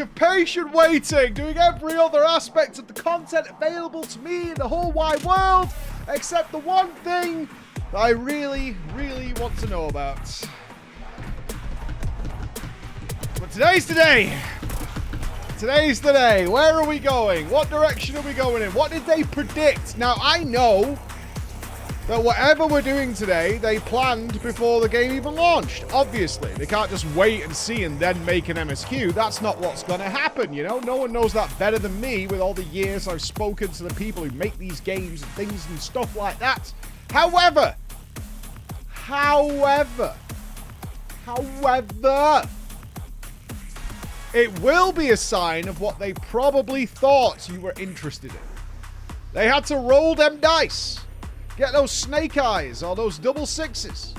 of patient waiting, doing every other aspect of the content available to me in the whole wide world, except the one thing that I really, really want to know about. But today's the day. Today's the day. Where are we going? What direction are we going in? What did they predict? Now, I know that whatever we're doing today, they planned before the game even launched. Obviously, they can't just wait and see and then make an MSQ. That's not what's going to happen, you know? No one knows that better than me with all the years I've spoken to the people who make these games and things and stuff like that. However, it will be a sign of what they probably thought you were interested in. They had to roll them dice. Get those snake eyes or those double sixes.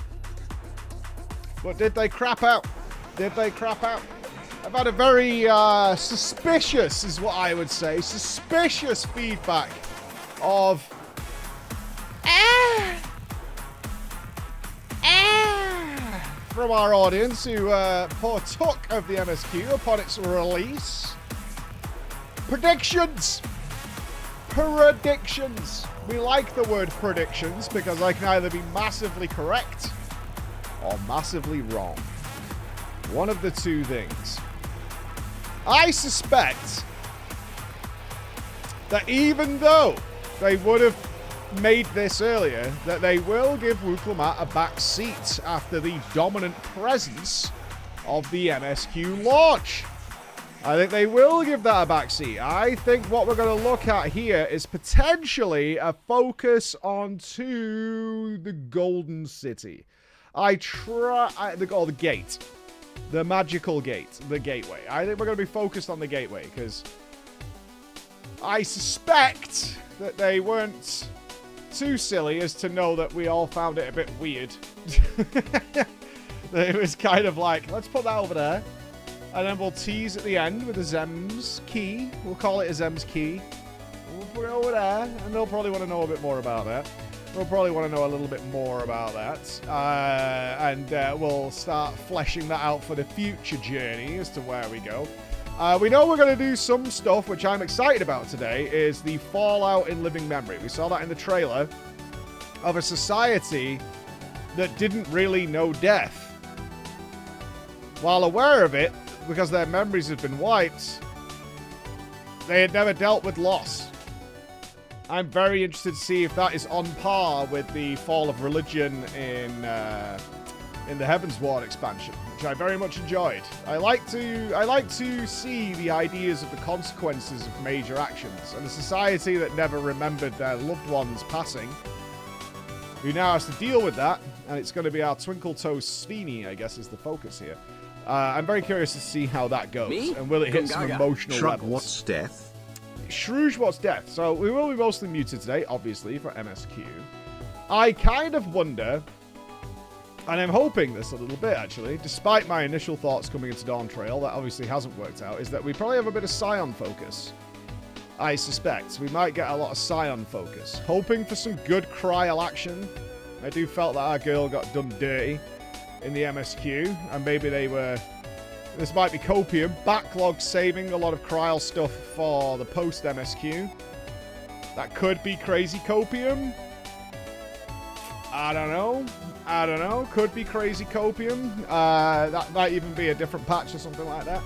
But did they crap out? Did they crap out? I've had a very suspicious, is what I would say, suspicious feedback of from our audience who partook of the MSQ upon its release. Predictions. We like the word predictions because I can either be massively correct or massively wrong. One of the two things. I suspect that even though they would have made this earlier, that they will give Wukelamat a back seat after the dominant presence of the MSQ launch. I think they will give that a backseat. I think what we're going to look at here is potentially a focus onto the Golden City. The gate. The magical gate. The gateway. I think we're going to be focused on the gateway because I suspect that they weren't too silly as to know that we all found it a bit weird. It was kind of like, let's put that over there. And then we'll tease at the end with a Zem's key. We'll call it a Zem's key. We'll put it over there, and they'll probably want to know a bit more about that. We'll probably want to know a little bit more about that. And we'll start fleshing that out for the future journey as to where we go. We know we're going to do some stuff, which I'm excited about today, is the Fallout in Living Memory. We saw that in the trailer of a society that didn't really know death. While aware of it, because their memories had been wiped, they had never dealt with loss. I'm very interested to see if that is on par with the Fall of Religion in the Heavensward expansion, which I very much enjoyed. I like to see the ideas of the consequences of major actions, and a society that never remembered their loved ones passing, who now has to deal with that, and it's going to be our Twinkle Toes Sveni, I guess, is the focus here. I'm very curious to see how that goes. Me? And will it hit some emotional Shrug, levels? what's death? Shrews, what's death? So we will be mostly muted today, obviously, for MSQ. I kind of wonder, and I'm hoping this a little bit, actually, despite my initial thoughts coming into Dawntrail, that obviously hasn't worked out, is that we probably have a bit of Scion focus. I suspect. We might get a lot of Scion focus. Hoping for some good Cryal action. I do felt that our girl got done dirty in the MSQ, and maybe they were... This might be Copium. Backlog saving a lot of Cryal stuff for the post-MSQ. That could be Crazy Copium. I don't know. Could be Crazy Copium. That might even be a different patch or something like that.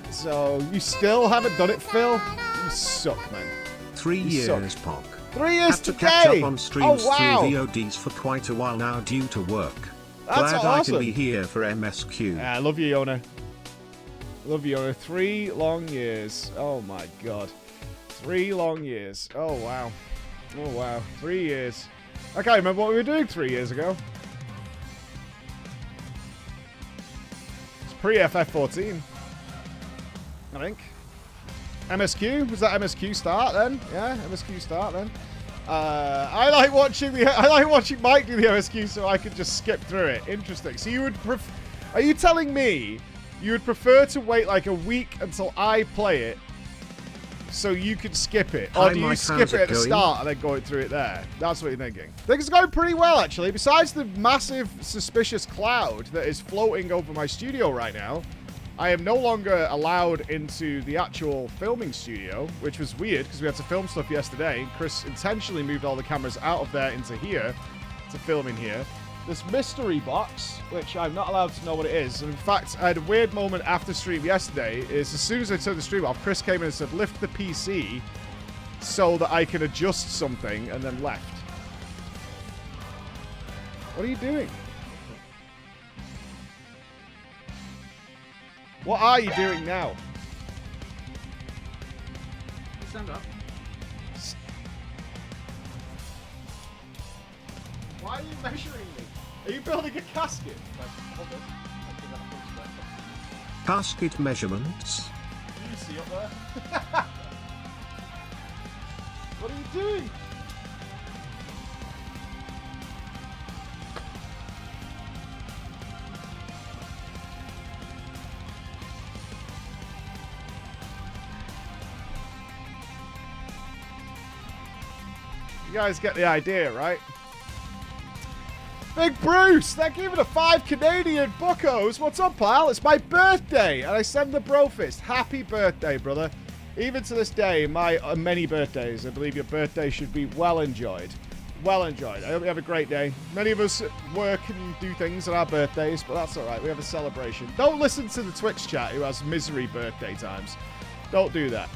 So you still haven't done it, Phil? You suck, man. 3 years, Pog. 3 years Had to today. catch up on streams wow. through VODs for quite a while now due to work. That's Glad awesome. I can be here for MSQ. I love you, Yona. Love you, Yona. 3 long years. Oh my god. 3 long years. Oh wow. Oh wow. 3 years. I can't remember what we were doing 3 years ago. It's pre-FF14. I think. MSQ? Was that MSQ start then? Yeah, MSQ start then. I like watching Mike do the MSQ so I could just skip through it. Interesting. So you would are you telling me you would prefer to wait like a week until I play it so you could skip it? Or do you skip it at the start and then go through it there? That's what you're thinking. Things are going pretty well, actually. Besides the massive suspicious cloud that is floating over my studio right now, I am no longer allowed into the actual filming studio, which was weird because we had to film stuff yesterday. Chris intentionally moved all the cameras out of there into here to film in here. This mystery box, which I'm not allowed to know what it is. And in fact, I had a weird moment after stream yesterday, is as soon as I turned the stream off, Chris came in and said, lift the PC so that I can adjust something, and then left. What are you doing? What are you doing now? Stand up. Why are you measuring me? Are you building a casket? Casket measurements. Do you see up there? What are you doing? You guys get the idea, right? Big Bruce, thank you for the 5 Canadian buckos. What's up, pal? It's my birthday, and I send the bro fist. Happy birthday, brother. Even to this day, my many birthdays, I believe your birthday should be well enjoyed. Well enjoyed. I hope you have a great day. Many of us work and do things on our birthdays, but that's all right. We have a celebration. Don't listen to the Twitch chat who has misery birthday times. Don't do that.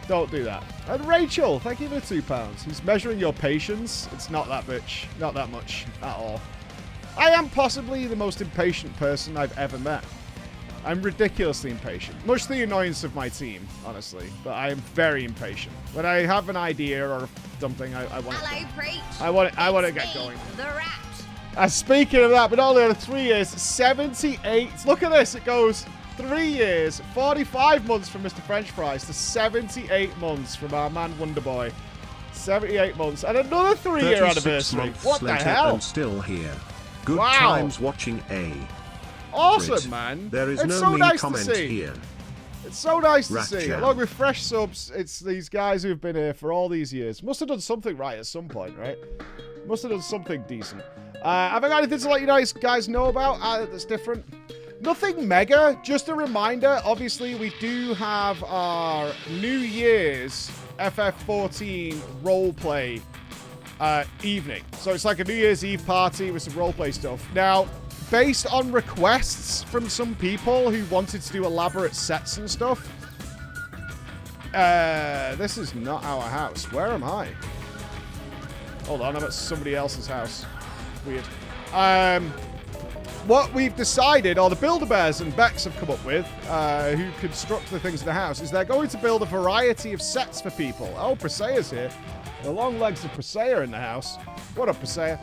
Don't do that. And Rachel, thank you for the £2. He's measuring your patience. It's not that much. Not that much at all. I am possibly the most impatient person I've ever met. I'm ridiculously impatient. Much to the annoyance of my team, honestly. But I am very impatient. When I have an idea or something, I want Hello, Preach. I want to get going. The Rat. Speaking of that, but only on 3 years, 78. Look at this. It goes 3 years, 45 months from Mr. French Fries to 78 months from our man Wonderboy. 78 months and another 3-year anniversary. What the hell? And still here. Good Wow. times watching A. Awesome, Brit. man. There is it's no so mean nice comment to see. here. It's so nice to Rat see. Jam. Along with fresh subs, it's these guys who've been here for all these years. Must have done something right at some point, right? Must have done something decent. Have I got anything to let you guys know about that's different? Nothing mega. Just a reminder. Obviously, we do have our New Year's FF14 roleplay evening. So it's like a New Year's Eve party with some roleplay stuff. Now, based on requests from some people who wanted to do elaborate sets and stuff, this is not our house. Where am I? Hold on, I'm at somebody else's house. Weird. What we've decided, or the Build-A-Bears and Bex have come up with, who construct the things in the house, is they're going to build a variety of sets for people. Oh, Presaya's here. The long legs of Presaya in the house. What up, Presaya?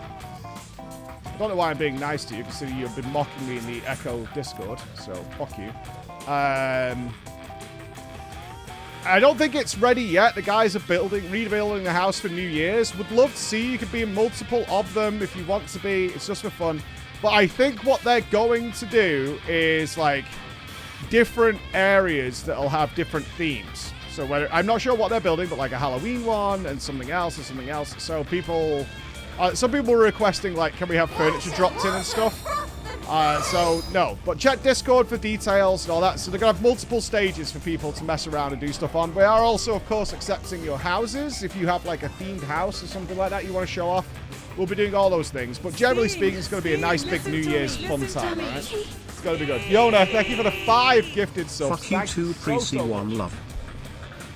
I don't know why I'm being nice to you, considering you've been mocking me in the Echo Discord, so fuck you. I don't think it's ready yet. The guys are rebuilding the house for New Year's. Would love to see you could be in multiple of them if you want to be. It's just for fun. But I think what they're going to do is, like, different areas that'll have different themes. So whether, I'm not sure what they're building, but like a Halloween one and something else and something else. So people, some people were requesting, like, can we have furniture dropped in and stuff? So no, but check Discord for details and all that. So they're gonna have multiple stages for people to mess around and do stuff on. We are also, of course, accepting your houses. If you have like a themed house or something like that you want to show off, we'll be doing all those things. But generally speaking, it's going to be a nice big New Year's fun time, all right? It's going to be good. Yona, thank you for the 5 gifted subs. Fuck you too, Preci One Love.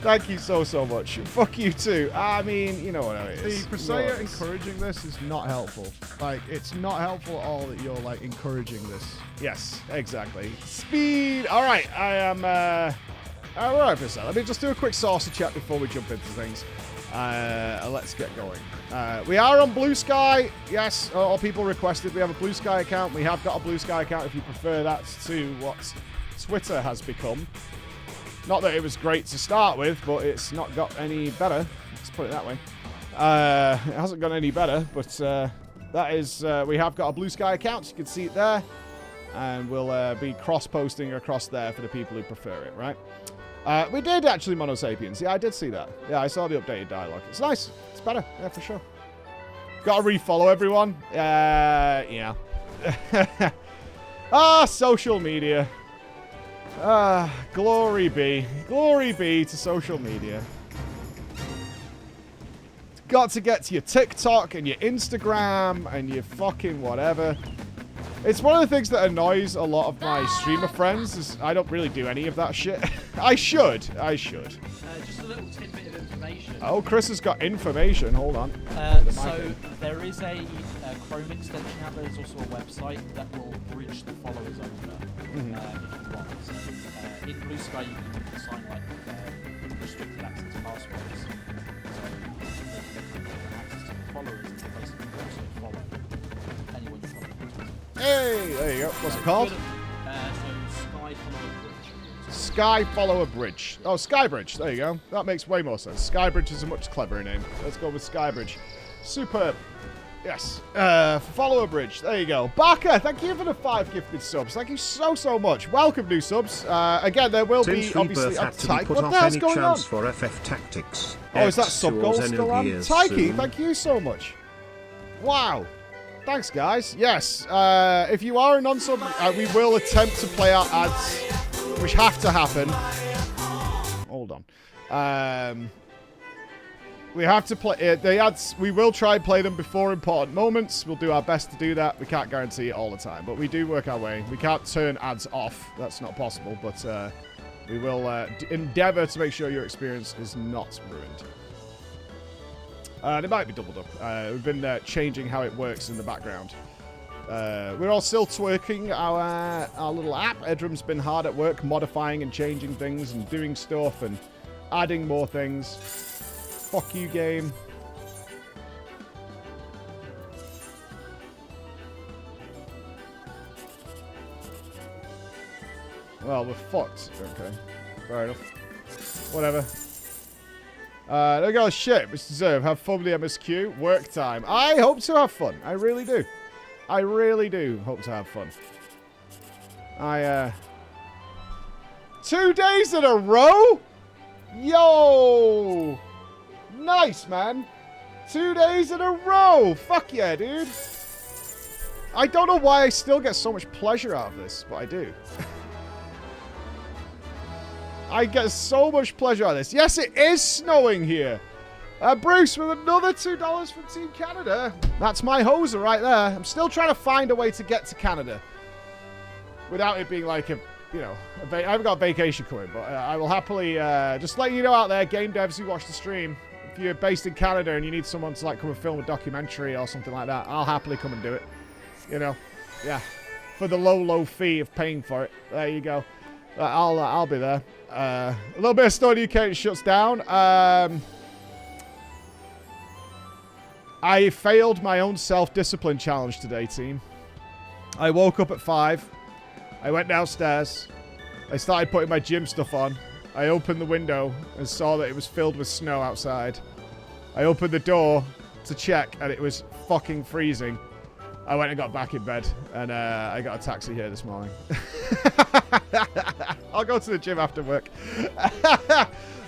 Thank you so much. Fuck you too. I mean, you know what it is. The Presaya encouraging this is not helpful. Like, it's not helpful at all that you're, like, encouraging this. Yes, exactly. Speed! Alright, I am, alright, Presaya. Let me just do a quick saucer chat before we jump into things. Let's get going. We are on Blue Sky. Yes, all people requested. We have a Blue Sky account. We have got a Blue Sky account if you prefer that to what Twitter has become. Not that it was great to start with, but it's not got any better. Let's put it that way. It hasn't got any better, but that is, we have got a Blue Sky account. You can see it there. And we'll be cross-posting across there for the people who prefer it, right? We did actually Mono Sapiens. Yeah, I did see that. Yeah, I saw the updated dialogue. It's nice. It's better. Yeah, for sure. Got to refollow everyone. Yeah. Social media. Glory be. Glory be to social media. Got to get to your TikTok and your Instagram and your fucking whatever. It's one of the things that annoys a lot of my streamer friends is I don't really do any of that shit. I should. Just a little tidbit of information. Oh, Chris has got information. Hold on. So there is a Chrome extension out there. There's also a website that will bridge the followers over if you want. In Blue Sky, you can assign like restricted access passwords. So they can get access to the followers and basically also follow anyone you follow. Hey, there you go. What's it called? Sky Follower Bridge. Sky Follower Bridge. Oh, Skybridge. There you go. That makes way more sense. Skybridge is a much cleverer name. Let's go with Skybridge. Superb. Yes. Follower Bridge. There you go. Barker, thank you for the 5 gifted subs. Thank you so, so much. Welcome, new subs. Again, there will Since be obviously a had to be type. put What off the hell's any going on? chance for FF Tactics. Oh, is that X sub goal towards still end on? of years Taiki, soon. thank you so much. Wow. Thanks, guys. Yes. If you are a non-sub, we will attempt to play our ads, which have to happen. Hold on. We have to play the ads. We will try and play them before important moments. We'll do our best to do that. We can't guarantee it all the time, but we do work our way. We can't turn ads off. That's not possible, but we will endeavor to make sure your experience is not ruined. They might be doubled up. We've been changing how it works in the background. We're all still twerking our little app. Edrum's been hard at work modifying and changing things and doing stuff and adding more things. Fuck you, game. Well, we're fucked. Okay. Fair enough. Whatever. There we go. Shit. Mr. Deserve. Have fun with the MSQ. Work time. I hope to have fun. I really do. I really do hope to have fun. 2 days in a row? Yo! Nice, man. 2 days in a row. Fuck yeah, dude. I don't know why I still get so much pleasure out of this, but I do. I get so much pleasure out of this. Yes, it is snowing here. Bruce with another $2 from Team Canada. That's my hoser right there. I'm still trying to find a way to get to Canada without it being like a, you know, I haven't got a vacation coming, but I will happily just let you know out there, game devs who watch the stream, if you're based in Canada and you need someone to like come and film a documentary or something like that, I'll happily come and do it. You know, yeah, for the low fee of paying for it. There you go. I'll be there. A little bit of snow in the UK, it shuts down. I failed my own self-discipline challenge today, team. I woke up at 5. I went downstairs. I started putting my gym stuff on. I opened the window and saw that it was filled with snow outside. I opened the door to check and it was fucking freezing. I went and got back in bed and I got a taxi here this morning. I'll go to the gym after work.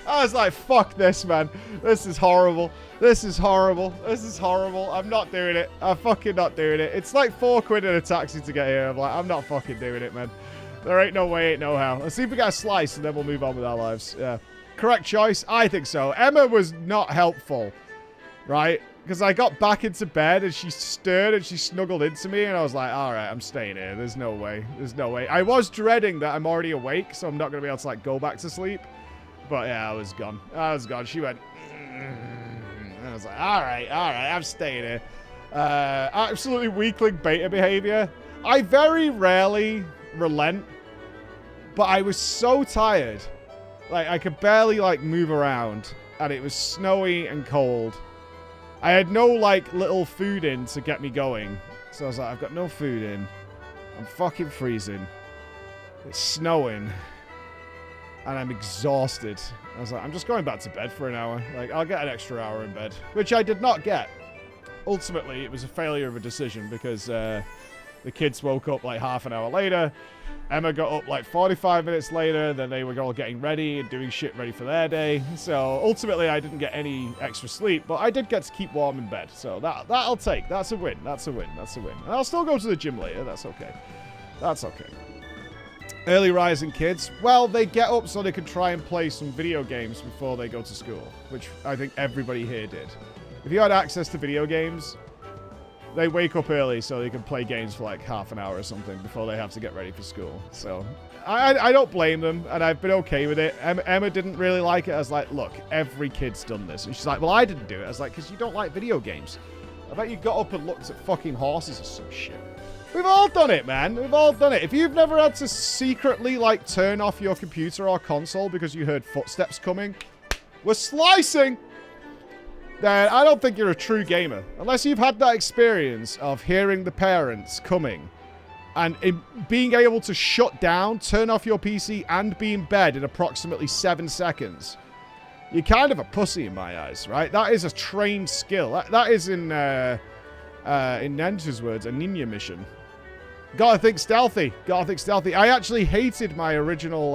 I was like, fuck this, man. This is horrible. This is horrible. This is horrible. I'm not doing it. I'm fucking not doing it. It's like £4 in a taxi to get here. I'm like, I'm not fucking doing it, man. There ain't no way, ain't no how. Let's see if we get a slice and then we'll move on with our lives. Yeah. Correct choice? I think so. Emma was not helpful, right? Because I got back into bed and she stirred and she snuggled into me and I was like, all right, I'm staying here. There's no way. There's no way. I was dreading that I'm already awake, so I'm not going to be able to, like, go back to sleep. But, yeah, I was gone. I was gone. She went... I was like, all right, I'm staying here. Absolutely weakling beta behavior. I very rarely relent, but I was so tired. Like, I could barely, like, move around, and it was snowy and cold. I had no, like, little food in to get me going. So I was like, I've got no food in. I'm fucking freezing. It's snowing. And I'm exhausted. I was like, I'm just going back to bed for an hour. Like, I'll get an extra hour in bed. Which I did not get. Ultimately, it was a failure of a decision because the kids woke up like half an hour later. Emma got up like 45 minutes later. Then they were all getting ready and doing shit ready for their day. So ultimately, I didn't get any extra sleep. But I did get to keep warm in bed. So that I'll take. That's a win. That's a win. That's a win. And I'll still go to the gym later. That's okay. That's okay. Early rising kids, well, they get up so they can try and play some video games before they go to school, which I think everybody here did. If you had access to video games, they wake up early so they can play games for like half an hour or something before they have to get ready for school. So I don't blame them, and I've been okay with it. Emma didn't really like it. I was like, look, every kid's done this. And she's like, well, I didn't do it. I was like, because you don't like video games. I bet you got up and looked at fucking horses or some shit. We've all done it, man. We've all done it. If you've never had to secretly, like, turn off your computer or console because you heard footsteps coming, we're slicing, then I don't think you're a true gamer. Unless you've had that experience of hearing the parents coming and being able to shut down, turn off your PC, and be in bed in approximately 7 seconds. You're kind of a pussy in my eyes, right? That is a trained skill. That is, in Ninja's words, a ninja mission. Gotta think stealthy. Gotta think stealthy. I actually hated my original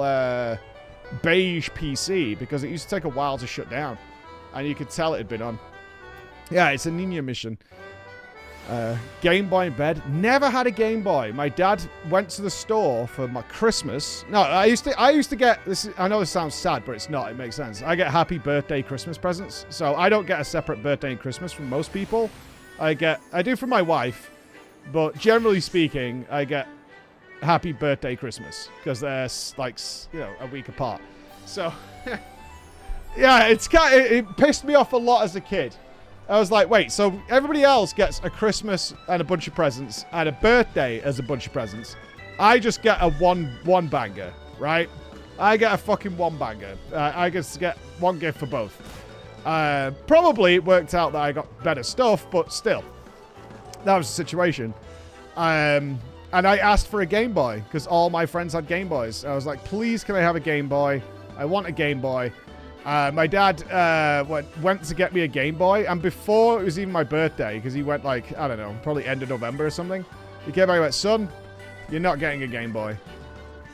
beige PC because it used to take a while to shut down. And you could tell it had been on. Yeah, it's a ninja mission. Game Boy in bed. Never had a Game Boy. My dad went to the store for my Christmas. No, I used to get this. I know this sounds sad, but it's not. It makes sense. I get happy birthday Christmas presents. So I don't get a separate birthday and Christmas from most people. I do from my wife. But generally speaking, I get happy birthday Christmas because they're like, you know, a week apart. So, yeah, it pissed me off a lot as a kid. I was like, wait, so everybody else gets a Christmas and a bunch of presents and a birthday as a bunch of presents. I just get a one banger, right? I get a fucking one banger. I just get one gift for both. Probably it worked out that I got better stuff, but still. That was the situation. And I asked for a Game Boy because all my friends had Game Boys. I was like, please, can I have a Game Boy? I want a Game Boy. My dad went to get me a Game Boy. And before it was even my birthday, because he went like, I don't know, probably end of November or something. He came back and went, son, you're not getting a Game Boy.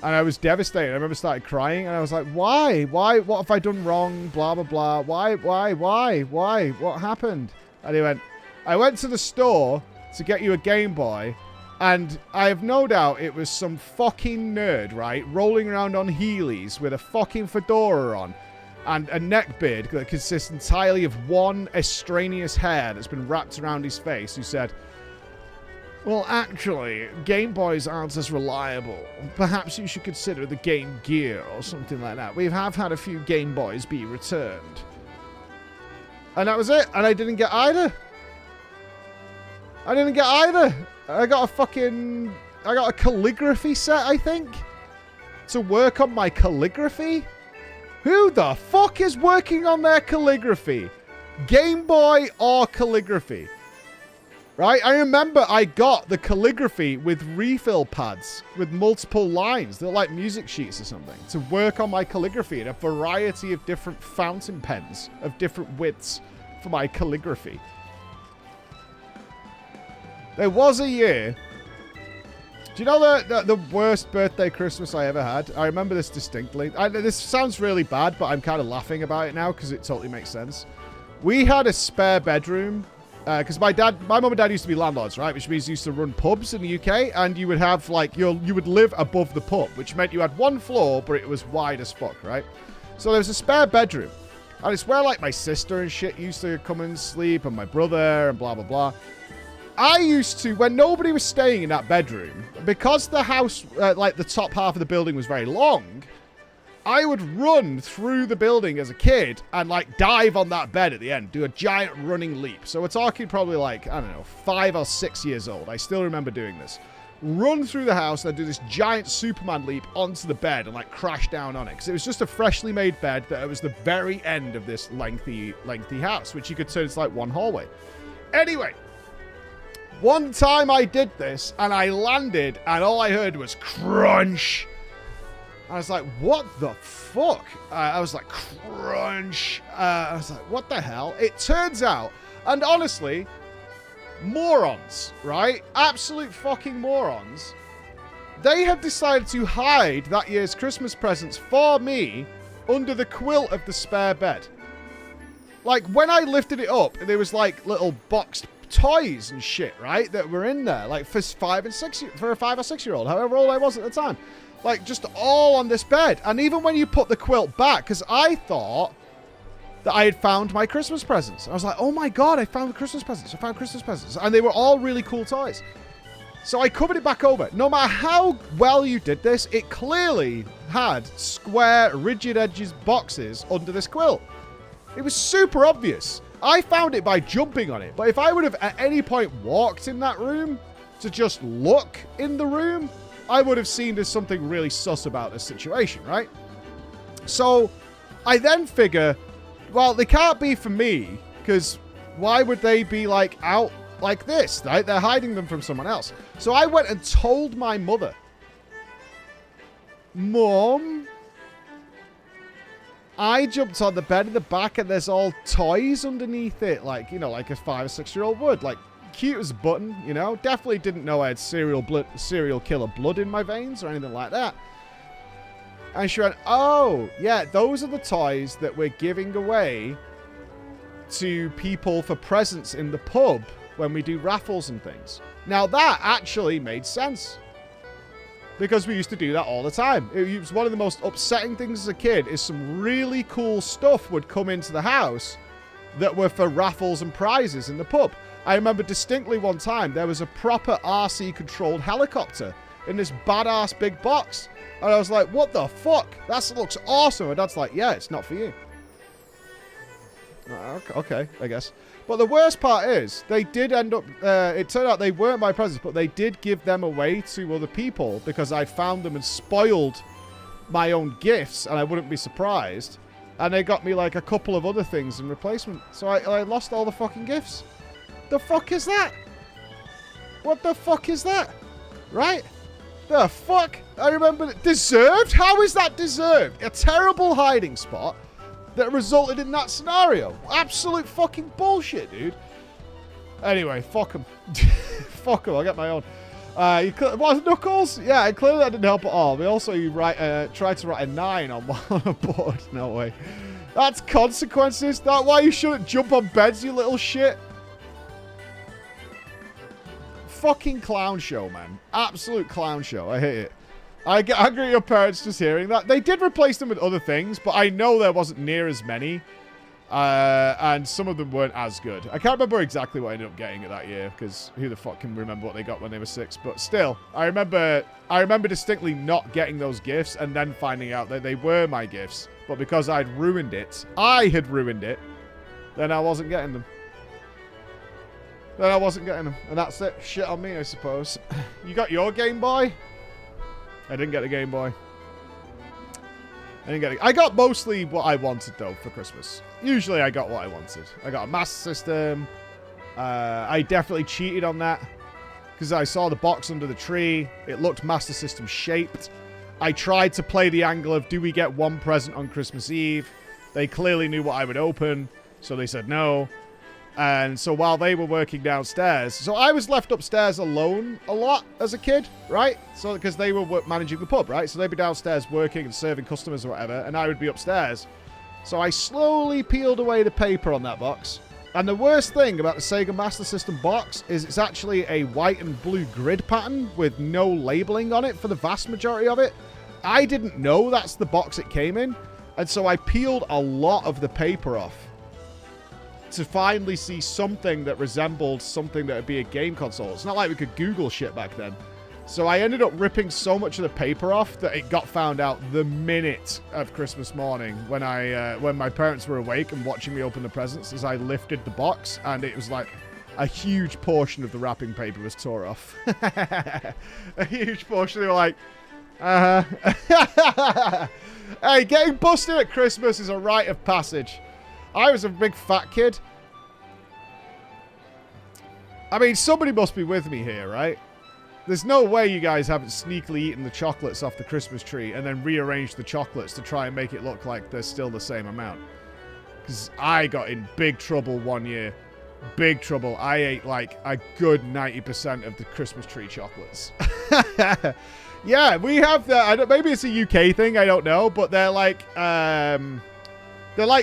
And I was devastated. I remember started crying. And I was like, why? Why? What have I done wrong? Blah, blah, blah. Why? What happened? And he went, I went to the store to get you a Game Boy, and I have no doubt it was some fucking nerd, right, rolling around on Heelys with a fucking fedora on and a neck beard that consists entirely of one extraneous hair that's been wrapped around his face, who said, well, actually, Game Boys aren't as reliable. Perhaps you should consider the Game Gear or something like that. We have had a few Game Boys be returned. And that was it, and I didn't get either. I got a calligraphy set, I think, to work on my calligraphy. Who the fuck is working on their calligraphy? Game Boy or calligraphy? Right? I remember I got the calligraphy with refill pads with multiple lines. They're like music sheets or something to work on my calligraphy and a variety of different fountain pens of different widths for my calligraphy. There was a year. Do you know the worst birthday Christmas I ever had? I remember this distinctly. This sounds really bad, but I'm kind of laughing about it now because it totally makes sense. We had a spare bedroom because my mum and dad used to be landlords, right? Which means you used to run pubs in the UK, and you would have like you would live above the pub, which meant you had one floor, but it was wide as fuck, right? So there was a spare bedroom, and it's where like my sister and shit used to come and sleep, and my brother and blah blah blah. I used to, when nobody was staying in that bedroom, because the house, like the top half of the building was very long, I would run through the building as a kid and like dive on that bed at the end, do a giant running leap. So we're talking probably like, I don't know, 5 or 6 years old. I still remember doing this. Run through the house and do this giant Superman leap onto the bed and like crash down on it. Because it was just a freshly made bed that it was the very end of this lengthy house, which you could turn into like one hallway. Anyway. One time I did this, and I landed, and all I heard was crunch. I was like, what the fuck? I was like, crunch. I was like, what the hell? It turns out, and honestly, morons, right? Absolute fucking morons. They had decided to hide that year's Christmas presents for me under the quilt of the spare bed. Like, when I lifted it up, there was like little boxed toys and shit, right, that were in there, like for a 5 or 6 year old, however old I was at the time. Like, just all on this bed. And even when you put the quilt back, because I thought that I had found my Christmas presents. I was like, oh my God, I found the Christmas presents. I found Christmas presents. And they were all really cool toys. So I covered it back over. No matter how well you did this, it clearly had square, rigid edges boxes under this quilt. It was super obvious. I found it by jumping on it. But if I would have at any point walked in that room to just look in the room, I would have seen there's something really sus about this situation, right? So I then figure, well, they can't be for me, because why would they be, like, out like this, right? They're hiding them from someone else. So I went and told my mother, Mom, I jumped on the bed in the back and there's all toys underneath it, like, you know, like a 5 or 6-year-old would. Like, cute as a button, you know? Definitely didn't know I had serial killer blood in my veins or anything like that. And she went, oh, yeah, those are the toys that we're giving away to people for presents in the pub when we do raffles and things. Now, that actually made sense, because we used to do that all the time. It was one of the most upsetting things as a kid, is some really cool stuff would come into the house that were for raffles and prizes in the pub. I remember distinctly one time, there was a proper RC-controlled helicopter in this badass big box. And I was like, what the fuck? That looks awesome. And Dad's like, yeah, it's not for you. Okay, I guess. But the worst part is, they did end up, it turned out they weren't my presents, but they did give them away to other people because I found them and spoiled my own gifts, and I wouldn't be surprised. And they got me, like, a couple of other things in replacement. So I lost all the fucking gifts. The fuck is that? What the fuck is that? Right? The fuck? I remember it. Deserved? How is that deserved? A terrible hiding spot that resulted in that scenario. Absolute fucking bullshit, dude. Anyway, fuck them. Fuck them, I'll get my own. What, Knuckles? Yeah, clearly that didn't help at all. We also tried to write a 9 on a board. No way. That's consequences. That's why you shouldn't jump on beds, you little shit. Fucking clown show, man. Absolute clown show. I hate it. I get angry at your parents just hearing that. They did replace them with other things, but I know there wasn't near as many. And some of them weren't as good. I can't remember exactly what I ended up getting at that year, because who the fuck can remember what they got when they were 6? But still, I remember distinctly not getting those gifts and then finding out that they were my gifts. But because I had ruined it, then I wasn't getting them. And that's it. Shit on me, I suppose. You got your Game Boy? I didn't get a Game Boy. I got mostly what I wanted, though, for Christmas. Usually I got what I wanted. I got a Master System. I definitely cheated on that, because I saw the box under the tree. It looked Master System shaped. I tried to play the angle of, do we get one present on Christmas Eve? They clearly knew what I would open, so they said no. And so while they were working downstairs, so I was left upstairs alone a lot as a kid, right? So because they were managing the pub, right? So they'd be downstairs working and serving customers or whatever, and I would be upstairs. So I slowly peeled away the paper on that box. And the worst thing about the Sega Master System box is it's actually a white and blue grid pattern with no labeling on it for the vast majority of it. I didn't know that's the box it came in, and so I peeled a lot of the paper off to finally see something that resembled something that would be a game console. It's not like we could Google shit back then. So I ended up ripping so much of the paper off that it got found out the minute of Christmas morning when when my parents were awake and watching me open the presents as I lifted the box, and it was like a huge portion of the wrapping paper was tore off. A huge portion. They were like, Hey, getting busted at Christmas is a rite of passage. I was a big fat kid. I mean, somebody must be with me here, right? There's no way you guys haven't sneakily eaten the chocolates off the Christmas tree and then rearranged the chocolates to try and make it look like they're still the same amount. Because I got in big trouble one year. Big trouble. I ate like a good 90% of the Christmas tree chocolates. Yeah, we have that. Maybe it's a UK thing, I don't know. But they're like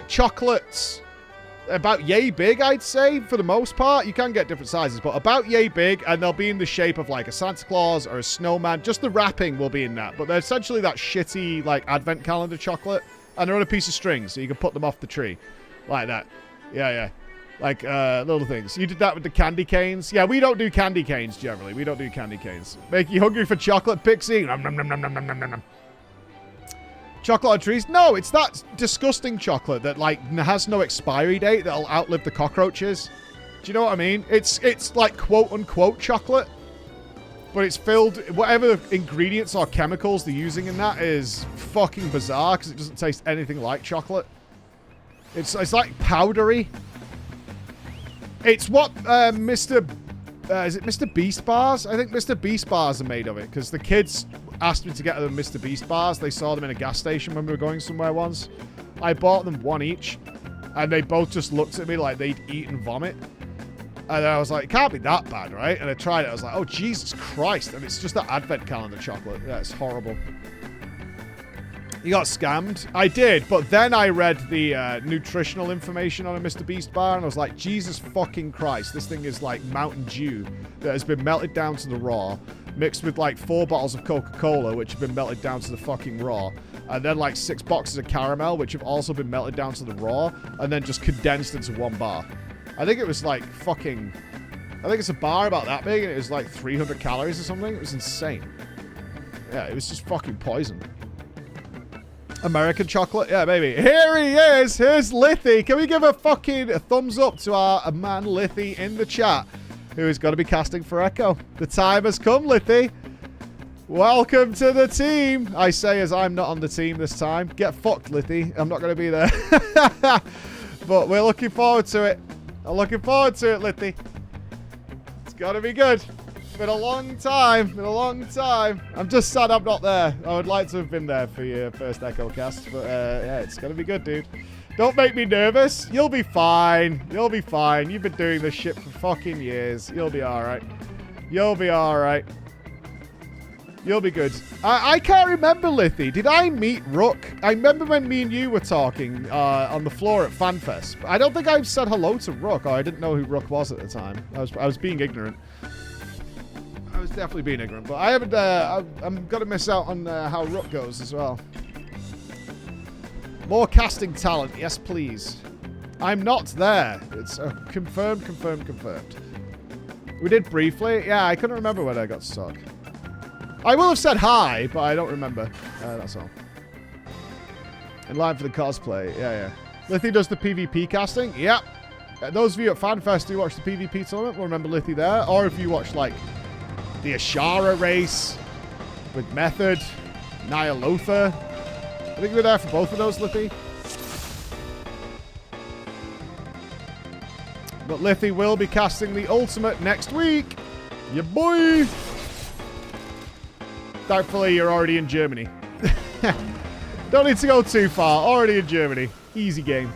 chocolates about yay big, I'd say, for the most part. You can get different sizes, but about yay big, and they'll be in the shape of like a Santa Claus or a snowman. Just the wrapping will be in that, but they're essentially that shitty like advent calendar chocolate, and they're on a piece of string, so you can put them off the tree like that. Yeah. Like little things. You did that with the candy canes. Yeah, we don't do candy canes generally. We don't do candy canes. Make you hungry for chocolate, Pixie? Nom, nom, nom, nom, nom, nom, nom, nom. Chocolate on trees? No, it's that disgusting chocolate that like has no expiry date that'll outlive the cockroaches. Do you know what I mean? It's like quote unquote chocolate, but it's filled whatever ingredients or chemicals they're using in that is fucking bizarre because it doesn't taste anything like chocolate. It's like powdery. It's what Mr. Is it Mr. Beast bars? I think Mr. Beast bars are made of it because the kids asked me to get them Mr. Beast bars. They saw them in a gas station when we were going somewhere once. I bought them one each, and they both just looked at me like they'd eat and vomit. And I was like, it can't be that bad, right? And I tried it. I was like, oh, Jesus Christ. And it's just that advent calendar chocolate. Yeah, it's horrible. You got scammed? I did, but then I read the nutritional information on a Mr. Beast bar, and I was like, Jesus fucking Christ, this thing is like Mountain Dew that has been melted down to the raw, mixed with like 4 bottles of Coca-Cola, which have been melted down to the fucking raw, and then like 6 boxes of caramel, which have also been melted down to the raw, and then just condensed into one bar. I think it was like fucking... I think it's a bar about that big, and it was like 300 calories or something. It was insane. Yeah, it was just fucking poison. American chocolate? Yeah, maybe. Here he is! Here's Lithy. Can we give a thumbs up to our man Lithy in the chat, who is going to be casting for Echo? The time has come, Lithy. Welcome to the team. I say as I'm not on the team this time. Get fucked, Lithy. I'm not going to be there. But we're looking forward to it. I'm looking forward to it, Lithy. It's got to be good. Been a long time. Been a long time. I'm just sad I'm not there. I would like to have been there for your first Echo cast. But yeah, it's going to be good, dude. Don't make me nervous. You'll be fine. You'll be fine. You've been doing this shit for fucking years. You'll be alright. You'll be alright. You'll be good. I can't remember, Lithy. Did I meet Rook? I remember when me and you were talking on the floor at FanFest. I don't think I've said hello to Rook, or I didn't know who Rook was at the time. I was being ignorant. I was definitely being ignorant, but I haven't. I'm gonna miss out on how Rook goes as well. More casting talent, yes, please. I'm not there. It's confirmed. We did briefly. Yeah, I couldn't remember when I got to talk. I will have said hi, but I don't remember. That's all. In line for the cosplay. Yeah. Lithy does the PvP casting. Yep. Those of you at FanFest who watch the PvP tournament will remember Lithy there. Or if you watch, like, the Ashara race with Method, Nyalotha. I think you were there for both of those, Lithy. But Lithy will be casting the Ultimate next week. Yeah, boy! Thankfully, you're already in Germany. Don't need to go too far. Already in Germany. Easy game.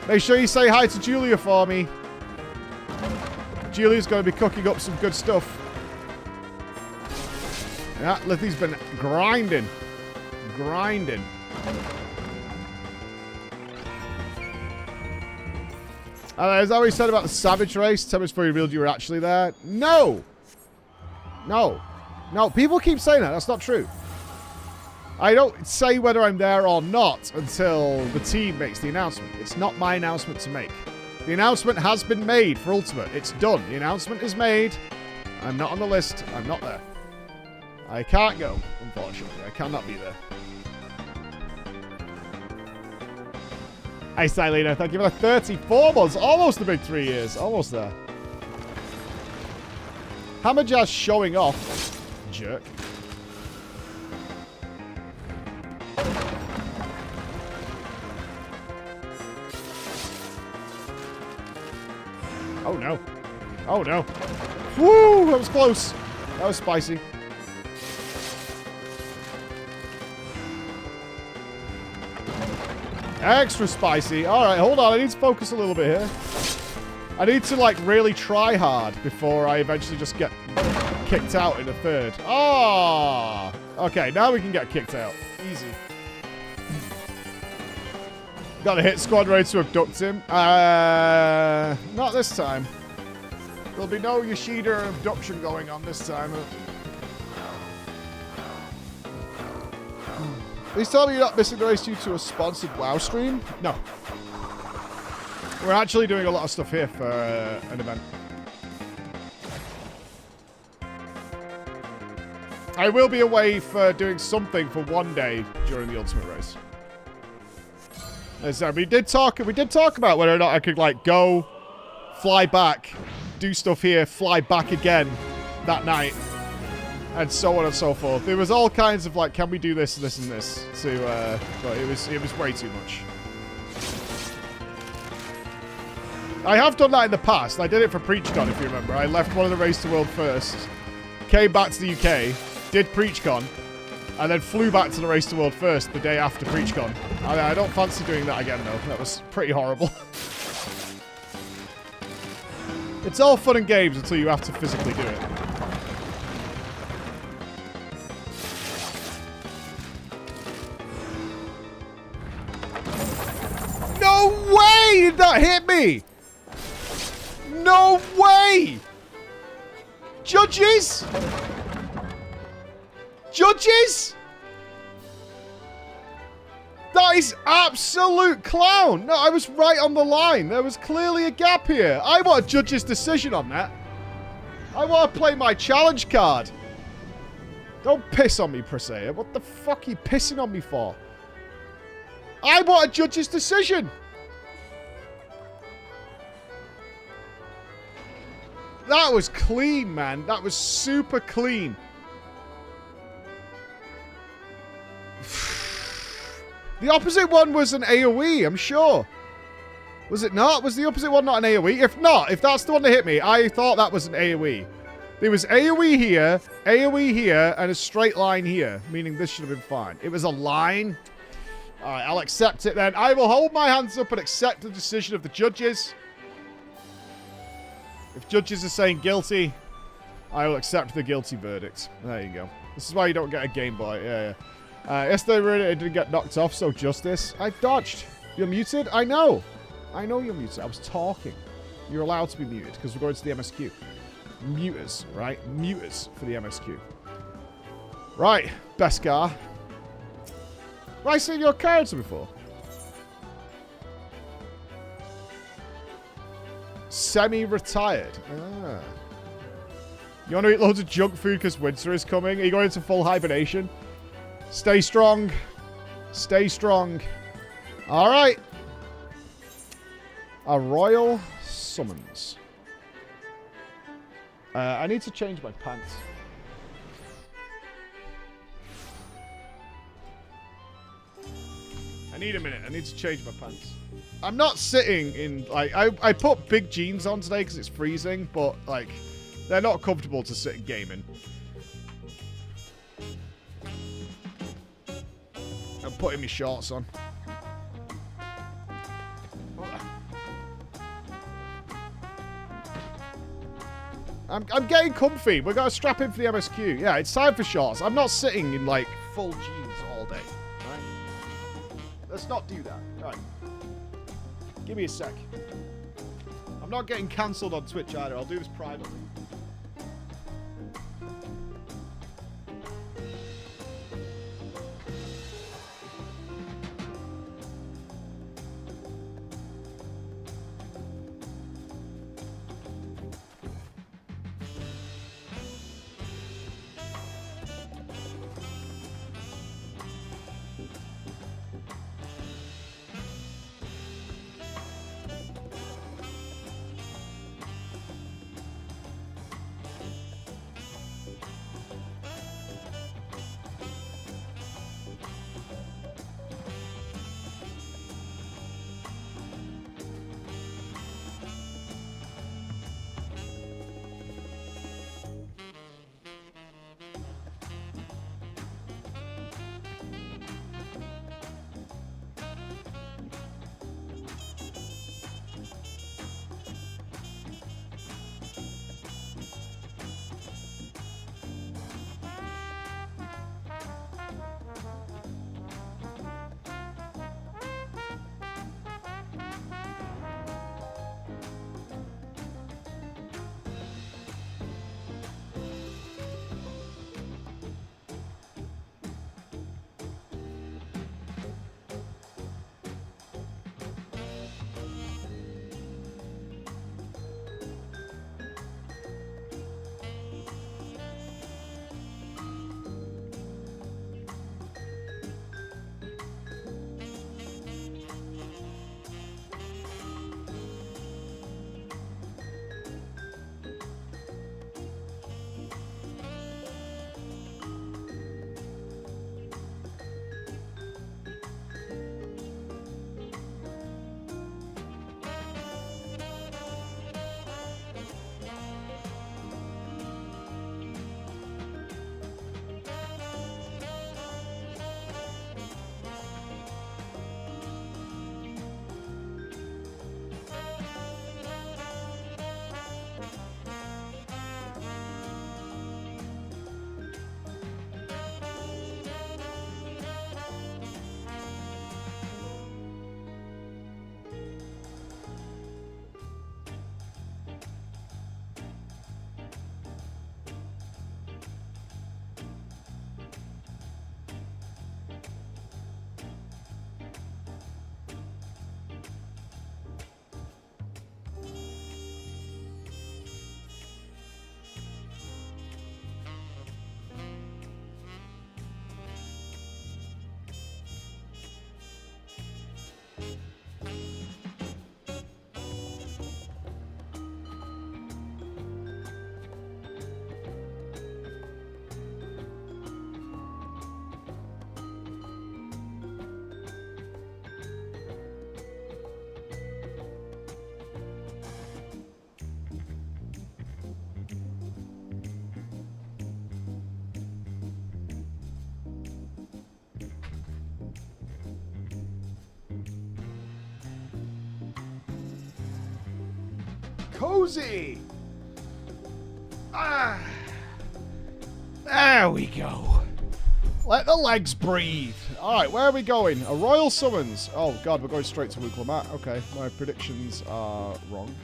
Make sure you say hi to Julia for me. Julia's going to be cooking up some good stuff. Yeah, Lithy's been grinding. Is that what you said about the Savage race? Tell me before you revealed you were actually there. No, people keep saying that. That's not true. I don't say whether I'm there or not until the team makes the announcement. It's not my announcement to make. The announcement has been made for Ultimate. It's done. The announcement is made. I'm not on the list. I'm not there. I can't go, unfortunately. I cannot be there. Hey, Silena, thank you for the 34 months. Almost the big 3 years. Almost there. Hammerjazz showing off. Jerk. Oh, no. Oh, no. Woo! That was close. That was spicy. Extra spicy. All right, hold on. I need to focus a little bit here. I need to, like, really try hard before I eventually just get kicked out in a third. Oh! Okay, now we can get kicked out. Easy. Got a hit squad ready to abduct him. Not this time. There'll be no Yoshida abduction going on this time. Please tell me you're not missing the race due to a sponsored WoW stream? No. We're actually doing a lot of stuff here for an event. I will be away for doing something for one day during the Ultimate Race. As we did talk about whether or not I could like go, fly back, do stuff here, fly back again that night, and so on and so forth. There was all kinds of like, can we do this, this, and this? But it was way too much. I have done that in the past. I did it for PreachCon, if you remember. I left one of the Race to World first, came back to the UK, did PreachCon, and then flew back to the Race to World first the day after PreachCon. I don't fancy doing that again, though. That was pretty horrible. It's all fun and games until you have to physically do it. No way did that hit me! No way! Judges? Judges? That is absolute clown. No, I was right on the line. There was clearly a gap here. I want a judge's decision on that. I want to play my challenge card. Don't piss on me, Presea. What the fuck are you pissing on me for? I want a judge's decision. That was clean, man. That was super clean. The opposite one was an AoE, I'm sure. Was it not? Was the opposite one not an AoE? If not, if that's the one that hit me, I thought that was an AoE. There was AoE here, and a straight line here, meaning this should have been fine. It was a line. All right, I'll accept it then. I will hold my hands up and accept the decision of the judges. If judges are saying guilty, I will accept the guilty verdict. There you go. This is why you don't get a Game Boy. Yeah. Yesterday, really, didn't get knocked off, so justice. I've dodged. You're muted? I know. I know you're muted. I was talking. You're allowed to be muted because we're going to the MSQ. Muters, right? Muters for the MSQ. Right, Beskar. Have I seen your character before? Semi-retired. Ah. You want to eat loads of junk food because winter is coming? Are you going into full hibernation? Stay strong. Stay strong. All right. A royal summons. I need to change my pants. I need a minute. I need to change my pants. I'm not sitting in, like, I put big jeans on today because it's freezing, but, like, they're not comfortable to sit gaming. I'm putting my shorts on. I'm getting comfy. We're going to strap in for the MSQ. Yeah, it's time for shorts. I'm not sitting in, like, full jeans all day. Right? Let's not do that. All right. Give me a sec. I'm not getting cancelled on Twitch either. I'll do this privately. cozy. Ah. There we go. Let the legs breathe. Alright, where are we going? A royal summons. Oh, God, we're going straight to Winklemat. Okay, my predictions are wrong.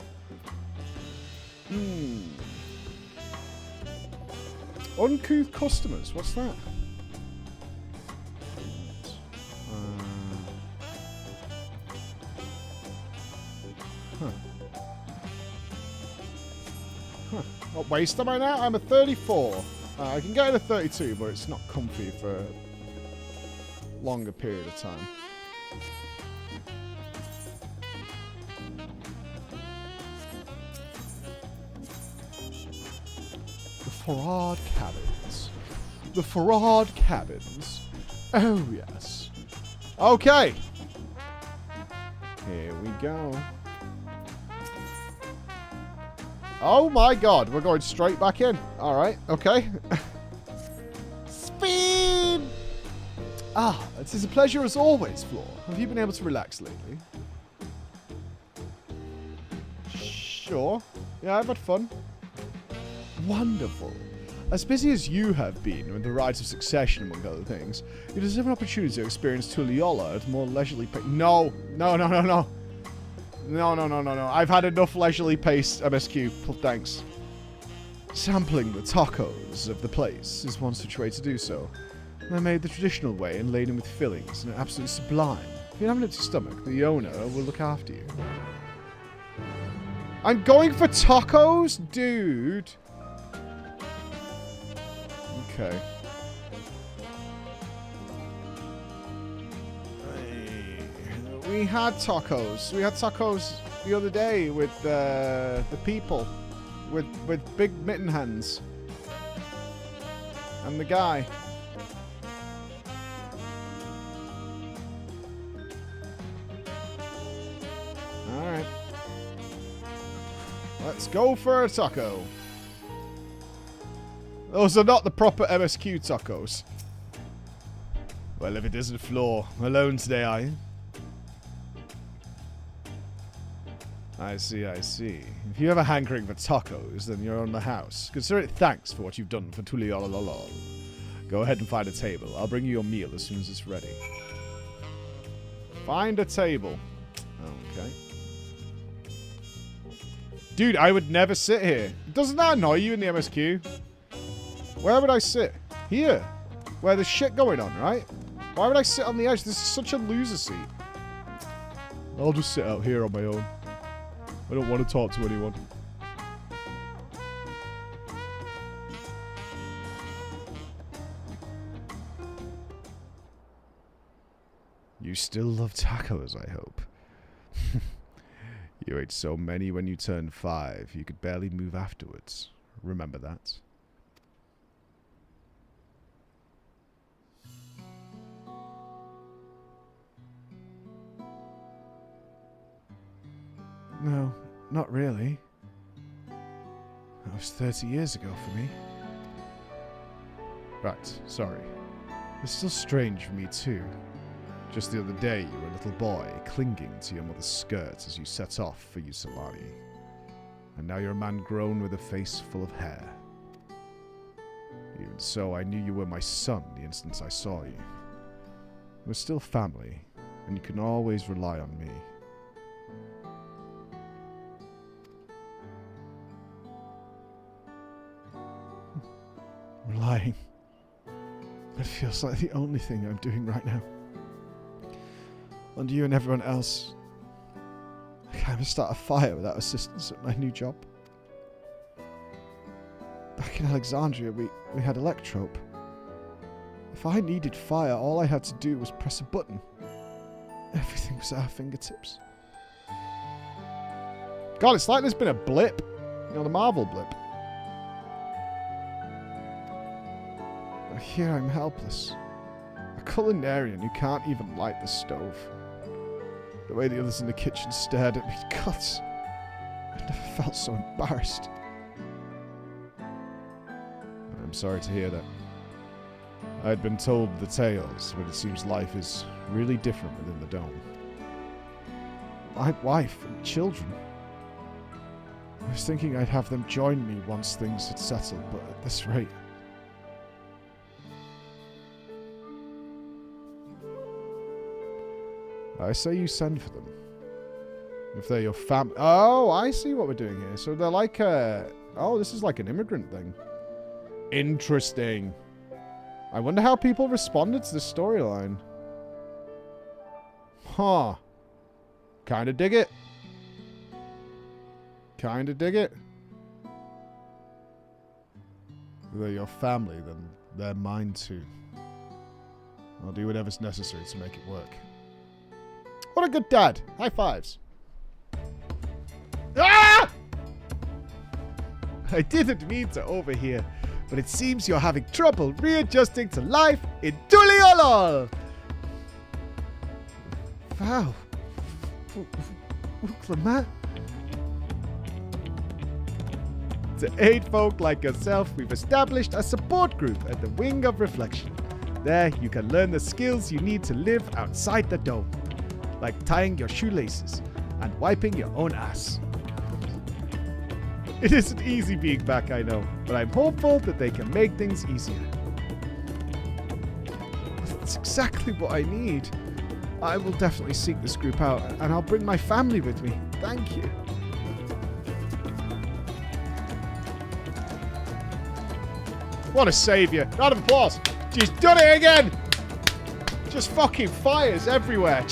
Uncouth customers. What's that? What waist am I now? I'm a 34. I can get it a 32, but it's not comfy for a longer period of time. The Farad cabins. The Farad cabins. Oh, yes. Okay. Here we go. Oh my god, we're going straight back in. Alright, okay. Speed! Ah, it is a pleasure as always, Floor. Have you been able to relax lately? Sure. Yeah, I've had fun. Wonderful. As busy as you have been with the rites of succession, among other things, you deserve an opportunity to experience Tuliola at more leisurely pace. No. No. I've had enough leisurely paced MSQ. Thanks. Sampling the tacos of the place is one such way to do so. They're made the traditional way and laden with fillings and are absolutely sublime. If you have an empty stomach, the owner will look after you. I'm going for tacos? Dude. Okay. We had tacos. We had tacos the other day with the people. With big mitten hands. And the guy. Alright. Let's go for a taco. Those are not the proper MSQ tacos. Well, if it isn't Floor, alone today, are you? I see. If you have a hankering for tacos, then you're on the house. Consider it thanks for what you've done for Tuliololol. Go ahead and find a table. I'll bring you your meal as soon as it's ready. Find a table. Okay. Dude, I would never sit here. Doesn't that annoy you in the MSQ? Where would I sit? Here. Where there's shit going on, right? Why would I sit on the edge? This is such a loser seat. I'll just sit out here on my own. I don't want to talk to anyone. You still love tacos, I hope. You ate so many when you turned 5, you could barely move afterwards. Remember that? No, not really. That was 30 years ago for me. Right, sorry. It's still strange for me too. Just the other day you were a little boy, clinging to your mother's skirt as you set off for Usulani. And now you're a man grown with a face full of hair. Even so, I knew you were my son the instant I saw you. We're still family, and you can always rely on me. Relying. It feels like the only thing I'm doing right now. And you and everyone else. I can't even start a fire without assistance at my new job. Back in Alexandria, we had Electrope. If I needed fire, all I had to do was press a button. Everything was at our fingertips. God, it's like there's been a blip. You know, the Marvel blip. But here I'm helpless. A culinarian who can't even light the stove. The way the others in the kitchen stared at me, guts. I never felt so embarrassed. I'm sorry to hear that. I had been told the tales, but it seems life is really different within the dome. My wife and children. I was was thinking I'd have them join me once things had settled, but at this rate... I say you send for them. If they're your fam... Oh, I see what we're doing here. So they're like a... Oh, this is like an immigrant thing. Interesting. I wonder how people responded to this storyline. Huh. Kinda dig it. Kinda dig it. If they're your family, then they're mine too. I'll do whatever's necessary to make it work. What a good dad. High fives. Ah! I didn't mean to overhear, but it seems you're having trouble readjusting to life in Tuliolol. Wow. Clement. To aid folk like yourself, we've established a support group at the Wing of Reflection. There, you can learn the skills you need to live outside the dome, like tying your shoelaces and wiping your own ass. It isn't easy being back, I know, but I'm hopeful that they can make things easier. That's exactly what I need. I will definitely seek this group out, and I'll bring my family with me. Thank you. What a savior. Round of applause. She's done it again. Just fucking fires everywhere. And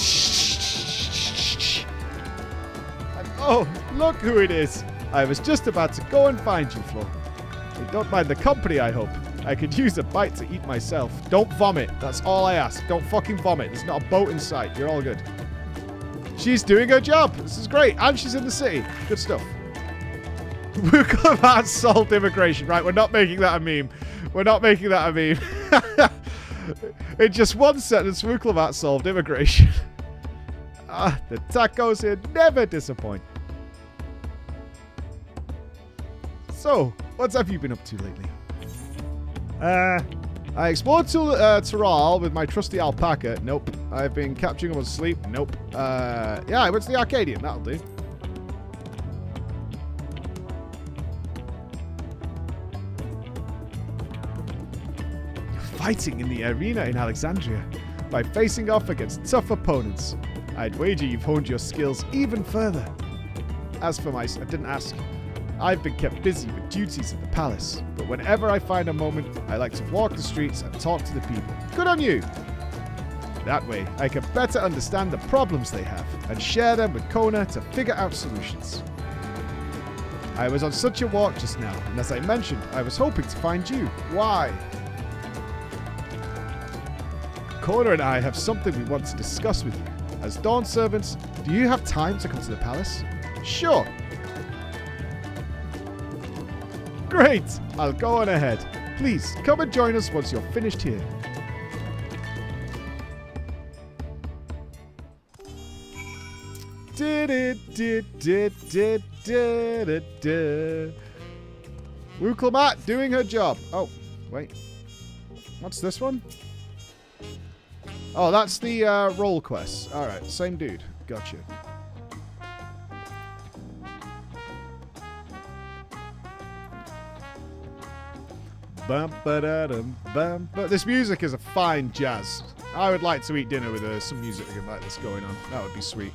oh, look who it is. I was just about to go and find you, Flo. You don't mind the company, I hope. I could use a bite to eat myself. Don't vomit. That's all I ask. Don't fucking vomit. There's not a boat in sight. You're all good. She's doing her job. This is great. And she's in the city. Good stuff. Wuklavat solved immigration. Right, we're not making that a meme. We're not making that a meme. In just one sentence, Wuklavat solved immigration. The tacos here never disappoint. So, what have you been up to lately? I explored Taral with my trusty alpaca. Nope. I've been capturing them on sleep. Nope. Yeah, I went to the Arcadian. That'll do. You're fighting in the arena in Alexandria by facing off against tough opponents. I'd wager you've honed your skills even further. As for I didn't ask. I've been kept busy with duties at the palace, but whenever I find a moment, I like to walk the streets and talk to the people. Good on you! That way, I can better understand the problems they have and share them with Kona to figure out solutions. I was on such a walk just now, and as I mentioned, I was hoping to find you. Why? Kona and I have something we want to discuss with you. As Dawn servants, do you have time to come to the palace? Sure! Great! I'll go on ahead. Please, come and join us once you're finished here. Wuklamat doing her job. Oh, wait. What's this one? Oh, that's the role quest. Alright, same dude. Gotcha. Bum, ba-da-dum, bum, but this music is a fine jazz. I would like to eat dinner with some music like this going on. That would be sweet.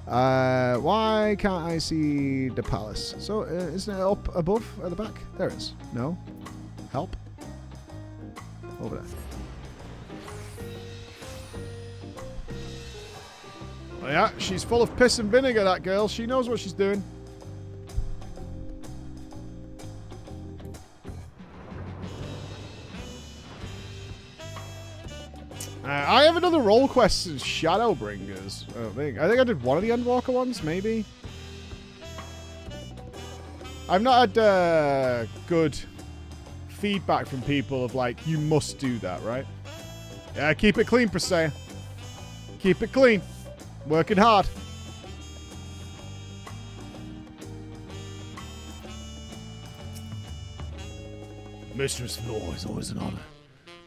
Why can't I see the palace? So, isn't it up above at the back? There it is. No? Help? Over there. Oh yeah, she's full of piss and vinegar, that girl. She knows what she's doing. I have another role quest as Shadowbringers. I think I did one of the Endwalker ones, maybe. I've not had good feedback from people of like, you must do that, right? Yeah, keep it clean, Presea. Keep it clean. Working hard. Mistress Floor is always an honor.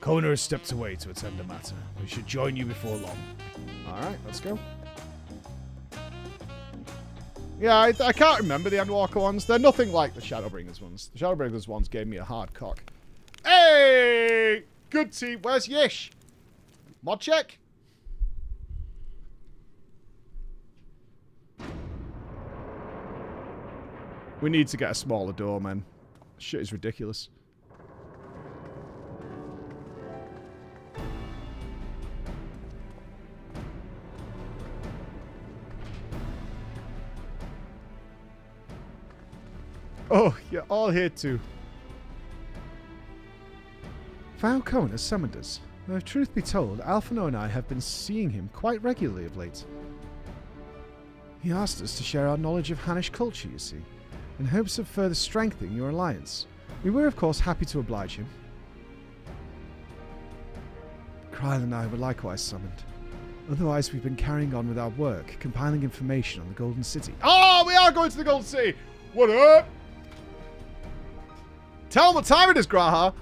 Kona has stepped away to attend a matter. We should join you before long. Alright, let's go. Yeah, I can't remember the Endwalker ones. They're nothing like the Shadowbringers ones. The Shadowbringers ones gave me a hard cock. Hey! Good team. Where's Yish? Mod check? We need to get a smaller door, man. Shit is ridiculous. Oh, you're all here too. Val Cohen has summoned us. Though if truth be told, Alphino and I have been seeing him quite regularly of late. He asked us to share our knowledge of Hannish culture, you see, in hopes of further strengthening your alliance. We were, of course, happy to oblige him. Kryl and I were likewise summoned. Otherwise, we've been carrying on with our work, compiling information on the Golden City. Oh, we are going to the Golden City! What up? Tell them what time it is, Graha!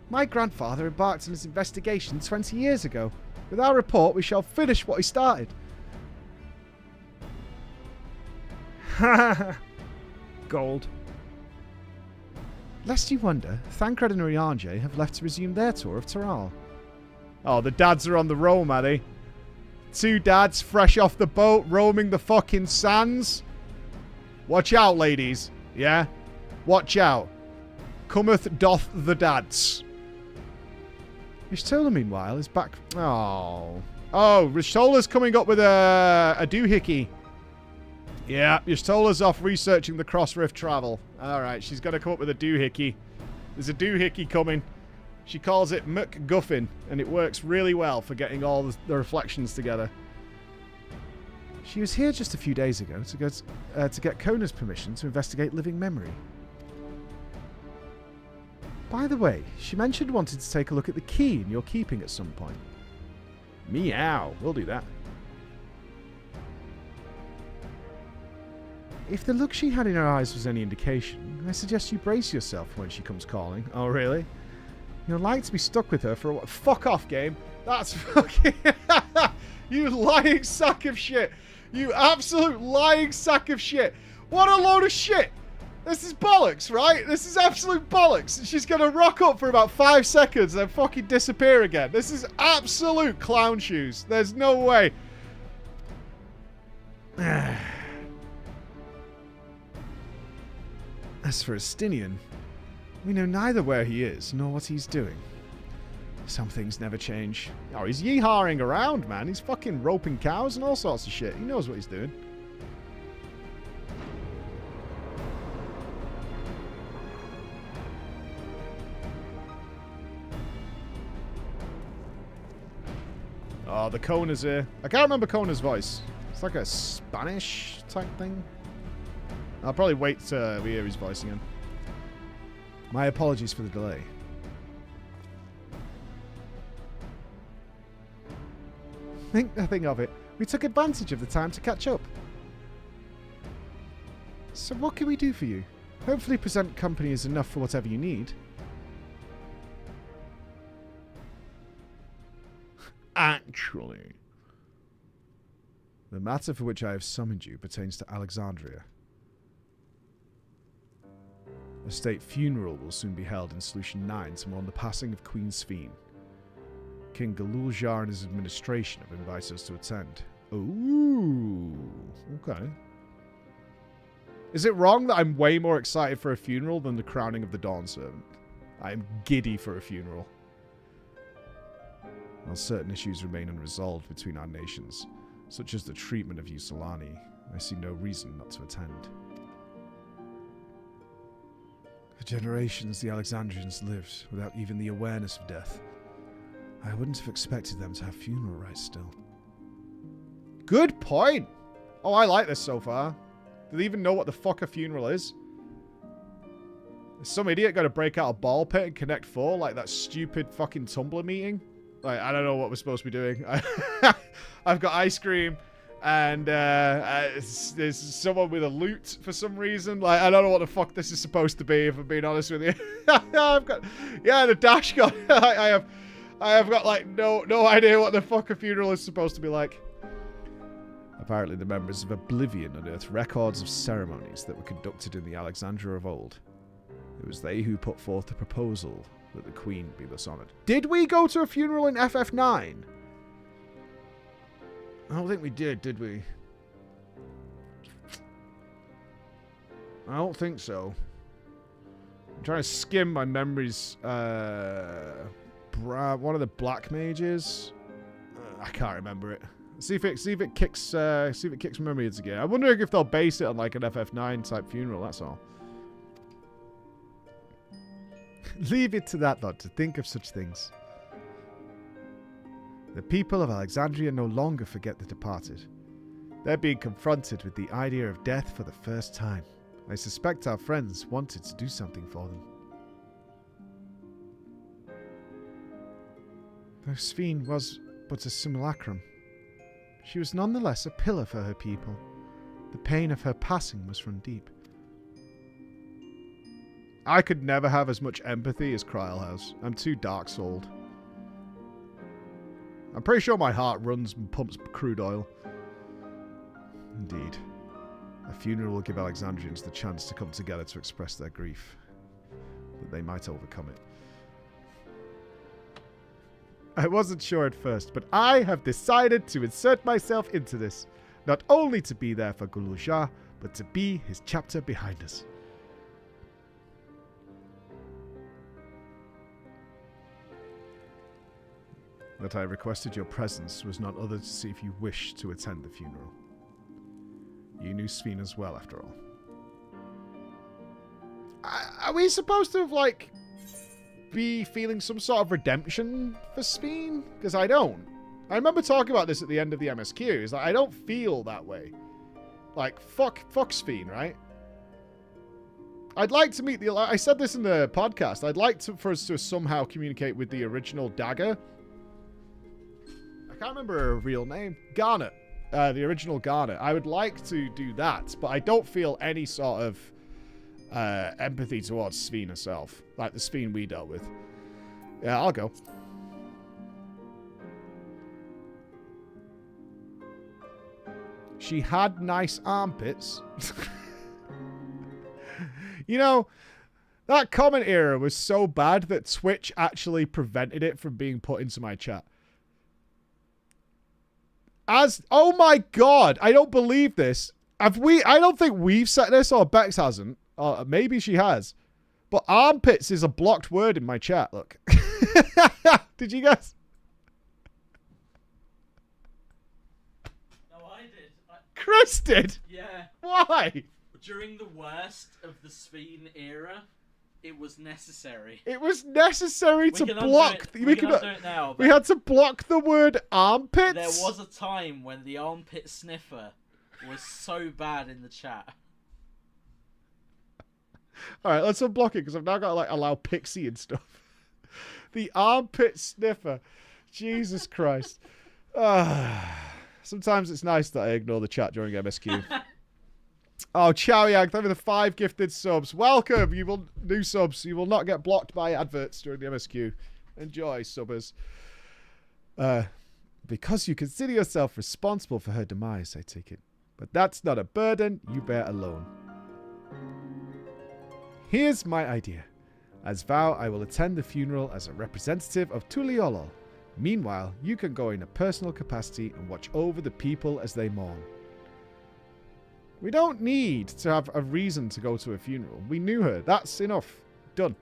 My grandfather embarked on his investigation 20 years ago. With our report, we shall finish what he started. Gold. Lest you wonder, Thancred and Urianger have left to resume their tour of Taral. Oh, the dads are on the roam, are they? Two dads fresh off the boat, roaming the fucking sands. Watch out, ladies. Yeah? Watch out. Cometh doth the dads. Rishtola, meanwhile, is back... Oh. Oh, Rishtola's coming up with a doohickey. Yeah, Rishtola's off researching the cross-rift travel. Alright, she's got to come up with a doohickey. There's a doohickey coming. She calls it McGuffin, and it works really well for getting all the reflections together. She was here just a few days ago to get Kona's permission to investigate living memory. By the way, she mentioned wanting to take a look at the key in your keeping at some point. Meow, we'll do that. If the look she had in her eyes was any indication, I suggest you brace yourself when she comes calling. Oh, really? You're like to be stuck with her for a while. Fuck off, game. That's fucking... You lying sack of shit. You absolute lying sack of shit. What a load of shit. This is bollocks, right? This is absolute bollocks. She's going to rock up for about 5 seconds and then fucking disappear again. This is absolute clown shoes. There's no way. As for Estinian, we know neither where he is nor what he's doing. Some things never change. Oh, he's yeehawing around, man. He's fucking roping cows and all sorts of shit. He knows what he's doing. Oh, the Kona's here. I can't remember Kona's voice. It's like a Spanish type thing. I'll probably wait till we hear his voice again. My apologies for the delay. Think nothing of it. We took advantage of the time to catch up. So what can we do for you? Hopefully present company is enough for whatever you need. Actually, the matter for which I have summoned you pertains to Alexandria. A state funeral will soon be held in Solution 9 to mourn the passing of Queen Ffxiv. King Galuljar and his administration have invited us to attend. Ooh, okay. Is it wrong that I'm way more excited for a funeral than the crowning of the Dawn Servant? I am giddy for a funeral. While certain issues remain unresolved between our nations, such as the treatment of Yusilani, I see no reason not to attend. For generations, the Alexandrians lived without even the awareness of death. I wouldn't have expected them to have funeral rites still. Good point! Oh, I like this so far. Do they even know what the fuck a funeral is? Is some idiot going to break out a ball pit and connect 4 like that stupid fucking Tumblr meeting? Like, I don't know what we're supposed to be doing. I've got ice cream, and there's someone with a lute for some reason. Like, I don't know what the fuck this is supposed to be, if I'm being honest with you. I've got, yeah, the dash gun. I have got like no idea what the fuck a funeral is supposed to be like. Apparently the members of Oblivion unearthed records of ceremonies that were conducted in the Alexandria of old. It was they who put forth the proposal that the Queen be thus honoured. Did we go to a funeral in FF9? I don't think we did we? I don't think so. I'm trying to skim my memories. One of the black mages. I can't remember it. See if it kicks memories again. I'm wondering if they'll base it on like an FF9 type funeral. That's all. Leave it to that lot to think of such things. The people of Alexandria no longer forget the departed. They're being confronted with the idea of death for the first time. I suspect our friends wanted to do something for them. Though Ffxiv was but a simulacrum, she was nonetheless a pillar for her people. The pain of her passing was run deep. I could never have as much empathy as Kryl has. I'm too dark-souled. I'm pretty sure my heart runs and pumps crude oil. Indeed. A funeral will give Alexandrians the chance to come together to express their grief, that they might overcome it. I wasn't sure at first, but I have decided to insert myself into this, not only to be there for Gulujar, but to be his chapter behind us. That I requested your presence was not other to see if you wished to attend the funeral. You knew Ffxiv as well, after all. Are we supposed to have, like, be feeling some sort of redemption for Ffxiv? Because I don't. I remember talking about this at the end of the MSQ. It's like, I don't feel that way. Like, fuck Ffxiv, right? I'd like to meet the... I said this in the podcast. I'd like for us to somehow communicate with the original Dagger. I can't remember her real name. Garnet. The original Garnet. I would like to do that, but I don't feel any sort of empathy towards Ffxiv herself. Like the Ffxiv we dealt with. Yeah, I'll go. She had nice armpits. You know, that comment era was so bad that Twitch actually prevented it from being put into my chat. Oh my god, I don't believe this. I don't think we've set this, or Bex hasn't. Or maybe she has. But armpits is a blocked word in my chat, look. Did you guys? No, I did. Chris did? Yeah. Why? During the worst of the Ffxiv era, it was necessary. It was necessary to block. We can undo it now. We had to block the word armpits. There was a time when the armpit sniffer was so bad in the chat. All right, let's unblock it because I've now got to like allow Pixie and stuff. The armpit sniffer. Jesus Christ. Sometimes it's nice that I ignore the chat during MSQ. Oh, Chow Yang, thank you for the 5 gifted subs. Welcome, new subs. You will not get blocked by adverts during the MSQ. Enjoy, subbers. Because you consider yourself responsible for her demise, I take it. But that's not a burden you bear alone. Here's my idea. As vow, I will attend the funeral as a representative of Tuliolol. Meanwhile, you can go in a personal capacity and watch over the people as they mourn. We don't need to have a reason to go to a funeral. We knew her. That's enough. Done.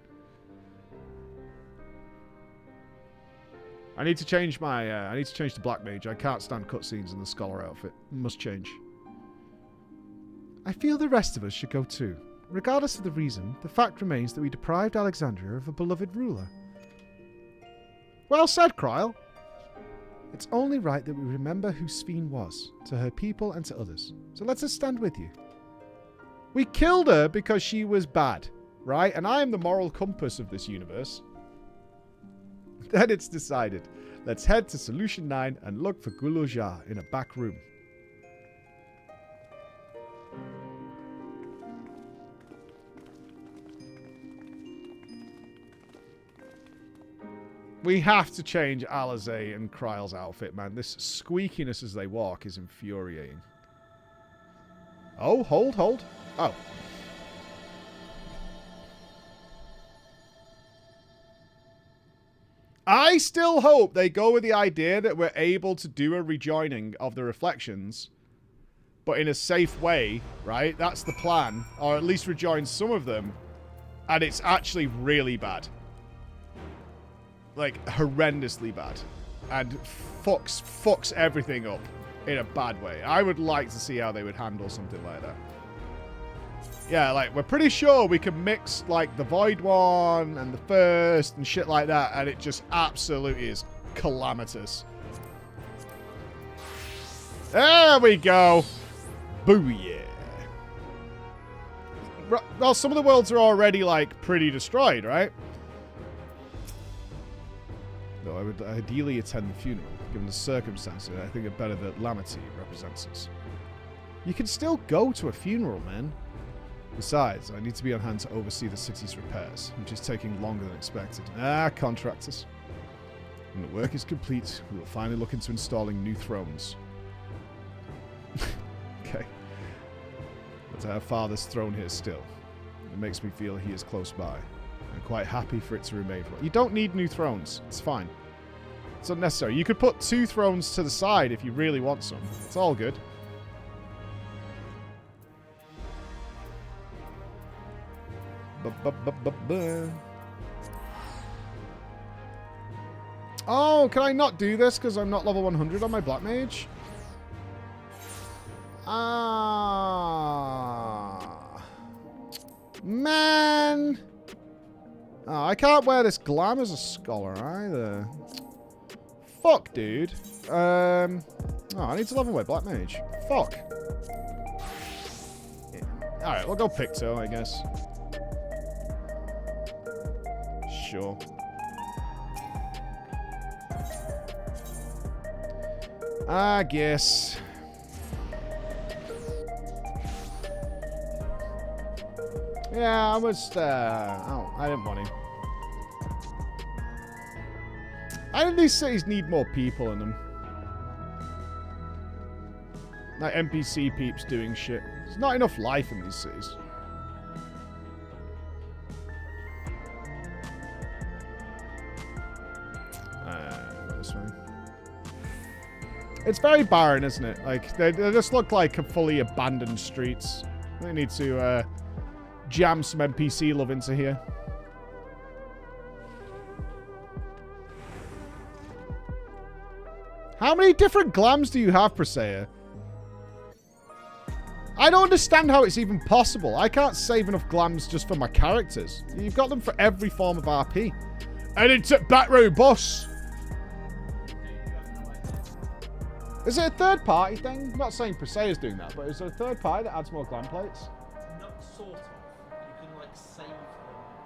I need to change my... I need to change to Black Mage. I can't stand cutscenes in the Scholar outfit. Must change. I feel the rest of us should go too. Regardless of the reason, the fact remains that we deprived Alexandria of a beloved ruler. Well said, Kryl. It's only right that we remember who Ffxiv was, to her people and to others. So let us stand with you. We killed her because she was bad, right? And I am the moral compass of this universe. Then it's decided. Let's head to Solution 9 and look for Gulujar in a back room. We have to change Alizé and Kryl's outfit, man. This squeakiness as they walk is infuriating. Oh, hold. Oh. I still hope they go with the idea that we're able to do a rejoining of the reflections, but in a safe way, right? That's the plan. Or at least rejoin some of them. And it's actually really bad. Like, horrendously bad. And fucks everything up in a bad way. I would like to see how they would handle something like that. Yeah, like, we're pretty sure we can mix, like, the Void one and the First and shit like that, and it just absolutely is calamitous. There we go. Booyah. Well, some of the worlds are already, like, pretty destroyed, right? Though I would ideally attend the funeral, given the circumstances. I think it better that Lamity represents us. You can still go to a funeral, man. Besides, I need to be on hand to oversee the city's repairs, which is taking longer than expected. Contractors. When the work is complete, we will finally look into installing new thrones. Okay. But to have Father's throne here still, it makes me feel he is close by. I'm quite happy for it to remain. You don't need new thrones. It's fine. It's unnecessary. You could put 2 thrones to the side if you really want some. It's all good. Oh, can I not do this because I'm not level 100 on my Black Mage? Man. Oh, I can't wear this glam as a scholar either. Fuck, dude. Oh, I need to level my Black Mage. Fuck. Yeah. Alright, we'll go Picto, I guess. Sure. I guess. Yeah, I was, oh, I didn't want to. I think these cities need more people in them. Like NPC peeps doing shit. There's not enough life in these cities. This way. It's very barren, isn't it? Like, they just look like fully abandoned streets. They need to, jam some NPC love into here. How many different glams do you have, Presea? I don't understand how it's even possible. I can't save enough glams just for my characters. You've got them for every form of RP. And it's a back row boss. Is it a third party thing? I'm not saying Presea's doing that, but is there a third party that adds more glam plates? Not sort of. You can like save them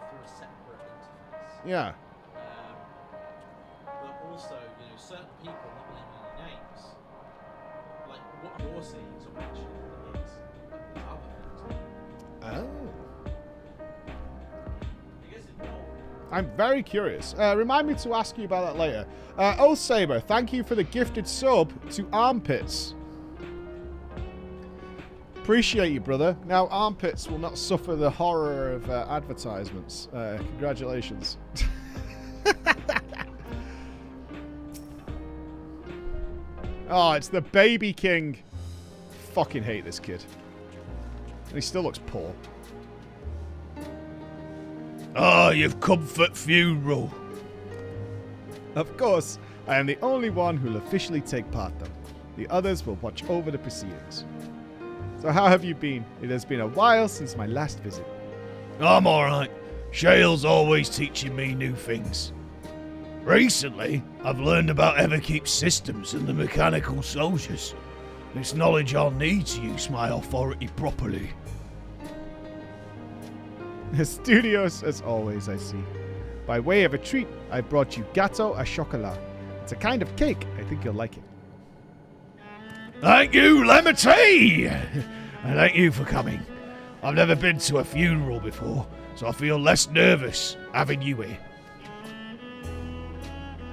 through a separate interface. Yeah. But also, you know, certain people not naming any names. Like what you're seeing is actually is other things. Oh. I guess it's not. I'm very curious. Remind me to ask you about that later. Oh, Saber, thank you for the gifted sub to Armpits. Appreciate you, brother. Now, Armpits will not suffer the horror of advertisements. Congratulations. Oh, it's the Baby King. Fucking hate this kid. And he still looks poor. Ah, you've come for funeral. Of course, I am the only one who'll officially take part, though. The others will watch over the proceedings. So how have you been? It has been a while since my last visit. I'm alright. Shale's always teaching me new things. Recently, I've learned about Everkeep's systems and the mechanical soldiers. It's knowledge I'll need to use my authority properly. Studios as always, I see. By way of a treat, I brought you gâteau à chocolat. It's a kind of cake. I think you'll like it. Thank you, Lemity! And thank you for coming. I've never been to a funeral before, so I feel less nervous having you here.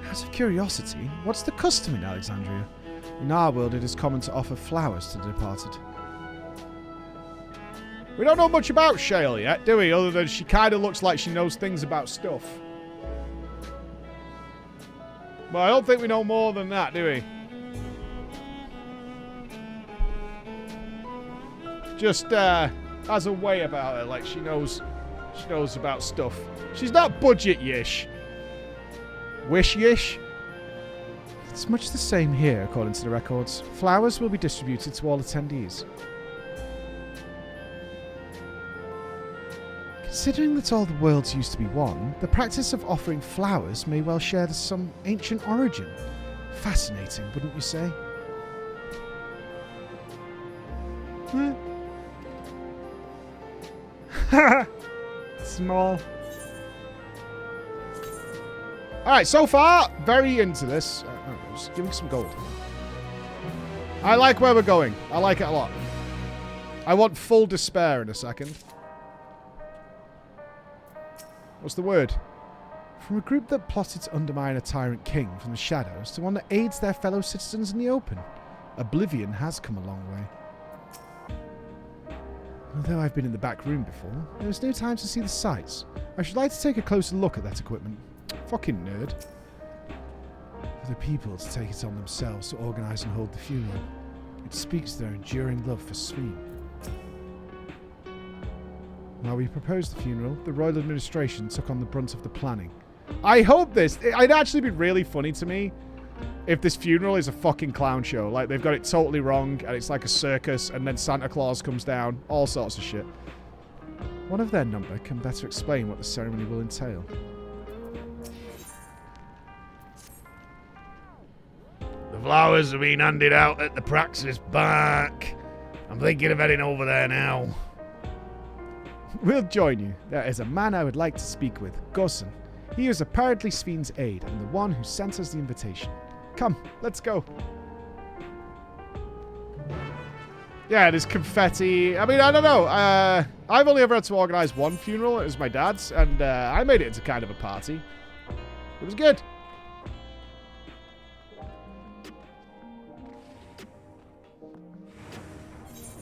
Out of curiosity, what's the custom in Alexandria? In our world, it is common to offer flowers to the departed. We don't know much about Shale yet, do we? Other than she kind of looks like she knows things about stuff. But I don't think we know more than that, do we? Just has a way about her, like she knows about stuff. She's not budget-yish. Wish-yish? It's much the same here, according to the records. Flowers will be distributed to all attendees. Considering that all the worlds used to be one, the practice of offering flowers may well share some ancient origin. Fascinating, wouldn't you say? Small. Alright, so far, very into this. Just give me some gold. I like where we're going. I like it a lot. I want full despair in a second. What's the word? From a group that plotted to undermine a tyrant king from the shadows to one that aids their fellow citizens in the open. Oblivion has come a long way. Although I've been in the back room before, there was no time to see the sights. I should like to take a closer look at that equipment. Fucking nerd. For the people to take it on themselves to organise and hold the funeral. It speaks to their enduring love for Ffxiv. While we proposed the funeral, the royal administration took on the brunt of the planning. I hope this... It'd actually be really funny to me if this funeral is a fucking clown show. Like, they've got it totally wrong, and it's like a circus, and then Santa Claus comes down. All sorts of shit. One of their number can better explain what the ceremony will entail. The flowers are being handed out at the Praxis back. I'm thinking of heading over there now. We'll join you. There is a man I would like to speak with, Gossen. He is apparently Ffxiv's aide and the one who sent us the invitation. Come, let's go. Yeah, there's confetti. I mean, I don't know. I've only ever had to organise one funeral. It was my dad's, and I made it into kind of a party. It was good.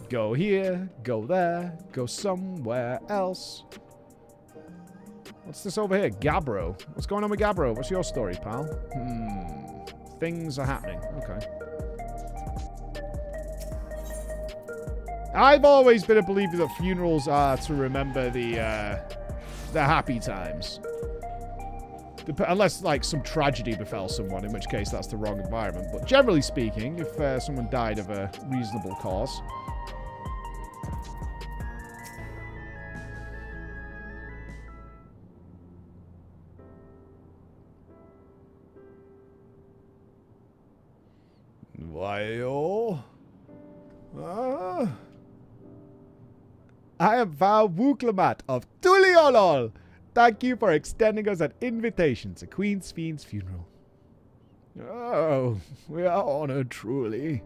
Go here, go there, go somewhere else. What's this over here? Gabbro. What's going on with Gabbro? What's your story, pal? Things are happening. Okay. I've always been a believer that funerals are to remember the happy times. Unless, like, some tragedy befell someone, in which case that's the wrong environment. But generally speaking, if someone died of a reasonable cause... Why-oh? I am Val Wuklamat of Tuliolol. Thank you for extending us an invitation to Queen Ffxiv's funeral. Oh, we are honored, truly.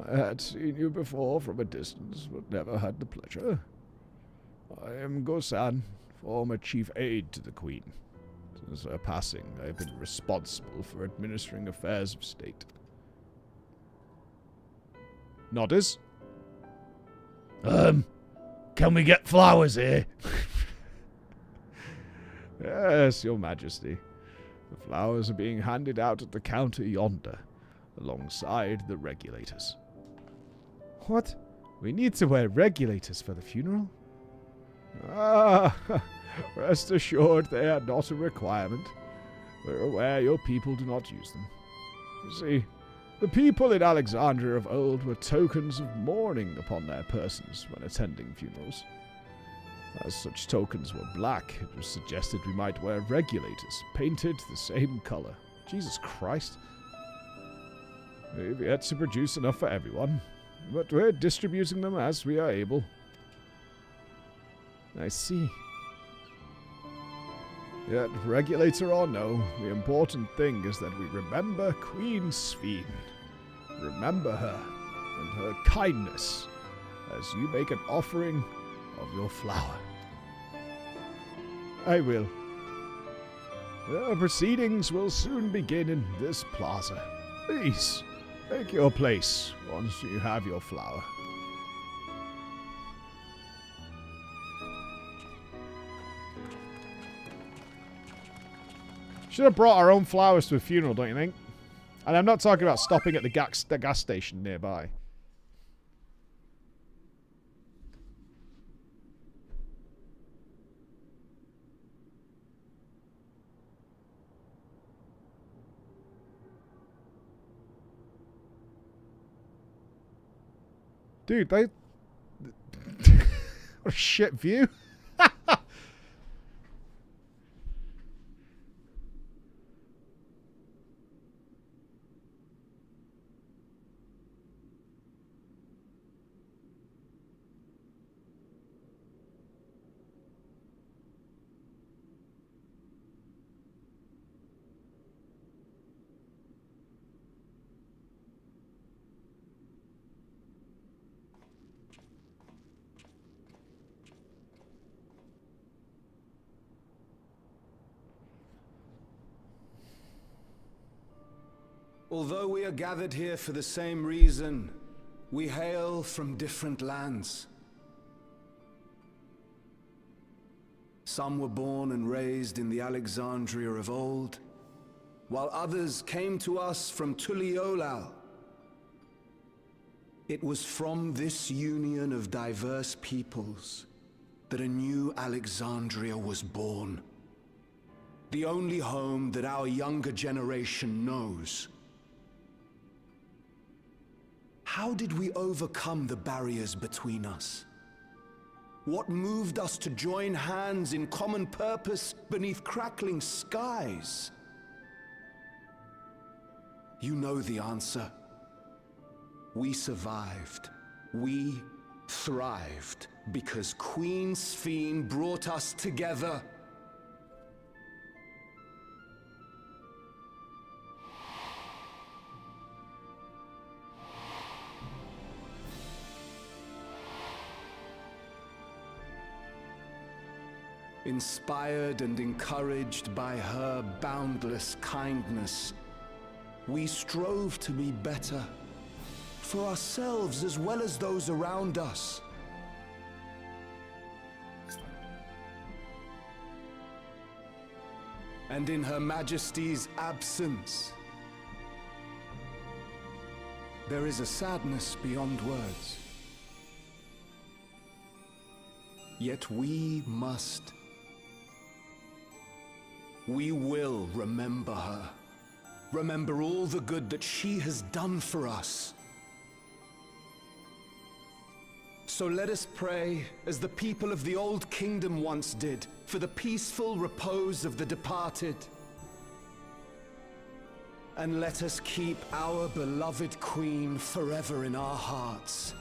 I had seen you before from a distance, but never had the pleasure. I am Gosan, former chief aide to the Queen. Since her passing, I have been responsible for administering affairs of state. Nodders? Can we get flowers here? Yes, your majesty. The flowers are being handed out at the counter yonder, alongside the regulators. What? We need to wear regulators for the funeral? Ah, rest assured they are not a requirement. We're aware your people do not use them. You see, the people in Alexandria of old were tokens of mourning upon their persons when attending funerals. As such tokens were black, it was suggested we might wear regulators, painted the same color. Jesus Christ. We've yet to produce enough for everyone, but we're distributing them as we are able. I see. Yet, regulator or no, the important thing is that we remember Queen Ffxiv. Remember her and her kindness as you make an offering of your flower. I will. The proceedings will soon begin in this plaza. Please, take your place once you have your flower. Should have brought our own flowers to a funeral, don't you think? And I'm not talking about stopping at the gas station nearby. Dude, they... what a shit view. Although we are gathered here for the same reason, we hail from different lands. Some were born and raised in the Alexandria of old, while others came to us from Tuliolal. It was from this union of diverse peoples that a new Alexandria was born. The only home that our younger generation knows. How did we overcome the barriers between us? What moved us to join hands in common purpose beneath crackling skies? You know the answer. We survived. We thrived because Queen Ffxiv brought us together. Inspired and encouraged by her boundless kindness, we strove to be better, for ourselves as well as those around us. And in Her Majesty's absence, there is a sadness beyond words. Yet we must. We will remember her. Remember all the good that she has done for us. So let us pray, as the people of the Old Kingdom once did, for the peaceful repose of the departed. And let us keep our beloved Queen forever in our hearts,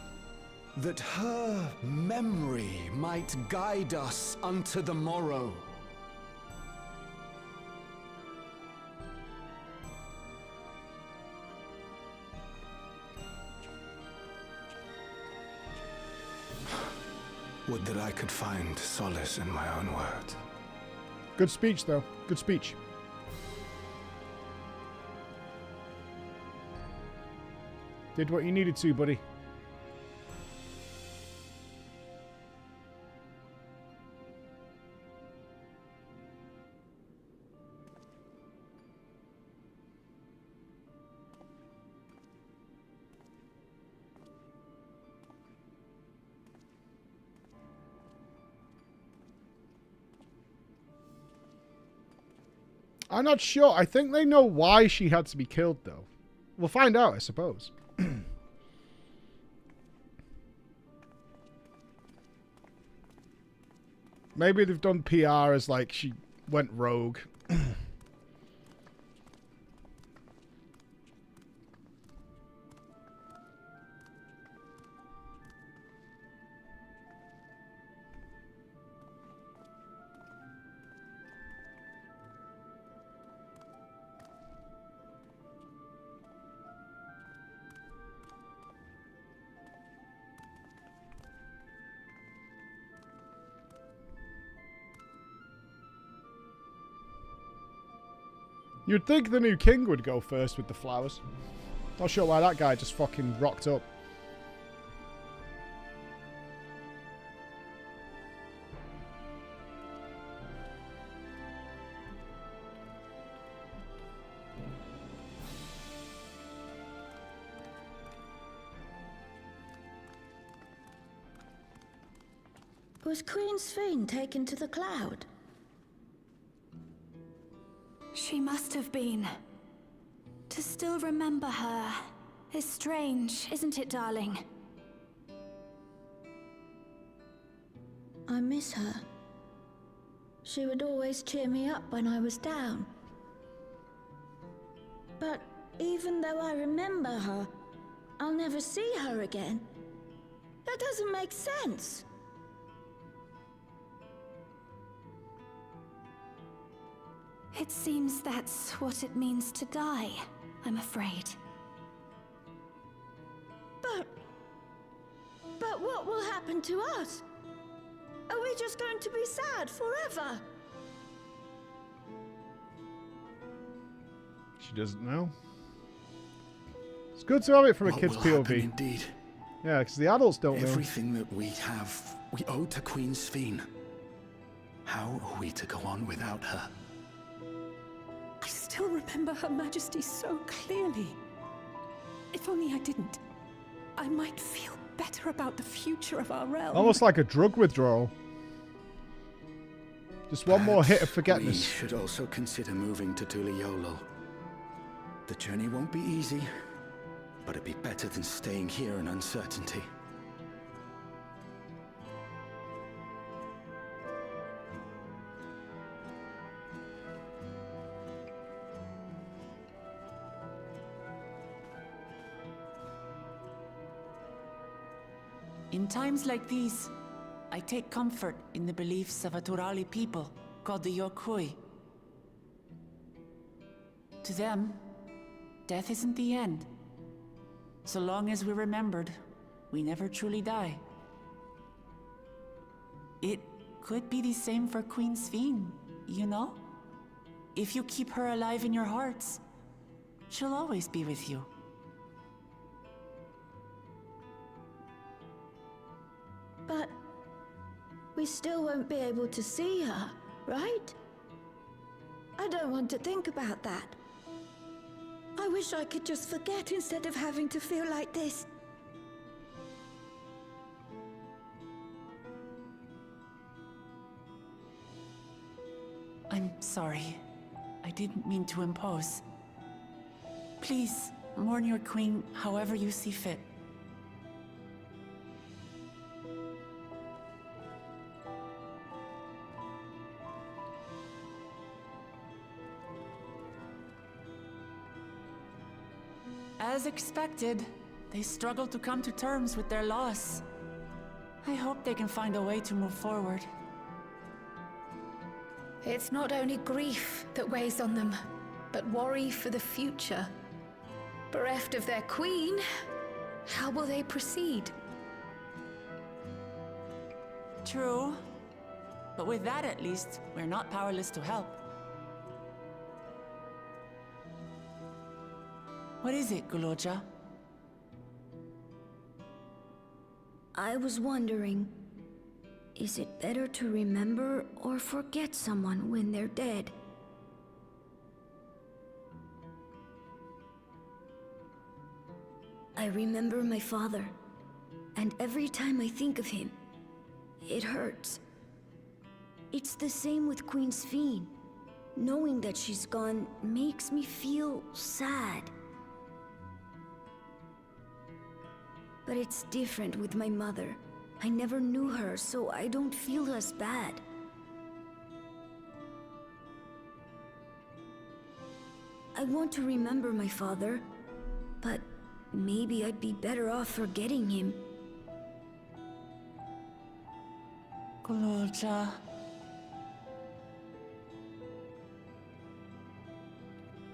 that her memory might guide us unto the morrow. Would that I could find solace in my own words. Good speech, though. Good speech. Did what you needed to, buddy. I'm not sure. I think they know why she had to be killed, though. We'll find out, I suppose. Maybe they've done PR as, like, she went rogue. You'd think the new king would go first with the flowers. Not sure why that guy just fucking rocked up. Was Queen Ffxiv taken to the cloud? She must have been. To still remember her is strange, isn't it, darling? I miss her. She would always cheer me up when I was down. But even though I remember her, I'll never see her again. That doesn't make sense. It seems that's what it means to die, I'm afraid. But what will happen to us? Are we just going to be sad forever? She doesn't know. It's good to have it from a What kid's will happen POV. indeed. Yeah, because the adults don't know. Everything that we have, we owe to Queen Ffxiv. How are we to go on without her? I still remember Her Majesty so clearly. If only I didn't, I might feel better about the future of our realm. Almost like a drug withdrawal. Just one more hit of Perhaps forgetfulness. We should also consider moving to Tuliolo. The journey won't be easy, but it'd be better than staying here in uncertainty. In times like these, I take comfort in the beliefs of a Turali people called the Yokui. To them, death isn't the end. So long as we're remembered, we never truly die. It could be the same for Queen Ffxiv, you know? If you keep her alive in your hearts, she'll always be with you. But we still won't be able to see her, right? I don't want to think about that. I wish I could just forget instead of having to feel like this. I'm sorry. I didn't mean to impose. Please, mourn your queen however you see fit. As expected, they struggle to come to terms with their loss. I hope they can find a way to move forward. It's not only grief that weighs on them, but worry for the future. Bereft of their queen, how will they proceed? True. But with that at least, we're not powerless to help. What is it, Guloja? I was wondering, is it better to remember or forget someone when they're dead? I remember my father, and every time I think of him, it hurts. It's the same with Queen Ffxiv. Knowing that she's gone makes me feel sad. But it's different with my mother. I never knew her, so I don't feel as bad. I want to remember my father, but maybe I'd be better off forgetting him. Guloja.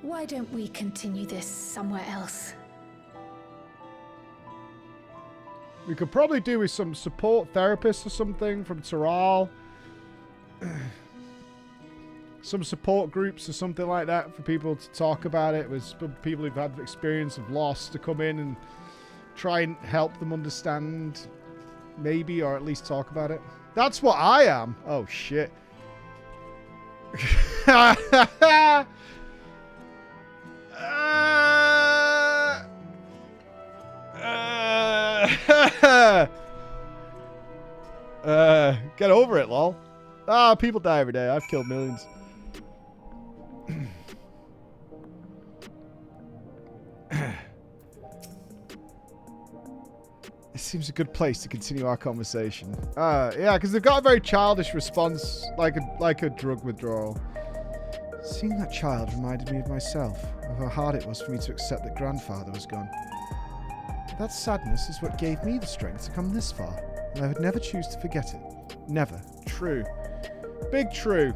Why don't we continue this somewhere else? We could probably do with some support therapists or something from Taral. Some support groups or something like that for people to talk about it, with people who've had experience of loss to come in and try and help them understand, maybe, or at least talk about it. That's what I am. Oh, shit. Get over it, lol. Ah, people die every day. I've killed millions. It seems a good place to continue our conversation. Yeah, because they've got a very childish response, like a drug withdrawal. Seeing that child reminded me of myself, of how hard it was for me to accept that grandfather was gone. That sadness is what gave me the strength to come this far, and I would never choose to forget it. Never. True. Big true.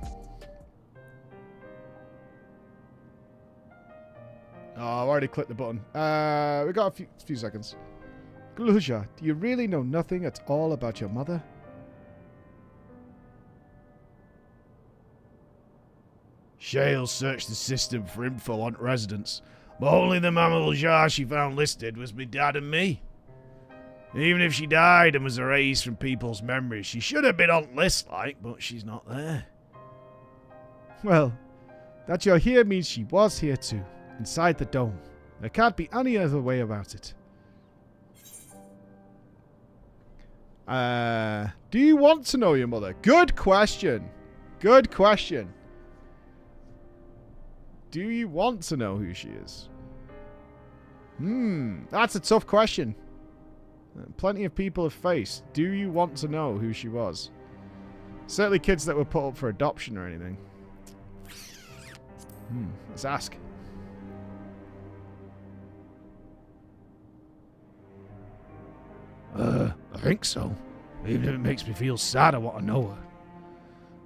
Oh, I've already clicked the button. We got a few seconds. Gluja, do you really know nothing at all about your mother? Shale searched the system for info on residents, but only the mammal jar she found listed was me dad and me. Even if she died and was erased from people's memories, she should have been on list like, but she's not there. Well, that you're here means she was here too, inside the dome. There can't be any other way about it. Do you want to know your mother? Good question. Good question. Do you want to know who she is? That's a tough question. Plenty of people have faced. Do you want to know who she was? Certainly kids that were put up for adoption or anything. Let's ask. I think so. Even if it makes me feel sad, I want to know her.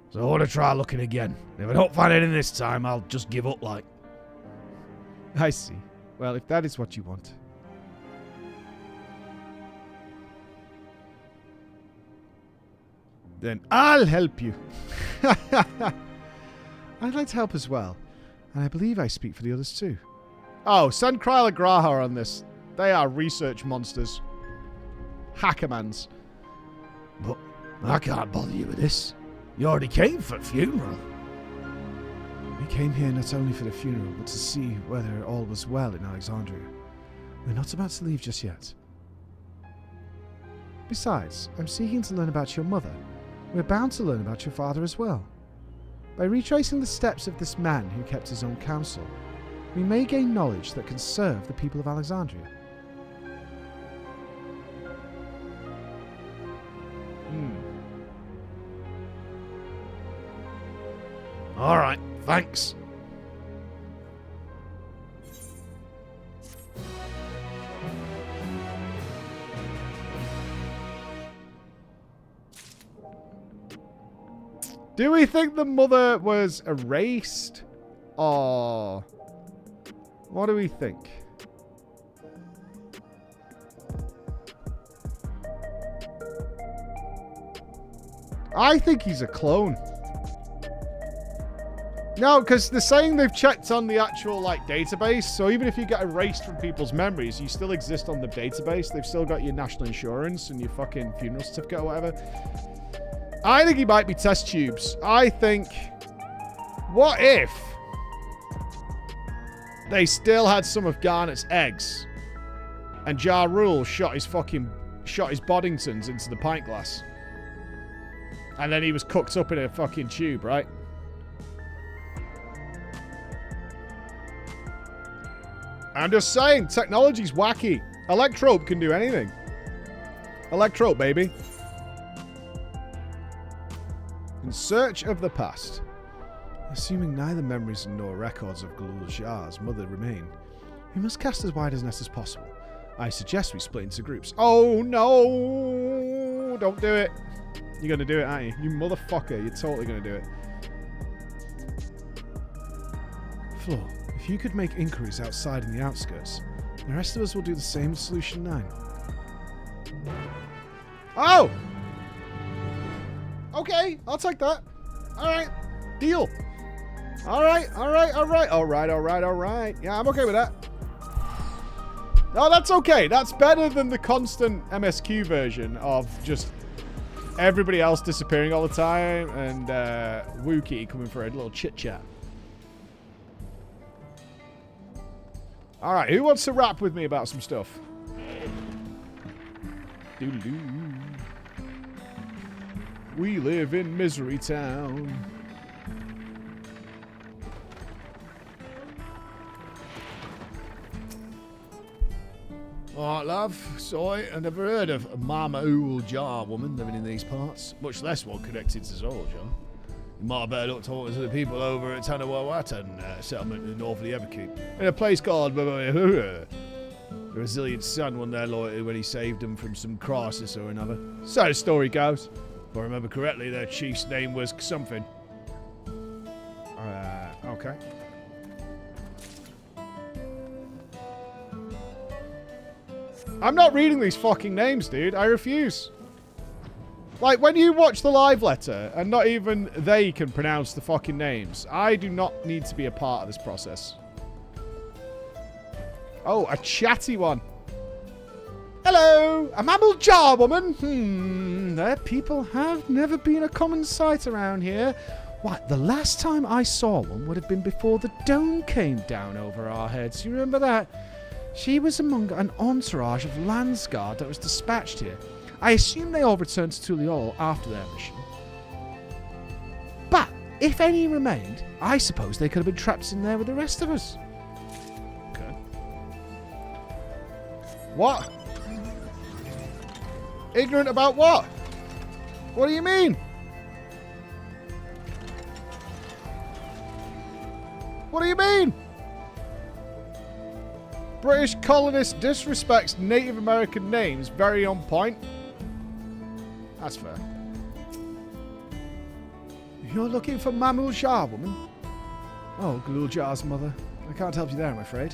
So I want to try looking again. If I don't find anything this time, I'll just give up like. I see. Well, if that is what you want. Then I'll help you. I'd like to help as well. And I believe I speak for the others too. Oh, send Kryla Graha on this. They are research monsters. Hackermans. But I can't bother you with this. You already came for a funeral. We came here not only for the funeral, but to see whether all was well in Alexandria. We're not about to leave just yet. Besides, I'm seeking to learn about your mother. We're bound to learn about your father as well. By retracing the steps of this man who kept his own counsel, we may gain knowledge that can serve the people of Alexandria. All right, thanks. Do we think the mother was erased? Or what do we think? I think he's a clone. No, because they're saying they've checked on the actual, like, database. So even if you get erased from people's memories, you still exist on the database. They've still got your national insurance and your fucking funeral certificate or whatever. I think he might be test tubes. I think... What if they still had some of Garnet's eggs and Ja Rule shot his Boddingtons into the pint glass? And then he was cooked up in a fucking tube, right? I'm just saying, technology's wacky. Electrope can do anything. Electrope, baby. In search of the past. Assuming neither memories nor records of Galul Jar's mother remain, we must cast as wide a net as possible. I suggest we split into groups. Oh, no! Don't do it. You're going to do it, aren't you? You motherfucker. You're totally going to do it. Floor. If you could make inquiries outside in the outskirts, the rest of us will do the same with Solution 9. Oh! Okay, I'll take that. Alright, deal. Alright. Yeah, I'm okay with that. No, that's okay. That's better than the constant MSQ version of just everybody else disappearing all the time and Wookie coming for a little chit-chat. Alright, who wants to rap with me about some stuff? Doodle-doo. We live in Misery Town. Alright, love. Sorry, I never heard of a Mama Ool Jar woman living in these parts, much less one connected to Zol Jar. You might have better look towards the people over at Tanawawatan settlement in the north of the Everkeep. In a place called the resilient son won their loyalty when he saved them from some crisis or another. So the story goes. If I remember correctly, their chief's name was something. Okay. I'm not reading these fucking names, dude. I refuse. Like, when you watch the live letter, and not even they can pronounce the fucking names, I do not need to be a part of this process. Oh, a chatty one. Hello, a mammal jar woman. Their people have never been a common sight around here. What, the last time I saw one would have been before the dome came down over our heads. You remember that? She was among an entourage of Landsguard that was dispatched here. I assume they all returned to Tuliol after their mission. But if any remained, I suppose they could have been trapped in there with the rest of us. Okay. What? Ignorant about what? What do you mean? What do you mean? British colonist disrespects Native American names. Very on point. That's fair. You're looking for Mamul Jar, woman? Oh, Galul Jar's mother. I can't help you there, I'm afraid.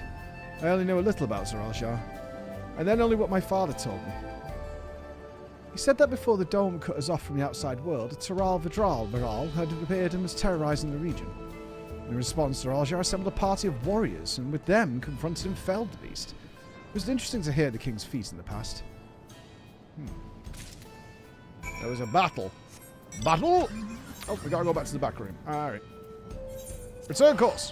I only know a little about Zaral Jar. And then only what my father told me. He said that before the dome cut us off from the outside world, a Taral Vidral had appeared and was terrorizing the region. In response, Zaral Jar assembled a party of warriors, and with them confronted and felled the beast. It was interesting to hear the king's feats in the past. There was a battle. Battle? Oh, we gotta go back to the back room. Alright. Return course.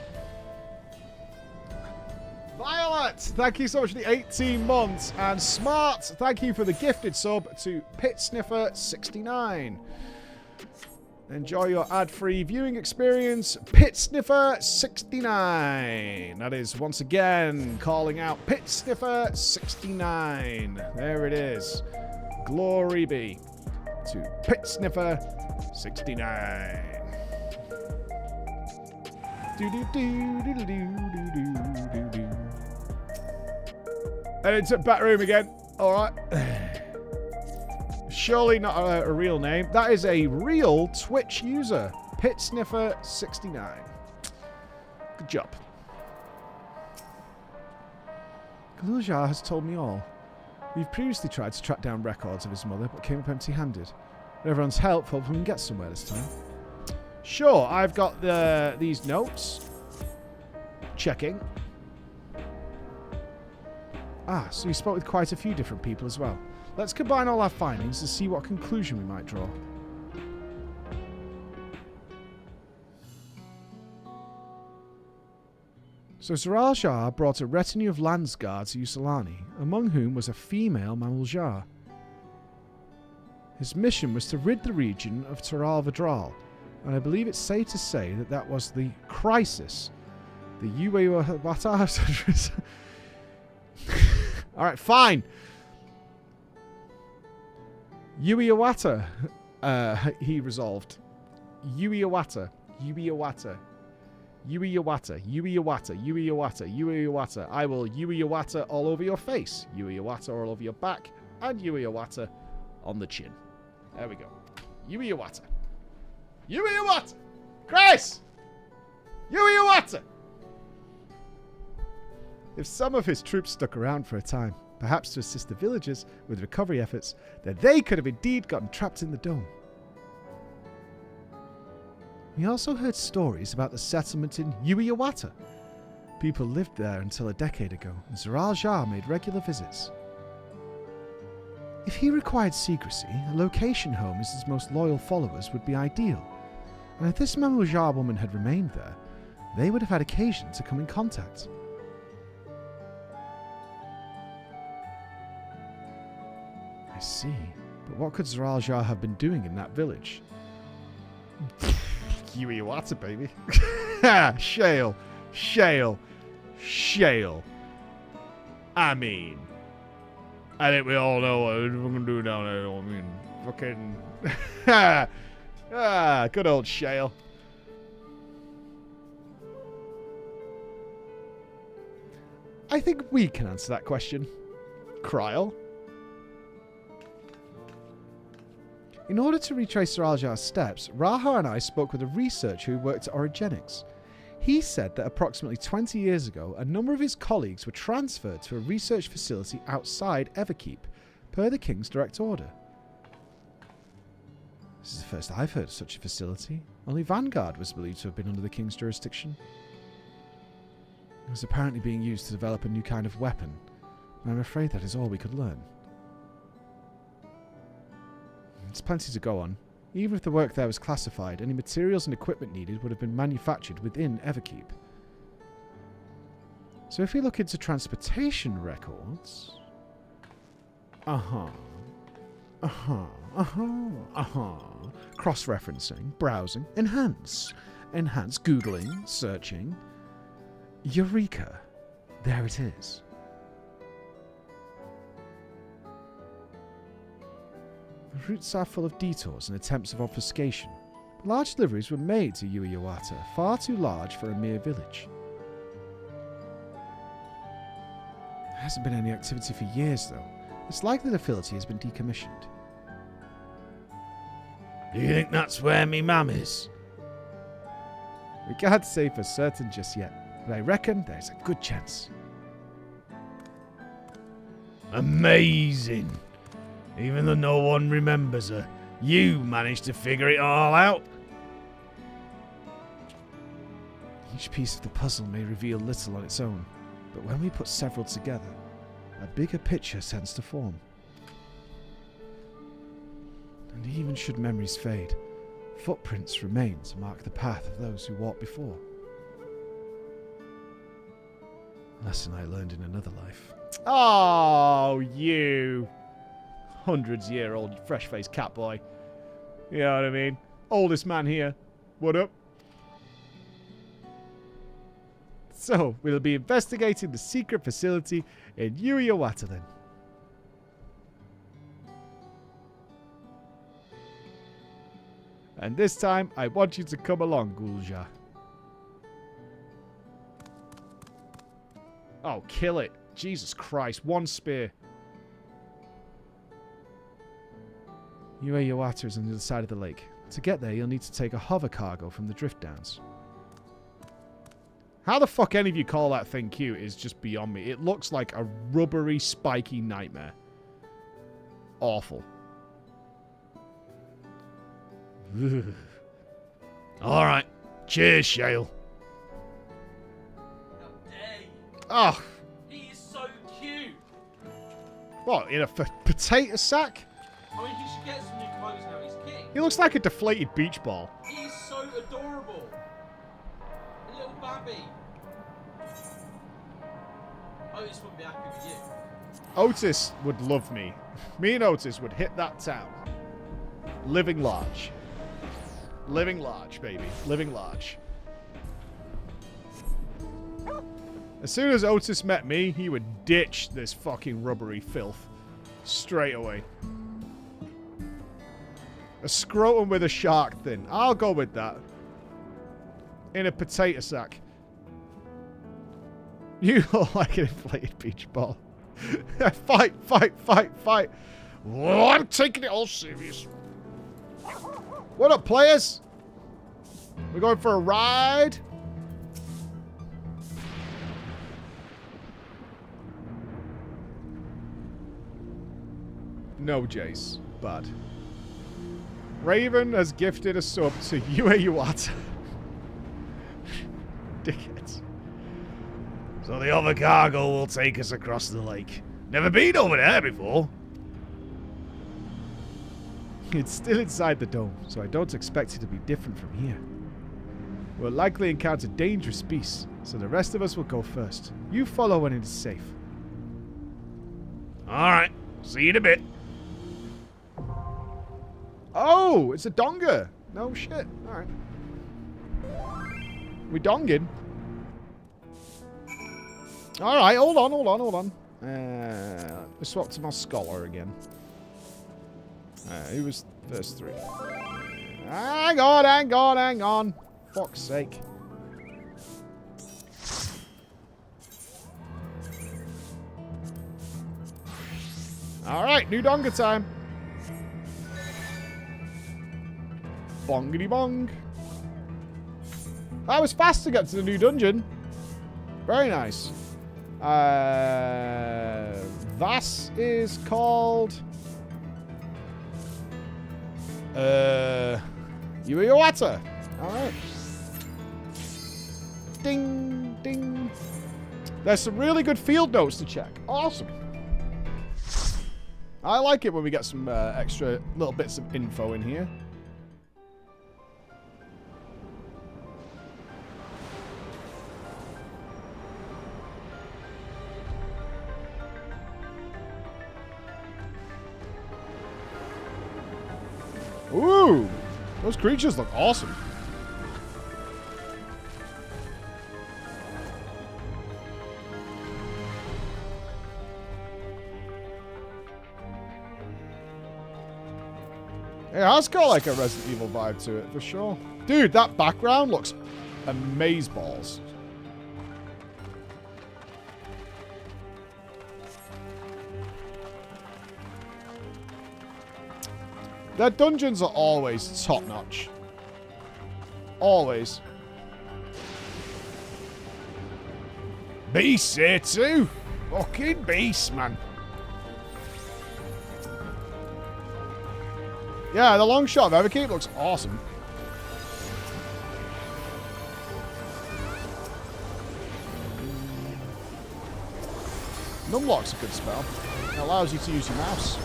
Violet, thank you so much for the 18 months. And Smart, thank you for the gifted sub to PitSniffer69. Enjoy your ad-free viewing experience, PitSniffer69. That is, once again, calling out PitSniffer69. There it is. Glory be to PitSniffer69. And into back room again. Alright. Surely not a real name. That is a real Twitch user. PitSniffer69. Good job. Galul Jar has told me all. We've previously tried to track down records of his mother, but came up empty-handed. With everyone's help, hopefully we can get somewhere this time. Sure, I've got these notes. Checking. Ah, so you spoke with quite a few different people as well. Let's combine all our findings to see what conclusion we might draw. So Zaral Jar brought a retinue of Landsguard to Usulani, among whom was a female Mamul Jar. His mission was to rid the region of Taral Vidral, and I believe it's safe to say that that was the crisis. The Uewata... Alright, fine. Uewata, he resolved. Uewata. I will Uewata all over your face, Uewata all over your back, and Uewata on the chin. There we go. Uewata. Chris! Uewata! If some of his troops stuck around for a time, perhaps to assist the villagers with recovery efforts, then they could have indeed gotten trapped in the dome. We also heard stories about the settlement in Uewata. People lived there until a decade ago, and Zaral Jar made regular visits. If he required secrecy, a location home as his most loyal followers would be ideal. And if this Mamul Jar woman had remained there, they would have had occasion to come in contact. I see. But what could Zeraljar have been doing in that village? Yui Iwata, baby. Shale. Shale. Shale. I mean, I think we all know what we're going to do down there. I mean, fucking... good old Shale. I think we can answer that question. Kryl. In order to retrace Zeraljar's steps, Raha and I spoke with a researcher who worked at Origenics. He said that approximately 20 years ago, a number of his colleagues were transferred to a research facility outside Everkeep, per the King's direct order. This is the first I've heard of such a facility. Only Vanguard was believed to have been under the King's jurisdiction. It was apparently being used to develop a new kind of weapon, and I'm afraid that is all we could learn. There's plenty to go on. Even if the work there was classified, any materials and equipment needed would have been manufactured within Everkeep. So if we look into transportation records... Cross-referencing, browsing, enhance. Enhance, Googling, searching. Eureka. There it is. The routes are full of detours and attempts of obfuscation. Large deliveries were made to Yui Iwata, far too large for a mere village. There hasn't been any activity for years, though. It's likely the facility has been decommissioned. Do you think that's where me mum is? We can't say for certain just yet, but I reckon there's a good chance. Amazing. Even though no one remembers her, you managed to figure it all out. Each piece of the puzzle may reveal little on its own, but when we put several together, a bigger picture tends to form. And even should memories fade, footprints remain to mark the path of those who walked before. A lesson I learned in another life. Oh, you... 100-year-old fresh-faced cat boy. You know what I mean? Oldest man here. What up? So, we'll be investigating the secret facility in Yui Iwata then. And this time, I want you to come along, Gulja. Oh, kill it. Jesus Christ, one spear. Yui Iwata is on the other side of the lake. To get there, you'll need to take a hover cargo from the drift downs. How the fuck any of you call that thing cute is just beyond me. It looks like a rubbery, spiky nightmare. Awful. Alright. Cheers, Shale. How dare you? Oh. He is so cute. What, in a potato sack? I mean, he should get some new clothes now. He's king. He looks like a deflated beach ball. He is so adorable. A little babby. Otis wouldn't be happy with you. Otis would love me. Me and Otis would hit that town. Living large. Living large, baby. Living large. As soon as Otis met me, he would ditch this fucking rubbery filth. Straight away. A scrotum with a shark fin. I'll go with that. In a potato sack. You look like an inflated beach ball. Fight, fight, fight, fight. Oh, I'm taking it all serious. What up, players? We're going for a ride? No, Jace. Bad. Raven has gifted a sub to Yui Iwata. Dickheads. So the other cargo will take us across the lake. Never been over there before. It's still inside the dome, so I don't expect it to be different from here. We'll likely encounter dangerous beasts, so the rest of us will go first. You follow when it is safe. Alright, see you in a bit. Oh, it's a donger. No shit. All right. We donging. All right, hold on. Let's swap to my scholar again. Who was first 3? Hang on. Fuck's sake. All right, new donger time. Bongity bong. That was fast to get to the new dungeon. Very nice. That is called Yuiwata. Alright. Ding ding. There's some really good field notes to check. Awesome. I like it when we get some extra little bits of info in here. Ooh, those creatures look awesome. It has got like a Resident Evil vibe to it, for sure. Dude, that background looks amazeballs. Their dungeons are always top-notch. Always. Beasts here too. Fucking beasts, man. Yeah, the long shot of Everkeep looks awesome. Numlock's a good spell. It allows you to use your mouse.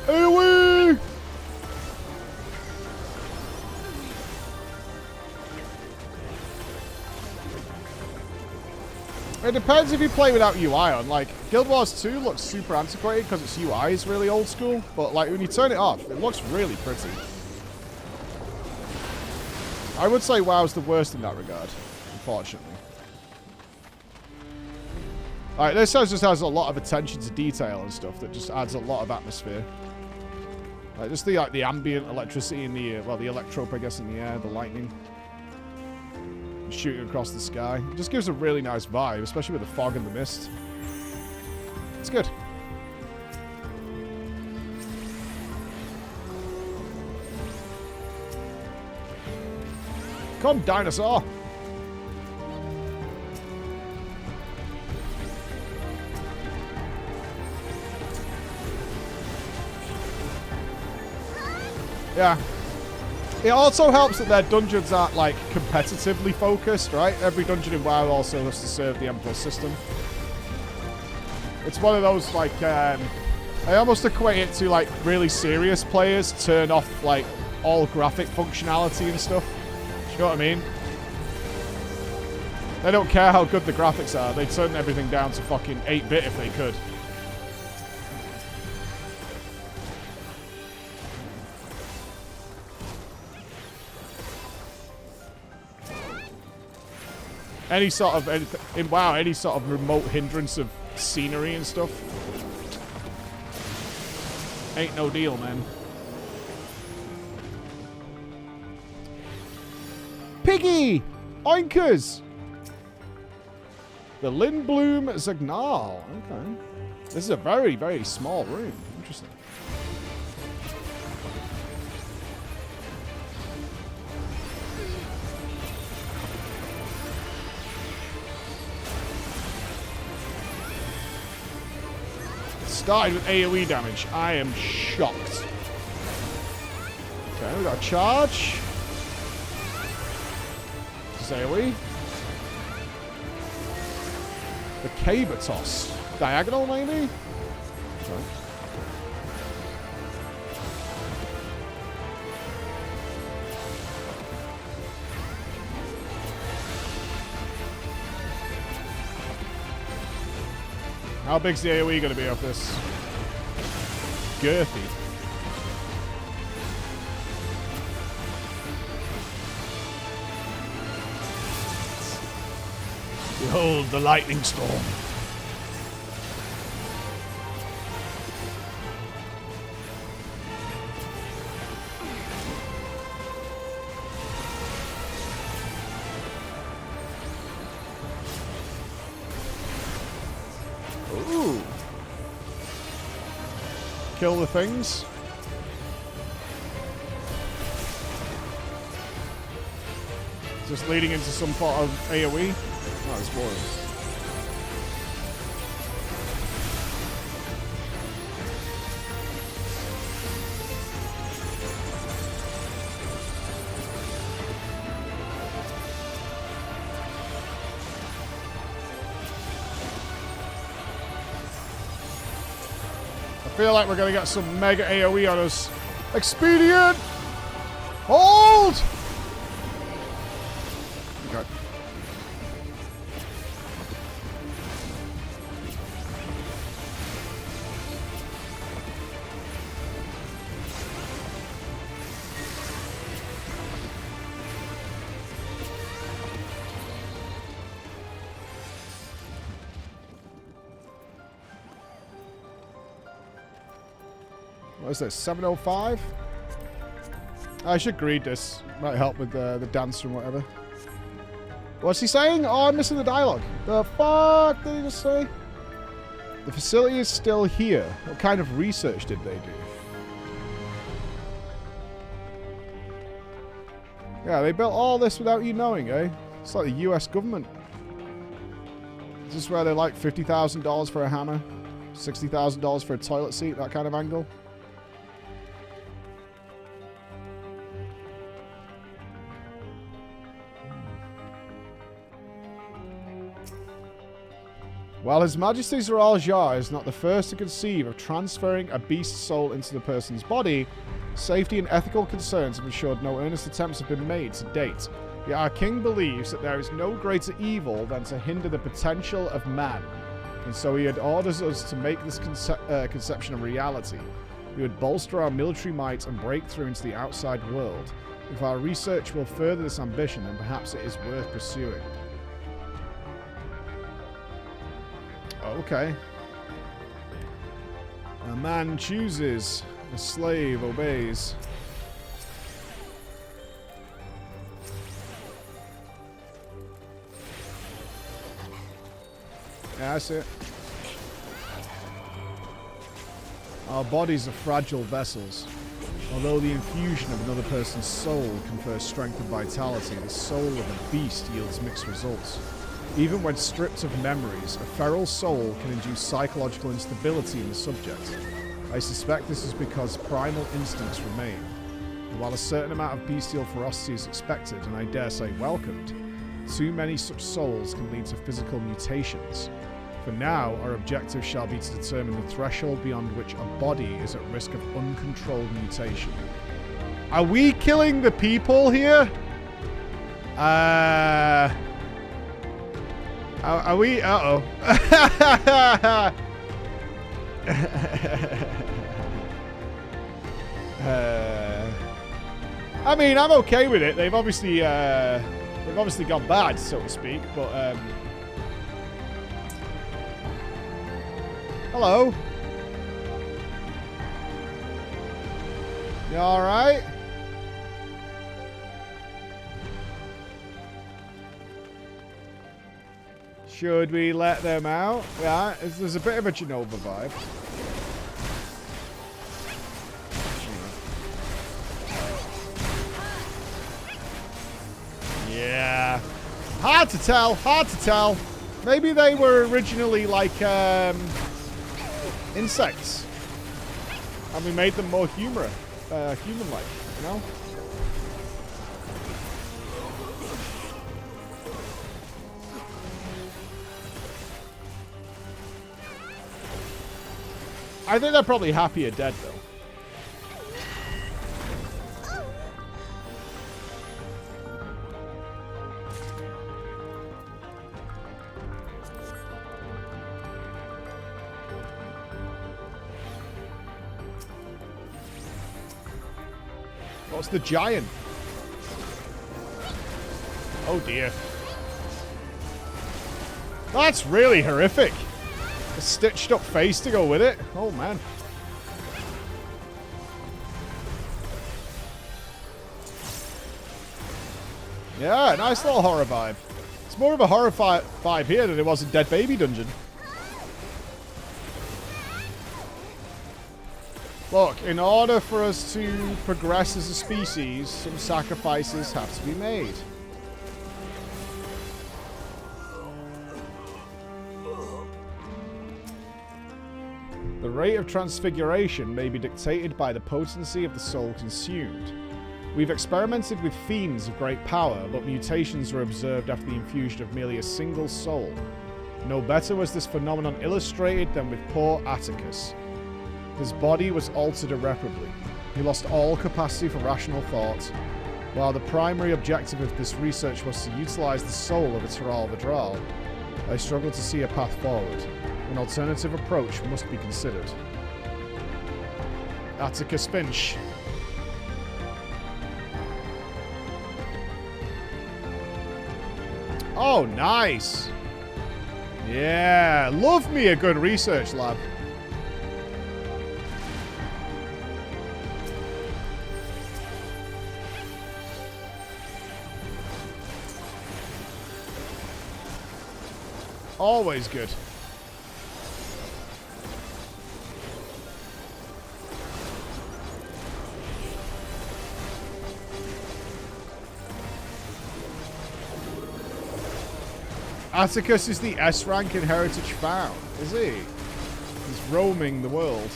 AoE! It depends if you play without UI on. Like, Guild Wars 2 looks super antiquated because its UI is really old school. But, like, when you turn it off, it looks really pretty. I would say WoW's the worst in that regard, unfortunately. Like, this house just has a lot of attention to detail and stuff that just adds a lot of atmosphere. Like, just the, like, the ambient electricity in the, well, the electrope, I guess, in the air, the lightning. Shooting across the sky. It just gives a really nice vibe, especially with the fog and the mist. It's good. Come, dinosaur! Yeah. It also helps that their dungeons aren't, like, competitively focused, right? Every dungeon in WoW also has to serve the M+ system. It's one of those, like, I almost equate it to, like, really serious players turn off, like, all graphic functionality and stuff. Do you know what I mean? They don't care how good the graphics are. They turn everything down to fucking 8-bit if they could. Any sort of, in WoW, any sort of remote hindrance of scenery and stuff ain't no deal, man. Piggy! Oinkers! The Lindblom Zagnal. Okay. This is a very, very small room. Interesting. Started with AoE damage. I am shocked. Okay, we got a charge. This is AoE. The Caber Toss. Diagonal, maybe? Okay. How big's the AoE going to be off this? Girthy. Behold the lightning storm. Ooh. Kill the things. Just leading into some sort of AoE. Oh, it's boring. I feel like we're going to get some mega AoE on us. Expedient! Hold! Okay. What is this? 705? I should read this. Might help with the dancer and whatever. What's he saying? Oh, I'm missing the dialogue. The fuck did he just say? The facility is still here. What kind of research did they do? Yeah, they built all this without you knowing, eh? It's like the US government. Is this where they like $50,000 for a hammer? $60,000 for a toilet seat? That kind of angle? While His Majesty's Royal Jar is not the first to conceive of transferring a beast soul into the person's body, safety and ethical concerns have ensured no earnest attempts have been made to date. Yet our king believes that there is no greater evil than to hinder the potential of man, and so he had orders us to make this conception a reality. We would bolster our military might and break through into the outside world. If our research will further this ambition, then perhaps it is worth pursuing. Okay. A man chooses, a slave obeys. Yeah, I see it. Our bodies are fragile vessels. Although the infusion of another person's soul confers strength and vitality, the soul of a beast yields mixed results. Even when stripped of memories, a feral soul can induce psychological instability in the subject. I suspect this is because primal instincts remain. And while a certain amount of bestial ferocity is expected, and I dare say welcomed, too many such souls can lead to physical mutations. For now, our objective shall be to determine the threshold beyond which a body is at risk of uncontrolled mutation. Are we killing the people here? Are we? Uh-oh. I mean, I'm okay with it. They've obviously gone bad, so to speak. But hello. You all right? Should we let them out? Yeah, there's a bit of a Genova vibe. Yeah. Hard to tell, hard to tell. Maybe they were originally like insects. And we made them more human-like, you know? I think they're probably happier dead, though. What's the giant? Oh, dear. That's really horrific. A stitched up face to go with it. Oh, man. Yeah, nice little horror vibe. It's more of a horror vibe here than it was in Dead Baby Dungeon. Look, in order for us to progress as a species, some sacrifices have to be made. The rate of transfiguration may be dictated by the potency of the soul consumed. We've experimented with fiends of great power, but mutations were observed after the infusion of merely a single soul. No better was this phenomenon illustrated than with poor Atticus. His body was altered irreparably. He lost all capacity for rational thought. While the primary objective of this research was to utilize the soul of a Taral Vidral, I struggle to see a path forward. An alternative approach must be considered. Atticus Finch. Oh, nice. Yeah, love me a good research lab. Always good. Atticus is the S rank in Heritage found, is he? He's roaming the world.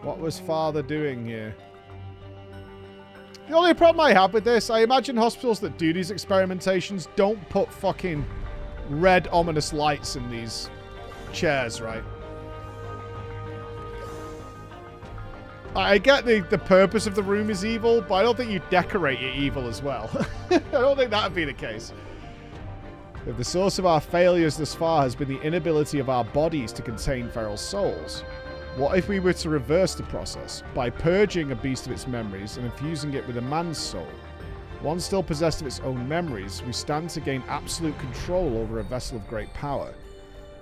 What was Father doing here? The only problem I have with this, I imagine hospitals that do these experimentations don't put fucking red ominous lights in these chairs, right? I get the purpose of the room is evil, but I don't think you decorate it evil as well. I don't think that would be the case. If the source of our failures thus far has been the inability of our bodies to contain feral souls, what if we were to reverse the process by purging a beast of its memories and infusing it with a man's soul? One still possessed of its own memories, we stand to gain absolute control over a vessel of great power.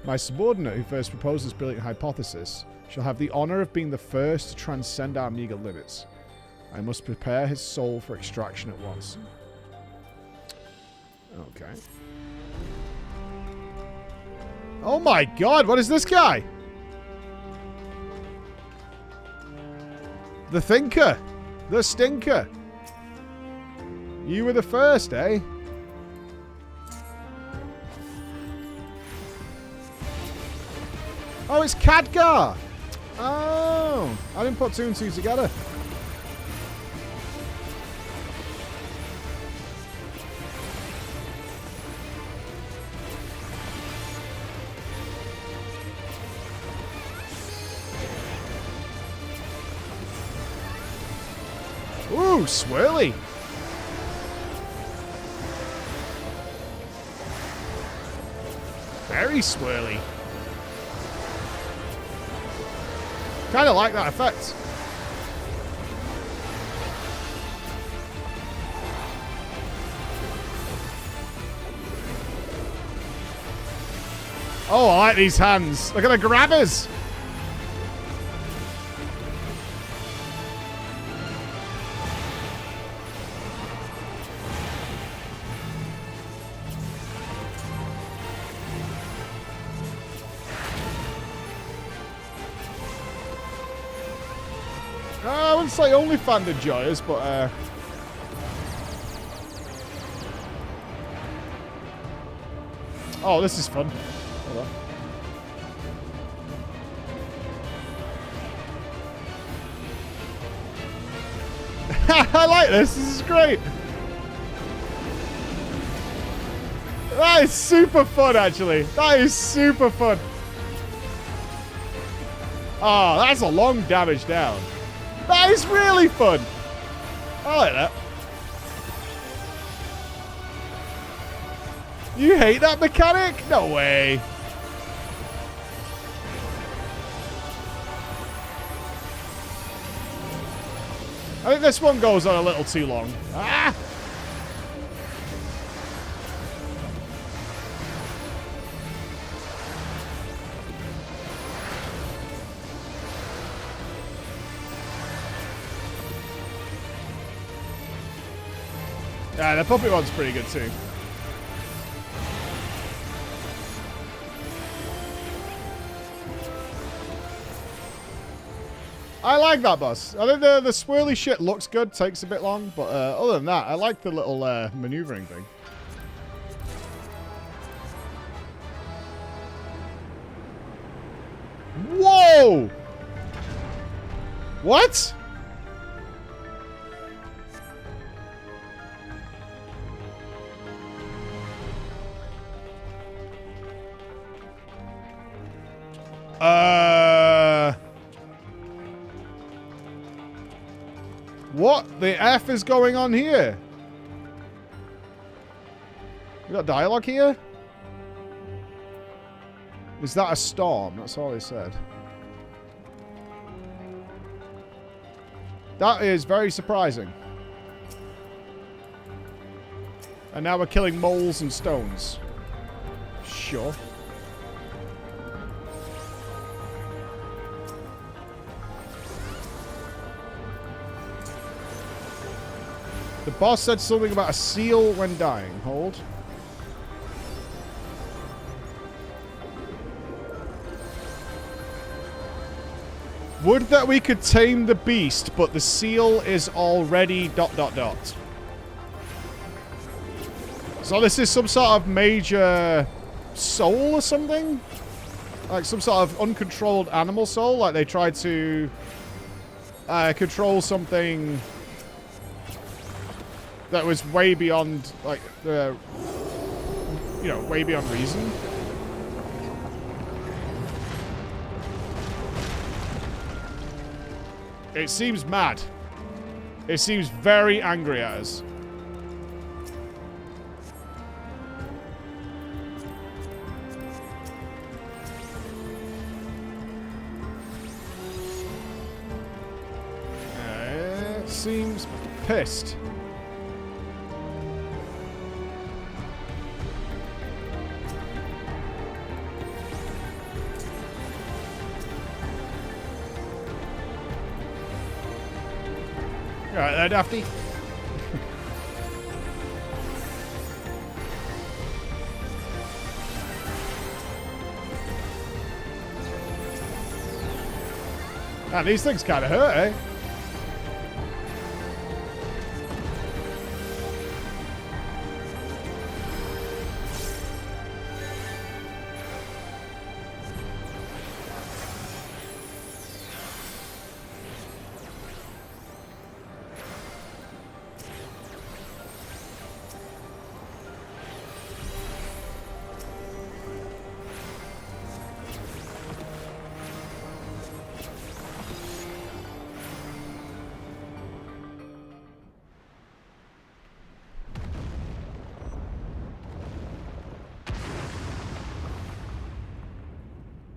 My subordinate who first proposed this brilliant hypothesis shall have the honor of being the first to transcend our meager limits. I must prepare his soul for extraction at once. Okay. Oh my god, what is this guy? The Thinker. The Stinker. You were the first, eh? Oh, it's Khadgar! Oh, I didn't put two and two together. Ooh, swirly. Very swirly. Kind of like that effect. Oh, I like these hands. Look at the grabbers. I wouldn't say only fan enjoyers, but oh, this is fun. Hold on. I like this. This is great. That is super fun, actually. That is super fun. Oh, that's a long damage down. That is really fun. I like that. You hate that mechanic? No way. I think this one goes on a little too long. Ah! Yeah, the puppet one's pretty good too. I like that boss. I think the swirly shit looks good, takes a bit long, but other than that, I like the little maneuvering thing. Whoa! What? What the F is going on here? We got dialogue here? Is that a storm? That's all they said. That is very surprising. And now we're killing moles and stones. Sure. The boss said something about a seal when dying. Hold. Would that we could tame the beast, but the seal is already ... So this is some sort of major soul or something? Like some sort of uncontrolled animal soul? Like they tried to control something that was way beyond, like, the, you know, way beyond reason. It seems mad. It seems very angry at us. It seems pissed. Alright there, Dafty. Man, these things kind of hurt, eh?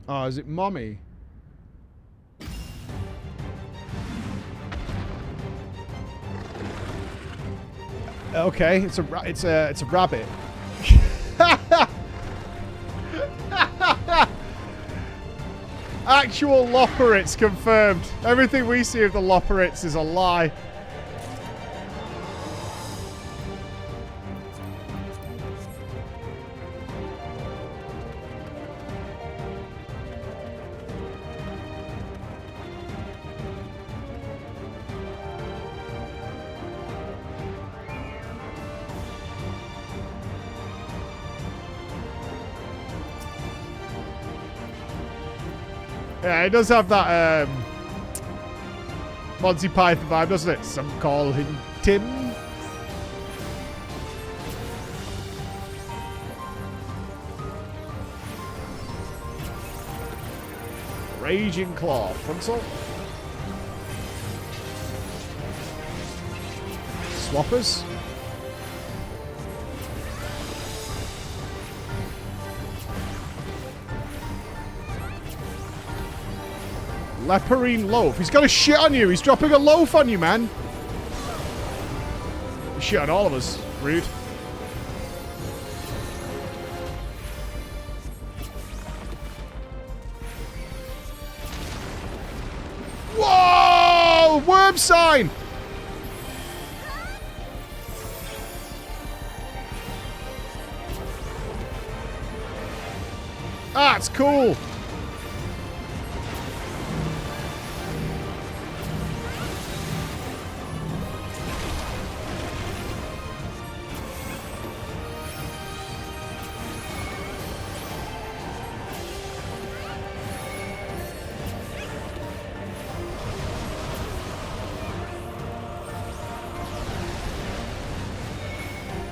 Oh, is it Mommy? Okay, it's a rabbit. Actual Loporrits confirmed. Everything we see of the Loporrits is a lie. Yeah, it does have that Monty Python vibe, doesn't it? Some call him Tim. Raging Claw. Frontal. Swappers. Leporine Loaf. He's got a shit on you. He's dropping a loaf on you, man. shit on all of us. Rude. Whoa! Worm sign! Ah, it's cool.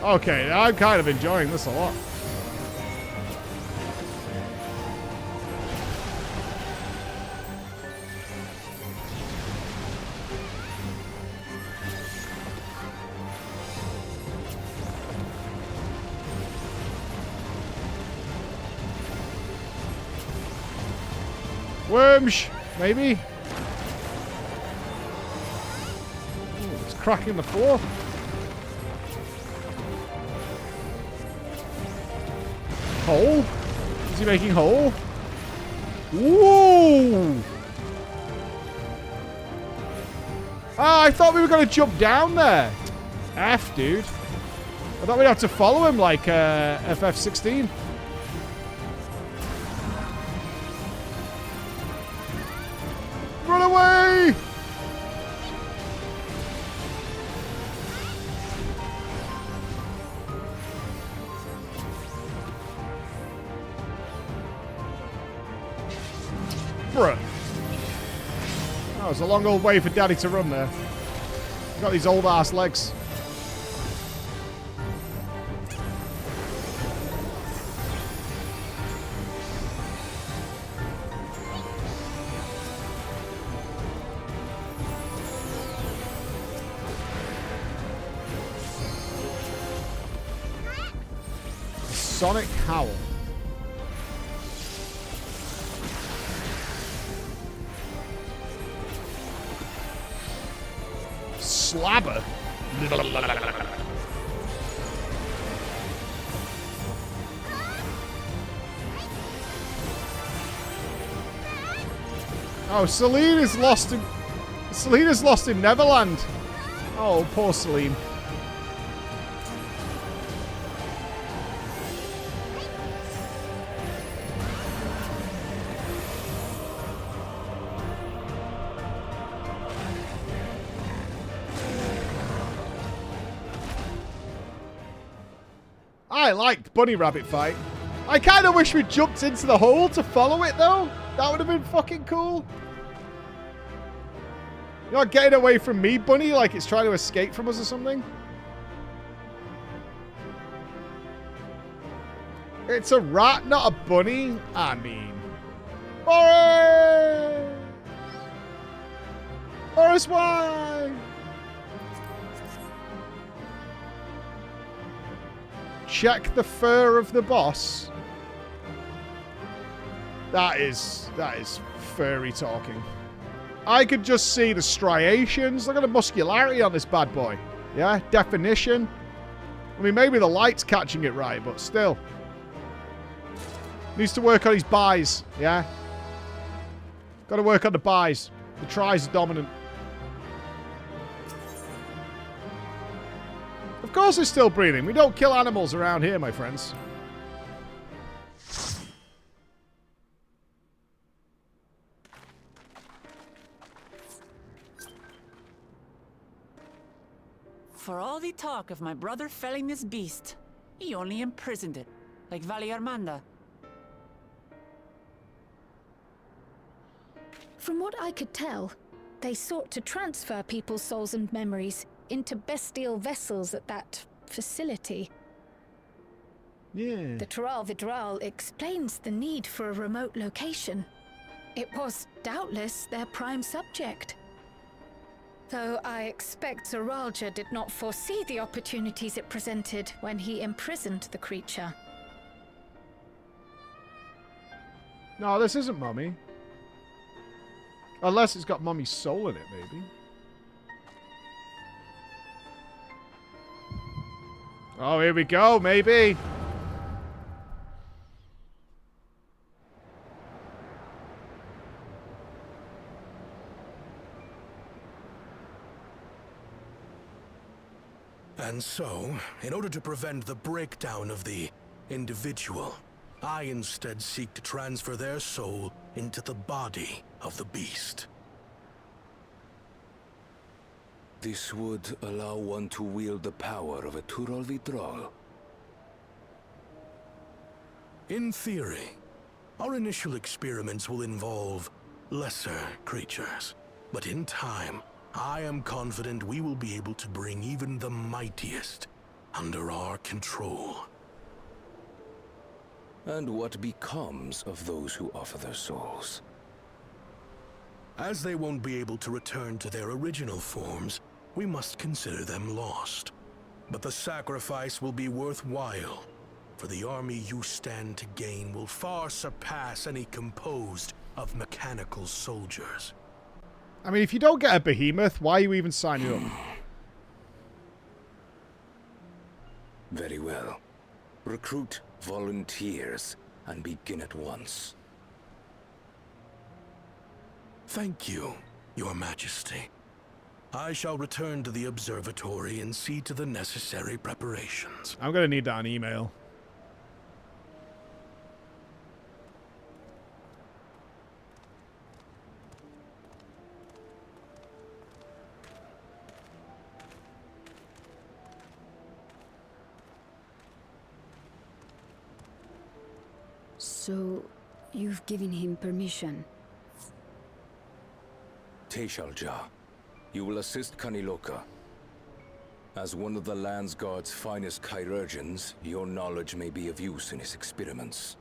Okay, I'm kind of enjoying this a lot. Worms, maybe. Ooh, it's cracking the floor. Hole? Is he making hole? Whoa! Ah, I thought we were going to jump down there. F, dude. I thought we'd have to follow him like FF16. Run away! Bruh. That was a long old way for Daddy to run there. Got these old ass legs. Sonic Howl. Slabber. Oh, Celine is lost in Neverland. Oh, poor Celine. I liked Bunny Rabbit fight. I kind of wish we jumped into the hole to follow it, though. That would have been fucking cool. You're not getting away from me, Bunny, like it's trying to escape from us or something. It's a rat, not a bunny. I mean... Boris! Boris, why? Check the fur of the boss. That is furry talking. I could just see the striations. Look at the muscularity on this bad boy. Yeah, definition. I mean, maybe the light's catching it right, but still. Needs to work on his buys, yeah? Got to work on the buys. The tries are dominant. Of course it's still breathing. We don't kill animals around here, my friends. For all the talk of my brother felling this beast, he only imprisoned it, like Valiarmanda. From what I could tell, they sought to transfer people's souls and memories into bestial vessels at that facility. Yeah. The Tural Vidral explains the need for a remote location. It was doubtless their prime subject. Though I expect Zoralja did not foresee the opportunities it presented when he imprisoned the creature. No, this isn't Mummy. Unless it's got Mummy's soul in it, maybe. Oh, here we go, maybe. And so, in order to prevent the breakdown of the individual, I instead seek to transfer their soul into the body of the beast. This would allow one to wield the power of a Turol Vidrol. In theory, our initial experiments will involve lesser creatures. But in time, I am confident we will be able to bring even the mightiest under our control. And what becomes of those who offer their souls? As they won't be able to return to their original forms, we must consider them lost. But the sacrifice will be worthwhile, for the army you stand to gain will far surpass any composed of mechanical soldiers. I mean, if you don't get a behemoth, why are you even signing up? Very well. Recruit volunteers and begin at once. Thank you, Your Majesty. I shall return to the observatory and see to the necessary preparations. I'm going to need that on email. So, you've given him permission? Teshalja, you will assist Kaniloka. As one of the Land's Guard's finest chirurgeons, your knowledge may be of use in his experiments.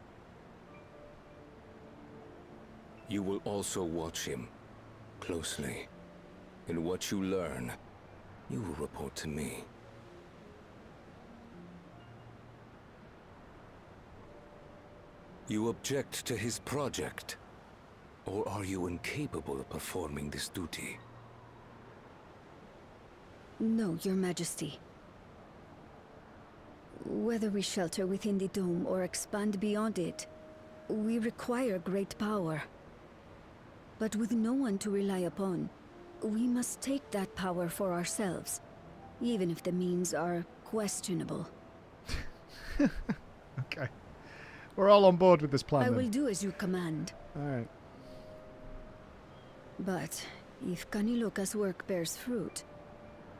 You will also watch him closely. In what you learn, you will report to me. You object to his project? Or are you incapable of performing this duty? No, Your Majesty. Whether we shelter within the dome or expand beyond it, we require great power. But with no one to rely upon, we must take that power for ourselves, even if the means are questionable. Okay. We're all on board with this plan, I then. will do as you command. Alright. But if Kaniloka's work bears fruit,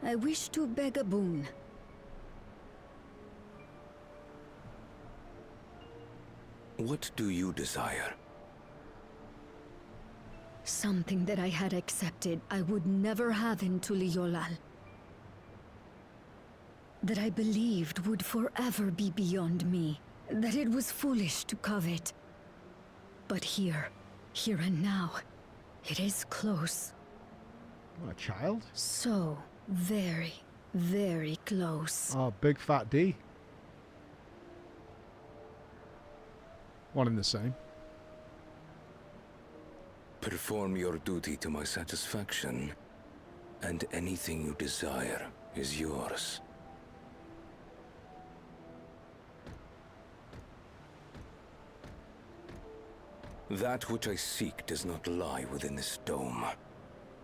I wish to beg a boon. What do you desire? Something that I had accepted I would never have in Tuliolal. That I believed would forever be beyond me. That it was foolish to covet. But here and now, it is close. What, a child? So very, very close. Oh, big fat D. One and the same. Perform your duty to my satisfaction, and anything you desire is yours. That which I seek does not lie within this dome.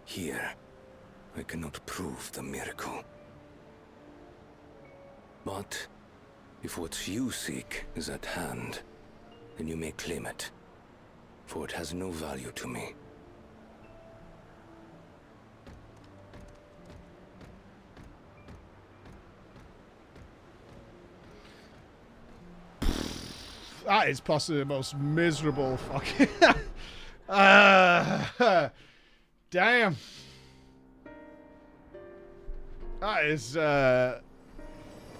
Here, I cannot prove the miracle. But if what you seek is at hand, then you may claim it, for it has no value to me. That is possibly the most miserable fucking... damn. That is,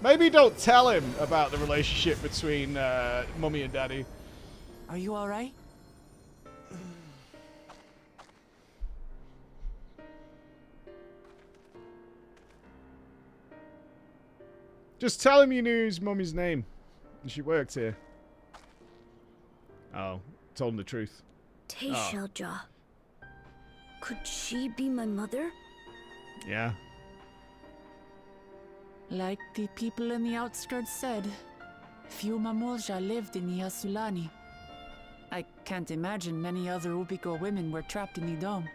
maybe don't tell him about the relationship between, Mummy and Daddy. Are you alright? Just tell him you knew his Mummy's name. And she worked here. Oh, told him the truth. Teshalja. Could she be my mother? Yeah. Like the people in the outskirts said, few Mamulja lived in the Yasulani. I can't imagine many other Ubigo women were trapped in the dome.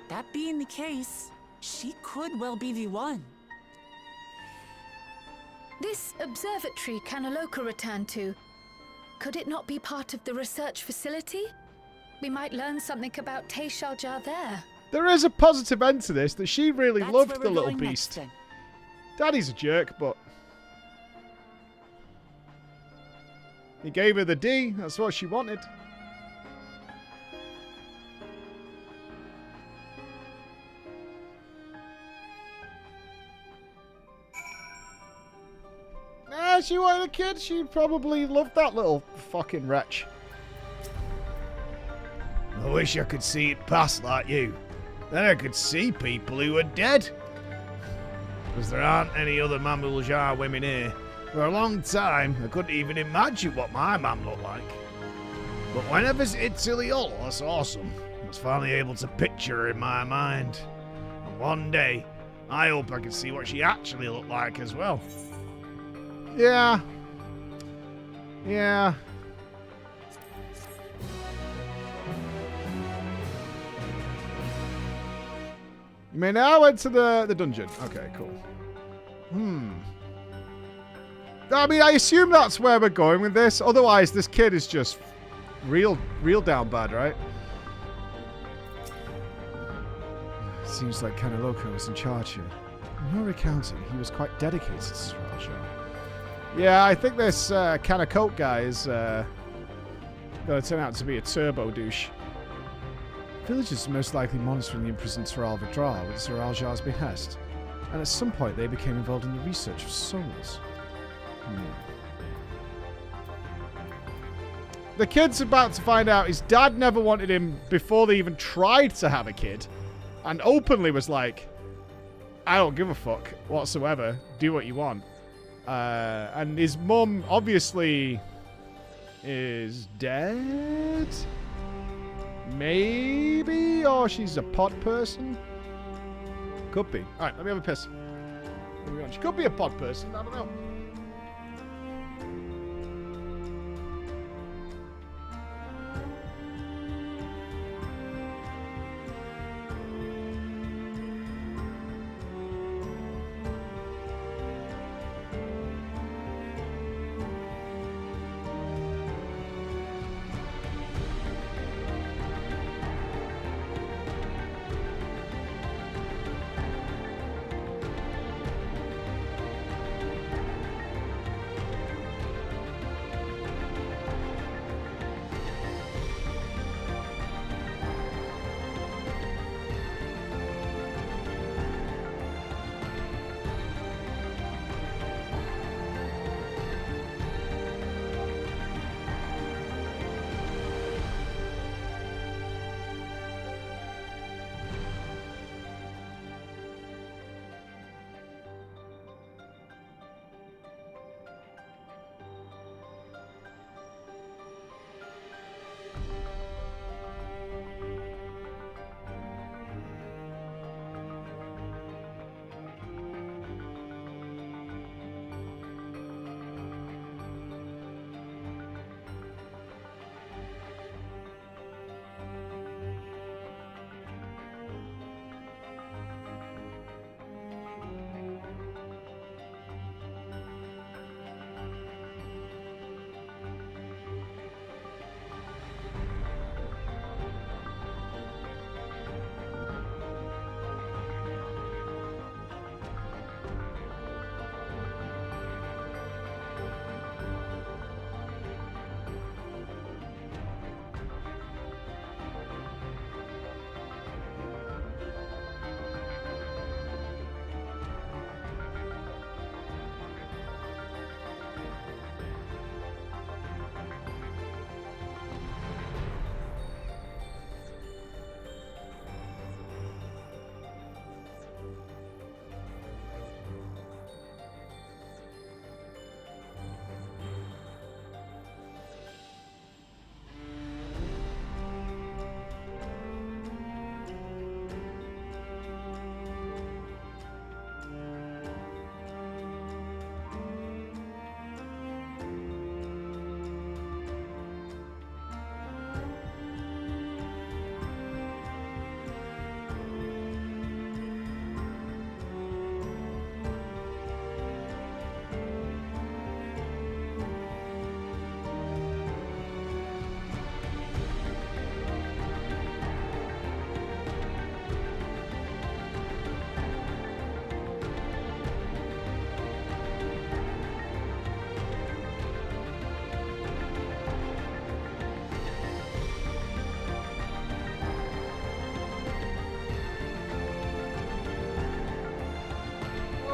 That being the case, she could well be the one. This observatory Kanaloka returned to, could it not be part of the research facility? We might learn something about Teishaljar there. There is a positive end to this, that she really That's loved where the we're little going next, beast. then. Daddy's a jerk, but he gave her the D. That's what she wanted. Nah, she wanted a kid. She probably loved that little fucking wretch. I wish I could see it past like you. Then I could see people who are dead. Because there aren't any other Mamuljar women here. For a long time, I couldn't even imagine what my mum looked like. But when I visited Tiliol, that's awesome. I was finally able to picture her in my mind. And one day, I hope I can see what she actually looked like as well. Yeah. Yeah. You mean I went to the dungeon? Okay, cool. I mean, I assume that's where we're going with this. Otherwise, this kid is just real down bad, right? Seems like Kanaloka was in charge here. In her recounting, he was quite dedicated to Sriracha. Yeah, I think this Kanakote guy is going to turn out to be a turbo douche. Villagers are most likely monitoring the imprisoned Taral Vidral at Sriracha's behest, and at some point they became involved in the research of souls. The kid's about to find out his dad never wanted him before they even tried to have a kid, and openly was like, I don't give a fuck whatsoever, do what you want. And his mum obviously is dead? Maybe? Or she's a pod person? Could be. Alright, let me have a piss. She could be a pod person, I don't know.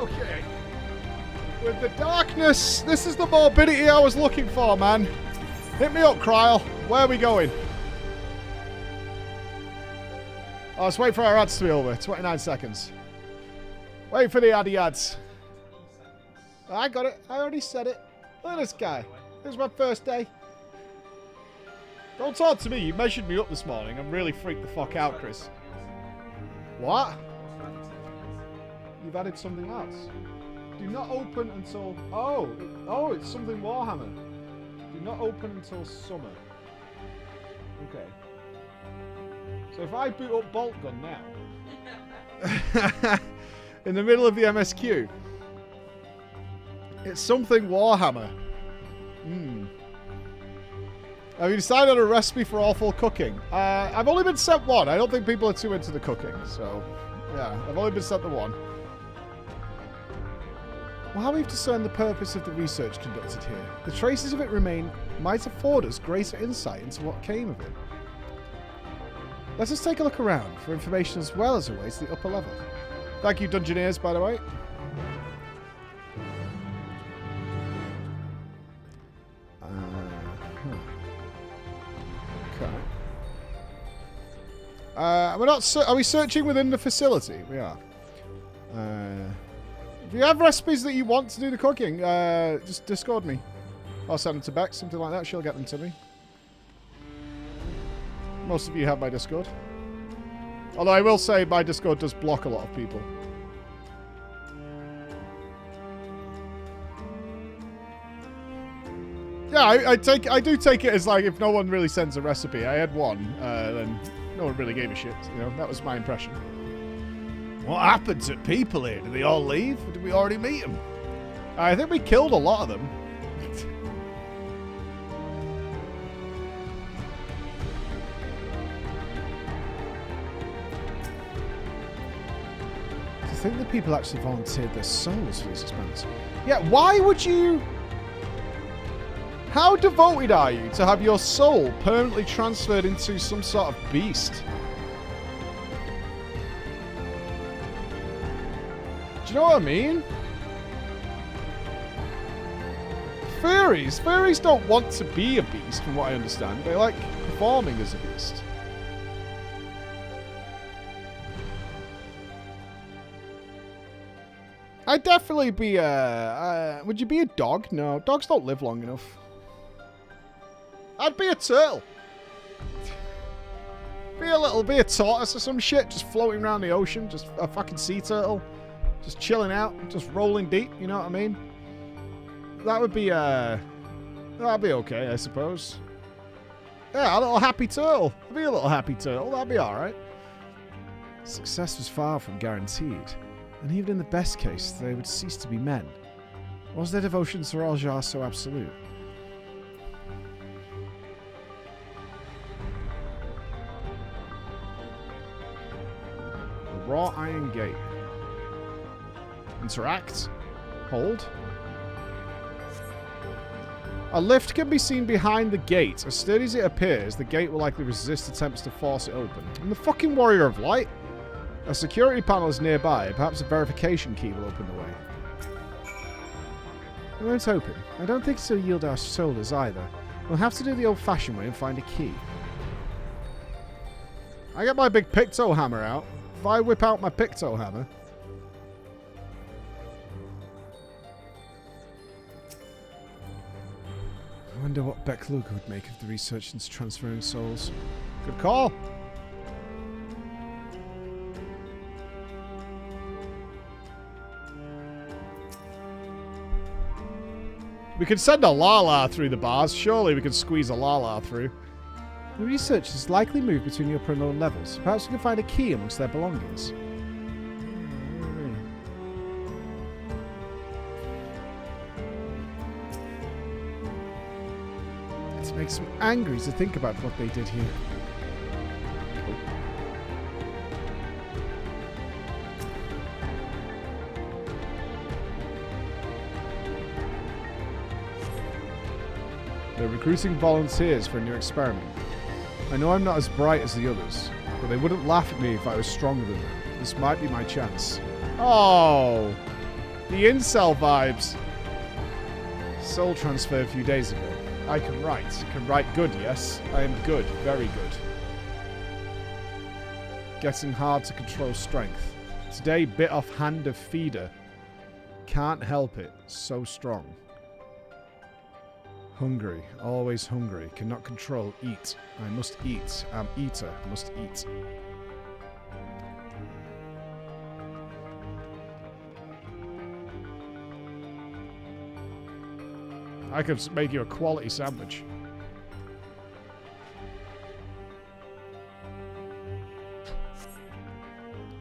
Okay. With the darkness, this is the morbidity I was looking for, man. Hit me up, Kryl. Where are we going? Oh, let's wait for our ads to be over. 29 seconds. Wait for the ads. I got it. I already said it. Look at this guy. This is my first day. Don't talk to me. You measured me up this morning. I'm really freaked the fuck out, Chris. What? You've added something else. Do not open until... Oh, it's something Warhammer. Do not open until summer. Okay. So if I boot up Bolt Gun now... in the middle of the MSQ... It's something Warhammer. Have you decided on a recipe for awful cooking? I've only been sent one. I don't think people are too into the cooking, so... Yeah, I've only been sent the one. Well, how we've discerned the purpose of the research conducted here. The traces of it remain might afford us greater insight into what came of it. Let us take a look around for information as well as a way to the upper level. Thank you, Dungeoneers, by the way. We're not. Are we searching within the facility? We are. If you have recipes that you want to do the cooking, just Discord me. Or send them to Beck, something like that. She'll get them to me. Most of you have my Discord. Although I will say my Discord does block a lot of people. Yeah, I do take it as like if no one really sends a recipe. I had one, then no one really gave a shit. You know, that was my impression. What happened to people here? Did they all leave? Or did we already meet them? I think we killed a lot of them. I think the people actually volunteered their souls for this experiment. Yeah, why would you... How devoted are you to have your soul permanently transferred into some sort of beast? Do you know what I mean? Fairies don't want to be a beast, from what I understand. They like performing as a beast. I'd definitely be a... would you be a dog? No, dogs don't live long enough. I'd be a turtle. Be a tortoise or some shit, just floating around the ocean, just a fucking sea turtle. Just chilling out, just rolling deep, you know what I mean? That would be, that'd be okay, I suppose. Yeah, a little happy turtle. I'd be a little happy turtle, that'd be alright. Success was far from guaranteed. And even in the best case, they would cease to be men. Was their devotion to Raljar so absolute? The Raw Iron Gate. Interact. Hold. A lift can be seen behind the gate. As sturdy as it appears, the gate will likely resist attempts to force it open. I'm the fucking Warrior of Light. A security panel is nearby. Perhaps a verification key will open the way. It won't open. I don't think it'll yield our shoulders either. We'll have to do the old-fashioned way and find a key. I get my big picto hammer out. If I whip out my picto hammer... I wonder what Beck Luger would make of the research into transferring souls. Good call. We could send a Lala through the bars. Surely we could squeeze a Lala through. The researchers likely moved between the upper and lower levels. Perhaps we can find a key amongst their belongings. It makes me angry to think about what they did here. They're recruiting volunteers for a new experiment. I know I'm not as bright as the others, but they wouldn't laugh at me if I was stronger than them. This might be my chance. Oh! The incel vibes. Soul transfer a few days ago. I can write. Can write good, yes. I am good. Very good. Getting hard to control strength. Today, bit off hand of feeder. Can't help it. So strong. Hungry. Always hungry. Cannot control. Eat. I must eat. Am eater. Must eat. I could make you a quality sandwich.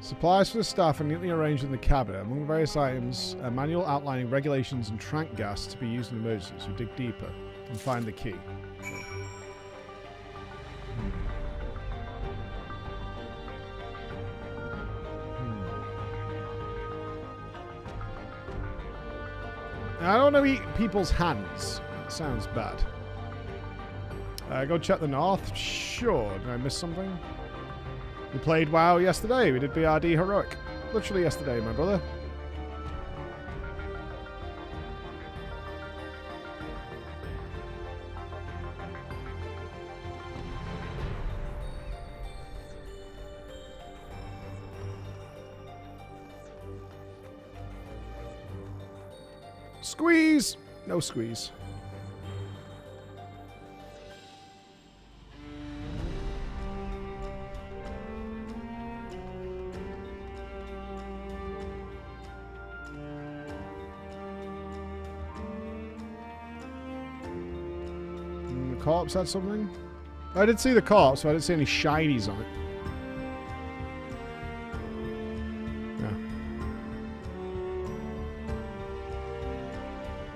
Supplies for the staff are neatly arranged in the cabinet. Among the various items, a manual outlining regulations and trank gas to be used in emergencies. We dig deeper and find the key. I don't want to eat people's hands. That sounds bad. Go check the north? Sure. Did I miss something? We played WoW yesterday. We did BRD Heroic. Literally yesterday, my brother. Squeeze! No squeeze. The corpse had something? I did see the corpse, but I didn't see any shinies on it.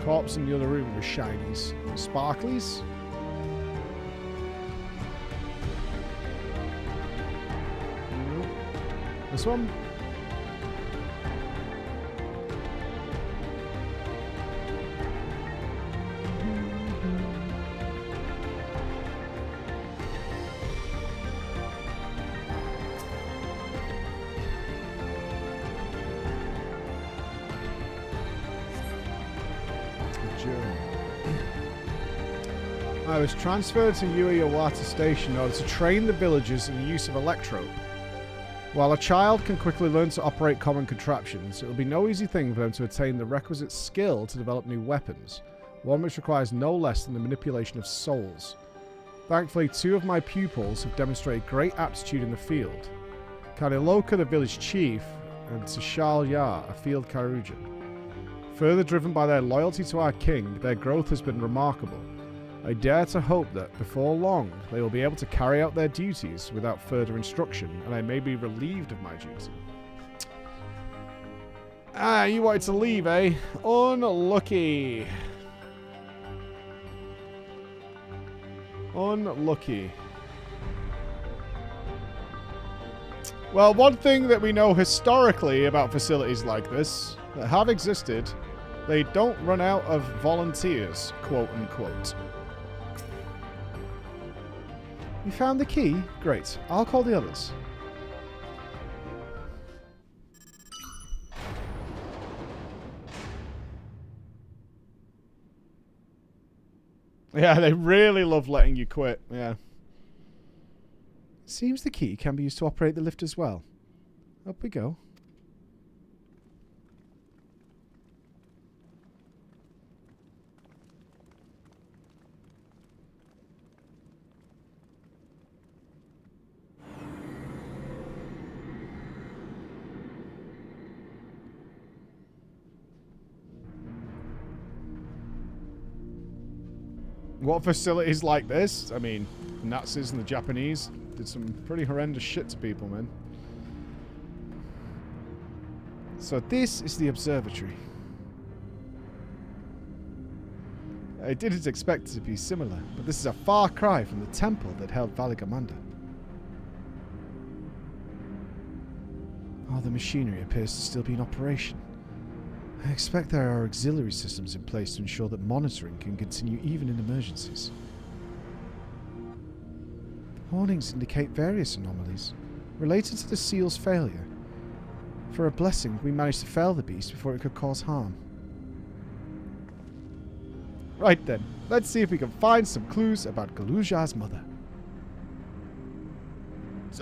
Corpse in the other room with shinies. Sparklies? Nope. This one? I was transferred to Yuyawata Station in order to train the villagers in the use of electrope. While a child can quickly learn to operate common contraptions, it will be no easy thing for them to attain the requisite skill to develop new weapons, one which requires no less than the manipulation of souls. Thankfully, 2 of my pupils have demonstrated great aptitude in the field. Kaniloka, the village chief, and Tishal Yar, a field Karujan. Further driven by their loyalty to our king, their growth has been remarkable. I dare to hope that, before long, they will be able to carry out their duties without further instruction, and I may be relieved of my duty. Ah, you wanted to leave, eh? Unlucky. Unlucky. Well, one thing that we know historically about facilities like this, that have existed, they don't run out of volunteers, quote unquote. You found the key? Great. I'll call the others. Yeah, they really love letting you quit. Yeah. Seems the key can be used to operate the lift as well. Up we go. What facilities like this? I mean, the Nazis and the Japanese did some pretty horrendous shit to people, man. So this is the observatory. I didn't expect it to be similar, but this is a far cry from the temple that held Valigamanda. Oh, the machinery appears to still be in operation. I expect there are auxiliary systems in place to ensure that monitoring can continue even in emergencies. The warnings indicate various anomalies related to the seal's failure. For a blessing, we managed to fell the beast before it could cause harm. Right then, let's see if we can find some clues about Galuja's mother.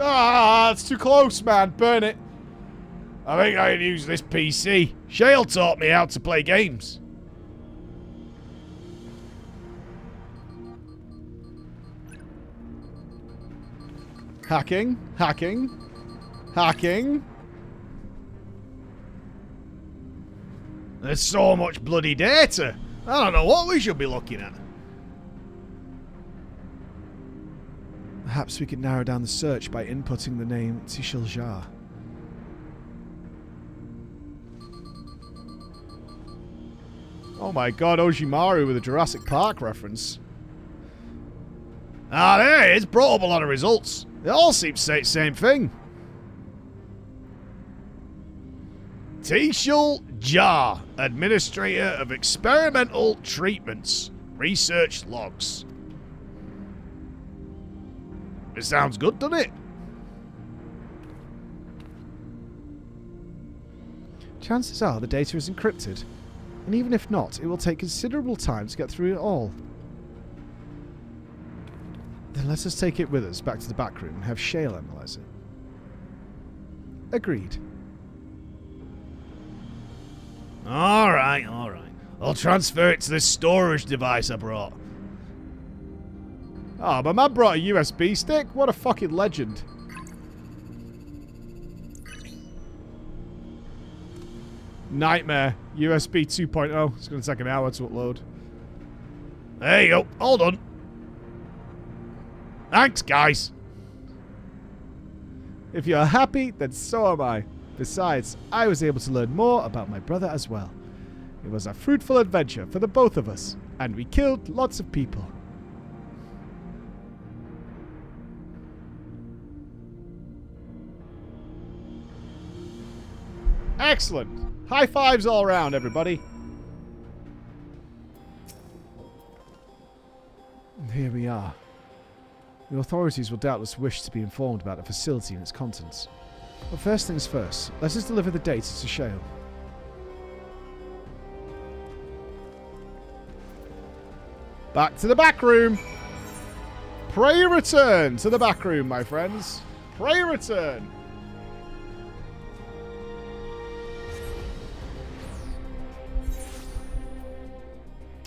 Ah, it's too close, man. Burn it. I think I can use this PC. Shale taught me how to play games. Hacking, hacking, hacking. There's so much bloody data. I don't know what we should be looking at. Perhaps we could narrow down the search by inputting the name Ffxiv. Oh my god, Ojimaru with a Jurassic Park reference. Ah, there it is. Brought up a lot of results. They all seem to say the same thing. Ffxiv, Administrator of Experimental Treatments. Research logs. It sounds good, doesn't it? Chances are the data is encrypted, and even if not, it will take considerable time to get through it all. Then let us take it with us back to the back room and have Shale analyze it. Agreed. Alright, alright. I'll transfer it to this storage device I brought. Oh, my man brought a USB stick? What a fucking legend. Nightmare. USB 2.0. It's going to take an hour to upload. There you go. Hold on. Thanks, guys. If you're happy, then so am I. Besides, I was able to learn more about my brother as well. It was a fruitful adventure for the both of us, and we killed lots of people. Excellent. High fives all around, everybody. And here we are. The authorities will doubtless wish to be informed about the facility and its contents. But first things first, let us deliver the data to Shale. Back to the back room. Pray return to the back room, my friends. Pray return.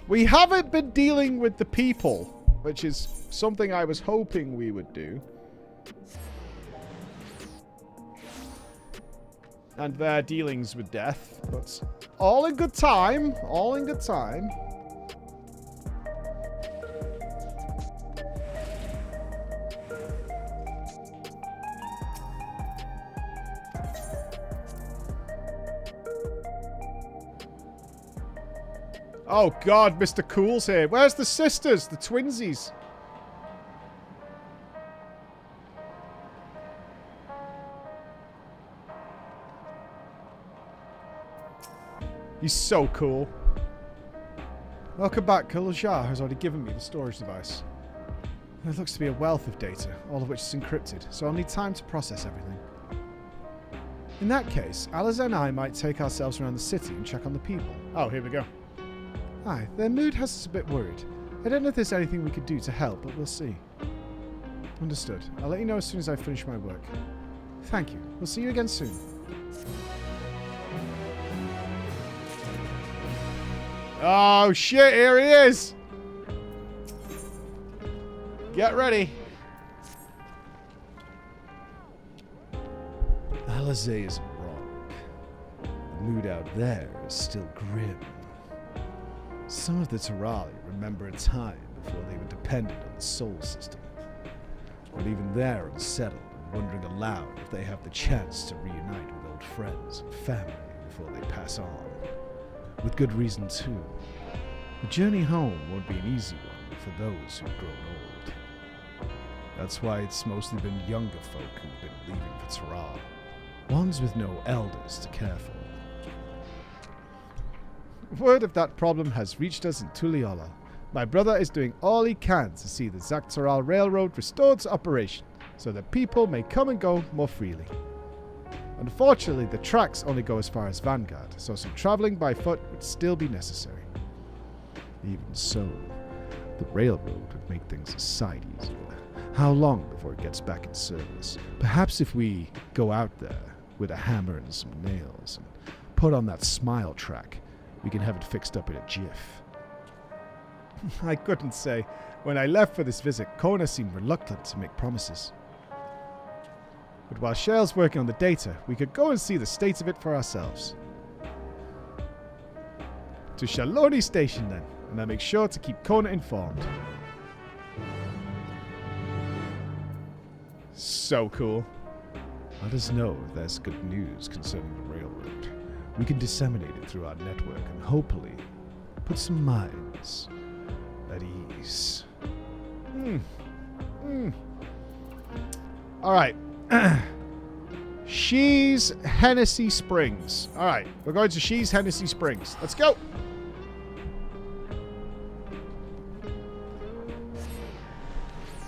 We haven't been dealing with the people, which is something I was hoping we would do. And their dealings with death, but all in good time. All in good time. Oh god, Mr. Cool's here. Where's the sisters? The twinsies? He's so cool. Welcome back. Galuja has already given me the storage device. There looks to be a wealth of data, all of which is encrypted, so I'll need time to process everything. In that case, Aliza and I might take ourselves around the city and check on the people. Oh, here we go. Aye, their mood has us a bit worried. I don't know if there's anything we could do to help, but we'll see. Understood. I'll let you know as soon as I finish my work. Thank you. We'll see you again soon. Oh shit, here he is! Get ready. Alizé isn't wrong. The mood out there is still grim. Some of the Terali remember a time before they were dependent on the soul system. But even they're unsettled and wondering aloud if they have the chance to reunite with old friends and family before they pass on. With good reason too. The journey home won't be an easy one for those who've grown old. That's why it's mostly been younger folk who've been leaving for Terral. Ones with no elders to care for. Word of that problem has reached us in Tuliola. My brother is doing all he can to see the Zaktoral Railroad restored to operation, so that people may come and go more freely. Unfortunately, the tracks only go as far as Vanguard, so some travelling by foot would still be necessary. Even so, the railroad would make things a sight easier. How long before it gets back in service? Perhaps if we go out there with a hammer and some nails and put on that smile track, we can have it fixed up in a jiff. I couldn't say. When I left for this visit, Kona seemed reluctant to make promises. But while Shale's working on the data, we could go and see the state of it for ourselves. To Shaloni Station then, and I'll make sure to keep Kona informed. So cool. Let us know if there's good news concerning the railroad. We can disseminate it through our network and hopefully put some minds at ease. Alright. She's Hennessy Springs. Alright, we're going to She's Hennessy Springs. Let's go!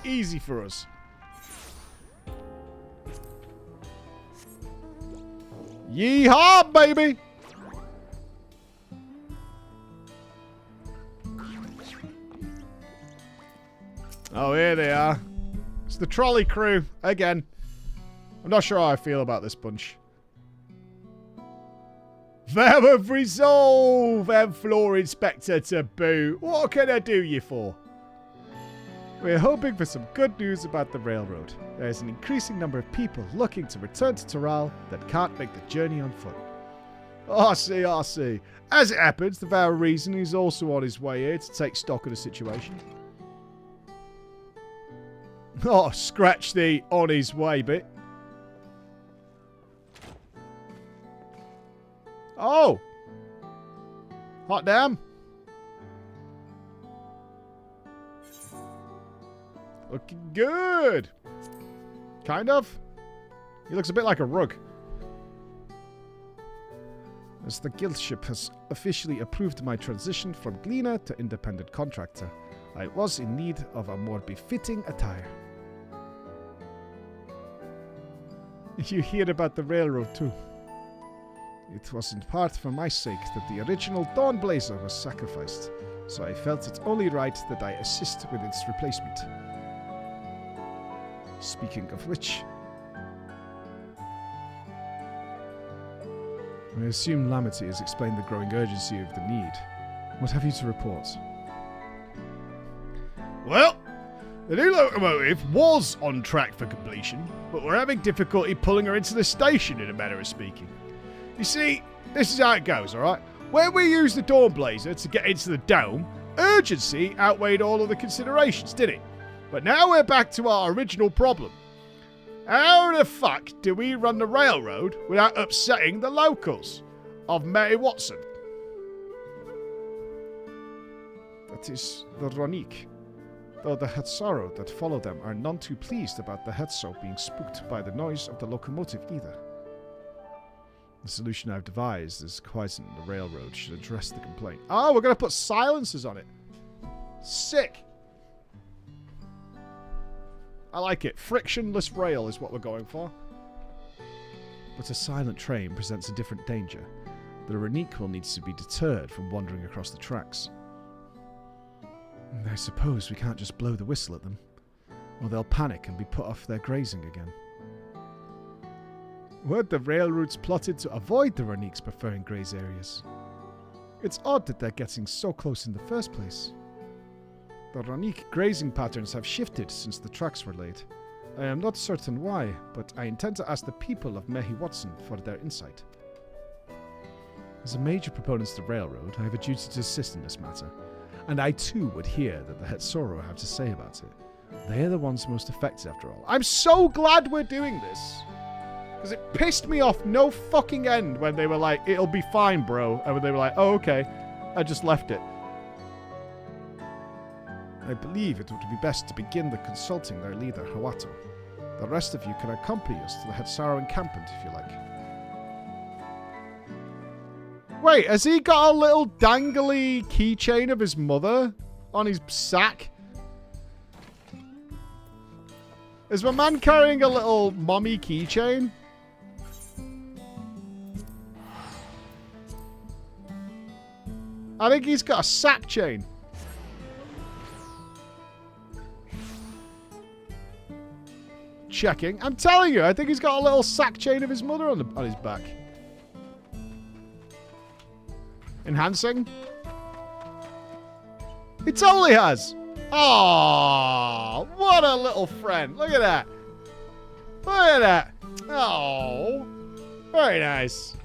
Easy for us. Yeehaw, baby! Oh, here they are. It's the trolley crew, again. I'm not sure how I feel about this bunch. Vow of resolve and floor inspector to boot. What can I do you for? We're hoping for some good news about the railroad. There is an increasing number of people looking to return to Toral that can't make the journey on foot. I see, I see. As it happens, the Vow of Reason is also on his way here to take stock of the situation. Oh, scratch the on his way bit. Oh! Hot damn. Looking good. Kind of. He looks a bit like a rug. As the guildship has officially approved my transition from gleaner to independent contractor, I was in need of a more befitting attire. You hear about the railroad too. It was in part for my sake that the original Dawnblazer was sacrificed, so I felt it only right that I assist with its replacement. Speaking of which, I assume Lamity has explained the growing urgency of the need. What have you to report? Well, the new locomotive was on track for completion, but we're having difficulty pulling her into the station, in a manner of speaking. You see, this is how it goes, alright? When we used the Dawnblazer to get into the dome, urgency outweighed all of the considerations, didn't it? But now we're back to our original problem. How the fuck do we run the railroad without upsetting the locals of Mary Watson? That is the Ronique. Though the Hetsaro that follow them are none too pleased about the Hetso being spooked by the noise of the locomotive either. The solution I've devised is quieting the railroad should address the complaint. Oh, we're going to put silencers on it. Sick. I like it. Frictionless rail is what we're going for. But a silent train presents a different danger. The Ronique will need to be deterred from wandering across the tracks. I suppose we can't just blow the whistle at them, or they'll panic and be put off their grazing again. Weren't the railroads plotted to avoid the Roniques preferring graze areas? It's odd that they're getting so close in the first place. The Ronique grazing patterns have shifted since the tracks were laid. I am not certain why, but I intend to ask the people of Mehi Watson for their insight. As a major proponent of the railroad, I have a duty to assist in this matter, and I too would hear that the Hetsoro have to say about it. They are the ones most affected after all. I'm so glad we're doing this! Because it pissed me off no fucking end when they were like, it'll be fine, bro. And when they were like, oh, okay. I just left it. I believe it would be best to begin the consulting their leader, Hawato. The rest of you can accompany us to the Hetsaro encampment if you like. Wait, has he got a little dangly keychain of his mother on his sack? Is my man carrying a little mommy keychain? I think he's got a sack chain. Checking. I'm telling you, I think he's got a little sack chain of his mother on his back. Enhancing. He totally has. Oh, what a little friend. Look at that. Look at that. Oh, very nice.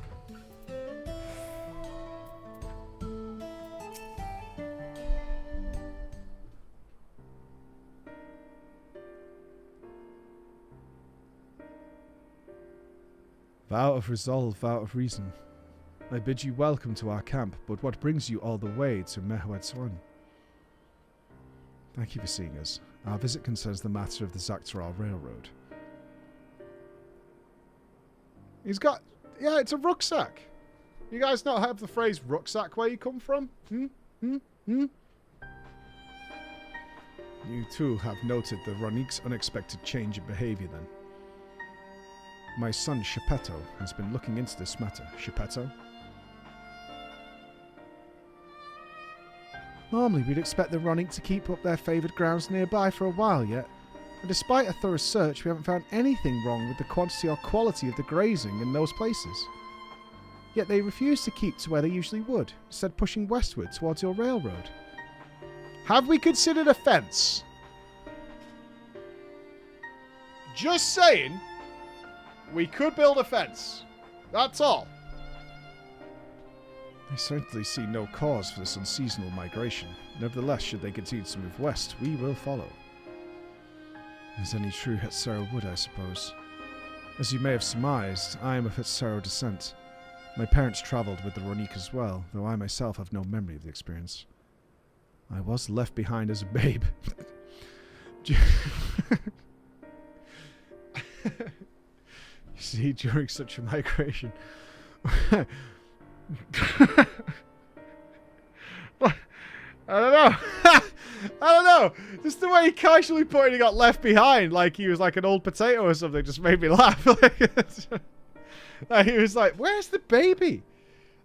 Vow of resolve, vow of reason. I bid you welcome to our camp, but what brings you all the way to Mehwed'Swan? Thank you for seeing us. Our visit concerns the matter of the Dawntrail Railroad. He's got... Yeah, it's a rucksack. You guys not have the phrase rucksack where you come from? You too have noted the Ronique's unexpected change in behavior then. My son, Shepetto, has been looking into this matter. Shepetto? Normally, we'd expect the Ronique to keep up their favoured grounds nearby for a while yet, and despite a thorough search, we haven't found anything wrong with the quantity or quality of the grazing in those places. Yet they refuse to keep to where they usually would, instead pushing westward towards your railroad. Have we considered a fence? Just saying, we could build a fence. That's all. I certainly see no cause for this unseasonal migration. Nevertheless, should they continue to move west, we will follow. As any true Hetsero would, I suppose. As you may have surmised, I am of Hetsero descent. My parents travelled with the Ronique as well, though I myself have no memory of the experience. I was left behind as a babe. You see, during such a migration... I don't know. I don't know. Just the way he casually put it, he got left behind, like he was like an old potato or something, just made me laugh. Like, he was like, "Where's the baby?"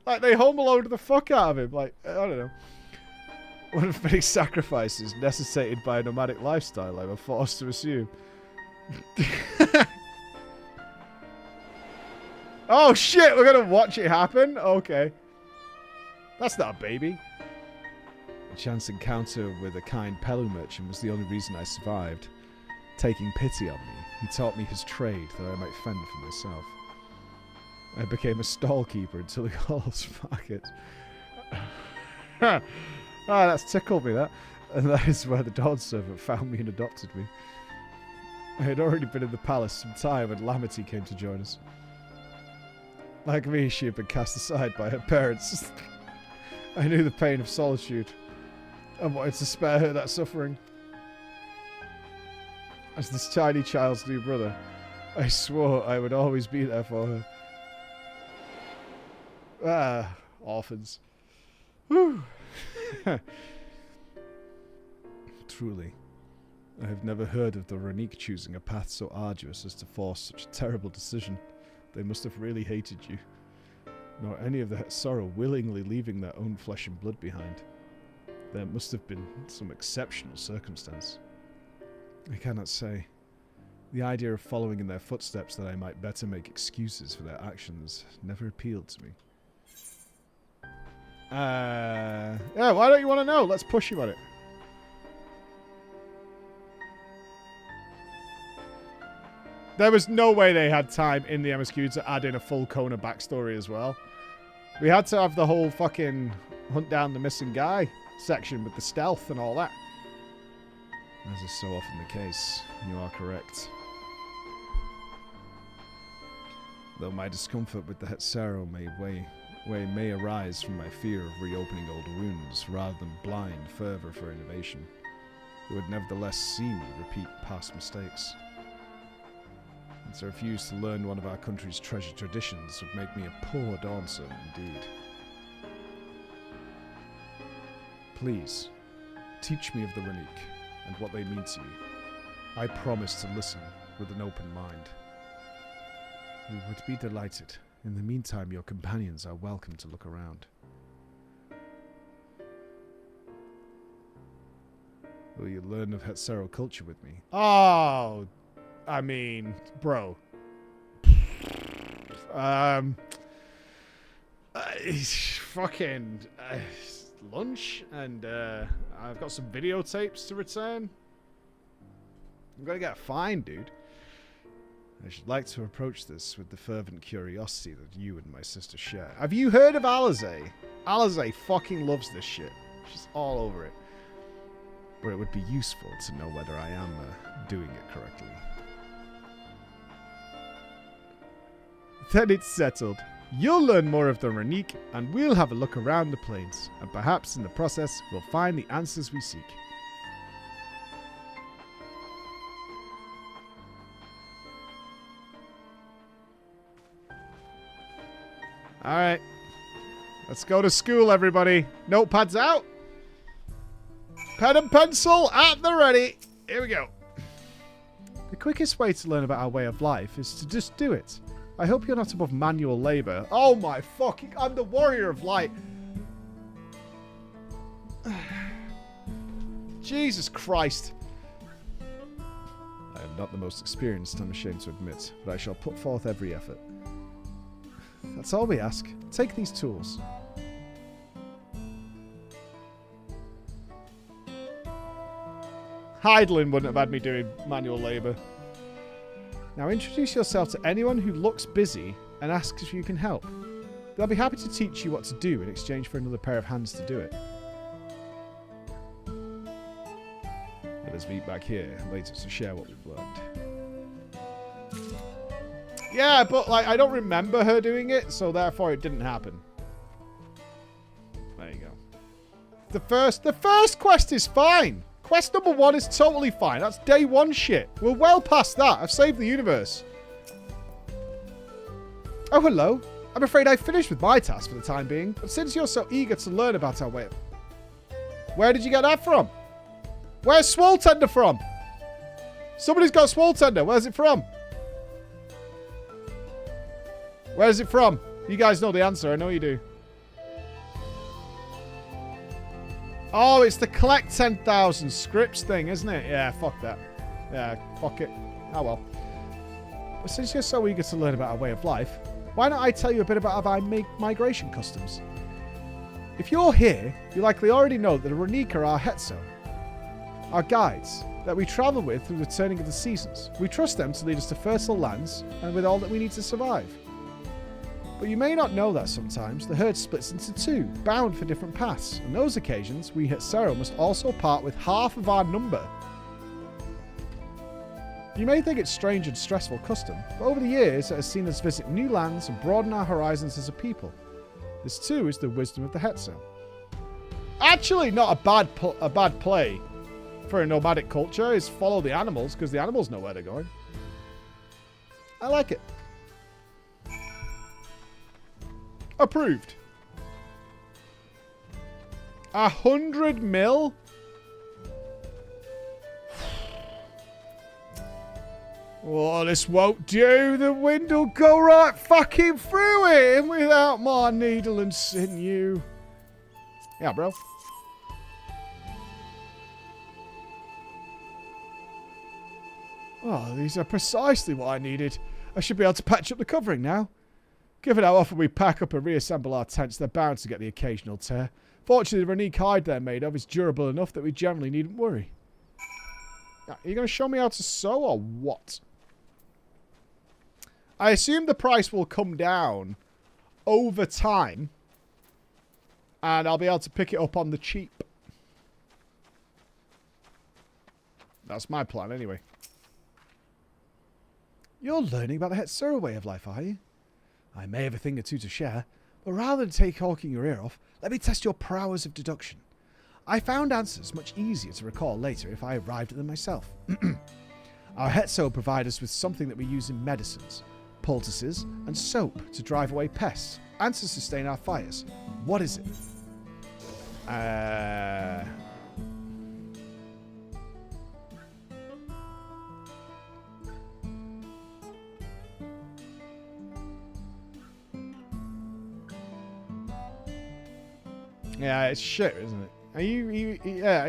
Like they home alone the fuck out of him. Like I don't know. One of many sacrifices necessitated by a nomadic lifestyle, I were forced to assume. Oh shit, we're gonna watch it happen? Okay. That's not a baby. A chance encounter with a kind Pelu merchant was the only reason I survived. Taking pity on me, he taught me his trade that I might fend for myself. I became a stall keeper until he got all his markets. Ah, that's tickled me, that. And that is where the Dawn servant found me and adopted me. I had already been in the palace some time when Lamity came to join us. Like me, she had been cast aside by her parents. I knew the pain of solitude and wanted to spare her that suffering. As this tiny child's new brother, I swore I would always be there for her. Ah, orphans. Whew. Truly, I have never heard of the Ronique choosing a path so arduous as to force such a terrible decision. They must have really hated you. Nor any of the Hetsero willingly leaving their own flesh and blood behind. There must have been some exceptional circumstance. I cannot say. The idea of following in their footsteps that I might better make excuses for their actions never appealed to me. Yeah, why don't you want to know? Let's push you on it. There was no way they had time in the MSQ to add in a full Kona backstory as well. We had to have the whole fucking hunt down the missing guy section with the stealth and all that. As is so often the case, you are correct. Though my discomfort with the Hetsero may arise from my fear of reopening old wounds rather than blind fervor for innovation, it would nevertheless see me repeat past mistakes. And to refuse to learn one of our country's treasured traditions would make me a poor Dawn servant indeed. Please, teach me of the Ronique and what they mean to you. I promise to listen with an open mind. We would be delighted. In the meantime, your companions are welcome to look around. Will you learn of Hetsero culture with me? Oh, I mean, bro. Fucking lunch, and I've got some videotapes to return. I'm gonna get fined, dude. I should like to approach this with the fervent curiosity that you and my sister share. Have you heard of Alize? Alize fucking loves this shit. She's all over it. But it would be useful to know whether I am doing it correctly. Then it's settled. You'll learn more of the Ranique, and we'll have a look around the plains. And perhaps in the process, we'll find the answers we seek. Alright. Let's go to school, everybody. Notepads out. Pen and pencil at the ready. Here we go. The quickest way to learn about our way of life is to just do it. I hope you're not above manual labor. Oh my fucking... I'm the warrior of light. Jesus Christ. I am not the most experienced, I'm ashamed to admit, but I shall put forth every effort. That's all we ask. Take these tools. Heidlin wouldn't have had me doing manual labor. Now introduce yourself to anyone who looks busy and asks if you can help. They'll be happy to teach you what to do in exchange for another pair of hands to do it. Let us meet back here later to share what we've learned. Yeah, but like I don't remember her doing it, so therefore it didn't happen. There you go. The first quest is fine. Quest number 1 is totally fine. That's day 1 shit. We're well past that. I've saved the universe. Oh, hello. I'm afraid I've finished with my task for the time being, but since you're so eager to learn about our way of... Where did you get that from? Where's Swole Tender from? Somebody's got Swole Tender. Where's it from? Where's it from? You guys know the answer. I know you do. Oh, it's the collect 10,000 scripts thing, isn't it? Yeah, fuck that. Yeah, fuck it. Oh well. But since you're so eager to learn about our way of life, why don't I tell you a bit about our migration customs? If you're here, you likely already know that the Ranique are our Hetso, our guides, that we travel with through the turning of the seasons. We trust them to lead us to fertile lands and with all that we need to survive. But you may not know that sometimes the herd splits into 2, bound for different paths. On those occasions, we Hetsero must also part with half of our number. You may think it's strange and stressful custom, but over the years it has seen us visit new lands and broaden our horizons as a people. This too is the wisdom of the Hetso. Actually, not a bad play for a nomadic culture is follow the animals, because the animals know where they're going. I like it. Approved. 100 mil? Oh, this won't do. The wind will go right fucking through it without my needle and sinew. Yeah, bro. Oh, these are precisely what I needed. I should be able to patch up the covering now. Given how often we pack up and reassemble our tents, they're bound to get the occasional tear. Fortunately, the Ranique hide they're made of is durable enough that we generally needn't worry. Now, are you going to show me how to sew or what? I assume the price will come down over time. And I'll be able to pick it up on the cheap. That's my plan anyway. You're learning about the Hetsero way of life, are you? I may have a thing or two to share, but rather than take hawking your ear off, let me test your prowess of deduction. I found answers much easier to recall later if I arrived at them myself. Our Hetso provide us with something that we use in medicines, poultices, and soap to drive away pests and to sustain our fires. What is it? Yeah, it's shit, isn't it? Are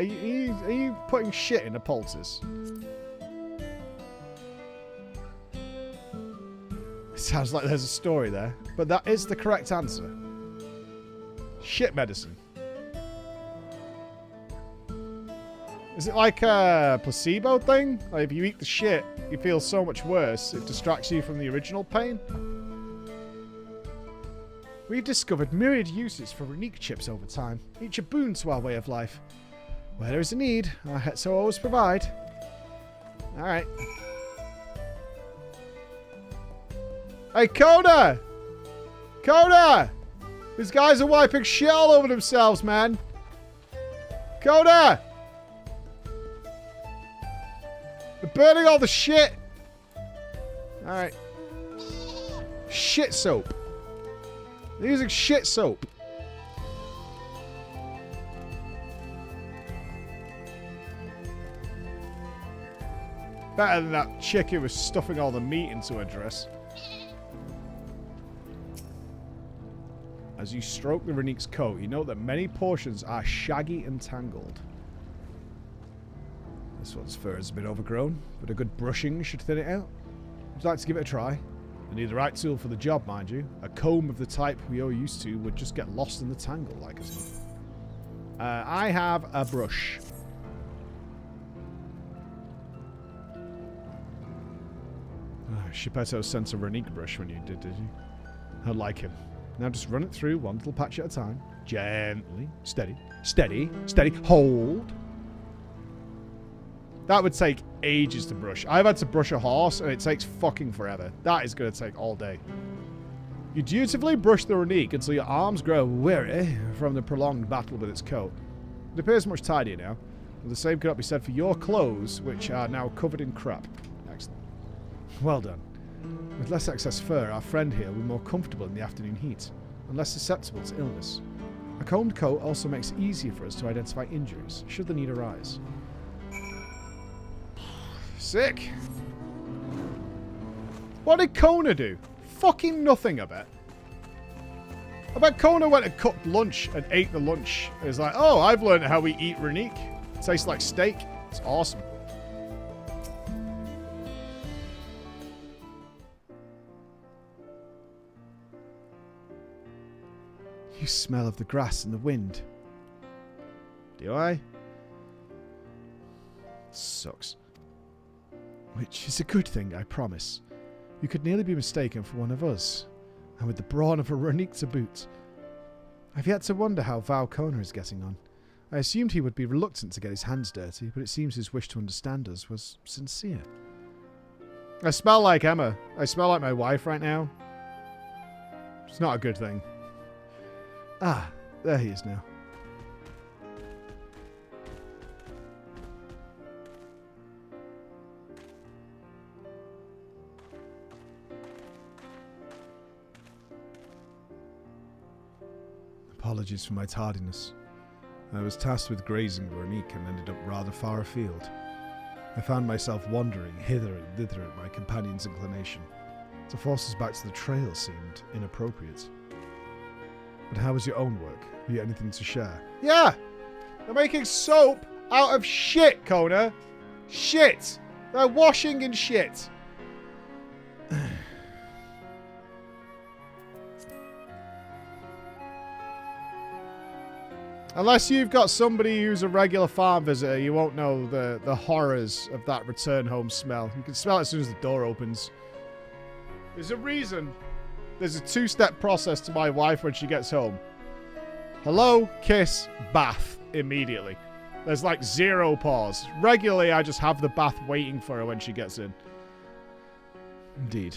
you putting shit in a poultice? Sounds like there's a story there, but that is the correct answer. Shit medicine. Is it like a placebo thing? Like if you eat the shit, you feel so much worse, it distracts you from the original pain? We've discovered myriad uses for unique chips over time, each a boon to our way of life. Where there is a need, our Hetso always provide. Alright. Hey, Coda! Coda! These guys are wiping shit all over themselves, man. Coda! They're burning all the shit. Alright. Shit soap. They're using shit soap. Better than that chick who was stuffing all the meat into her dress. As you stroke the Renique's coat, you note that many portions are shaggy and tangled. This one's fur has been overgrown, but a good brushing should thin it out. Would you like to give it a try? You need the right tool for the job, mind you. A comb of the type we are used to would just get lost in the tangle, like I said. I have a brush. Geppetto sent a Renique brush when you did you? I like him. Now just run it through one little patch at a time. Gently. Steady. Steady. Steady. Hold. That would take ages to brush. I've had to brush a horse, and it takes fucking forever. That is going to take all day. You dutifully brush the Renique until your arms grow weary from the prolonged battle with its coat. It appears much tidier now. But the same cannot be said for your clothes, which are now covered in crap. Excellent. Well done. With less excess fur, our friend here will be more comfortable in the afternoon heat, and less susceptible to illness. A combed coat also makes it easier for us to identify injuries, should the need arise. Sick. What did Kona do? Fucking nothing, I bet. I bet Kona went and cooked lunch and ate the lunch. It's like, oh, I've learned how we eat Renique. It tastes like steak. It's awesome. You smell of the grass and the wind. Do I? Sucks. Which is a good thing, I promise. You could nearly be mistaken for one of us. And with the brawn of a Renique to boot. I've yet to wonder how Val Kona is getting on. I assumed he would be reluctant to get his hands dirty, but it seems his wish to understand us was sincere. I smell like Emma. I smell like my wife right now. It's not a good thing. Ah, there he is now. Apologies for my tardiness. I was tasked with grazing the Renique and ended up rather far afield. I found myself wandering hither and thither at my companion's inclination. To force us back to the trail seemed inappropriate. But how was your own work? Have you anything to share? Yeah! They're making soap out of shit, Kona! Shit! They're washing in shit! Unless you've got somebody who's a regular farm visitor, you won't know the horrors of that return home smell. You can smell it as soon as the door opens. There's a reason. There's a two-step process to my wife when she gets home. Hello, kiss, bath, immediately. There's like zero pause. Regularly, I just have the bath waiting for her when she gets in. Indeed.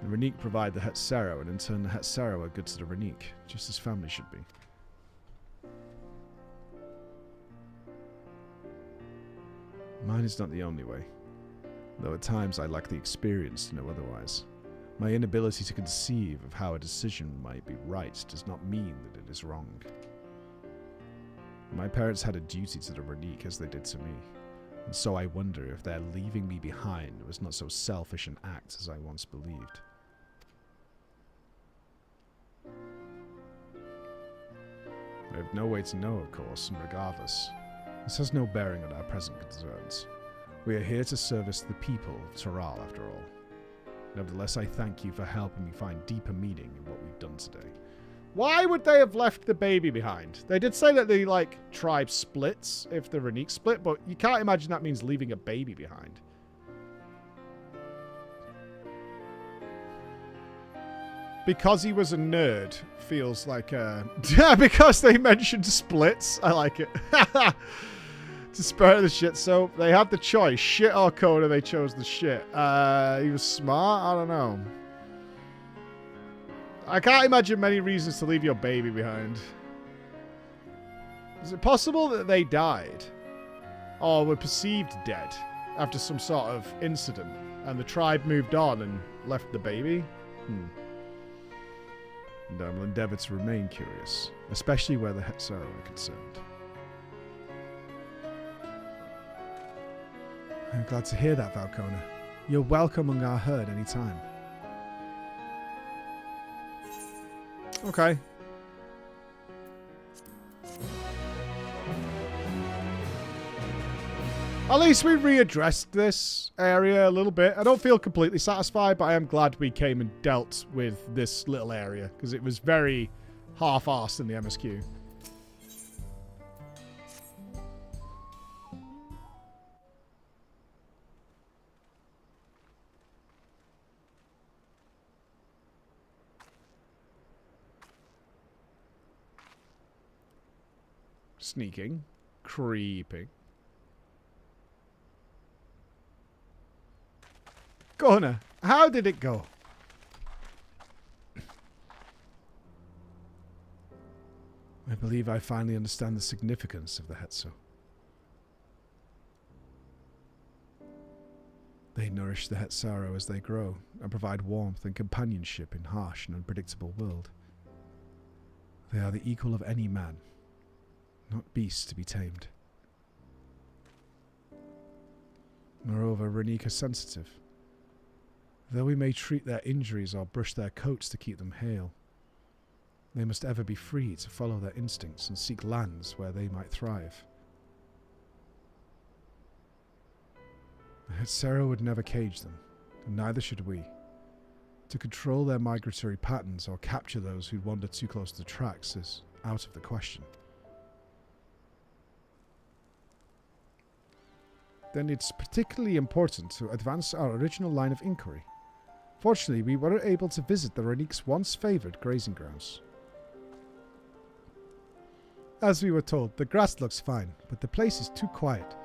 The Renique provide the Hetsero, and in turn the Hetsero are good to the Renique, just as family should be. Mine is not the only way, though at times I lack the experience to know otherwise. My inability to conceive of how a decision might be right does not mean that it is wrong. My parents had a duty to the Renique as they did to me, and so I wonder if their leaving me behind was not so selfish an act as I once believed. We have no way to know, of course, and regardless, this has no bearing on our present concerns. We are here to service the people of Toral, after all. Nevertheless, I thank you for helping me find deeper meaning in what we've done today. Why would they have left the baby behind? They did say that the, like, tribe splits if the Renique split, but you can't imagine that means leaving a baby behind. Because he was a nerd feels like because they mentioned splits. I like it. To spare the shit. So they had the choice. Shit or Coda, they chose the shit. He was smart? I don't know. I can't imagine many reasons to leave your baby behind. Is it possible that they died? Or were perceived dead after some sort of incident and the tribe moved on and left the baby? And I will endeavour to remain curious, especially where the Hetzer are concerned. I'm glad to hear that, Valkona. You're welcome among our herd any time. Okay. At least we readdressed this area a little bit. I don't feel completely satisfied, but I am glad we came and dealt with this little area, because it was very half-arsed in the MSQ. Sneaking. Creeping. Gunnar, how did it go? I believe I finally understand the significance of the Hetzer. They nourish the Hetzaro as they grow and provide warmth and companionship in harsh and unpredictable world. They are the equal of any man, not beasts to be tamed. Moreover, Renique are sensitive. Though we may treat their injuries or brush their coats to keep them hale, they must ever be free to follow their instincts and seek lands where they might thrive. The Hetzero would never cage them, and neither should we. To control their migratory patterns or capture those who wander too close to the tracks is out of the question. Then it's particularly important to advance our original line of inquiry. Fortunately, we were able to visit the Renique's once favoured grazing grounds. As we were told, the grass looks fine, but the place is too quiet.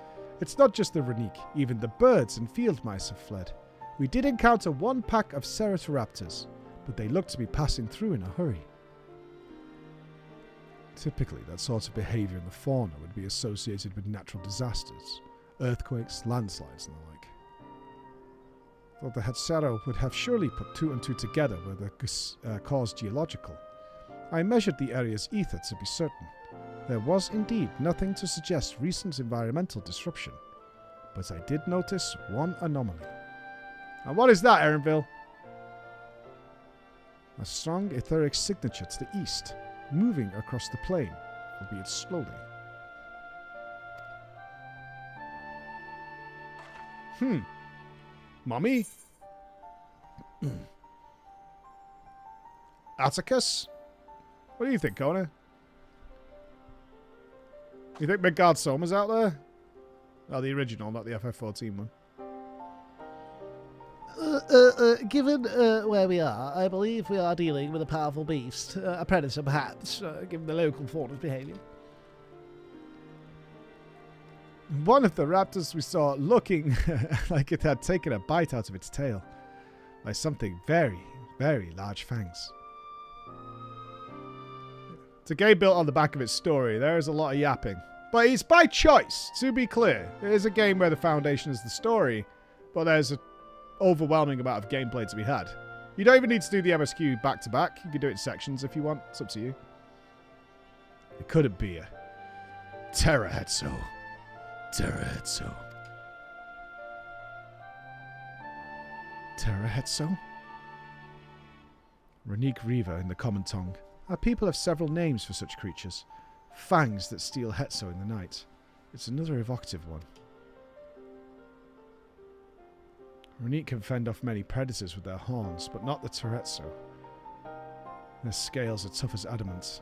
It's not just the Renique, even the birds and field mice have fled. We did encounter one pack of Ceratoraptors, but they looked to be passing through in a hurry. Typically, that sort of behaviour in the fauna would be associated with natural disasters, earthquakes, landslides and the like. Though the Hetzero would have surely put two and two together were the cause geological. I measured the area's ether to be certain. There was indeed nothing to suggest recent environmental disruption, but I did notice one anomaly. And what is that, Erinville? A strong etheric signature to the east, moving across the plain, albeit slowly. Mummy? Atticus? What do you think, Kona? You think Midgard Soma's out there? Oh, the original, not the FF14 one. Given where we are, I believe we are dealing with a powerful beast. A predator, perhaps, given the local fauna's behaviour. One of the raptors we saw looking like it had taken a bite out of its tail by something very, very large fangs. It's a game built on the back of its story. There is a lot of yapping. But it's by choice, to be clear. It is a game where the foundation is the story, but there's an overwhelming amount of gameplay to be had. You don't even need to do the MSQ back to back. You can do it in sections if you want. It's up to you. It couldn't be a Terra Hetzo. Terra Hetzo. Terra Hetzo? Renique Riva in the common tongue. Our people have several names for such creatures. Fangs that steal Hetso in the night. It's another evocative one. Renique can fend off many predators with their horns, but not the Toretso. Their scales are tough as adamant,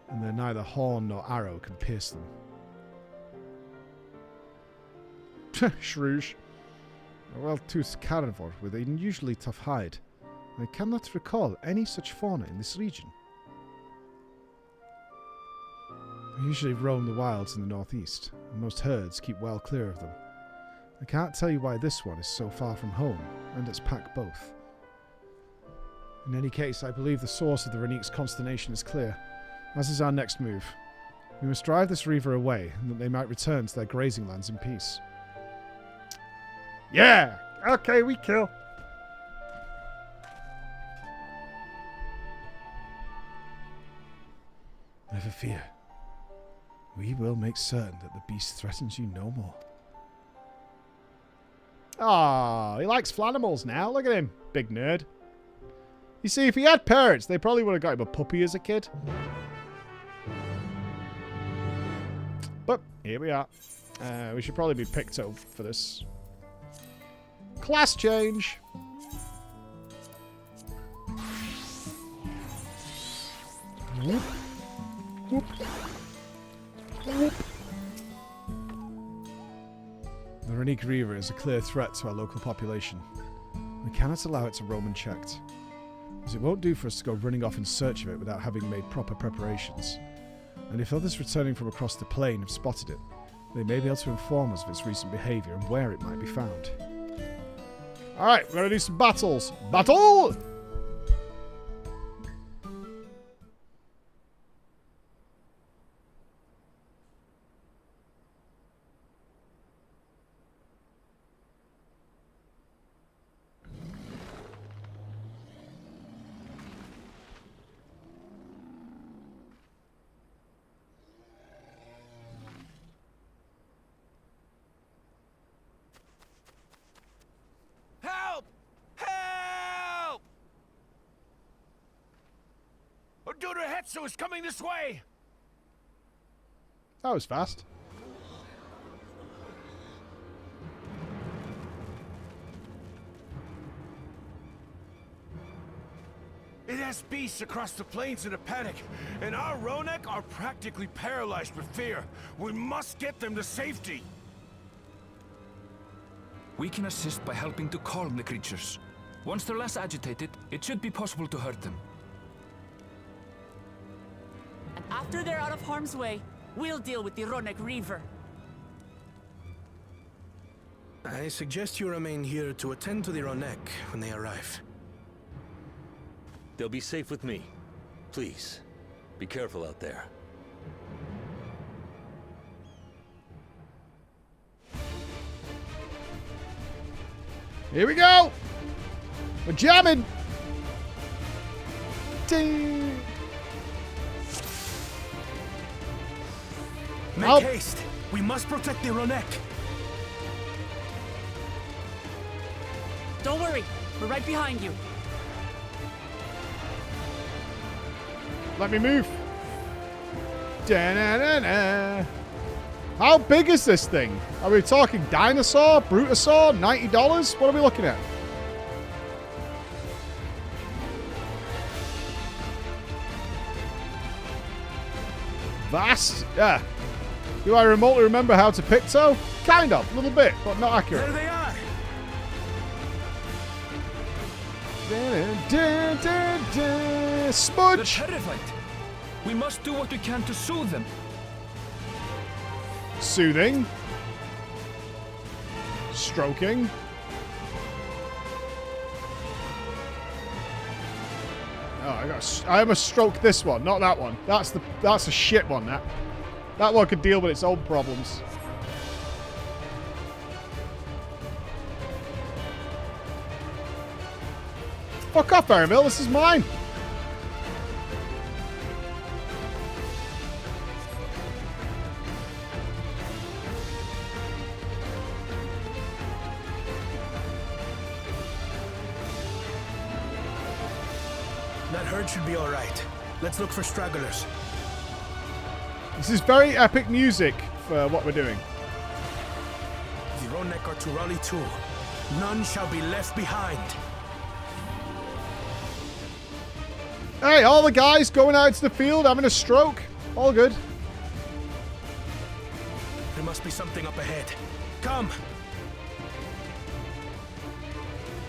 and their neither horn nor arrow can pierce them. Shrews. A well-toothed carnivore with an unusually tough hide. I cannot recall any such fauna in this region. They usually roam the wilds in the northeast, and most herds keep well clear of them. I can't tell you why this one is so far from home, and its pack both. In any case, I believe the source of the Renique's consternation is clear, as is our next move. We must drive this reaver away, and that they might return to their grazing lands in peace. Yeah! Okay, we kill. Never fear. We will make certain that the beast threatens you no more. Ah, he likes flanimals now. Look at him. Big nerd. You see, if he had parents, they probably would have got him a puppy as a kid. But here we are. We should probably be picked up for this. Class change. Whoop. Whoop. Whoop. The Renique Reaver is a clear threat to our local population. We cannot allow it to roam unchecked, as it won't do for us to go running off in search of it without having made proper preparations. And if others returning from across the plain have spotted it, they may be able to inform us of its recent behaviour and where it might be found. Alright, we're going to do some battles. Battle! Hetso is coming this way! That was fast. It has beasts across the plains in a panic, and our Ronek are practically paralyzed with fear. We must get them to safety. We can assist by helping to calm the creatures. Once they're less agitated, it should be possible to hurt them. And after they're out of harm's way, we'll deal with the Ronek Reaver. I suggest you remain here to attend to the Ronek when they arrive. They'll be safe with me. Please, be careful out there. Here we go! We're jamming! Ding! Make haste! We must protect the Ronek! Don't worry, we're right behind you. Let me move. Da-na-na-na. How big is this thing? Are we talking dinosaur, brutosaur, $90? What are we looking at? Vast? Yeah. Do I remotely remember how to picto? Kind of, a little bit, but not accurate. There they are! Smudge! They're terrified. We must do what we can to soothe them. Soothing. Stroking. Oh, I must stroke this one, not that one. That's a shit one. That one could deal with its own problems. Fuck off, Aramil. This is mine. That herd should be all right. Let's look for stragglers. This is very epic music for what we're doing. The Ronek are to rally too. None shall be left behind. Hey, all the guys going out to the field having a stroke. All good. There must be something up ahead. Come.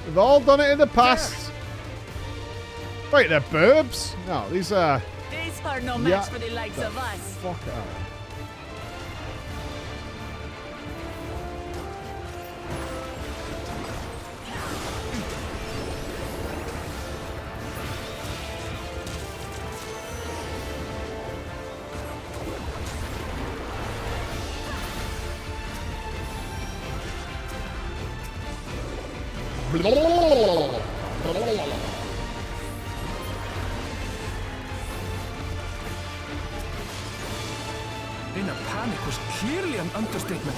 We've all done it in the past. Wait, they're burbs? No, these are... These are no match for the likes of us. Fuck out. In a panic was clearly an understatement.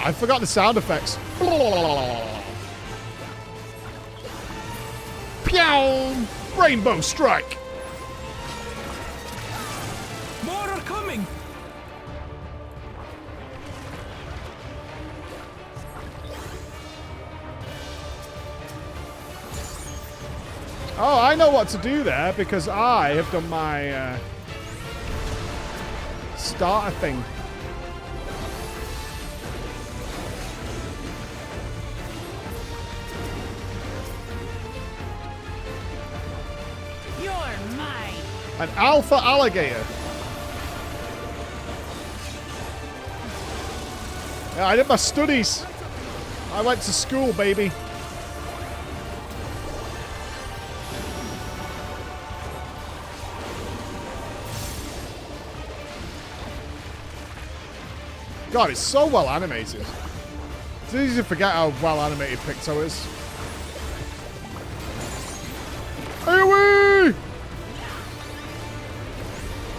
I forgot the sound effects. Pew! Rainbow strike. More are coming. Oh, I know what to do there because I have done my starter thing. You're mine. An alpha alligator. Yeah, I did my studies. I went to school, baby. God, it's so well animated. It's easy to forget how well animated Picto is. AoE!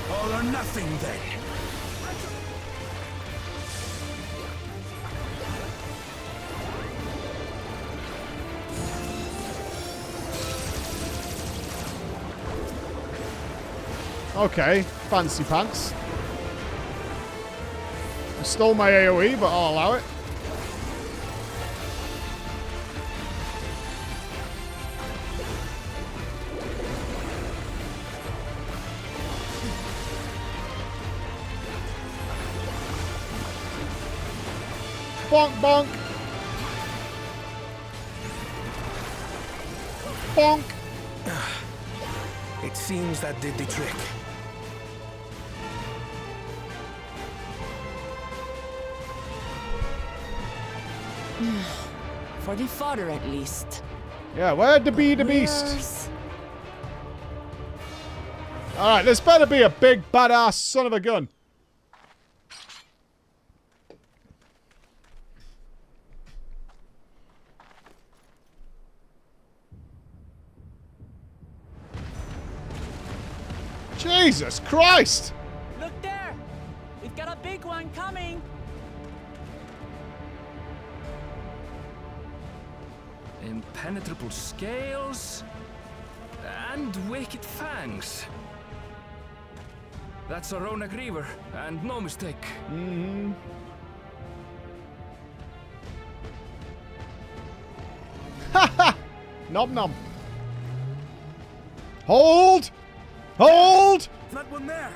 All or nothing then. Okay, fancy pants. I stole my AoE, but I'll allow it. Bonk, bonk. Bonk. It seems that did the trick. For the fodder, at least. Yeah, where'd the beast? Alright, this better be a big, badass son of a gun. Jesus Christ! Look there! We've got a big one coming! Impenetrable scales and wicked fangs. That's a Ronak Reaver, and no mistake. Mm-hmm. Ha ha! Nom nom. Hold! Hold! That one there.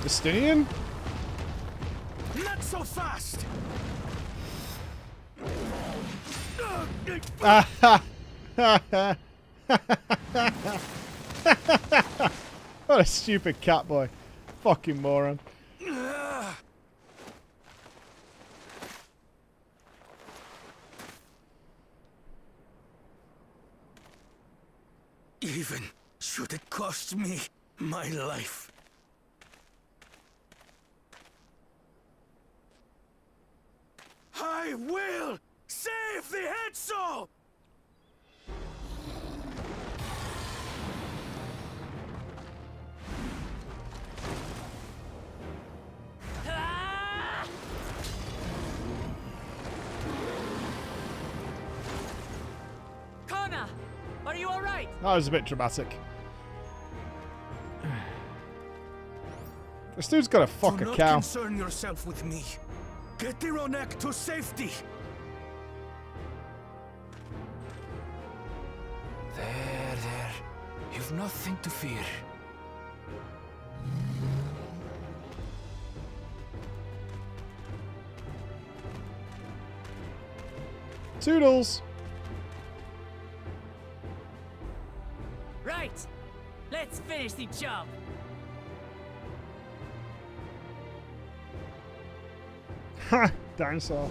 Justinian? Not so fast. What a stupid cat boy. Fucking moron. Even should it cost me my life. I will save the head soul! That was a bit dramatic. This dude's got to fuck Do a not cow. concern yourself with me. Get the Ronek to safety. There. You've nothing to fear. Toodles. Right. Let's finish the job. Ha! Dinosaur.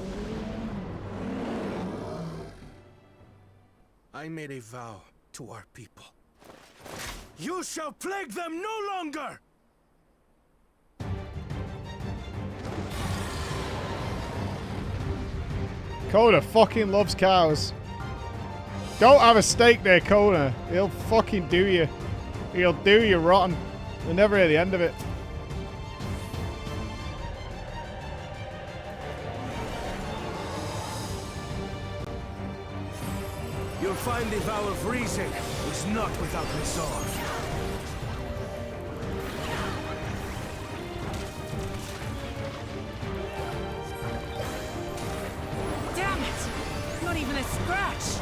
I made a vow to our people. You shall plague them no longer! Kona fucking loves cows. Don't have a steak there, Kona. He'll fucking do you. He'll do you rotten. We'll never hear the end of it. You'll find the vow of reason was not without resolve. Damn it! Not even a scratch!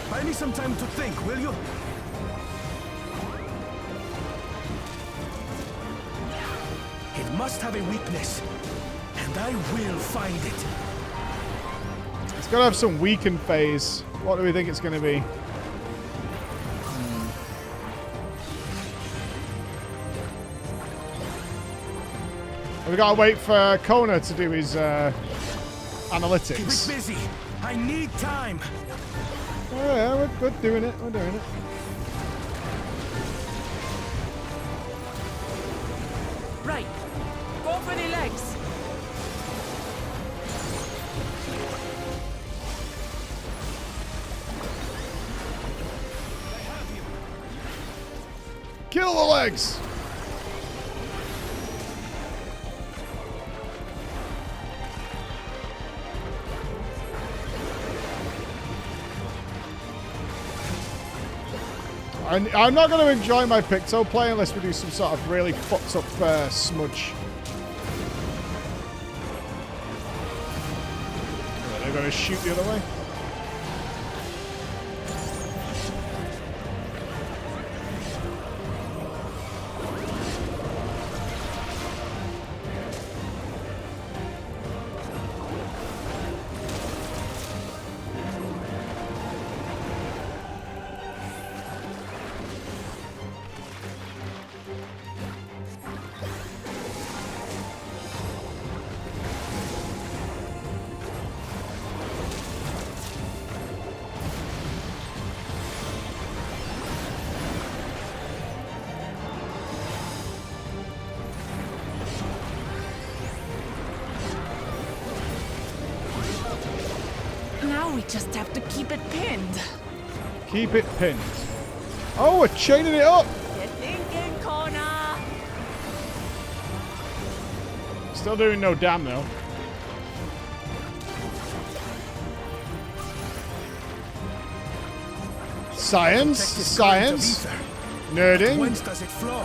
Buy me some time to think, will you? It must have a weakness, and I will find it. It's got to have some weakened phase. What do we think it's going to be? We got to wait for Kona to do his analytics. Keep it busy. I need time. Oh yeah, we're doing it. We're doing it. Right. Go for the legs. Kill the legs! I'm not going to enjoy my Picto play unless we do some sort of really fucked up smudge. They're going to shoot the other way. Now we just have to keep it pinned. Keep it pinned. Oh, we're chaining it up! You're thinking, Connor. Still doing no damn though. Science, science. Nerding. Whence does it flow?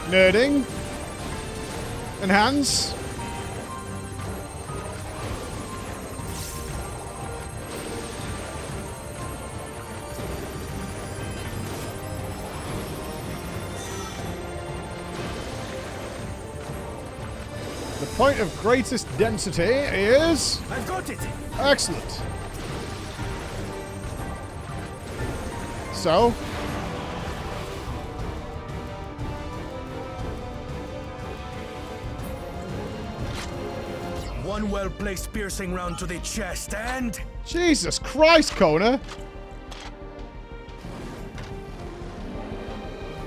Nerding. Enhance. The point of greatest density is... I've got it! Excellent. So... One well-placed piercing round to the chest and... Jesus Christ, Kona!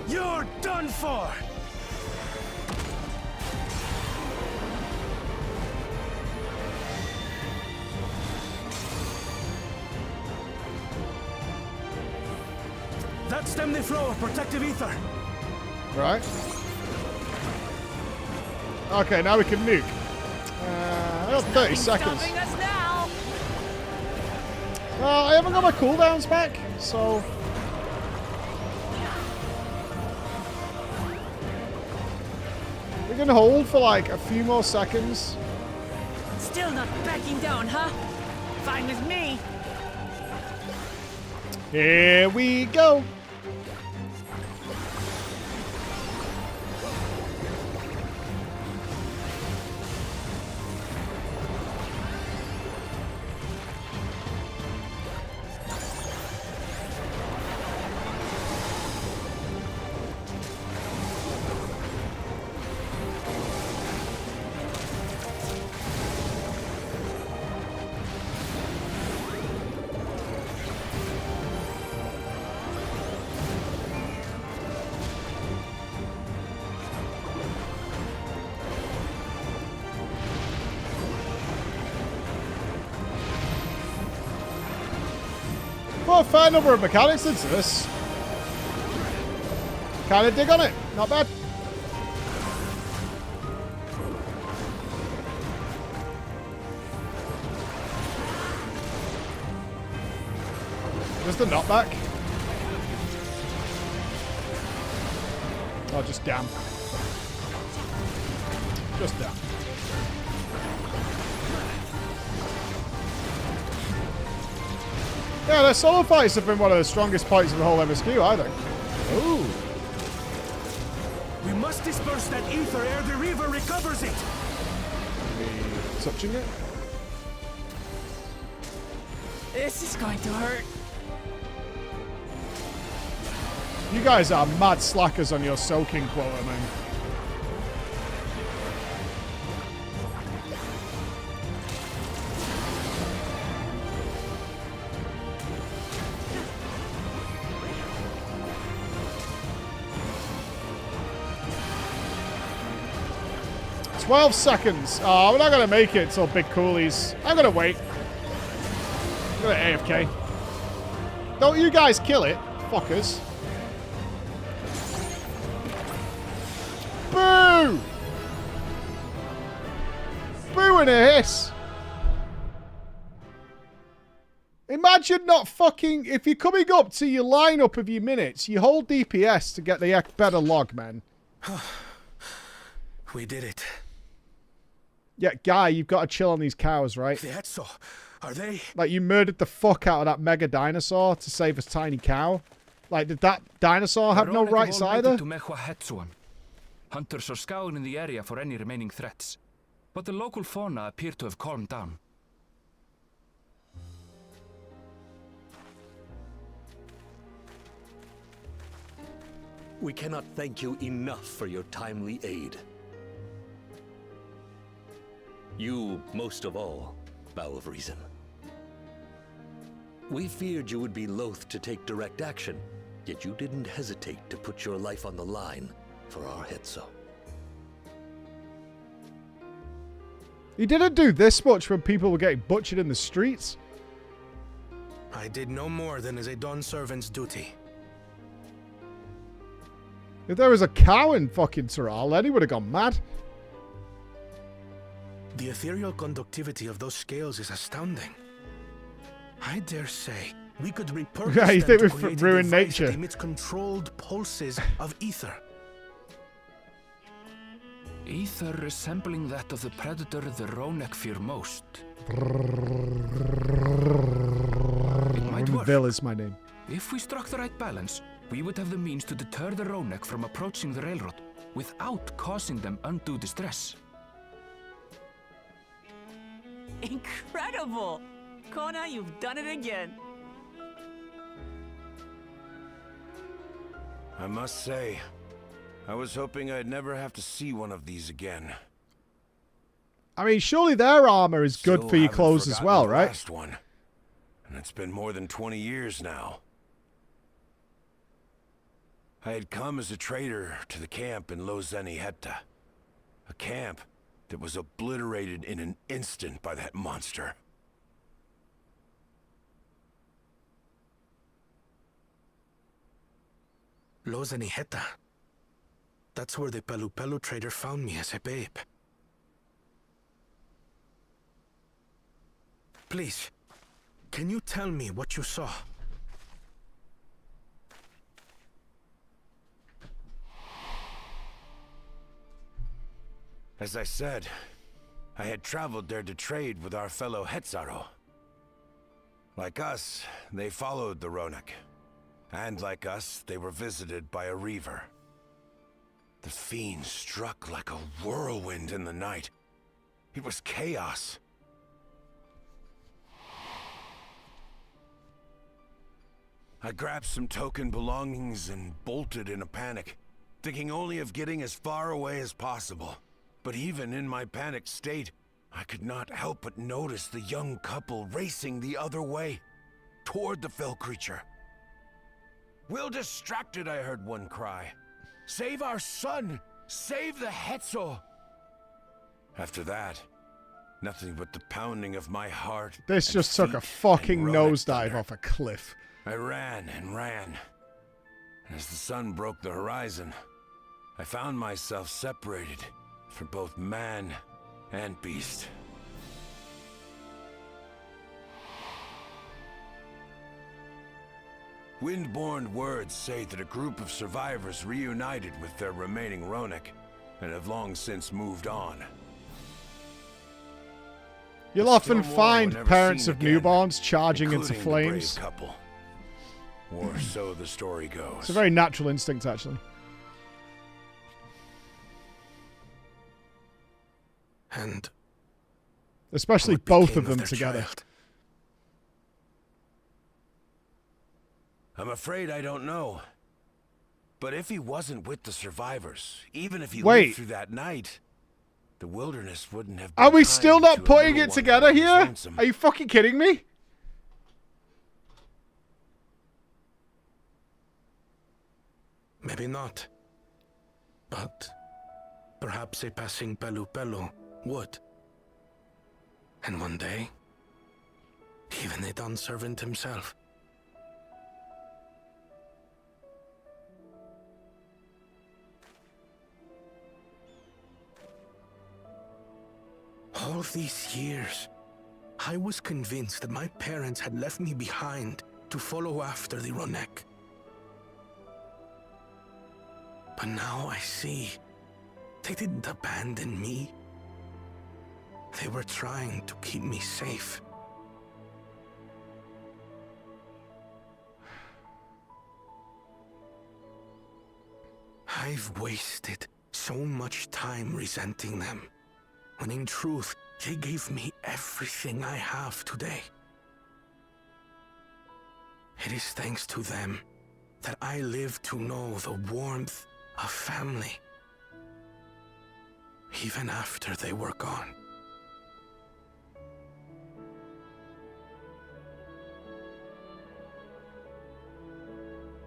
You're done for! That stemmed the flow of protective ether. Right. Okay, now we can nuke. I got 30 seconds. Stopping us now. Well, I haven't got my cooldowns back, so... we can hold for like a few more seconds. Still not backing down, huh? Fine with me. Here we go. Well, a fair number of mechanics into this. Kind of dig on it. Not bad. Just a knockback. Oh, just damn. Just damn. Yeah, their solo fights have been one of the strongest points of the whole MSQ, I think. Ooh. We must disperse that ether ere the river recovers it. Touching it. This is going to hurt. You guys are mad slackers on your soaking quota, man. "12 seconds. Oh, we're not going to make it till big coolies. I'm going to wait. I'm going to AFK. Don't you guys kill it, fuckers. Boo! Boo and a hiss. Imagine not fucking... if you're coming up to your lineup of your minutes, you hold DPS to get the better log, man. We did it. Yeah, Guy, you've got to chill on these cows, right? So, are they? Like, you murdered the fuck out of that mega dinosaur to save a tiny cow. Like, did that dinosaur have no rights either? Hunters are scouring the area for any remaining threats, but the local fauna appear to have calmed down. We cannot thank you enough for your timely aid. You, most of all, Bow of Reason. We feared you would be loath to take direct action, yet you didn't hesitate to put your life on the line for our Hetzo. You didn't do this much when people were getting butchered in the streets. I did no more than is a Dawn servant's duty. If there was a cow in fucking Tural, then he would have gone mad. The ethereal conductivity of those scales is astounding. I dare say we could repurpose Yeah, you them think to we've create a ruined device nature. that emits controlled pulses of ether. Ether resembling that of the predator the Ronek fear most. It might work. Vil is my name. If we struck the right balance, we would have the means to deter the Ronek from approaching the railroad without causing them undue distress. Incredible! Kona, you've done it again. I must say, I was hoping I'd never have to see one of these again. I mean, surely their armor is good Still for your haven't clothes as forgotten well, the right? Last one. And it's been more than 20 years now. I had come as a trader to the camp in Lozeni Hetta. A camp that was obliterated in an instant by that monster. Lozeni Hetta. That's where the Pelu Pelu trader found me as a babe. Please, Can you tell me what you saw? As I said, I had traveled there to trade with our fellow Hetzaro. Like us, they followed the Ronak. And like us, they were visited by a reaver. The fiend struck like a whirlwind in the night. It was chaos. I grabbed some token belongings and bolted in a panic, thinking only of getting as far away as possible. But even in my panicked state, I could not help but notice the young couple racing the other way, toward the fell creature. "We're distracted," I heard one cry. "Save our son! Save the Hetzo!" After that, nothing but the pounding of my heart. This just took a fucking nosedive off a cliff. I ran and ran. As the sun broke the horizon, I found myself separated from both man and beast. Windborne words say that a group of survivors reunited with their remaining Ronak and have long since moved on. You'll often find parents of newborns charging into flames. Couple. Or so the story goes. It's a very natural instinct, actually. And especially both of them together. Child? I'm afraid I don't know. But if he wasn't with the survivors, even if he Wait. lived through that night, the wilderness wouldn't have been Are we kind still to not a putting little it one together who was here? lonesome. Are you fucking kidding me? Maybe not. But perhaps a passing Pelu would. And one day, even a Dawn servant himself. All these years, I was convinced that my parents had left me behind to follow after the Ronek. But now I see they didn't abandon me. They were trying to keep me safe. I've wasted so much time resenting them, when in truth, they gave me everything I have today. It is thanks to them that I live to know the warmth of family, even after they were gone.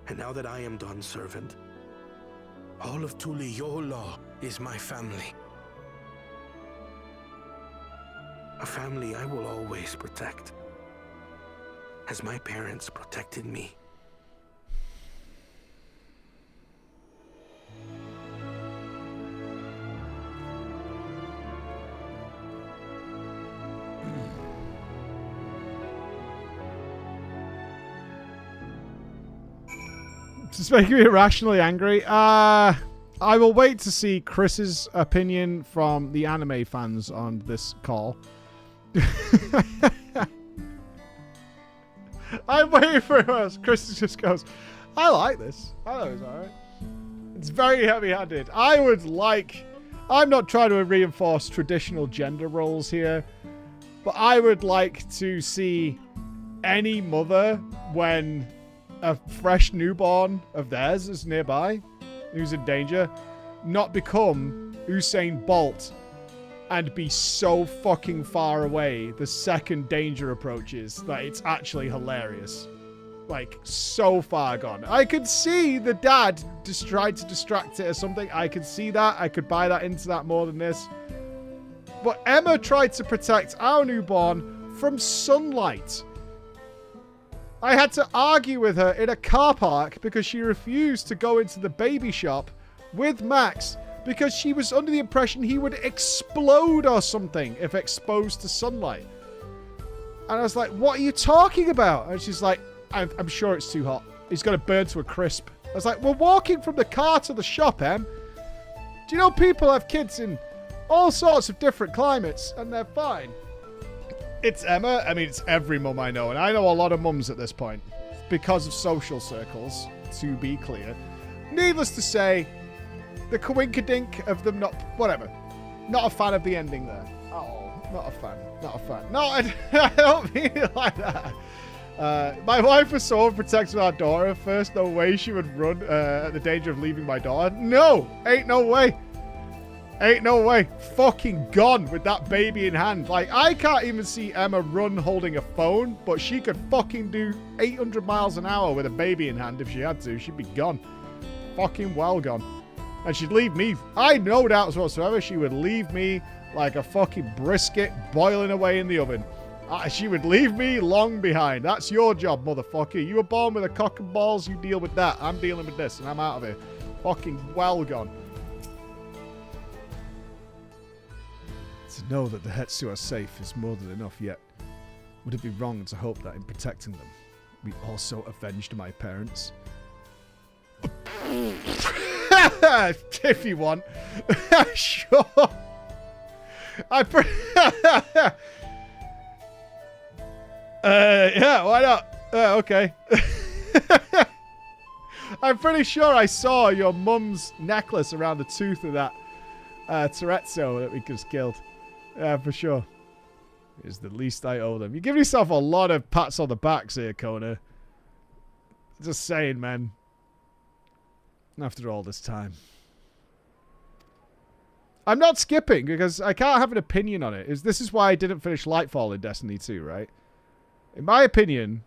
And now that I am Dawn's servant, all of Tuliyola is my family. A family I will always protect, as my parents protected me. It's making me irrationally angry. I will wait to see Chris's opinion from the anime fans on this call. I'm waiting for it. Chris just goes, I like this. I thought it was alright. It's very heavy-handed. I'm not trying to reinforce traditional gender roles here, but I would like to see any mother, when a fresh newborn of theirs is nearby, who's in danger, not become Usain Bolt and be so fucking far away the second danger approaches that it's actually hilarious. Like, so far gone. I could see the dad just tried to distract it or something. I could see that. I could buy that into that more than this. But Emma tried to protect our newborn from sunlight. I had to argue with her in a car park because she refused to go into the baby shop with Max because she was under the impression he would explode or something if exposed to sunlight. And I was like, what are you talking about? And she's like, I'm sure it's too hot. He's going to burn to a crisp. I was like, we're walking from the car to the shop, Em. Do you know people have kids in all sorts of different climates and they're fine? It's Emma. I mean, it's every mum I know. And I know a lot of mums at this point because of social circles, to be clear. Needless to say, the coinkadink of them not... Whatever. Not a fan of the ending there. Oh, not a fan. Not a fan. No, I don't mean it like that. My wife was so overprotective of our daughter at first. No way she would run at the danger of leaving my daughter. No! Ain't no way. Ain't no way. Fucking gone with that baby in hand. Like, I can't even see Emma run holding a phone, but she could fucking do 800 miles an hour with a baby in hand if she had to. She'd be gone. Fucking well gone. And she'd leave me. I no doubts whatsoever she would leave me like a fucking brisket boiling away in the oven. She would leave me long behind. That's your job, motherfucker. You were born with a cock and balls. You deal with that. I'm dealing with this, and I'm out of here. Fucking well gone. To know that the Hetsu are safe is more than enough, yet would it be wrong to hope that in protecting them, we also avenged my parents? If you want. Sure. Yeah, why not? Okay. I'm pretty sure I saw your mum's necklace around the tooth of that Toretto that we just killed. Yeah, for sure. It's the least I owe them. You give yourself a lot of pats on the backs here, Kona. Just saying, man. After all this time. I'm not skipping because I can't have an opinion on it. This is why I didn't finish Lightfall in Destiny 2, right? In my opinion,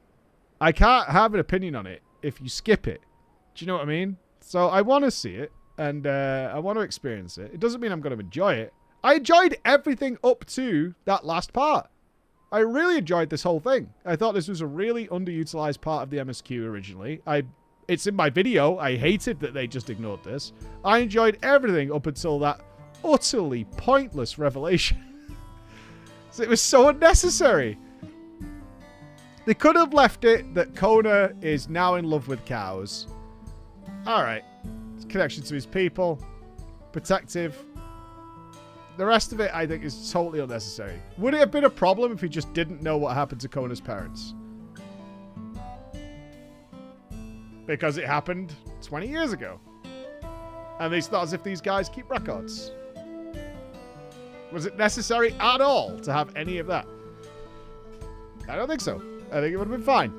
I can't have an opinion on it if you skip it. Do you know what I mean? So I want to see it, and I want to experience it. It doesn't mean I'm going to enjoy it. I enjoyed everything up to that last part. I really enjoyed this whole thing. I thought this was a really underutilized part of the MSQ originally. It's in my video. I hated that they just ignored this. I enjoyed everything up until that utterly pointless revelation. So it was so unnecessary. They could have left it that Kona is now in love with cows. Alright. Connection to his people. Protective. The rest of it, I think, is totally unnecessary. Would it have been a problem if he just didn't know what happened to Kona's parents? Because it happened 20 years ago. And it's not as if these guys keep records. Was it necessary at all to have any of that? I don't think so. I think it would have been fine.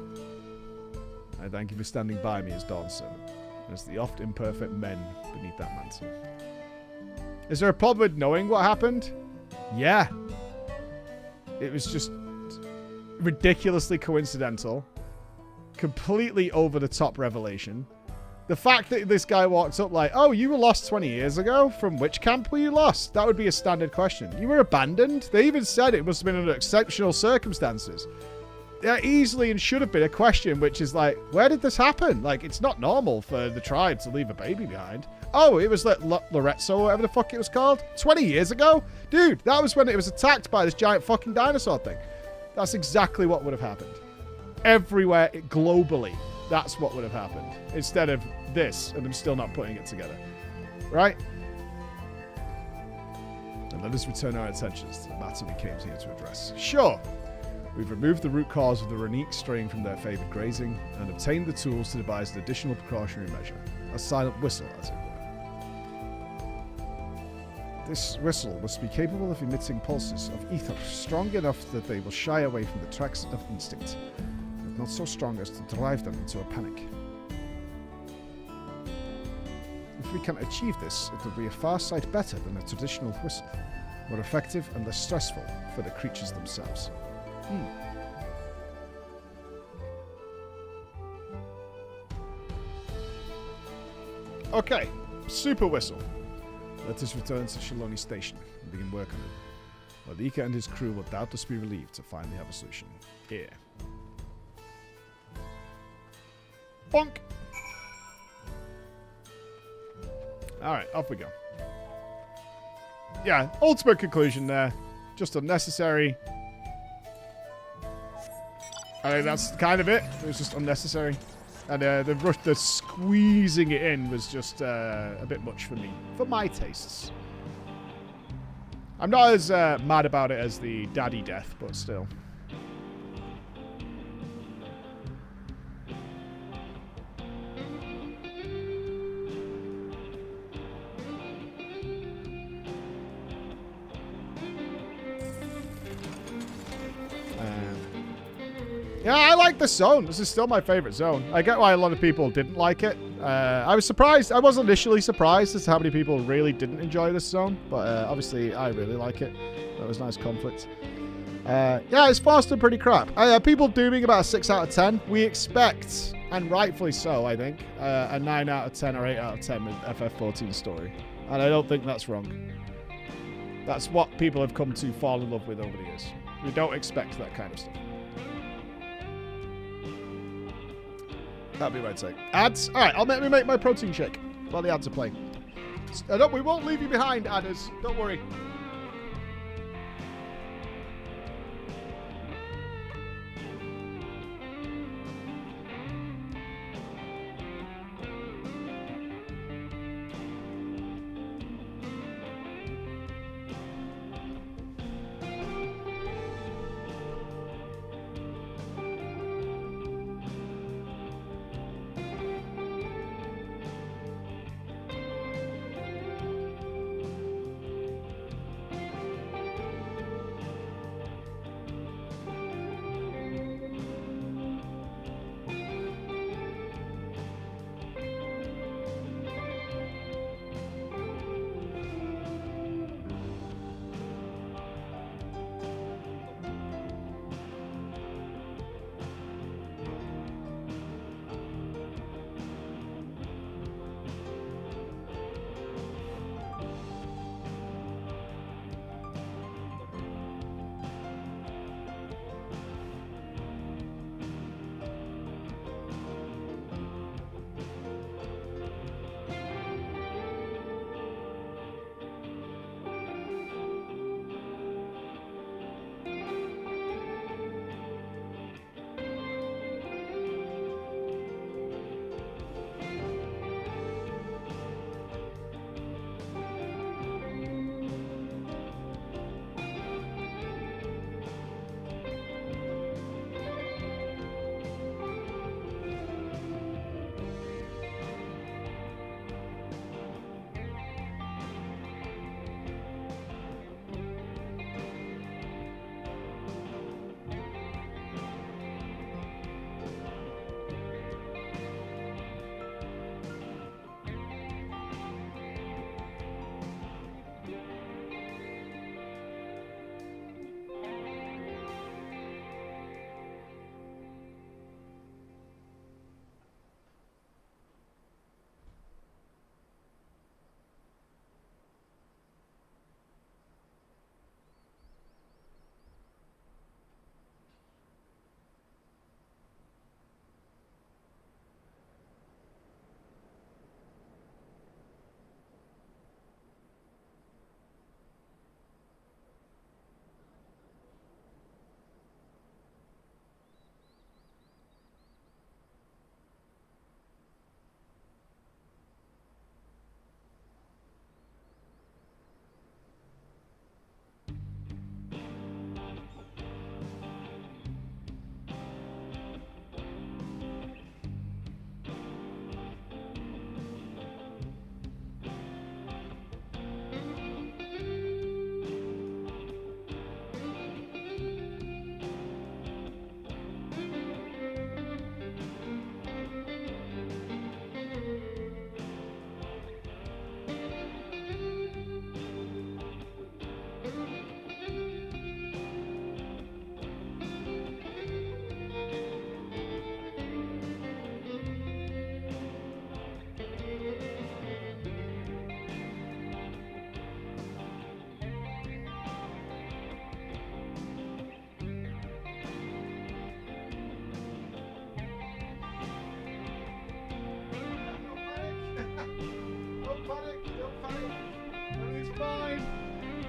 I thank you for standing by me as Dawn's servant, as the oft imperfect men beneath that mantle. Is there a problem with knowing what happened? Yeah. It was just ridiculously coincidental. Completely over-the-top revelation. The fact that this guy walks up like, oh, you were lost 20 years ago? From which camp were you lost? That would be a standard question. You were abandoned? They even said it must have been under exceptional circumstances. That easily and should have been a question, which is like, where did this happen? Like, it's not normal for the tribe to leave a baby behind. Oh, it was like Loretto or whatever the fuck it was called. 20 years ago? Dude, that was when it was attacked by this giant fucking dinosaur thing. That's exactly what would have happened. Everywhere, globally, that's what would have happened. Instead of this, and I'm still not putting it together. Right? And let us return our attentions to the matter we came here to address. Sure. We've removed the root cause of the Renique straying from their favoured grazing and obtained the tools to devise an additional precautionary measure. A silent whistle, as it were. This whistle must be capable of emitting pulses of ether strong enough that they will shy away from the tracks of instinct, but not so strong as to drive them into a panic. If we can achieve this, it will be a far sight better than a traditional whistle, more effective and less stressful for the creatures themselves. Okay, super whistle. Let us return to Shaloni Station and begin work on it. Wadika and his crew will doubtless be relieved to finally have a solution. Here. Bonk! Alright, off we go. Yeah, ultimate conclusion there. Just unnecessary. I think that's kind of it. It was just unnecessary. And the squeezing it in was just a bit much for me. For my tastes. I'm not as mad about it as the daddy death, but still. Yeah, I like this zone. This is still my favorite zone. I get why a lot of people didn't like it. I was surprised. I was initially surprised as to how many people really didn't enjoy this zone. But obviously, I really like it. That was nice conflict. Yeah, it's fast and pretty crap. People dooming about a 6 out of 10. We expect, and rightfully so, I think, a 9 out of 10 or 8 out of 10 with FF14 story. And I don't think that's wrong. That's what people have come to fall in love with over the years. We don't expect that kind of stuff. That'd be my take. Ads? Alright, let me make my protein shake while the ads are playing. We won't leave you behind, adders. Don't worry.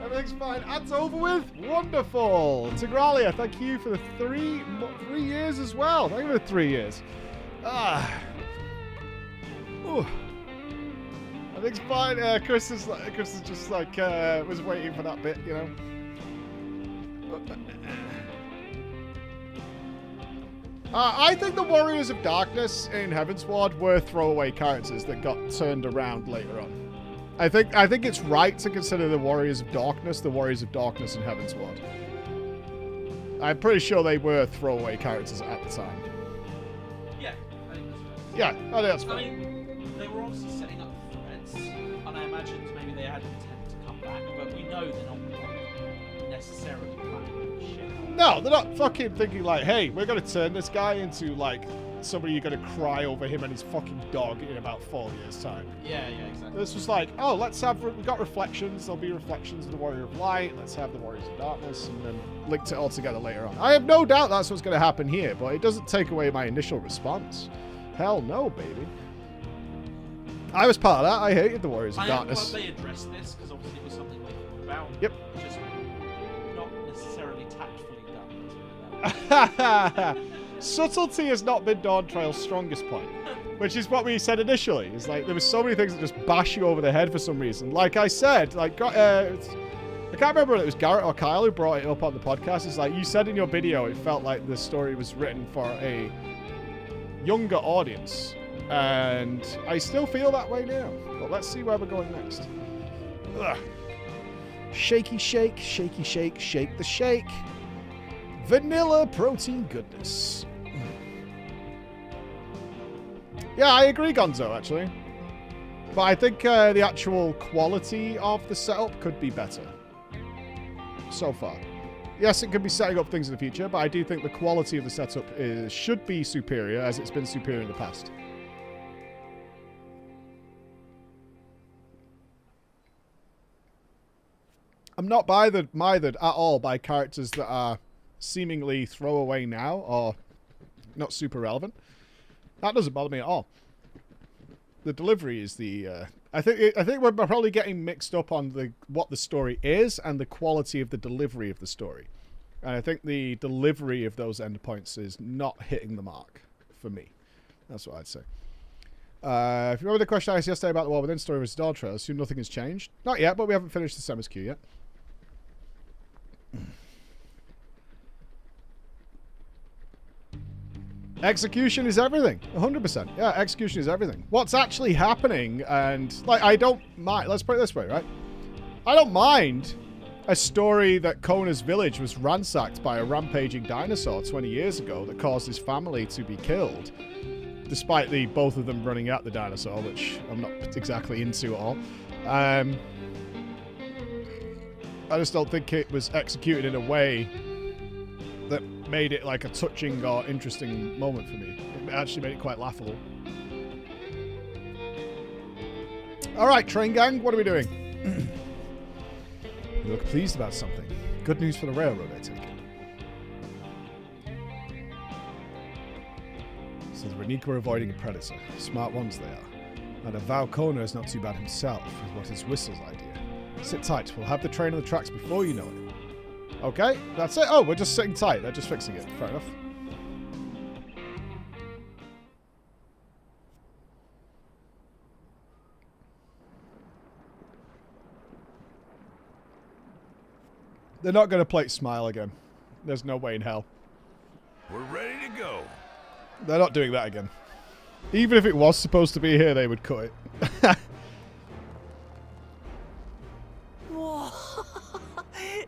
Everything's fine. That's over with. Wonderful. Tigralia, thank you for the 3 years as well. Thank you for the 3 years. Ooh. Everything's fine. Chris is just like was waiting for that bit, you know. I think the Warriors of Darkness in Heavensward were throwaway characters that got turned around later on. I think it's right to consider the Warriors of Darkness in Heavensward. I'm pretty sure they were throwaway characters at the time. Yeah, I think that's fair. Yeah, I think that's fair. I mean, they were obviously setting up threats, and I imagined maybe they had intent to come back, but we know they're not necessarily planning shit. No, they're not fucking thinking like, hey, we're going to turn this guy into, like, somebody you're going to cry over him and his fucking dog in about 4 years' time. Yeah, exactly. This was like, oh, we've got reflections. There'll be reflections of the Warrior of Light. Let's have the Warriors of Darkness, and then linked it all together later on. I have no doubt that's what's going to happen here, but it doesn't take away my initial response. Hell no, baby. I was part of that. I hated the Warriors of Darkness. I'm glad they addressed this, because obviously it was something they thought about. Yep. Just not necessarily tactfully done. Subtlety has not been Dawntrail's strongest point, which is what we said initially. It's like there was so many things that just bash you over the head for some reason. Like I said, like I can't remember if it was Garrett or Kyle who brought it up on the podcast. It's like you said in your video, it felt like the story was written for a younger audience, and I still feel that way now. But let's see where we're going next. Ugh. Shaky shake, shaky shake, shake the shake. Vanilla protein goodness. Yeah, I agree, Gonzo, actually. But I think the actual quality of the setup could be better. So far. Yes, it could be setting up things in the future, but I do think the quality of the setup should be superior, as it's been superior in the past. I'm not mithered at all by characters that are seemingly throwaway now, or not super relevant. That doesn't bother me at all. The delivery is the I think we're probably getting mixed up on what the story is and the quality of the delivery of the story. And I think the delivery of those endpoints is not hitting the mark for me. That's what I'd say. If you remember the question I asked yesterday about the War Within story with Dawntrail, I assume nothing has changed. Not yet, but we haven't finished the Semis queue yet. Execution is everything. 100%. Yeah, execution is everything. What's actually happening, and, like, I don't mind. Let's put it this way, right? I don't mind a story that Kona's village was ransacked by a rampaging dinosaur 20 years ago that caused his family to be killed, despite both of them running at the dinosaur, which I'm not exactly into at all. I just don't think it was executed in a way that made it like a touching or interesting moment for me. It actually made it quite laughable. Alright, train gang, what are we doing? You look pleased about something. Good news for the railroad, I take it. So the Renika are avoiding a predator. Smart ones they are. And Avow Kona is not too bad himself, is what is Whistle's idea. Sit tight, we'll have the train on the tracks before you know it. Okay, that's it. Oh, we're just sitting tight. They're just fixing it. Fair enough. They're not going to play Smile again. There's no way in hell. We're ready to go. They're not doing that again. Even if it was supposed to be here, they would cut it. Whoa.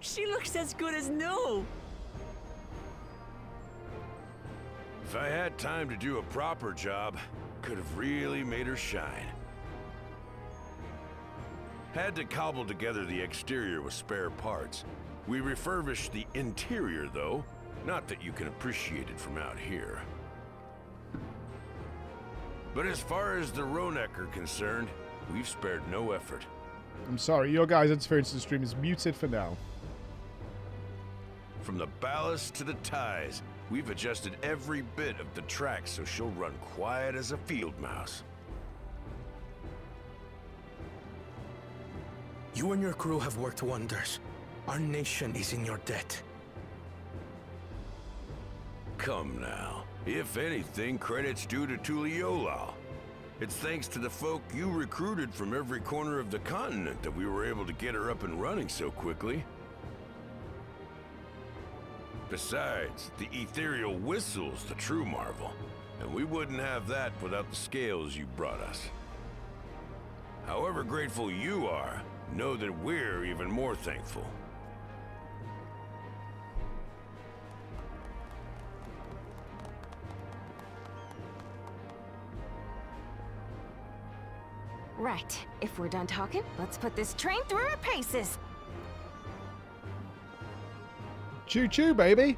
She looks as good as new. If I had time to do a proper job, could have really made her shine. Had to cobble together the exterior with spare parts. We refurbished the interior, though. Not that you can appreciate it from out here. But as far as the Ronek are concerned, we've spared no effort. I'm sorry, your guys' interference in the stream is muted for now. From the ballast to the ties, we've adjusted every bit of the track so she'll run quiet as a field mouse. You and your crew have worked wonders. Our nation is in your debt. Come now. If anything, credit's due to Tuliolal. It's thanks to the folk you recruited from every corner of the continent that we were able to get her up and running so quickly. Besides, the ethereal whistle's the true marvel, and we wouldn't have that without the scales you brought us. However grateful you are, know that we're even more thankful. Right. If we're done talking, let's put this train through our paces. Choo-choo, baby.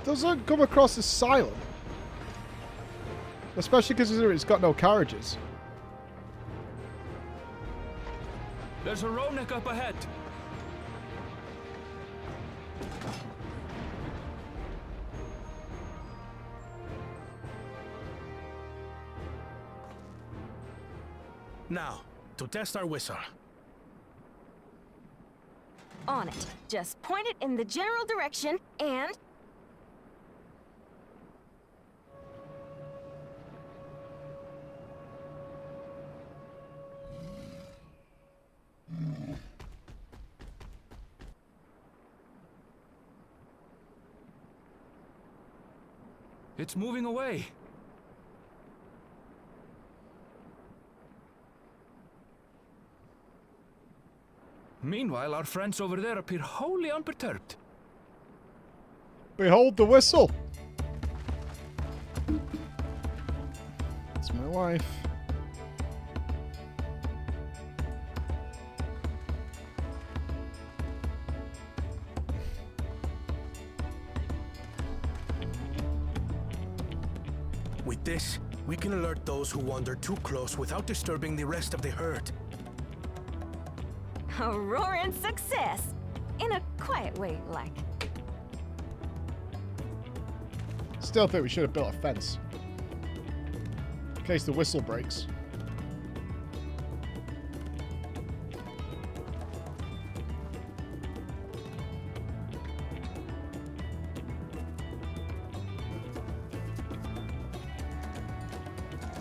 Doesn't come across as silent. Especially because it's got no carriages. There's a Ronek up ahead. Now, to test our whistle. On it. Just point it in the general direction and... It's moving away. Meanwhile, our friends over there appear wholly unperturbed. Behold the whistle. It's my wife. With this, we can alert those who wander too close without disturbing the rest of the herd. A roaring success! In a quiet way, like. Still think we should have built a fence. In case the whistle breaks.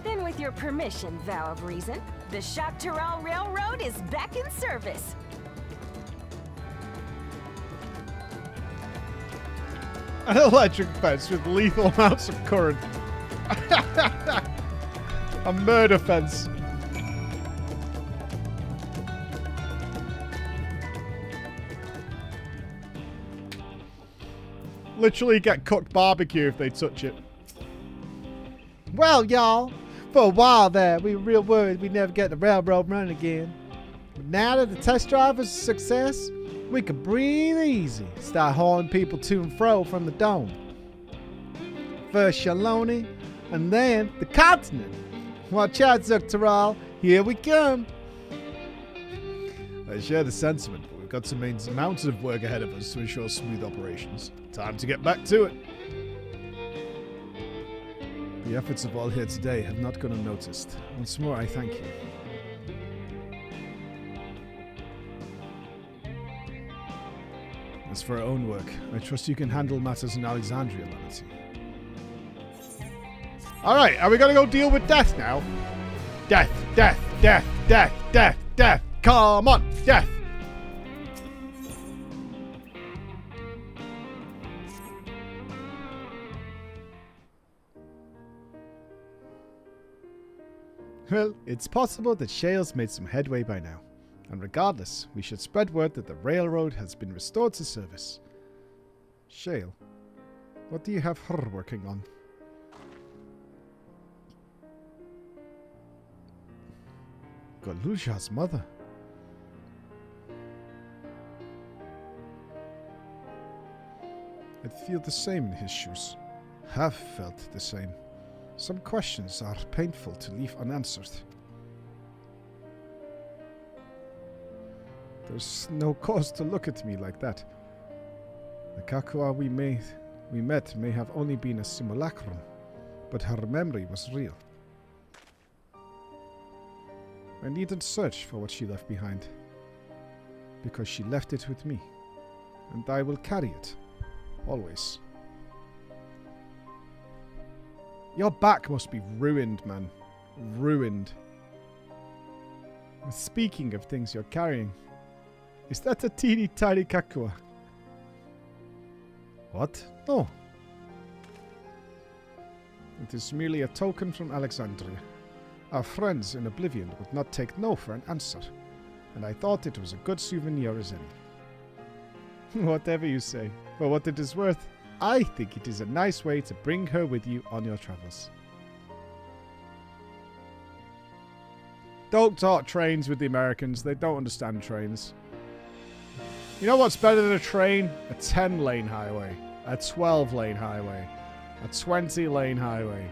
Then with your permission, Vow of Reason, the Ffxiv Railroad is back in service. An electric fence with lethal amounts of current. A murder fence. Literally get cooked barbecue if they touch it. Well, y'all, for a while there, we were real worried we'd never get the railroad running again. But now that the test drive was a success, we could breathe easy, start hauling people to and fro from the dome. First Shaloni, and then the continent. Watch out, Dawntrail, here we come. I share the sentiment, but we've got some mountains of work ahead of us to ensure smooth operations. Time to get back to it. The efforts of all here today have not gone unnoticed. Once more, I thank you. As for our own work, I trust you can handle matters in Alexandria, Lenity. Alright, are we gonna go deal with death now? Death, death, death, death, death, death. Come on, death. Well, it's possible that Shale's made some headway by now. And regardless, we should spread word that the railroad has been restored to service. Shale, what do you have her working on? Galuja's mother. I'd feel the same in his shoes. Have felt the same. Some questions are painful to leave unanswered. There's no cause to look at me like that. The Kakua we met may have only been a simulacrum, but her memory was real. I needn't search for what she left behind, because she left it with me, and I will carry it, always. Your back must be ruined, man. Ruined. And speaking of things you're carrying, is that a teeny tiny Kakua? What? No. It is merely a token from Alexandria. Our friends in Oblivion would not take no for an answer, and I thought it was a good souvenir as any. Whatever you say. For what it is worth, I think it is a nice way to bring her with you on your travels. Don't talk trains with the Americans. They don't understand trains. You know what's better than a train? A 10-lane highway. A 12-lane highway. A 20-lane highway.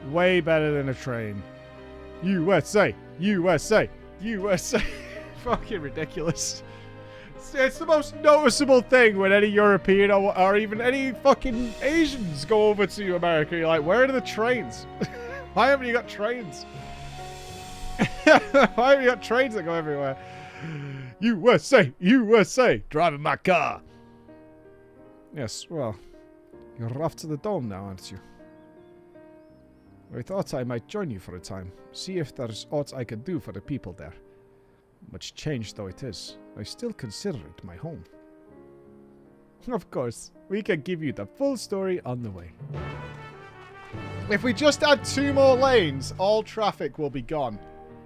Way better than a train. USA! USA! USA! Fucking ridiculous. It's the most noticeable thing when any European or even any fucking Asians go over to America. You're like, where are the trains? Why haven't you got trains? Why haven't you got trains that go everywhere? USA! USA! Driving my car. Yes, well, you're off to the dome now, aren't you? I thought I might join you for a time. See if there's aught I can do for the people there. Much changed though it is, I still consider it my home. Of course, we can give you the full story on the way. If we just add 2 more lanes, all traffic will be gone.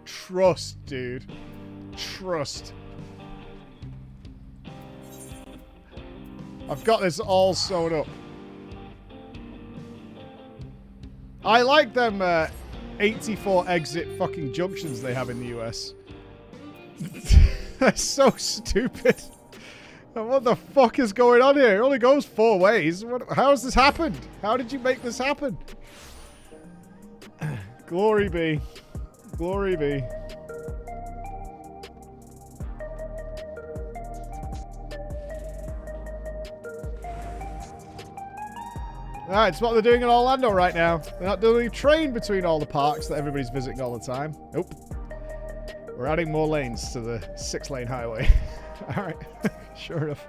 Trust, dude. Trust. I've got this all sewn up. I like them 84 exit fucking junctions they have in the US. That's so stupid. What the fuck is going on here? It only goes 4 ways. How has this happened? How did you make this happen? Glory be. Glory be. Alright, it's what they're doing in Orlando right now. They're not doing a train between all the parks that everybody's visiting all the time. Nope. We're adding more lanes to the 6-lane highway. Alright. Sure enough.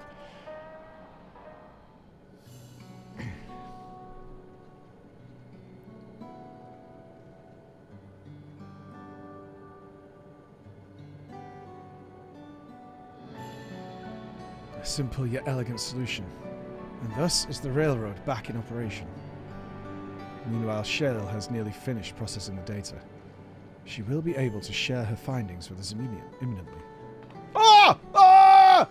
A simple yet elegant solution. And thus is the railroad back in operation. Meanwhile, Cheryl has nearly finished processing the data. She will be able to share her findings with us imminently. Ah! Ah!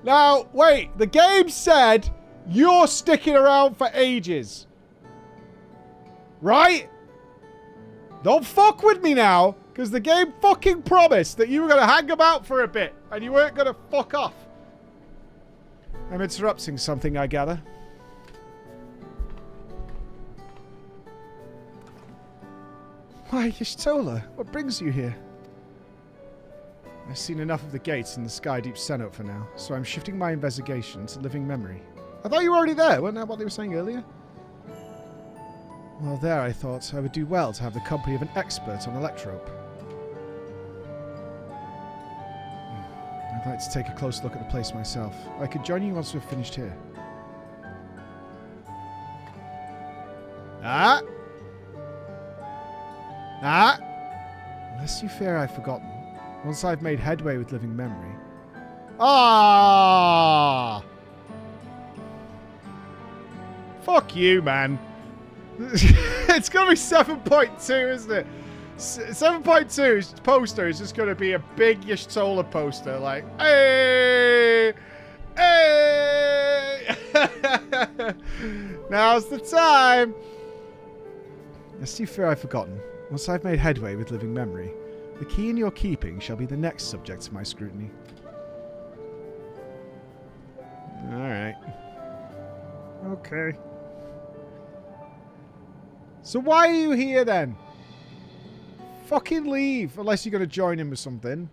Now, wait. The game said you're sticking around for ages. Right? Don't fuck with me now, because the game fucking promised that you were going to hang about for a bit, and you weren't going to fuck off. I'm interrupting something, I gather. Why, Y'shtola, what brings you here? I've seen enough of the gates in the Sky Deep Cenote for now, so I'm shifting my investigation to living memory. I thought you were already there, wasn't that what they were saying earlier? Well, there I thought I would do well to have the company of an expert on electrope. I'd like to take a close look at the place myself. I could join you once we've finished here. Ah! Ah! Unless you fear I've forgotten. Once I've made headway with living memory. Ah! Fuck you, man. It's gonna be 7.2, isn't it? 7.2's poster is just gonna be a big Y'shtola poster, like, hey! Hey! Now's the time! Lest you fear I've forgotten. Once I've made headway with living memory, The key in your keeping shall be the next subject of my scrutiny. Alright. Okay. So why are you here then? Fucking leave, unless you're going to join him with something.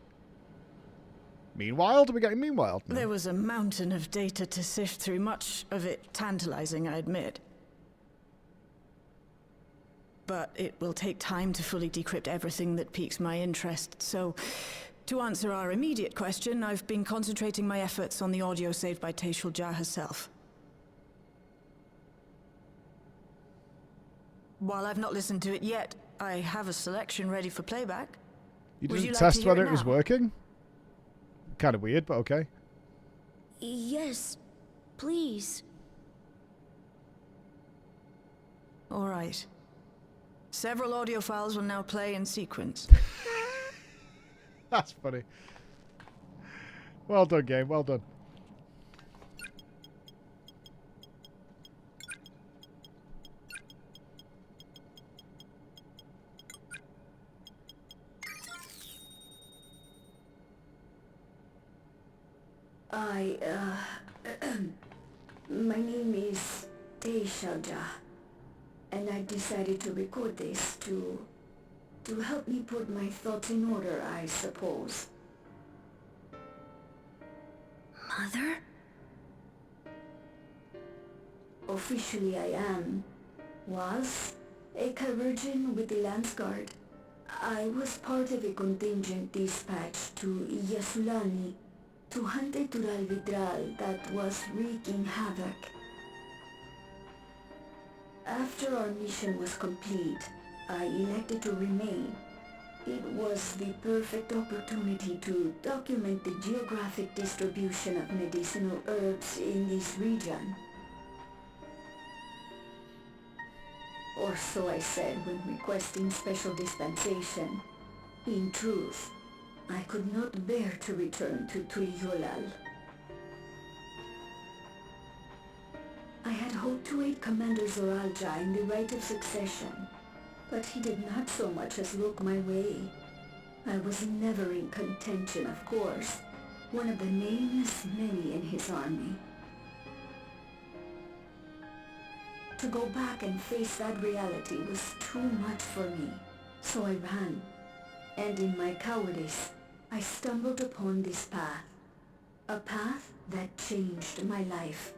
Meanwhile, do we get meanwhile? No. There was a mountain of data to sift through, much of it tantalizing, I admit. But it will take time to fully decrypt everything that piques my interest, so to answer our immediate question, I've been concentrating my efforts on the audio saved by Taishul Jah herself. While I've not listened to it yet, I have a selection ready for playback. You didn't test whether it was working? Kind of weird, but okay. Yes, please. All right. Several audio files will now play in sequence. That's funny. Well done, game. Well done. My name is Taishul Jah, and I decided to record this to help me put my thoughts in order, I suppose. Mother? Officially I was a Virgin with the Lance Guard. I was part of a contingent dispatched to Yasulani to hunt a Tural Vidral that was wreaking havoc. After our mission was complete, I elected to remain. It was the perfect opportunity to document the geographic distribution of medicinal herbs in this region. Or so I said when requesting special dispensation. In truth, I could not bear to return to Tuliolal. I had hoped to aid Commander Zoralja in the right of succession, but he did not so much as look my way. I was never in contention, of course, one of the nameless many in his army. To go back and face that reality was too much for me, so I ran, and in my cowardice, I stumbled upon this path, a path that changed my life.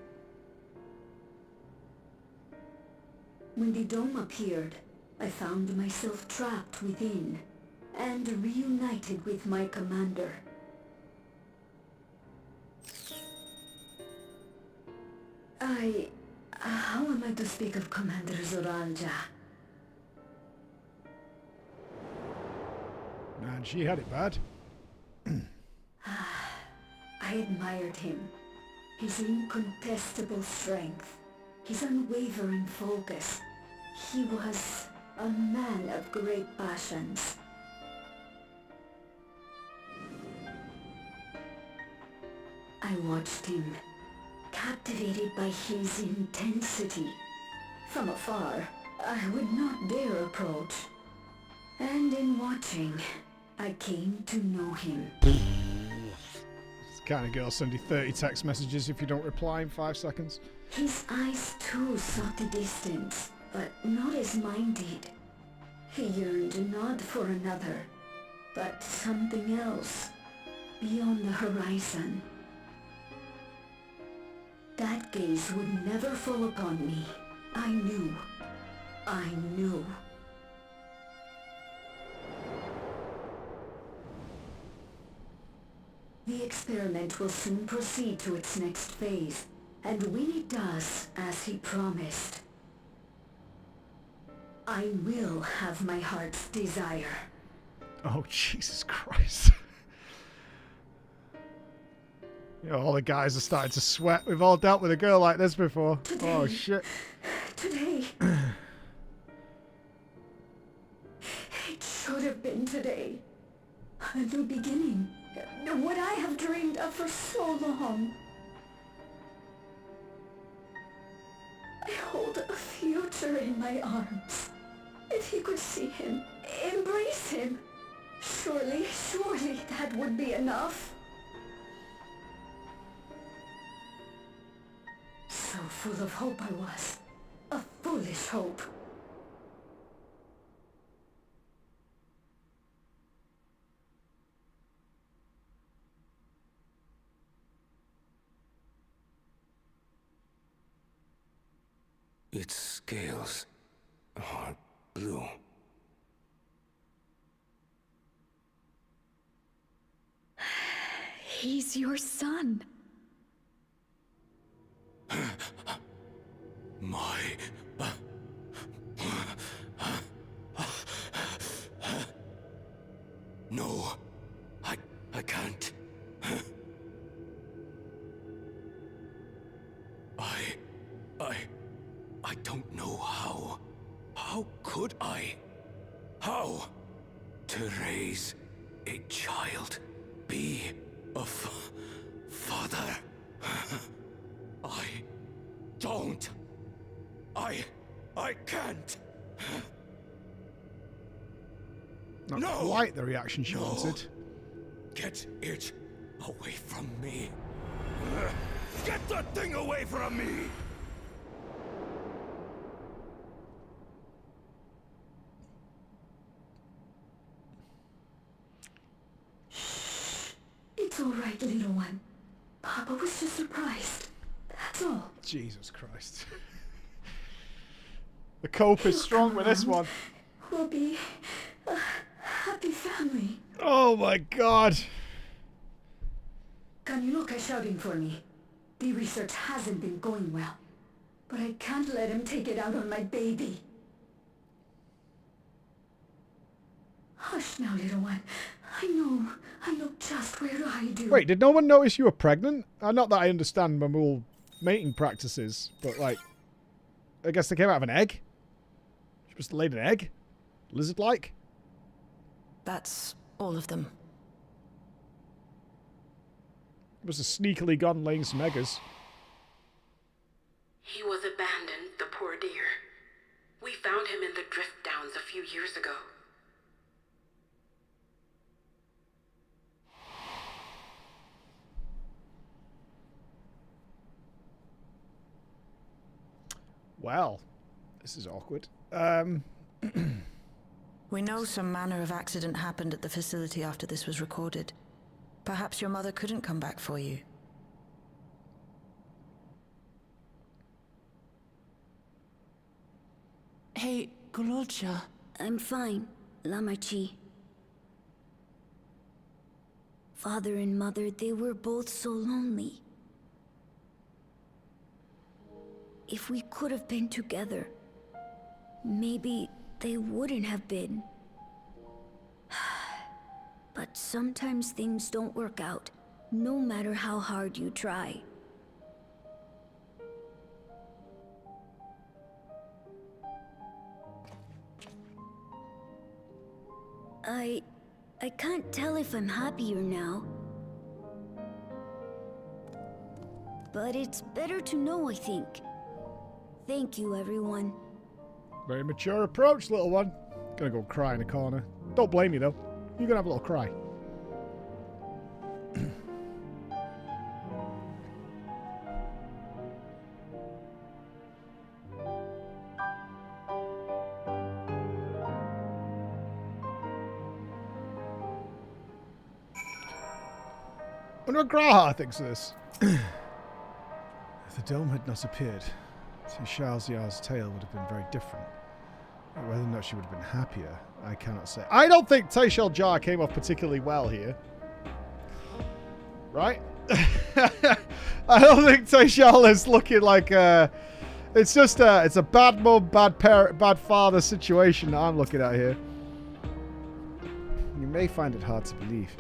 When the dome appeared, I found myself trapped within and reunited with my commander. How am I to speak of Commander Zoralja? Man, she had it bad. I admired him. His incontestable strength, his unwavering focus. He was a man of great passions. I watched him, captivated by his intensity. From afar, I would not dare approach. And in watching, I came to know him. This kind of girl send you 30 text messages if you don't reply in 5 seconds. His eyes too sought the distance, but not as mine did. He yearned not for another, but something else, beyond the horizon. That gaze would never fall upon me. I knew. The experiment will soon proceed to its next phase, and when it does, as he promised, I will have my heart's desire. Oh, Jesus Christ. You know, all the guys are starting to sweat. We've all dealt with a girl like this before. Today, oh, shit. Today. It should have been today. A new beginning. What I have dreamed of for so long. I hold a future in my arms. If he could see him, embrace him, Surely that would be enough. So full of hope I was. A foolish hope. Its scales are blue. He's your son. My... No, I can't. I don't know how. How could I? How? To raise a child, be a father. I don't. I can't. Not No! quite the reaction she wanted. Get it away from me. Get that thing away from me! It's all right, little one. Papa was just surprised. That's all. Jesus Christ. The cope is strong with this one. We'll be a happy family. Oh my god. Kaniloka shouting for me. The research hasn't been going well. But I can't let him take it out on my baby. Hush now, little one. I know just where to hide you. Wait, did no one notice you were pregnant? Not that I understand Mamul mating practices, but like, I guess they came out of an egg? She must have laid an egg? Lizard-like? That's all of them. Must have sneakily gone laying some eggs. He was abandoned, the poor dear. We found him in the drift downs a few years ago. Well, this is awkward. We know some manner of accident happened at the facility after this was recorded. Perhaps your mother couldn't come back for you. Hey, Gololcha. I'm fine, Lamachi. Father and mother, they were both so lonely. If we could have been together, maybe they wouldn't have been. But sometimes things don't work out, no matter how hard you try. I can't tell if I'm happier now. But it's better to know, I think. Thank you, everyone. Very mature approach, little one. Gonna go cry in a corner. Don't blame me, though. You're gonna have a little cry. I wonder what Graha thinks of this. If the dome had not appeared, Xiaoxiao's tale would have been very different. Whether or not she would have been happier, I cannot say. I don't think Taishel Jar came off particularly well here. Right? I don't think Taishel is looking like it's just it's a bad mum, bad parent, bad father situation that I'm looking at here. You may find it hard to believe,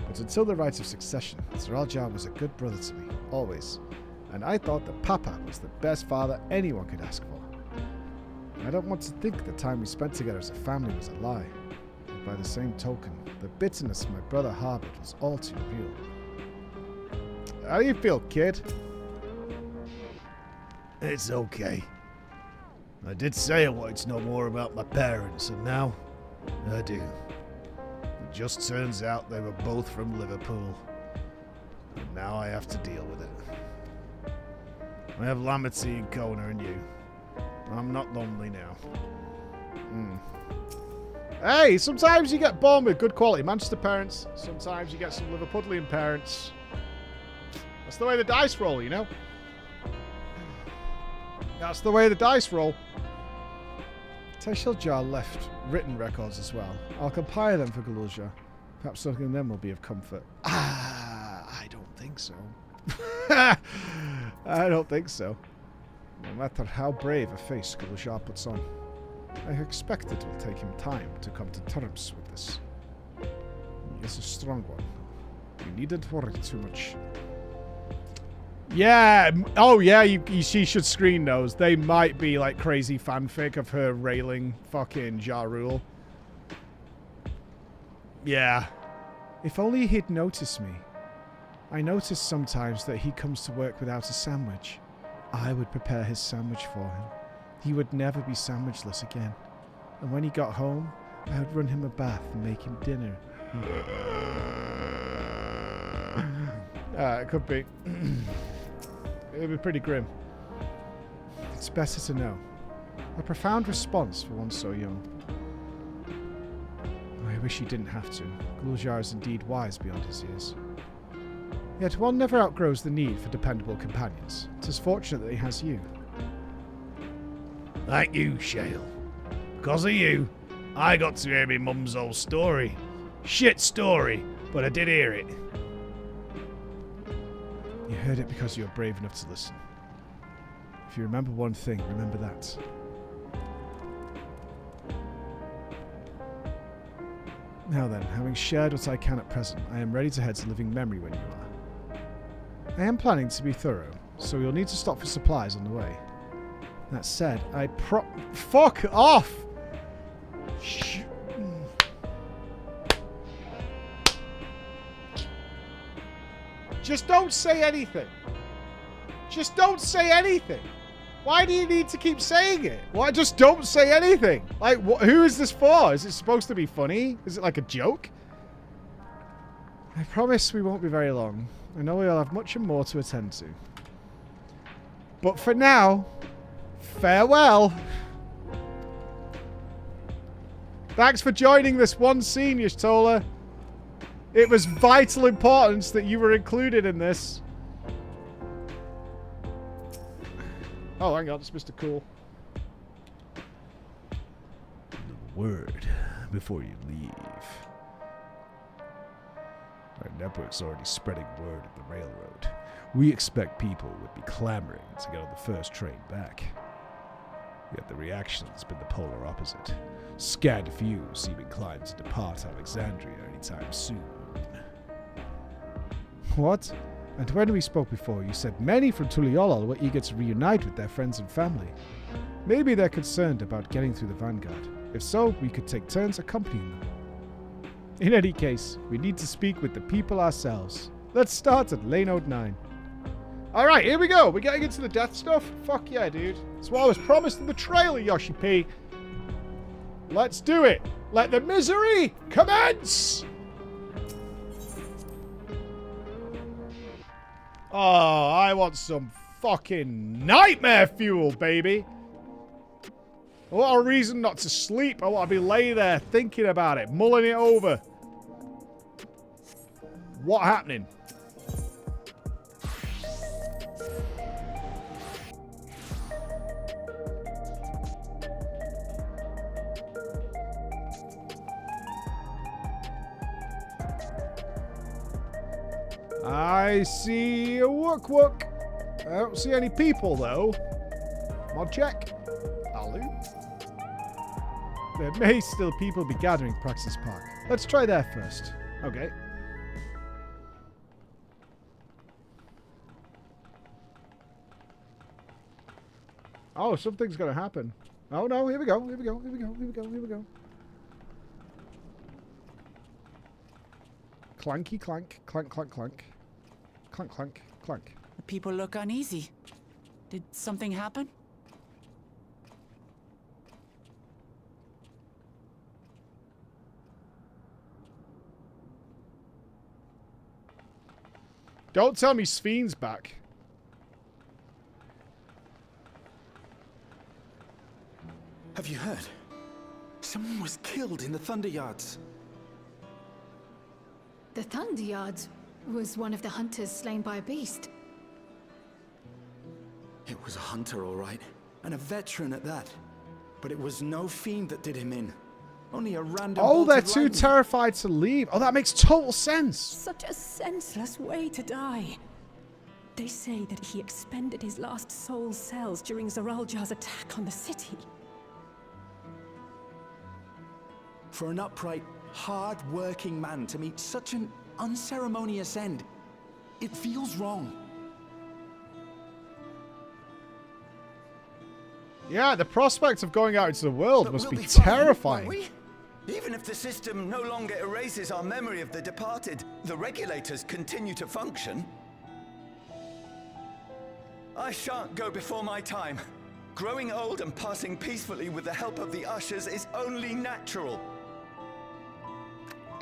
but until the rites of succession, Sir Jar was a good brother to me, always. And I thought that Papa was the best father anyone could ask for. I don't want to think the time we spent together as a family was a lie. But by the same token, the bitterness my brother harbored was all too real. How do you feel, kid? It's okay. I did say I wanted to know more about my parents, and now I do. The just turns out they were both from Liverpool. And now I have to deal with it. I have Lamity and Kona and you. I'm not lonely now. Hey, sometimes you get born with good quality Manchester parents. Sometimes you get some Liverpudlian parents. That's the way the dice roll, you know? That's the way the dice roll. Taishil Jar left written records as well. I'll compile them for Galulja. Perhaps something of them will be of comfort. I don't think so. I don't think so. No matter how brave a face Galulja puts on, I expect it will take him time to come to terms with this. He is a strong one. You needn't worry too much. Yeah. Oh, yeah. She should screen those. They might be like crazy fanfic of her railing fucking Ja Rule. Yeah. If only he'd notice me. I notice sometimes that he comes to work without a sandwich. I would prepare his sandwich for him. He would never be sandwichless again. And when he got home, I would run him a bath and make him dinner. It could be. It would be pretty grim. It's better to know. A profound response for one so young. I wish he didn't have to. Galulja is indeed wise beyond his years. Yet one never outgrows the need for dependable companions. It is fortunate that he has you. Thank you, Shale. Because of you, I got to hear my mum's old story. Shit story, but I did hear it. You heard it because you were brave enough to listen. If you remember one thing, remember that. Now then, having shared what I can at present, I am ready to head to living memory when you are. I am planning to be thorough, so you'll need to stop for supplies on the way. That said, Fuck off! Just don't say anything. Just don't say anything. Why do you need to keep saying it? Why just don't say anything? Like, who is this for? Is it supposed to be funny? Is it like a joke? I promise we won't be very long. I know we'll have much and more to attend to. But for now, farewell. Thanks for joining this one scene, Y'shtola. It was vital importance that you were included in this. Oh, hang on, it's Mr. Cool. Word before you leave. Our network's already spreading word at the railroad. We expect people would be clamoring to get on the first train back. Yet the reaction has been the polar opposite. Scant few seem inclined to depart Alexandria anytime soon. What? And when we spoke before, you said many from Tuliolol were eager to reunite with their friends and family. Maybe they're concerned about getting through the vanguard. If so, we could take turns accompanying them. In any case, we need to speak with the people ourselves. Let's start at Lane 9. Alright, here we go. We're getting into the death stuff. Fuck yeah, dude. It's what I was promised in the trailer, Yoshi P. Let's do it. Let the misery commence. Oh, I want some fucking nightmare fuel, baby. What a reason not to sleep. I want to be lay there thinking about it, mulling it over. What happening? I see a wook. I don't see any people, though. Mod check. Alu. There may still people be gathering at Praxis Park. Let's try there first. Okay. Oh, something's gonna happen. Oh no, here we go, here we go, here we go, here we go, here we go. Clanky clank, clank clank clank. Clank clank clank. The people look uneasy. Did something happen? Don't tell me Ffxiv's back. Have you heard? Someone was killed in the Thunder Yards. The Thunder Yards was one of the hunters slain by a beast. It was a hunter, all right. And a veteran at that. But it was no fiend that did him in. Only a random Oh, bolt they're of too lightning. terrified to leave. Oh, that makes total sense. Such a senseless way to die. They say that he expended his last soul cells during Zoraljar's attack on the city. For an upright, hard-working man to meet such an unceremonious end, it feels wrong. Yeah, the prospect of going out into the world must be We'll fine, terrifying. won't we? Even if the system no longer erases our memory of the departed, the regulators continue to function. I shan't go before my time. Growing old and passing peacefully with the help of the ushers is only natural.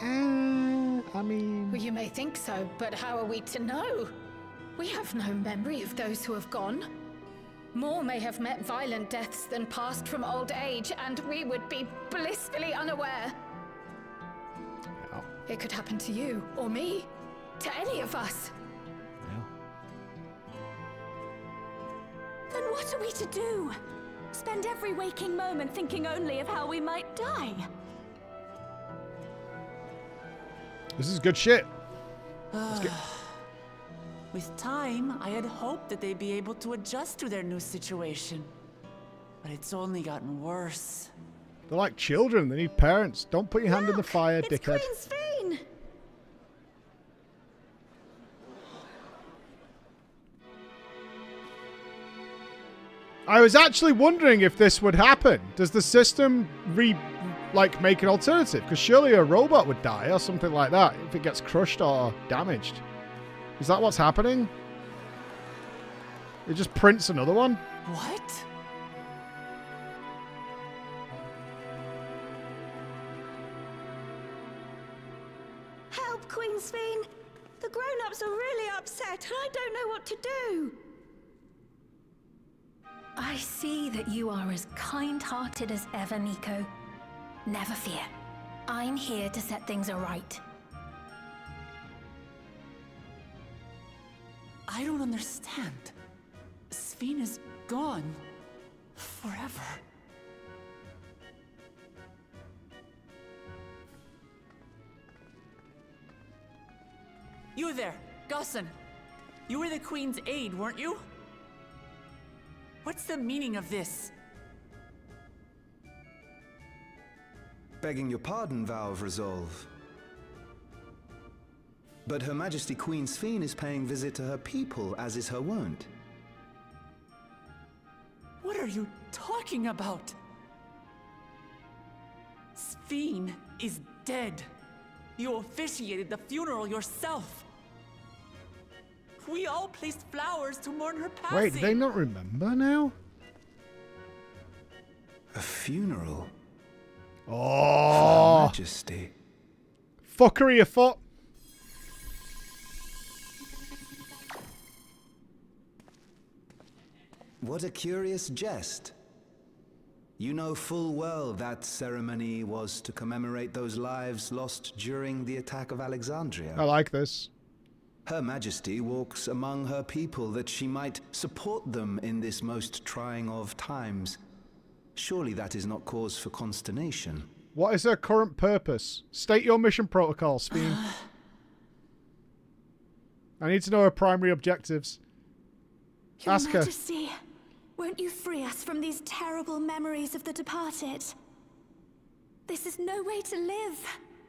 I mean... Well, you may think so, but how are we to know? We have no memory of those who have gone. More may have met violent deaths than passed from old age, and we would be blissfully unaware. It could happen to you, or me, to any of us. Then what are we to do? Spend every waking moment thinking only of how we might die? This is good shit. Let's get... With time, I had hoped that they'd be able to adjust to their new situation. But it's only gotten worse. They're like children. They need parents. Don't put your hand in the fire, dickhead. Queen Ffxiv! I was actually wondering if this would happen. Does the system make an alternative? Because surely a robot would die or something like that if it gets crushed or damaged. Is that what's happening? It just prints another one? What? Help, Queen Ffxiv! The grown-ups are really upset and I don't know what to do. I see that you are as kind-hearted as ever, Nico. Never fear. I'm here to set things aright. I don't understand. Ffxiv is gone. Forever. You there, Gussin. You were the Queen's aide, weren't you? What's the meaning of this? Begging your pardon, Vow of Resolve. But Her Majesty Queen Ffxiv is paying visit to her people, as is her wont. What are you talking about? Ffxiv is dead. You officiated the funeral yourself. We all placed flowers to mourn her passing. Wait, do they not remember now? A funeral? Oh! Her Majesty. Fuckery afoot. What a curious jest. You know full well that ceremony was to commemorate those lives lost during the attack of Alexandria. I like this. Her Majesty walks among her people that she might support them in this most trying of times. Surely that is not cause for consternation. What is her current purpose? State your mission protocol, Ffxiv. I need to know her primary objectives. Your Ask her. Majesty, won't you free us from these terrible memories of the departed? This is no way to live.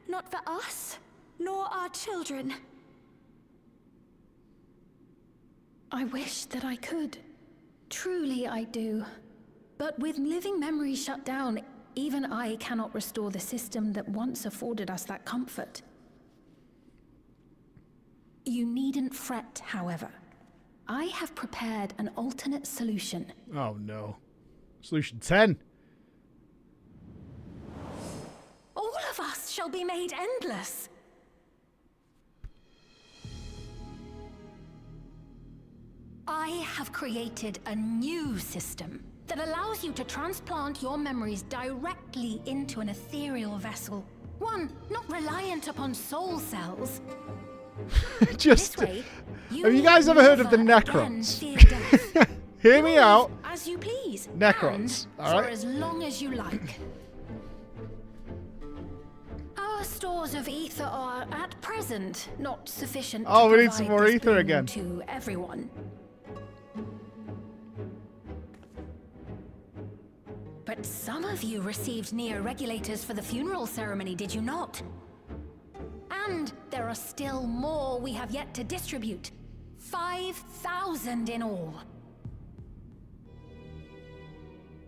Not for us, nor our children. I wish that I could. Truly I do. But with living memory shut down, even I cannot restore the system that once afforded us that comfort. You needn't fret, however. I have prepared an alternate solution. Oh no. Solution 10. All of us shall be made endless. I have created a new system that allows you to transplant your memories directly into an ethereal vessel. One not reliant upon soul cells. Just. This way, Have you guys ever heard of the Necrons? Hear me out. As you please. Necrons. And All for right. as long as you like. Our stores of ether are, at present, not sufficient Oh, to we need some provide more this ether boon again. to everyone. But some of you received Neo-Regulators for the funeral ceremony, did you not? And there are still more we have yet to distribute. 5,000 in all.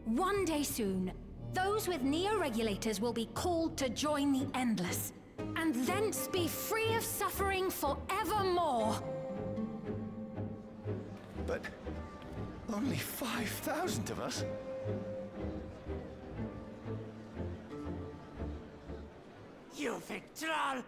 One day soon, those with Neo-Regulators will be called to join the Endless, and thence be free of suffering forevermore. But only 5,000 of us? You Victral!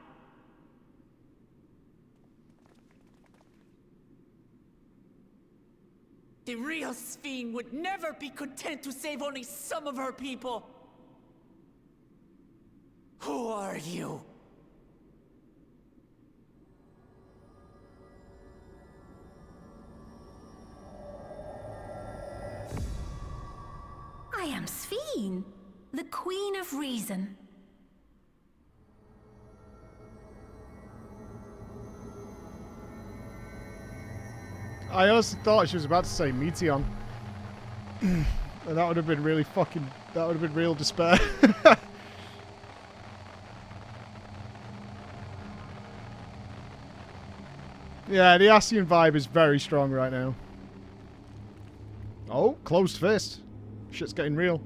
The real Ffxiv would never be content to save only some of her people. Who are you? I am Ffxiv, the Queen of Reason. I also thought she was about to say Meteon. And that would have been really fucking... That would have been real despair. Yeah, the Ascian vibe is very strong right now. Oh, closed fist. Shit's getting real.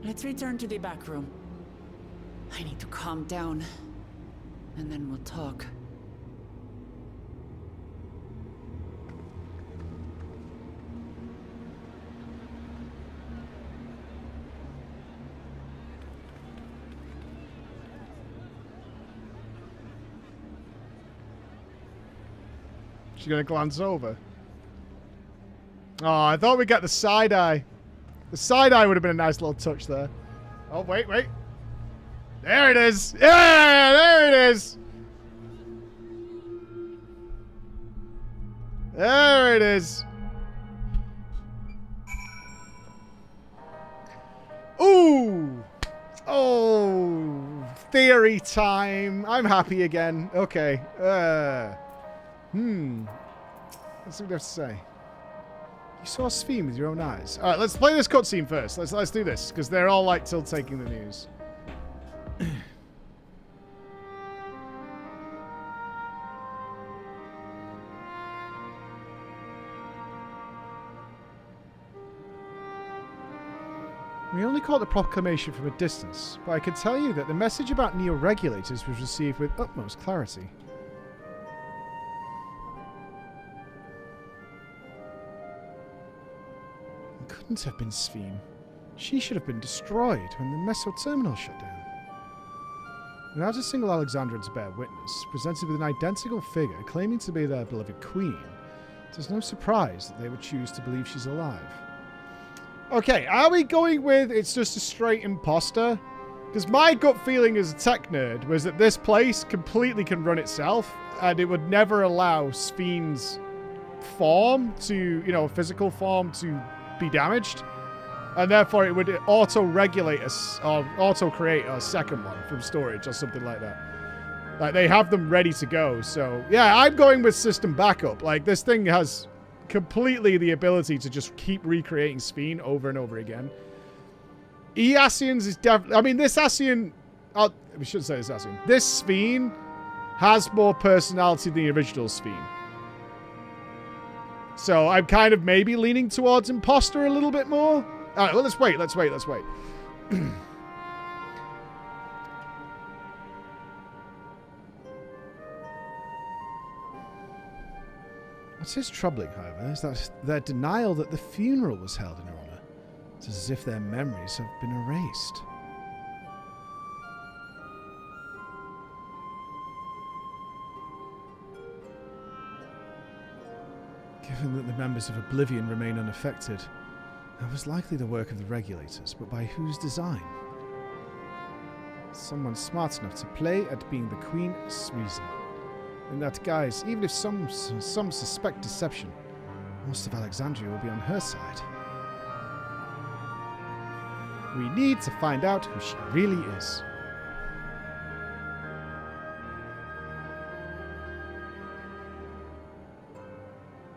Let's return to the back room. I need to calm down, and then we'll talk. She's gonna glance over. Oh, I thought we'd get the side eye. The side eye would have been a nice little touch there. Oh, wait, wait. There it is. Yeah, there it is. There it is. Ooh. Oh. Theory time. I'm happy again. Okay. Let's see what they have to say. You saw Ffxiv with your own eyes. All right, let's play this cutscene first. Let's do this because they're all like still taking the news. We only caught the proclamation from a distance, but I can tell you that the message about Neo-Regulators was received with utmost clarity. It couldn't have been Ffxiv. She should have been destroyed when the Meso Terminal shut down. Without a single Alexandrian to bear witness, presented with an identical figure claiming to be their beloved queen, it is no surprise that they would choose to believe she's alive. Okay, are we going with it's just a straight imposter? Because my gut feeling as a tech nerd was that this place completely can run itself, and it would never allow Ffxiv's form to, you know, physical form to be damaged. And therefore it would auto-regulate us, or auto-create a second one from storage or something like that. Like, they have them ready to go, so... Yeah, I'm going with system backup. Like, this thing has completely the ability to just keep recreating Ffxiv over and over again. Ascians is definitely... I mean, this Ascian... we shouldn't say this Ascian. This Ffxiv has more personality than the original Ffxiv. So I'm kind of maybe leaning towards imposter a little bit more. Alright, well, let's wait. What is troubling, however, is that their denial that the funeral was held in her honor. It's as if their memories have been erased. Given that the members of Oblivion remain unaffected, that was likely the work of the regulators, but by whose design? Someone smart enough to play at being the Queen's reason. In that guise, even if some suspect deception, most of Alexandria will be on her side. We need to find out who she really is.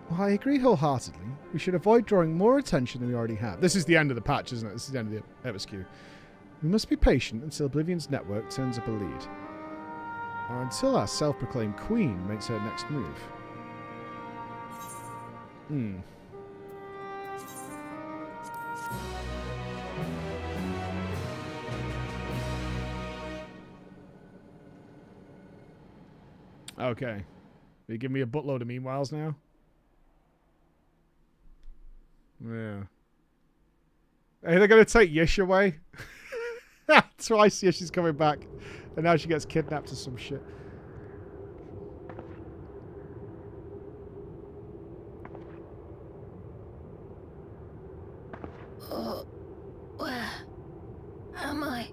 Well, I agree wholeheartedly. We should avoid drawing more attention than we already have. This is the end of the patch, isn't it? This is the end of the Ffxiv. We must be patient until Oblivion's network turns up a lead. Or until our self-proclaimed queen makes her next move. Okay. You give me a buttload of meanwhiles now? Yeah. Are they going to take Yish away? Twice Yish is coming back. And now she gets kidnapped or some shit. Oh, where am I?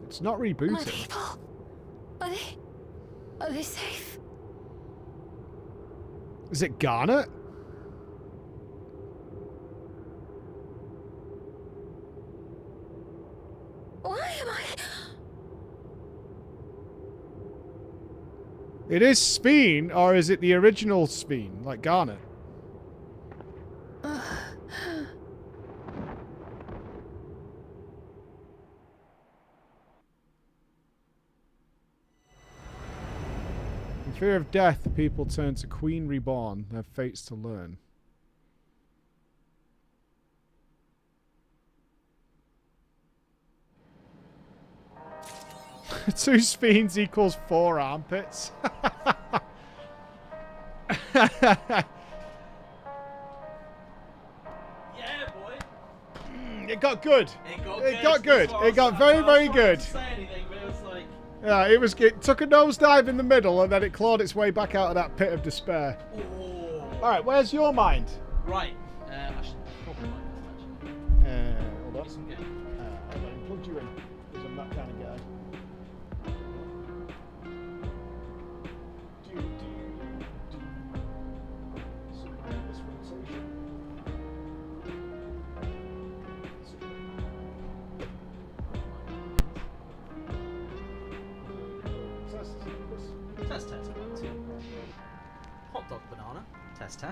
It's not rebooting. My people, are they safe? Is it Garnet? Why am I? It is Sphene, or is it the original Sphene, like Garnet? In fear of death, the people turn to Queen Reborn, their fates to learn. Two Sphenes equals 4 armpits. Yeah, boy. It got good. It got good. It got very, very good. Say anything, but it was like... Yeah, it took a nosedive in the middle and then it clawed its way back out of that pit of despair. Alright, where's your mind? Right. I should probably like this, actually. Hold on. Get some game. Hold on, plugged you in, because I'm that kind of guy. Test. 1, 2. Hot dog banana. Test.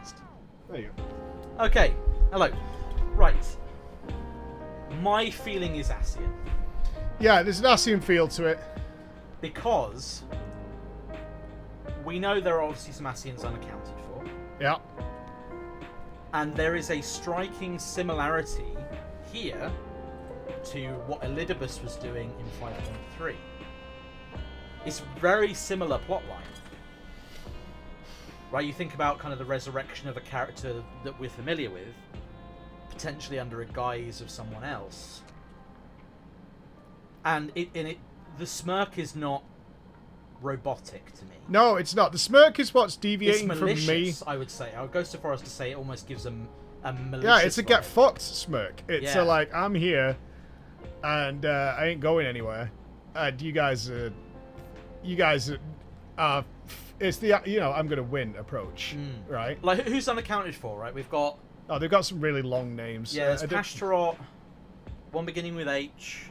There you go. Okay. Hello. Right. My feeling is Ascian. Yeah, there's an Ascian feel to it. Because we know there are obviously some Ascians unaccounted for. Yeah. And there is a striking similarity here to what Elidibus was doing in 5.3. It's very similar plotline. Right, you think about kind of the resurrection of a character that we're familiar with, potentially under a guise of someone else. And the smirk is not robotic to me. No, it's not. The smirk is what's deviating It's from me. malicious, I would say. I would go so far as to say it almost gives them a malicious Yeah, it's a get vibe. fucked smirk. It's Yeah. a like, I'm here, and I ain't going anywhere. And you guys, it's the, I'm gonna win approach, right? Like, who's unaccounted for, right? We've got... Oh, they've got some really long names. Yeah, there's Pashtarot, one beginning with H.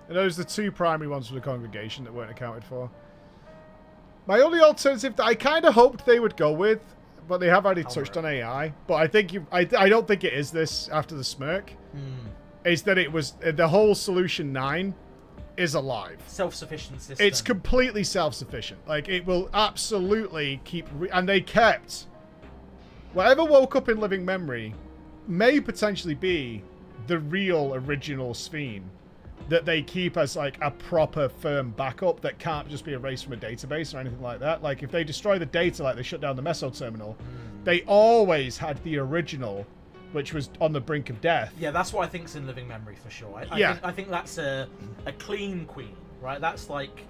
And those are the 2 primary ones for the congregation that weren't accounted for. My only alternative that I kind of hoped they would go with, but they have already touched on AI. But I think I don't think it is this after the smirk. Is that it was the whole Solution 9 is alive. Self-sufficient system. It's completely self-sufficient. Like, it will absolutely keep... and they kept... Whatever woke up in living memory may potentially be the real original Sphene that they keep as, like, a proper firm backup that can't just be erased from a database or anything like that. Like, if they destroy the data, like they shut down the Meso terminal, They always had the original, which was on the brink of death. Yeah, that's what I think's in living memory for sure. I think that's a clean queen, right? That's like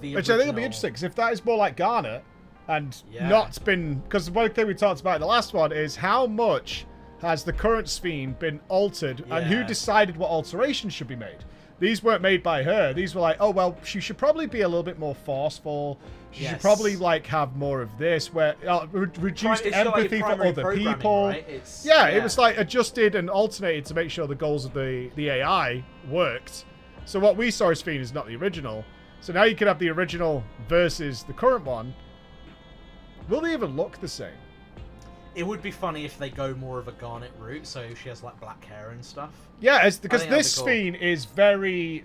the Which original... I think will be interesting, because if that is more like Garnet, and not been... Because one thing we talked about in the last one is how much has the current Ffxiv been altered, and who decided what alterations should be made? These weren't made by her. These were like, oh, well, she should probably be a little bit more forceful. She should probably, like, have more of this, where reduced empathy for other people. Right? It was, like, adjusted and alternated to make sure the goals of the AI worked. So what we saw as Ffxiv is not the original. So now you can have the original versus the current one. Will they even look the same? It would be funny if they go more of a Garnet route, so she has like black hair and stuff. Yeah, because this Ffxiv is very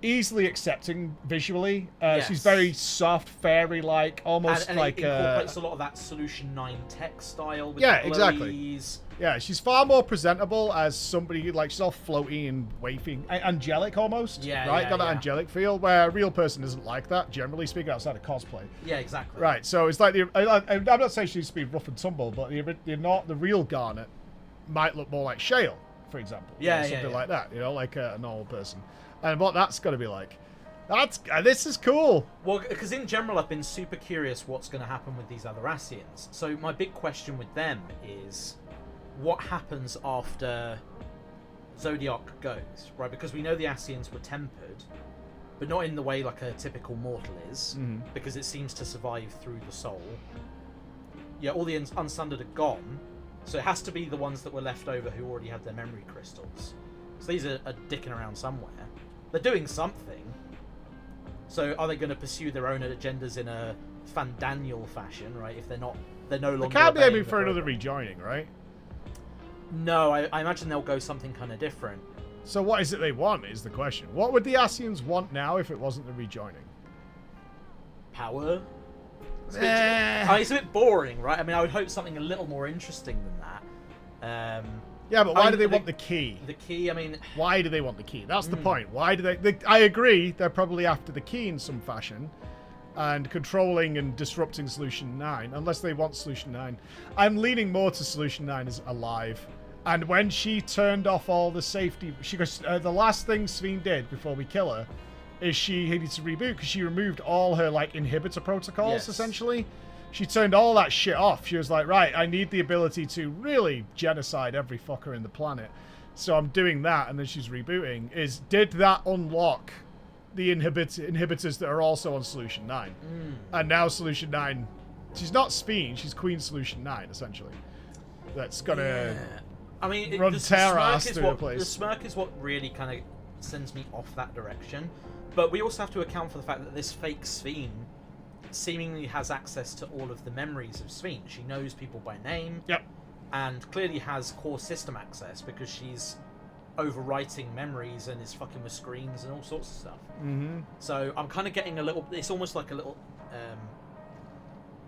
easily accepting visually. She's very soft, fairy-like, almost and like it incorporates a lot of that Solution 9 tech style. With exactly. Yeah, she's far more presentable as somebody, like, she's all floaty and waving. Angelic, almost. Got that angelic feel, where a real person isn't like that, generally speaking, outside of cosplay. Yeah, exactly. Right, so it's like, I'm not saying she needs to be rough and tumble, but the real Garnet might look more like Shale, for example. Something like that, like a normal person. And what that's going to be like. This is cool. Well, because in general, I've been super curious what's going to happen with these other Ascians. So my big question with them is... what happens after Zodiac goes, right? Because we know the Ascians were tempered, but not in the way like a typical mortal is, because it seems to survive through the soul. Yeah, all the Unsundered are gone, so it has to be the ones that were left over who already had their memory crystals. So these are dicking around somewhere. They're doing something. So are they going to pursue their own agendas in a Fandaniel fashion, right? If they're no longer... They can't be aiming for another rejoining, right? No, I imagine they'll go something kind of different. So what is it they want, is the question. What would the Ascians want now if it wasn't the rejoining? Power? It's a bit boring, right? I mean, I would hope something a little more interesting than that. Yeah, but why do they want the key? The key, I mean... Why do they want the key? That's the point. Why do they... I agree, they're probably after the key in some fashion. And controlling and disrupting Solution 9. Unless they want Solution 9. I'm leaning more to Solution 9 is alive. And when she turned off all the safety... She goes, the last thing Ffxiv did before we kill her is she needed to reboot because she removed all her, like, inhibitor protocols, essentially. She turned all that shit off. She was like, right, I need the ability to really genocide every fucker in the planet. So I'm doing that, and then she's rebooting. Did that unlock the inhibitors that are also on Solution 9? And now Solution 9... She's not Ffxiv, she's Queen Solution 9, essentially. That's gonna... I mean, run tear ass through the place. The smirk is what really kind of sends me off that direction. But we also have to account for the fact that this fake Ffxiv seemingly has access to all of the memories of Ffxiv. She knows people by name. Yep. And clearly has core system access because she's overwriting memories and is fucking with screens and all sorts of stuff. So I'm kind of getting a little... It's almost like a little...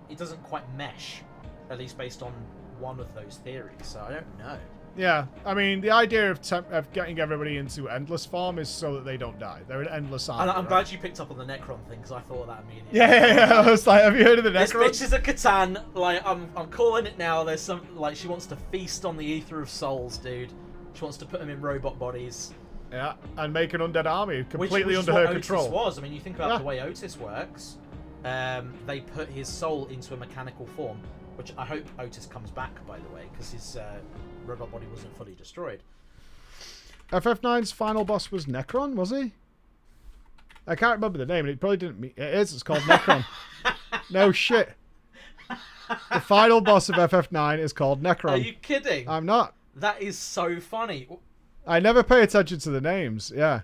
it doesn't quite mesh, at least based on one of those theories. So I don't know. Yeah, I mean, the idea of getting everybody into endless form is so that they don't die. They're an endless army. And I'm glad you picked up on the Necron thing, because I thought of that immediately. Yeah. I was like, have you heard of the Necron? This bitch is a Catan. Like, I'm calling it now. There's some... Like, she wants to feast on the ether of souls, dude. She wants to put them in robot bodies. Yeah, and make an undead army completely which under her Otis control. Was. I mean, you think about the way Otis works. They put his soul into a mechanical form, which I hope Otis comes back, by the way, because his robot body wasn't fully destroyed. FF9's final boss was Necron, was he? I can't remember the name, and it probably didn't mean... It is, it's called Necron. No shit. The final boss of FF9 is called Necron. Are you kidding? I'm not. That is so funny. I never pay attention to the names, yeah.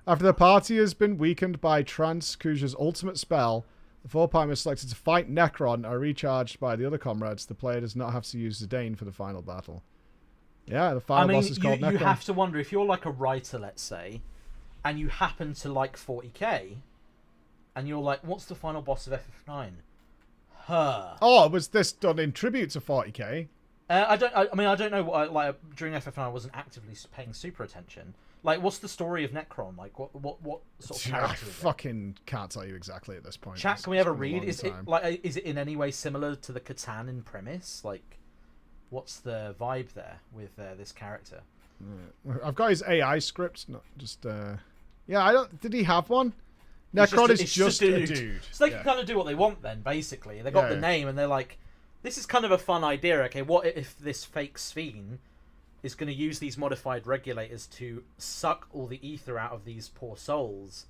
After the party has been weakened by Trans Kuja's ultimate spell, the 4 partners selected to fight Necron are recharged by the other comrades. The player does not have to use Zidane for the final battle. Yeah, the final boss is called Necron. You have to wonder, if you're like a writer, let's say, and you happen to like 40k, and you're like, what's the final boss of FF9? Her. Oh, was this done in tribute to 40k? I don't know what, like, during FF9 I wasn't actively paying super attention. Like, what's the story of Necron? Like, what sort of character I is it? fucking can't tell you exactly at this point. Chat, can we It's have a been read? long Is it in any way similar to the Catan in premise? Like, what's the vibe there with this character? I've got his AI script, not just. Yeah, I don't. Did he have one? Necron is just a dude. So they can kind of do what they want then, basically. They got the name and they're like, this is kind of a fun idea. Okay, what if this fake Ffxiv is going to use these modified regulators to suck all the ether out of these poor souls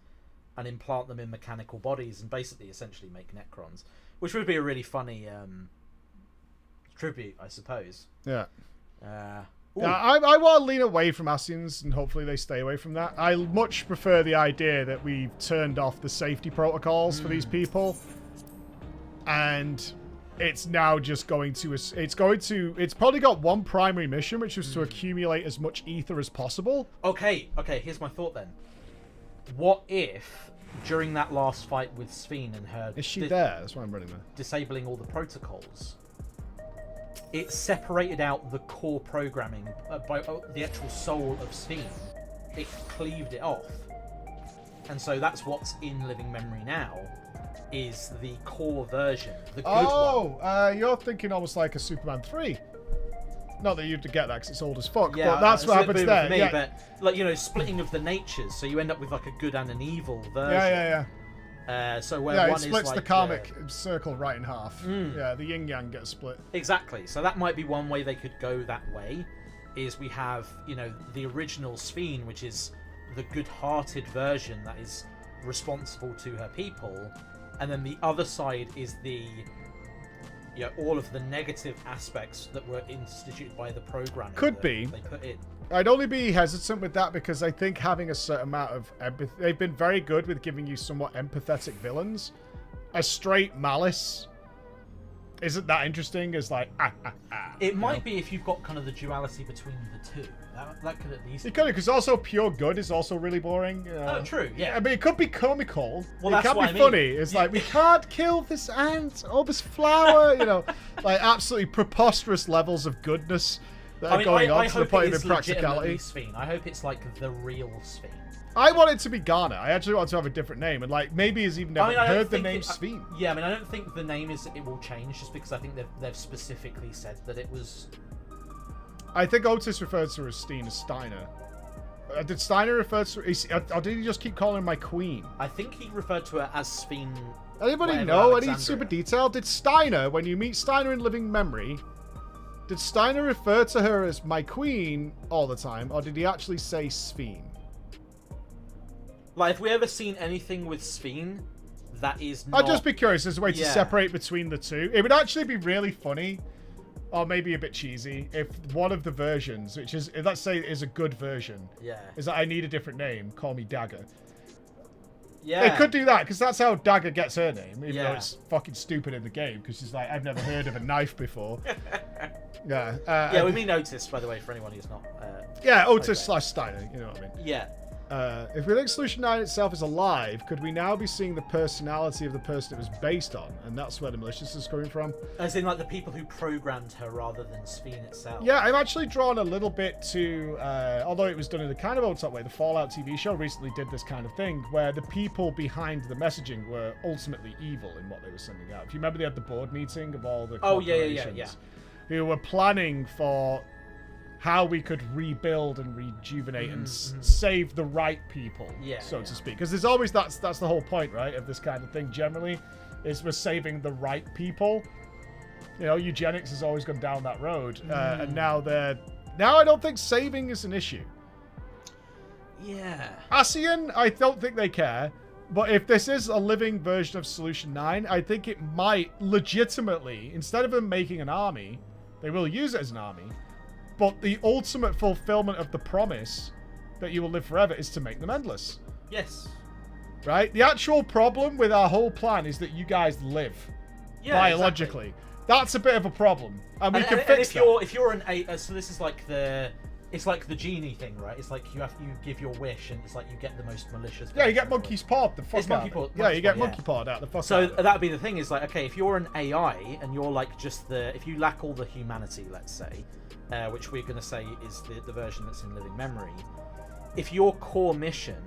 and implant them in mechanical bodies and basically essentially make Necrons, which would be a really funny tribute, I suppose. Yeah. I want to lean away from Ascians, and hopefully they stay away from that. I much prefer the idea that we've turned off the safety protocols for these people, and it's now just going to... It's probably got one primary mission, which was to accumulate as much ether as possible. Okay, here's my thought then. What if, during that last fight with Ffxiv and her... Is she there? That's why I'm running there. Disabling all the protocols... It separated out the core programming by the actual soul of Ffxiv. It cleaved it off. And so that's what's in living memory now, is the core version, the good one. You're thinking almost like a Superman 3. Not that you'd get that because it's old as fuck, Yeah, but that's what happens there. Me, but, like, you know, splitting of the natures, so you end up with like a good and an evil version. Yeah. So where one it splits is like the karmic circle right in half. Mm. Yeah, the yin yang gets split. Exactly. So that might be one way they could go that way. Is we have, you know, the original Ffxiv, which is the good-hearted version that is responsible to her people, and then the other side is the, you know, all of the negative aspects that were instituted by the programming. Could be. They put in. I'd only be hesitant with that because I think having a certain amount of empathy... They've been very good with giving you somewhat empathetic villains. A straight Malice isn't that interesting as like... It might be if you've got kind of the duality between the two. That could at least... It could, because also pure good is also really boring. Oh, true, yeah. I mean, it could be comical. Well, it can be funny. It's like, we can't kill this ant or this flower, you know. Like, absolutely preposterous levels of goodness that are going on to the point of impracticality. I hope it's like the real Ffxiv. I want it to be Ghana. I actually want to have a different name, and like maybe has even never heard the name Ffxiv. Yeah, I mean, I don't think the name it will change just because I think they've specifically said that it was. I think Otis referred to her as Steiner. Did Steiner refer to her, or did he just keep calling her my queen? I think he referred to her as Ffxiv. Anybody know any super detail? Did Steiner, when you meet Steiner in living memory, did Steiner refer to her as my queen all the time, or did he actually say Ffxiv? Like, if we ever seen anything with Ffxiv, that is not... I'd just be curious as a way to separate between the two. It would actually be really funny, or maybe a bit cheesy, if one of the versions, which is, let's say is a good version, is that I need a different name, call me Dagger. Yeah. They could do that, because that's how Dagger gets her name, even though it's fucking stupid in the game, because she's like, I've never heard of a knife before. Yeah, we mean Otis, by the way, for anyone who's not... Otis / Steiner, you know what I mean. Yeah. If we think Solution 9 itself is alive, could we now be seeing the personality of the person it was based on? And that's where the maliciousness is coming from. As in, like, the people who programmed her rather than Ffxiv itself. Yeah, I'm actually drawn a little bit to, although it was done in a kind of old way, the Fallout TV show recently did this kind of thing, where the people behind the messaging were ultimately evil in what they were sending out. If you remember, they had the board meeting of all the corporations who were planning for how we could rebuild and rejuvenate and save the right people, so to speak. Because there's always, that's the whole point, right, of this kind of thing generally, is we're saving the right people. You know, eugenics has always gone down that road, and now I don't think saving is an issue. Yeah. Ascian, I don't think they care, but if this is a living version of Solution 9, I think it might legitimately, instead of them making an army, they will use it as an army, but the ultimate fulfillment of the promise that you will live forever is to make them endless. Yes. Right? The actual problem with our whole plan is that you guys live biologically. Exactly. That's a bit of a problem, and we can fix that. If you're an so this is like it's like the genie thing, right? It's like you give your wish, and it's like you get the most malicious. Yeah, you get monkey's pawed the fuck out. You get monkey pawed out the fuck out. So that'd be the thing. Is like, okay, if you're an AI and you're like just if you lack all the humanity, let's say, which we're going to say is the version that's in living memory, if your core mission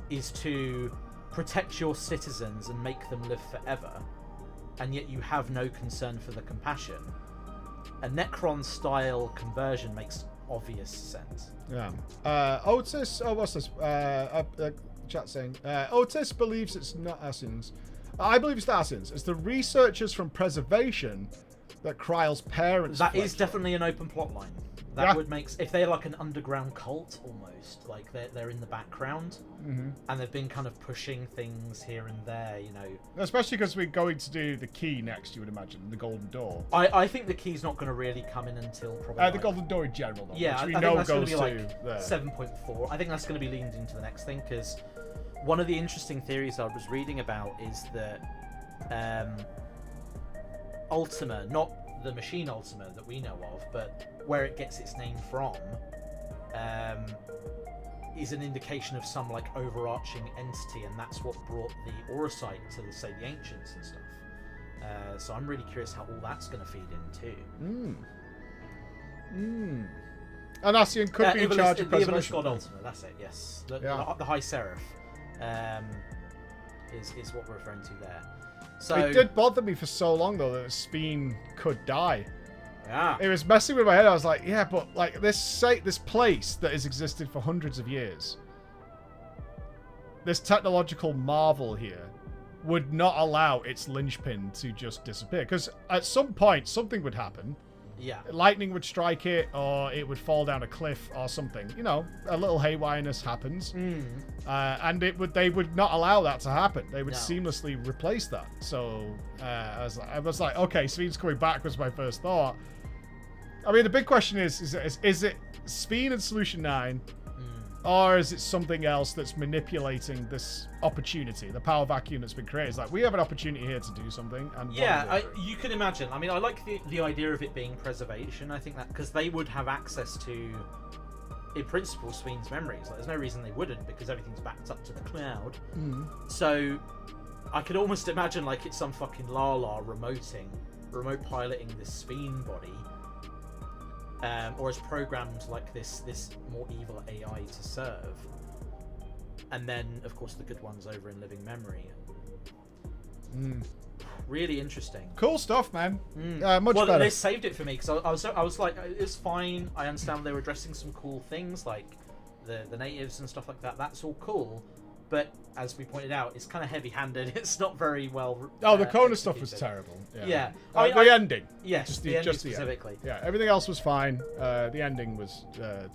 is to protect your citizens and make them live forever, and yet you have no concern for the compassion, a Necron-style conversion makes obvious sense. Yeah. Otis. Oh, what's this? Chat saying. Otis believes it's not Ascians. I believe it's the Ascians. It's the researchers from Preservation that Kryle's parents. That is definitely an open plot line. That would make if they're like an underground cult almost, like they're in the background, and they've been kind of pushing things here and there, you know. Especially because we're going to do the key next, you would imagine, the Golden Door. I think the key's not going to really come in until probably the Golden Door in general, though, yeah, which we I know think that's goes going to be to like 7.4. I think that's going to be leaned into the next thing, because one of the interesting theories I was reading about is that Ultima, not the machine Ultima that we know of, but where it gets its name from, is an indication of some like overarching entity, and that's what brought the Orosite to, say, the ancients and stuff. So I'm really curious how all that's going to feed in too. And Ascian could be in charge of the Evilist preservation. God Ultima. That's it. Yes, the High Seraph is what we're referring to there. So it did bother me for so long though that Speen could die. Yeah. It was messing with my head. I was like, yeah, but like this place that has existed for hundreds of years, this technological marvel here, would not allow its linchpin to just disappear. Because at some point, something would happen. Yeah. Lightning would strike it, or it would fall down a cliff, or something. You know, a little haywireness happens, and they would not allow that to happen. They would seamlessly replace that. So I was like, okay, Speen's coming back was my first thought. I mean, the big question is it Speen and Solution 9, or is it something else that's manipulating this opportunity, the power vacuum that's been created? It's like, we have an opportunity here to do something. And you could imagine. I mean, I like the idea of it being preservation. I think that because they would have access to, in principle, Speen's memories. Like, there's no reason they wouldn't, because everything's backed up to the cloud. So I could almost imagine like it's some fucking remote piloting this Speen body. Or is programmed like this more evil AI to serve, and then of course the good ones over in living memory. Really interesting. Cool stuff, man. Much well, better. They saved it for me because I was like, it's fine. I understand they were addressing some cool things like the natives and stuff like that. That's all cool. But as we pointed out, it's kind of heavy-handed. It's not very well. The Kona stuff was terrible. Yeah. I mean, the ending. Yes, the ending specifically. Yeah, everything else was fine. The ending was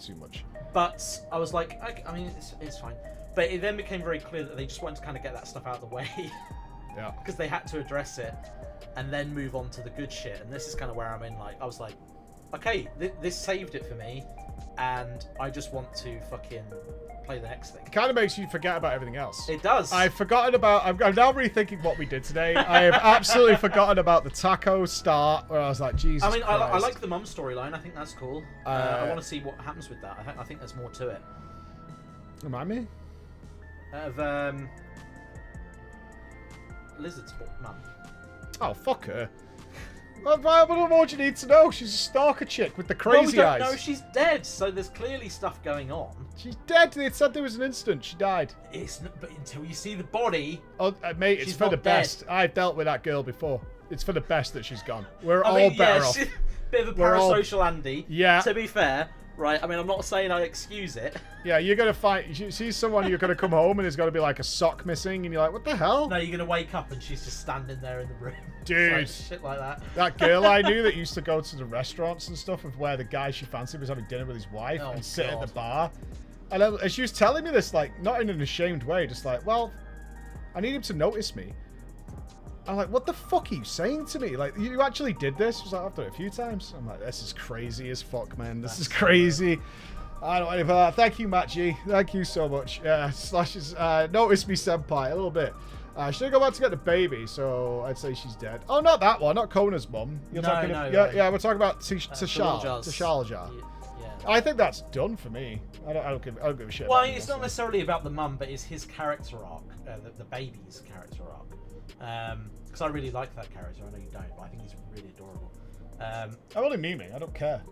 too much. But I was like, I mean, it's fine. But it then became very clear that they just wanted to kind of get that stuff out of the way. Yeah. Because they had to address it and then move on to the good shit. And this is kind of where I'm in. Like, I was like, okay, this saved it for me, and I just want to fucking play the next thing. It kind of makes you forget about everything else. It does. I've forgotten about. I'm now rethinking what we did today. I have absolutely forgotten about the taco start, where I was like, Jesus. I mean, Christ. I like the mum storyline. I think that's cool. I want to see what happens with that. I think there's more to it. Remind me of Lizard's mum. Oh, fuck her. What more do you need to know? She's a stalker chick with the crazy eyes. No, she's dead, so there's clearly stuff going on. She's dead. They said there was an incident. She died. But until you see the body... Oh, mate, it's for the best. I've dealt with that girl before. It's for the best that she's gone. We're all better off. Bit of a parasocial Andy. Yeah. To be fair, right? I mean, I'm not saying I excuse it. Yeah, you're going to find... You see someone, you're going to come home and there's going to be like a sock missing and you're like, what the hell? No, you're going to wake up and she's just standing there in the room. Dude. Like, shit like that. That girl I knew that used to go to the restaurants and stuff of where the guy she fancied was having dinner with his wife and sit at the bar. And she was telling me this, like, not in an ashamed way, just like, well, I need him to notice me. I'm like, what the fuck are you saying to me? Like, you actually did this? She was like, I've done it a few times. I'm like, this is crazy as fuck, man. This is crazy. I don't know anything like that. Thank you, Matt G. Thank you so much. Slashes, notice me, senpai, a little bit. She didn't go back to get the baby, so I'd say she's dead. Oh, not that one. Not Kona's mum. You're talking yeah, we're talking about Tashalja. Yeah. I think that's done for me. I don't give a shit. Well, it's not necessarily about the mum, but it's his character arc, the baby's character arc. Because I really like that character. I know you don't, but I think he's really adorable. I'm only memeing. I don't care.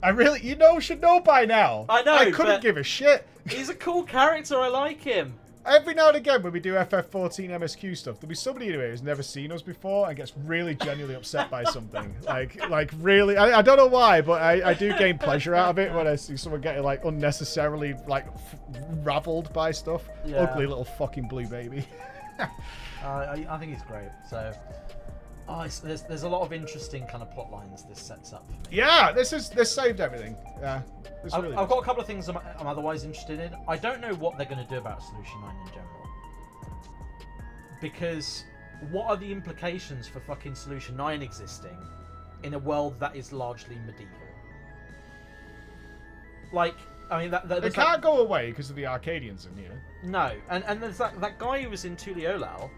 You should know by now. I know. I couldn't give a shit. He's a cool character. I like him. Every now and again, when we do FF14 MSQ stuff, there'll be somebody in here who's never seen us before and gets really genuinely upset by something. Like really, I don't know why, but I do gain pleasure out of it when I see someone getting like unnecessarily like raveled by stuff. Yeah. Ugly little fucking blue baby. I think he's great. So, there's a lot of interesting kind of plot lines this sets up. Yeah, this saved everything. Yeah. I've got a couple of things I'm otherwise interested in. I don't know what they're going to do about Solution 9 in general. Because what are the implications for fucking Solution 9 existing in a world that is largely medieval? Like, I mean, it can't go away because of the Arcadians in here. No, and there's that guy who was in Tuliolal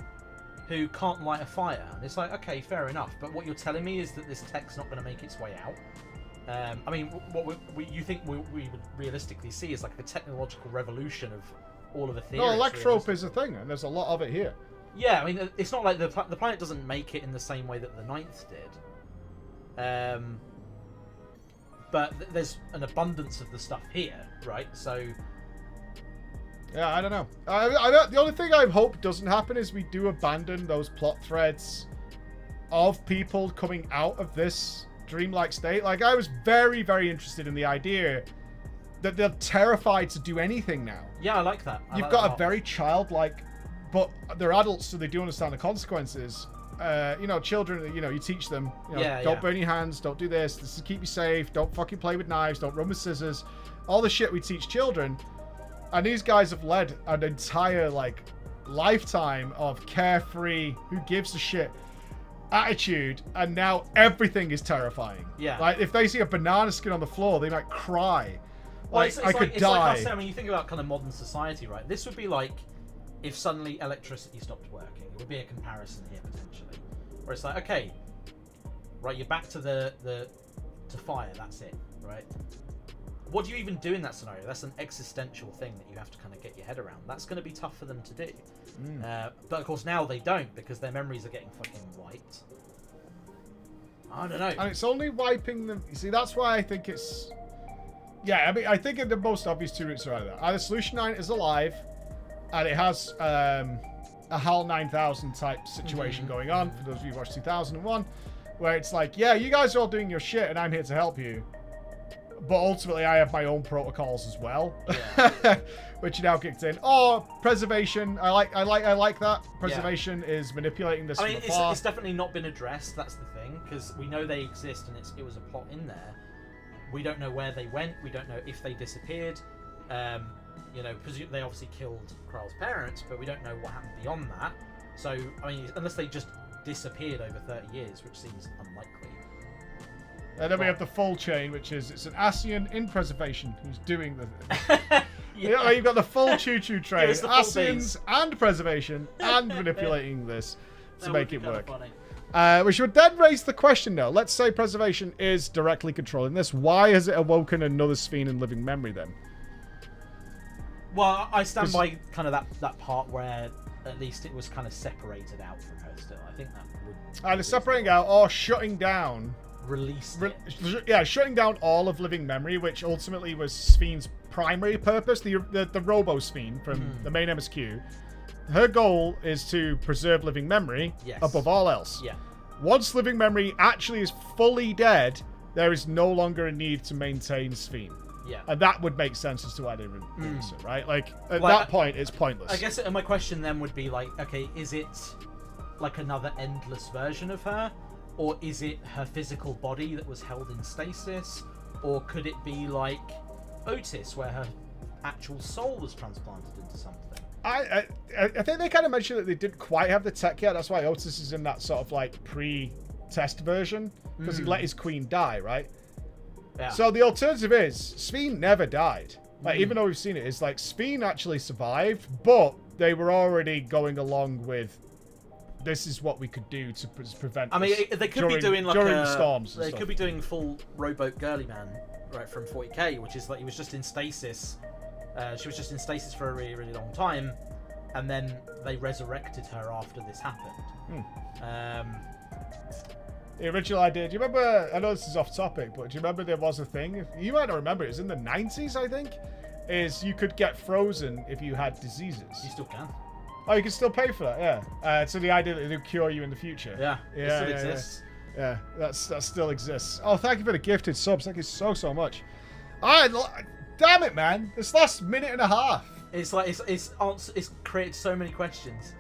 who can't light a fire. And it's like, okay, fair enough. But what you're telling me is that this tech's not going to make its way out. I mean, what you think we would realistically see is like a technological revolution of all of the theories. No, electrope is a thing, and there's a lot of it here. Yeah, I mean, it's not like the planet doesn't make it in the same way that the Ninth did. But there's an abundance of the stuff here, right? So... Yeah, I don't know. The only thing I hope doesn't happen is we do abandon those plot threads of people coming out of this dreamlike state. Like, I was very, very interested in the idea that they're terrified to do anything now. Yeah, I like that. You've got a very childlike, but they're adults, so they do understand the consequences. Children, you teach them, don't burn your hands, don't do this is to keep you safe, don't fucking play with knives, don't run with scissors, all the shit we teach children. And these guys have led an entire, like, lifetime of carefree, who gives a shit attitude, and now everything is terrifying. Yeah. Like, if they see a banana skin on the floor, they might cry. Well, Like, I could die. It's like, I mean, you think about kind of modern society, right? This would be like if suddenly electricity stopped working. It would be a comparison here, potentially. Where it's like, okay, right, you're back to to fire, that's it, right? What do you even do in that scenario? That's an existential thing that you have to kind of get your head around. That's going to be tough for them to do. But of course now they don't, because their memories are getting fucking wiped. I don't know. And it's only wiping them. You see, that's why I think it's... Yeah, I mean, I think the most obvious two routes are either Solution 9 is alive, and it has a HAL 9000 type situation going on, for those of you who watched 2001, where it's like, yeah, you guys are all doing your shit, and I'm here to help you. But ultimately, I have my own protocols as well, which now kicked in. Or preservation. I like that. Preservation is manipulating this. I mean, it's definitely not been addressed. That's the thing, because we know they exist, and it was a plot in there. We don't know where they went. We don't know if they disappeared. They obviously killed Kral's parents, but we don't know what happened beyond that. So, I mean, unless they just disappeared over 30 years, which seems unlikely. And then we have the full chain, which is it's an Ascian in preservation who's doing the... You've got the full choo-choo train, Ascians and preservation and manipulating this to make it work. Which would then raise the question, though. Let's say preservation is directly controlling this. Why has it awoken another Ffxiv in living memory, then? Well, I stand by kind of that part where at least it was kind of separated out from her still. I think that would... Either separating out or shutting down... shutting down all of living memory, which ultimately was Ffxiv's primary purpose, the Robo Ffxiv from the main MSQ. Her goal is to preserve living memory above all else. Yeah. Once living memory actually is fully dead, there is no longer a need to maintain Ffxiv. Yeah. And that would make sense as to why they were innocent, right? Like, at that point, it's pointless. I guess my question then would be like, okay, is it like another endless version of her? Or is it her physical body that was held in stasis? Or could it be like Otis, where her actual soul was transplanted into something? I think they kind of mentioned that they didn't quite have the tech yet. That's why Otis is in that sort of like pre-test version, because he let his queen die, right? Yeah. So the alternative is Ffxiv never died. Like, even though we've seen it, it's like Ffxiv actually survived, but they were already going along with this is what we could do to prevent. I mean, they could be doing like during storms. They could be doing full rowboat girly man, right, from 40k, which is like he was just in stasis. She was just in stasis for a really, really long time, and then they resurrected her after this happened. The original idea. Do you remember? I know this is off topic, but do you remember there was a thing? You might not remember. It was in the 90s, I think. Is you could get frozen if you had diseases. You still can. Oh, you can still pay for that, yeah. So the idea that they'll cure you in the future. Yeah, it still exists. Yeah, that still exists. Oh, thank you for the gifted subs. Thank you so much. Damn it, man! This last minute and a half. It's like it's created so many questions.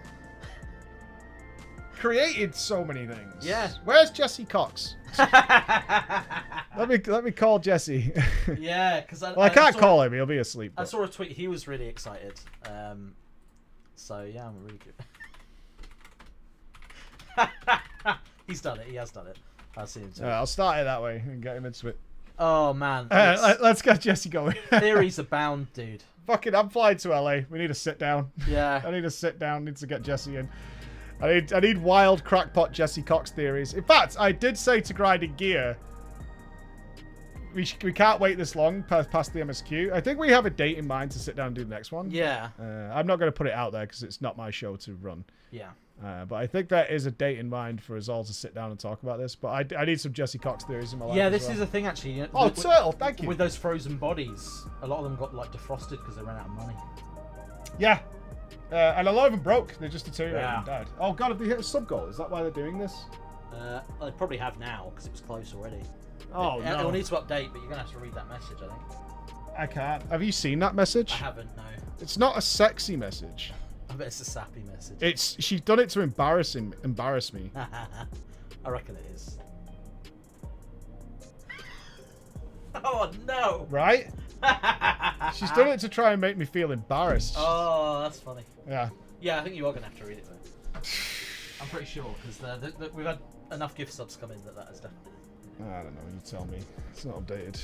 Created so many things. Yeah. Where's Jesse Cox? let me call Jesse. Yeah, because well, I can't call him. He'll be asleep. I saw a tweet. He was really excited. So yeah, I'm really good. He's done it. He has done it. I'll see him. I'll start it that way and get him into it. Oh man. Let's get Jesse going. Theories abound, dude. Fucking, I'm flying to LA. We need to sit down. Yeah. I need to sit down. Need to get Jesse in. I need wild crackpot Jesse Cox theories. In fact, I did say to Grinding Gear, we can't wait this long past the MSQ. I think we have a date in mind to sit down and do the next one. Yeah. I'm not going to put it out there because it's not my show to run. Yeah. But I think there is a date in mind for us all to sit down and talk about this. But I need some Jesse Cox theories in my life. Yeah, this is a thing actually. You know, oh, Turtle, thank you. With those frozen bodies, a lot of them got like defrosted because they ran out of money. Yeah. And a lot of them broke. They just deteriorated and Yeah. died. Oh god, have they hit a sub goal? Is that why they're doing this? They probably have now because it was close already. Oh no. It'll need to update, but you're gonna have to read that message, I think. I can't. Have you seen that message? I haven't. No. It's not a sexy message. I bet it's a sappy message. She's done it to embarrass me. I reckon it is. Oh no! Right? She's done it to try and make me feel embarrassed. Oh, that's funny. Yeah. Yeah, I think you are gonna have to read it though. I'm pretty sure because we've had enough gift subs come in that has definitely. I don't know. You tell me. It's not updated.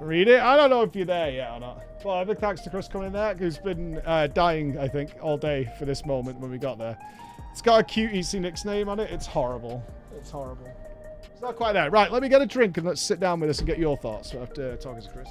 Read it? I don't know if you're there yet or not. Well, a big thanks to Chris coming there, who's been dying, I think, all day for this moment when we got there. It's got a cute EC Nick's name on it. It's horrible. It's horrible. It's not quite there. Right, let me get a drink and let's sit down with us and get your thoughts after talking to Chris.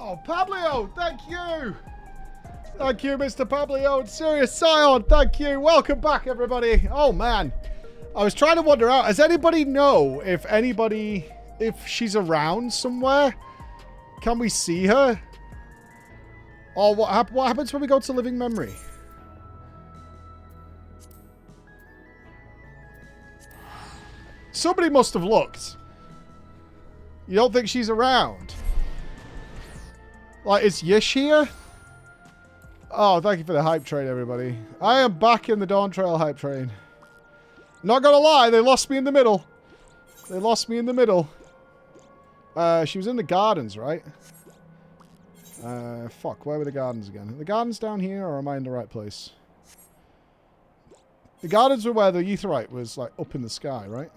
Oh, Pablo, thank you. Thank you, Mr. Pablo. And Sirius Scion, thank you. Welcome back, everybody. Oh, man. I was trying to wonder out. Does anybody know if she's around somewhere? Can we see her? Or what happens when we go to living memory? Somebody must have looked. You don't think she's around? Like, is Yish here? Oh, thank you for the hype train, everybody. I am back in the Dawntrail hype train. Not gonna lie, they lost me in the middle. They lost me in the middle. She was in the gardens, right? Fuck, where were the gardens again? Are the gardens down here, or am I in the right place? The gardens were where the Aetheryte was, like, up in the sky, right?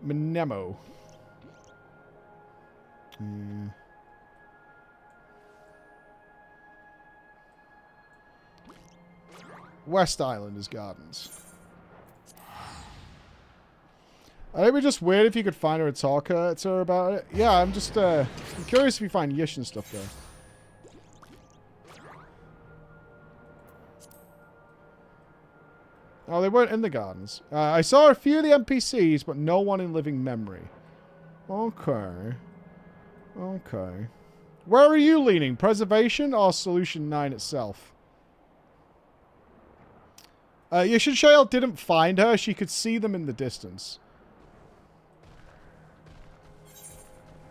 Mnemo. West Island is gardens. I think it'd be just weird if you could find her and talk to her about it. Yeah, I'm just I'm curious if you find Yish and stuff there. Oh, they weren't in the gardens. I saw a few of the NPCs, but no one in living memory. Okay. Okay. Where are you leaning? Preservation or Solution 9 itself? Yashin didn't find her. She could see them in the distance.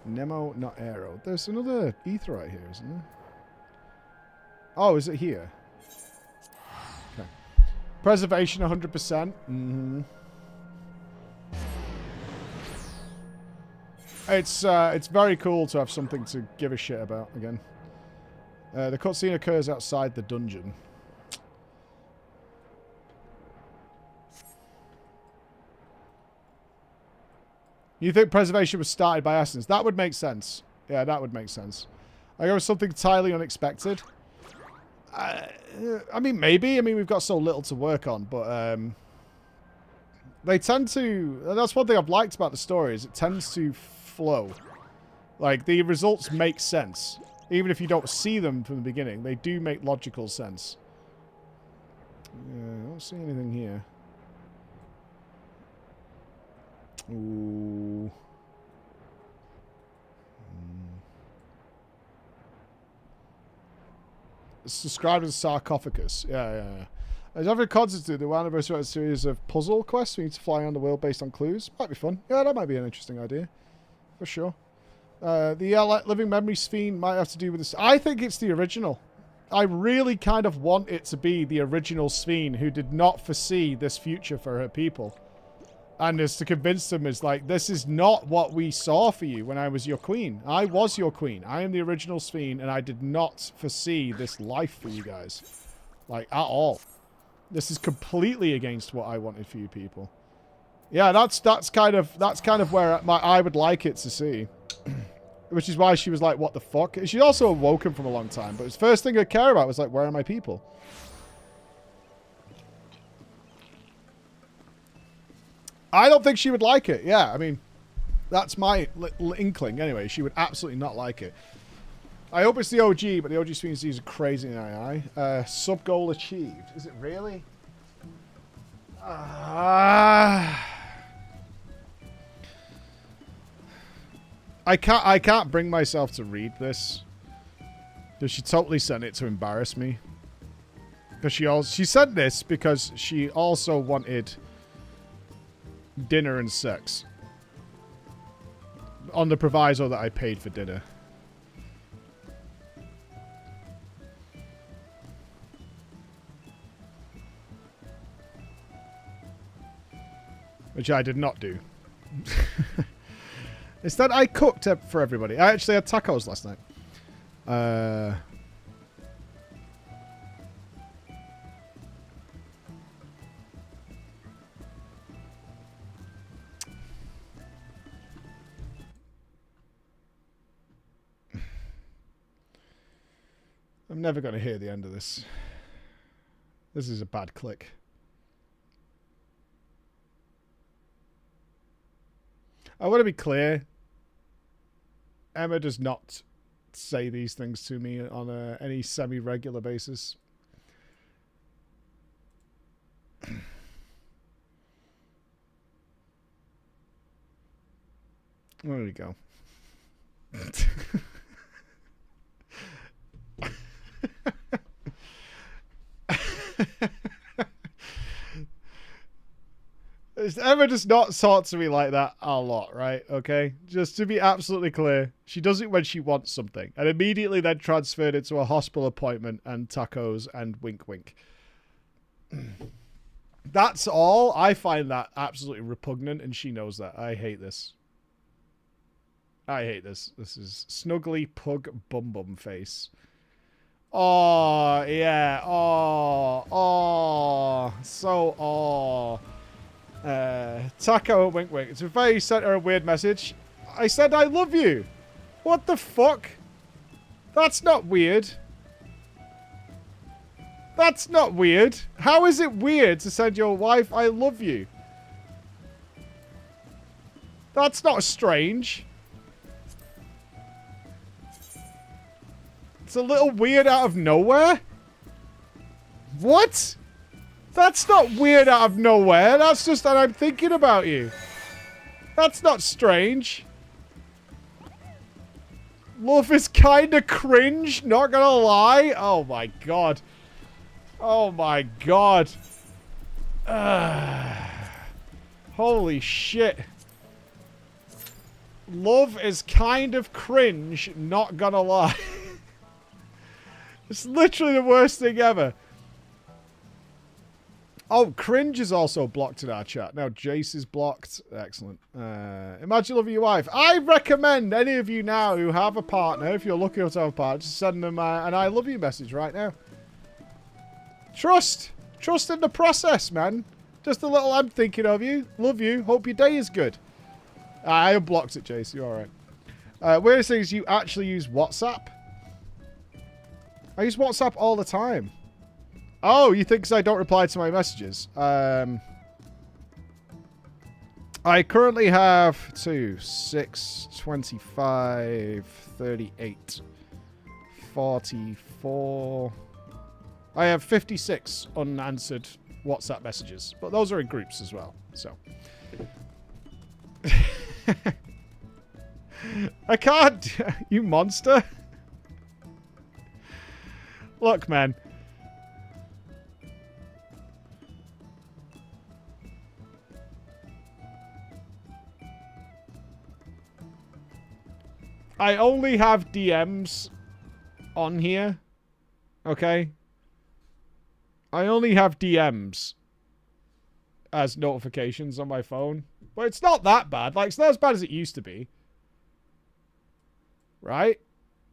Nemo, not Arrow. There's another Aetheryte here, isn't there? Oh, is it here? Okay. Preservation 100%. Mm-hmm. It's very cool to have something to give a shit about again. The cutscene occurs outside the dungeon. You think preservation was started by Essence? That would make sense. Yeah, that would make sense. I go with something entirely unexpected. I mean, maybe. I mean, we've got so little to work on, but they tend to... That's one thing I've liked about the story, is it tends to flow. Like, the results make sense. Even if you don't see them from the beginning, they do make logical sense. Yeah, I don't see anything here. Ooh. It's described as a sarcophagus. Yeah. As every concert do, the one anniversary of a series of puzzle quests. We need to fly around the world based on clues. Might be fun. Yeah, that might be an interesting idea. For sure. The living memory Ffxiv might have to do with this. I think it's the original. I really kind of want it to be the original Ffxiv who did not foresee this future for her people. And is to convince them is like, this is not what we saw for you when I was your queen. I was your queen. I am the original Ffxiv, and I did not foresee this life for you guys. Like, at all. This is completely against what I wanted for you people. Yeah, that's kind of where I would like it to see. Which is why she was like, what the fuck? She's also awoken from a long time, but the first thing I care about was like, where are my people? I don't think she would like it. Yeah, I mean, that's my inkling. Anyway, she would absolutely not like it. I hope it's the OG, but the OG Ffxiv is crazy in AI. Sub goal achieved. Is it really? I can't bring myself to read this. Because she totally sent it to embarrass me. Because she sent this because she also wanted dinner and sex. On the proviso that I paid for dinner. Which I did not do. Instead, I cooked for everybody. I actually had tacos last night. I'm never going to hear the end of this. This is a bad click. I want to be clear. Emma does not say these things to me on any semi-regular basis. There we go. Emma does not talk to me like that a lot, right? Okay? Just to be absolutely clear, she does it when she wants something. And immediately then transferred it to a hospital appointment and tacos and wink wink. That's all. I find that absolutely repugnant and she knows that. I hate this. I hate this. This is snuggly pug bum bum face. Oh, yeah. Oh. So, Taco wink wink. It's very sent her a weird message. I said I love you. What the fuck? That's not weird. That's not weird. How is it weird to send your wife I love you? That's not strange. It's a little weird out of nowhere. What? That's not weird out of nowhere. That's just that I'm thinking about you. That's not strange. Love is kind of cringe, not gonna lie. Oh my god. Oh my god. Holy shit. Love is kind of cringe, not gonna lie. It's literally the worst thing ever. Oh, cringe is also blocked in our chat. Now Jace is blocked. Excellent. Imagine loving your wife. I recommend any of you now who have a partner, if you're lucky enough to have a partner, just send them an I love you message right now. Trust. Trust in the process, man. Just a little I'm thinking of you. Love you. Hope your day is good. I unblocked it, Jace. You're alright. Weirdest thing is you actually use WhatsApp. I use WhatsApp all the time. Oh, you think 'cause I don't reply to my messages? I currently have 2, 6, 25, 38, 44. I have 56 unanswered WhatsApp messages, but those are in groups as well, so. I can't, you monster. Look, man. I only have DMs on here. Okay? I only have DMs as notifications on my phone. But it's not that bad. Like, it's not as bad as it used to be. Right?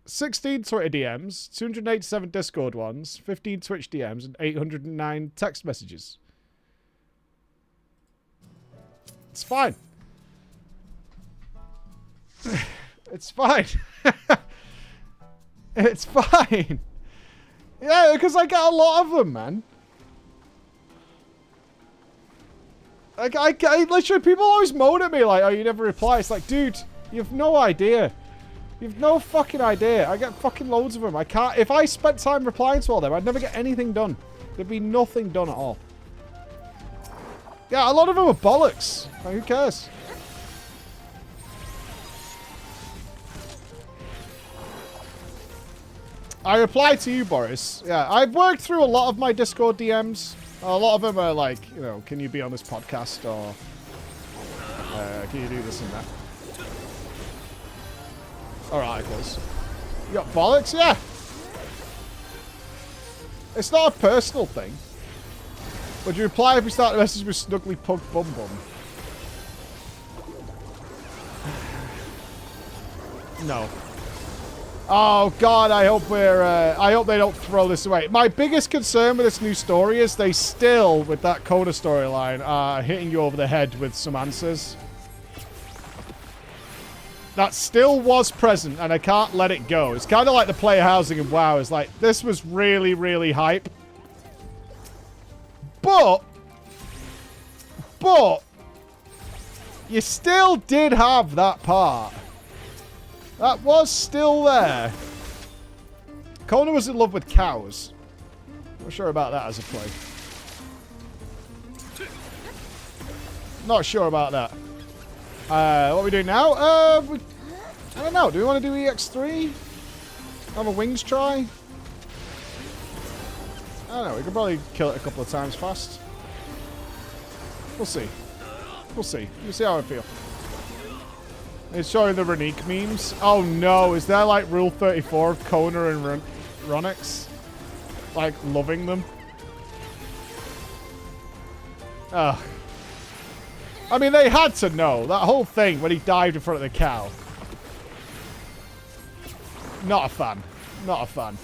16 Twitter DMs, 287 Discord ones, 15 Twitch DMs, and 809 text messages. It's fine. It's fine. It's fine. Yeah, because I get a lot of them, man. Like, I literally, people always moan at me like, oh, you never reply. It's like, dude, you have no idea. You have no fucking idea. I get fucking loads of them. I can't, if I spent time replying to all them, I'd never get anything done. There'd be nothing done at all. Yeah, a lot of them are bollocks. Like, who cares? I reply to you, Boris. Yeah, I've worked through a lot of my Discord DMs. A lot of them are like, you know, can you be on this podcast, or can you do this and that? Or articles. You got bollocks? Yeah. It's not a personal thing. Would you reply if we start a message with Snuggly Pug Bum Bum? No. Oh god, I hope I hope they don't throw this away. My biggest concern with this new story is they still, with that Coda storyline, are hitting you over the head with some answers. That still was present, and I can't let it go. It's kind of like the player housing in WoW. It's like, this was really, really hype. But, You still did have that part. That was still there. Kona was in love with cows. Not sure about that as a play. Not sure about that. What are we doing now? I don't know. Do we want to do EX3? Have a wings try? I don't know. We could probably kill it a couple of times fast. We'll see. We'll see. We'll see how I feel. It's showing the Renique memes. Oh no, is there like Rule 34 of Kona and Ronix? Like, loving them? Ugh. I mean, they had to know. That whole thing when he dived in front of the cow. Not a fan. Not a fan.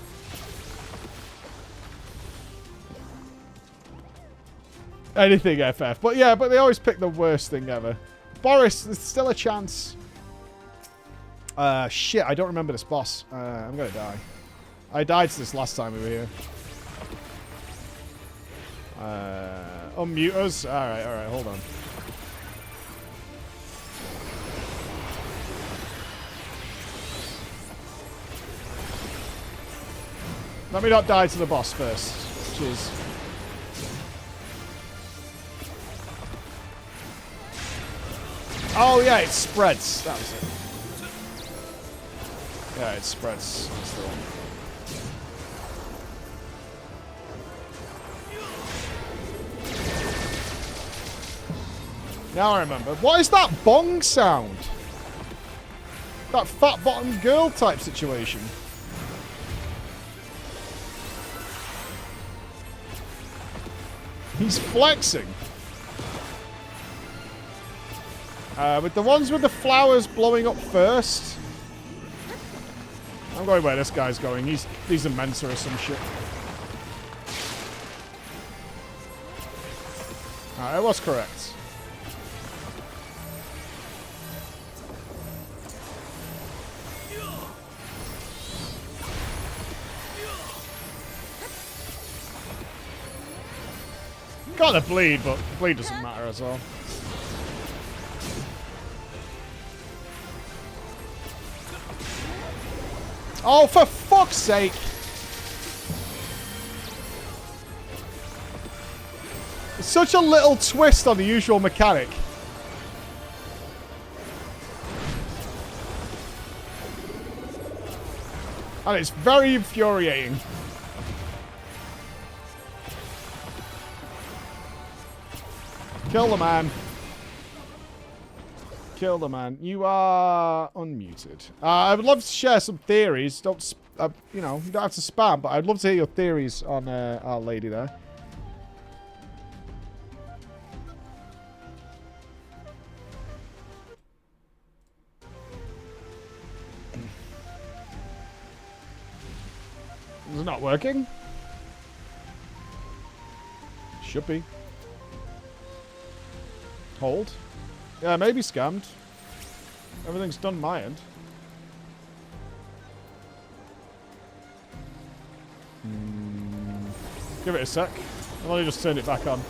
Anything FF. But yeah, but they always pick the worst thing ever. Boris, there's still a chance. Shit, I don't remember this boss. I'm gonna die. I died to this last time we were here. Unmute us? Alright, hold on. Let me not die to the boss first. Jeez. Oh yeah, it spreads. That was it. Yeah, it spreads. That's the one. Now I remember. What is that bong sound? That fat bottom girl type situation. He's flexing. With the ones with the flowers blowing up first. I'm going where this guy's going. He's a Mensa or some shit. I was correct. Got the bleed, but the bleed doesn't matter as well. Oh, for fuck's sake! It's such a little twist on the usual mechanic. And it's very infuriating. Kill the man. Kill the man. You are unmuted. I would love to share some theories. Don't, you know, you don't have to spam, but I'd love to hear your theories on our lady there. Is it not working? Should be. Hold. Yeah, maybe scammed. Everything's done my end. Give it a sec. I've only just turned it back on.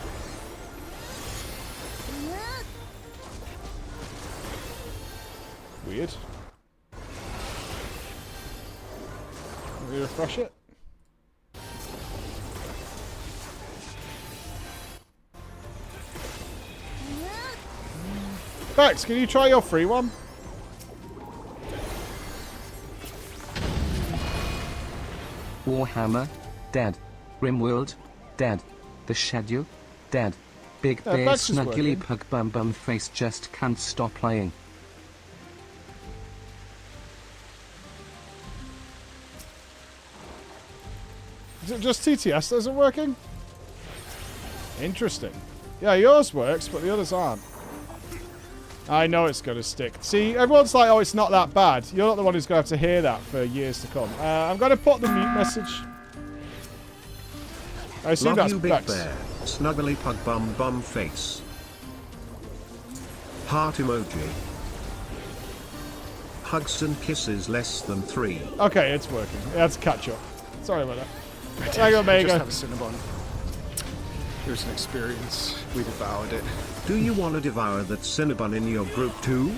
Weird. Let me refresh it. Bex, can you try your free one? Warhammer, dead. Rimworld, dead. The Shadow, dead. Big Bear Snuggly Pug Bum Bum Face just can't stop playing. Is it just TTS that isn't working? Interesting. Yeah, yours works, but the others aren't. I know it's going to stick. See, everyone's like, oh, it's not that bad. You're not the one who's going to have to hear that for years to come. I'm going to put the mute message. I assume that's Big Bex. Bear, Snuggly Pug Bum Bum Face. Heart emoji. Hugs and kisses less than 3. Okay, it's working. That's catch up. Sorry about that. Right, There you go, I Mega. just have a Cinnabon. It was an experience. We devoured it. Do you want to devour that Cinnabon in your group too?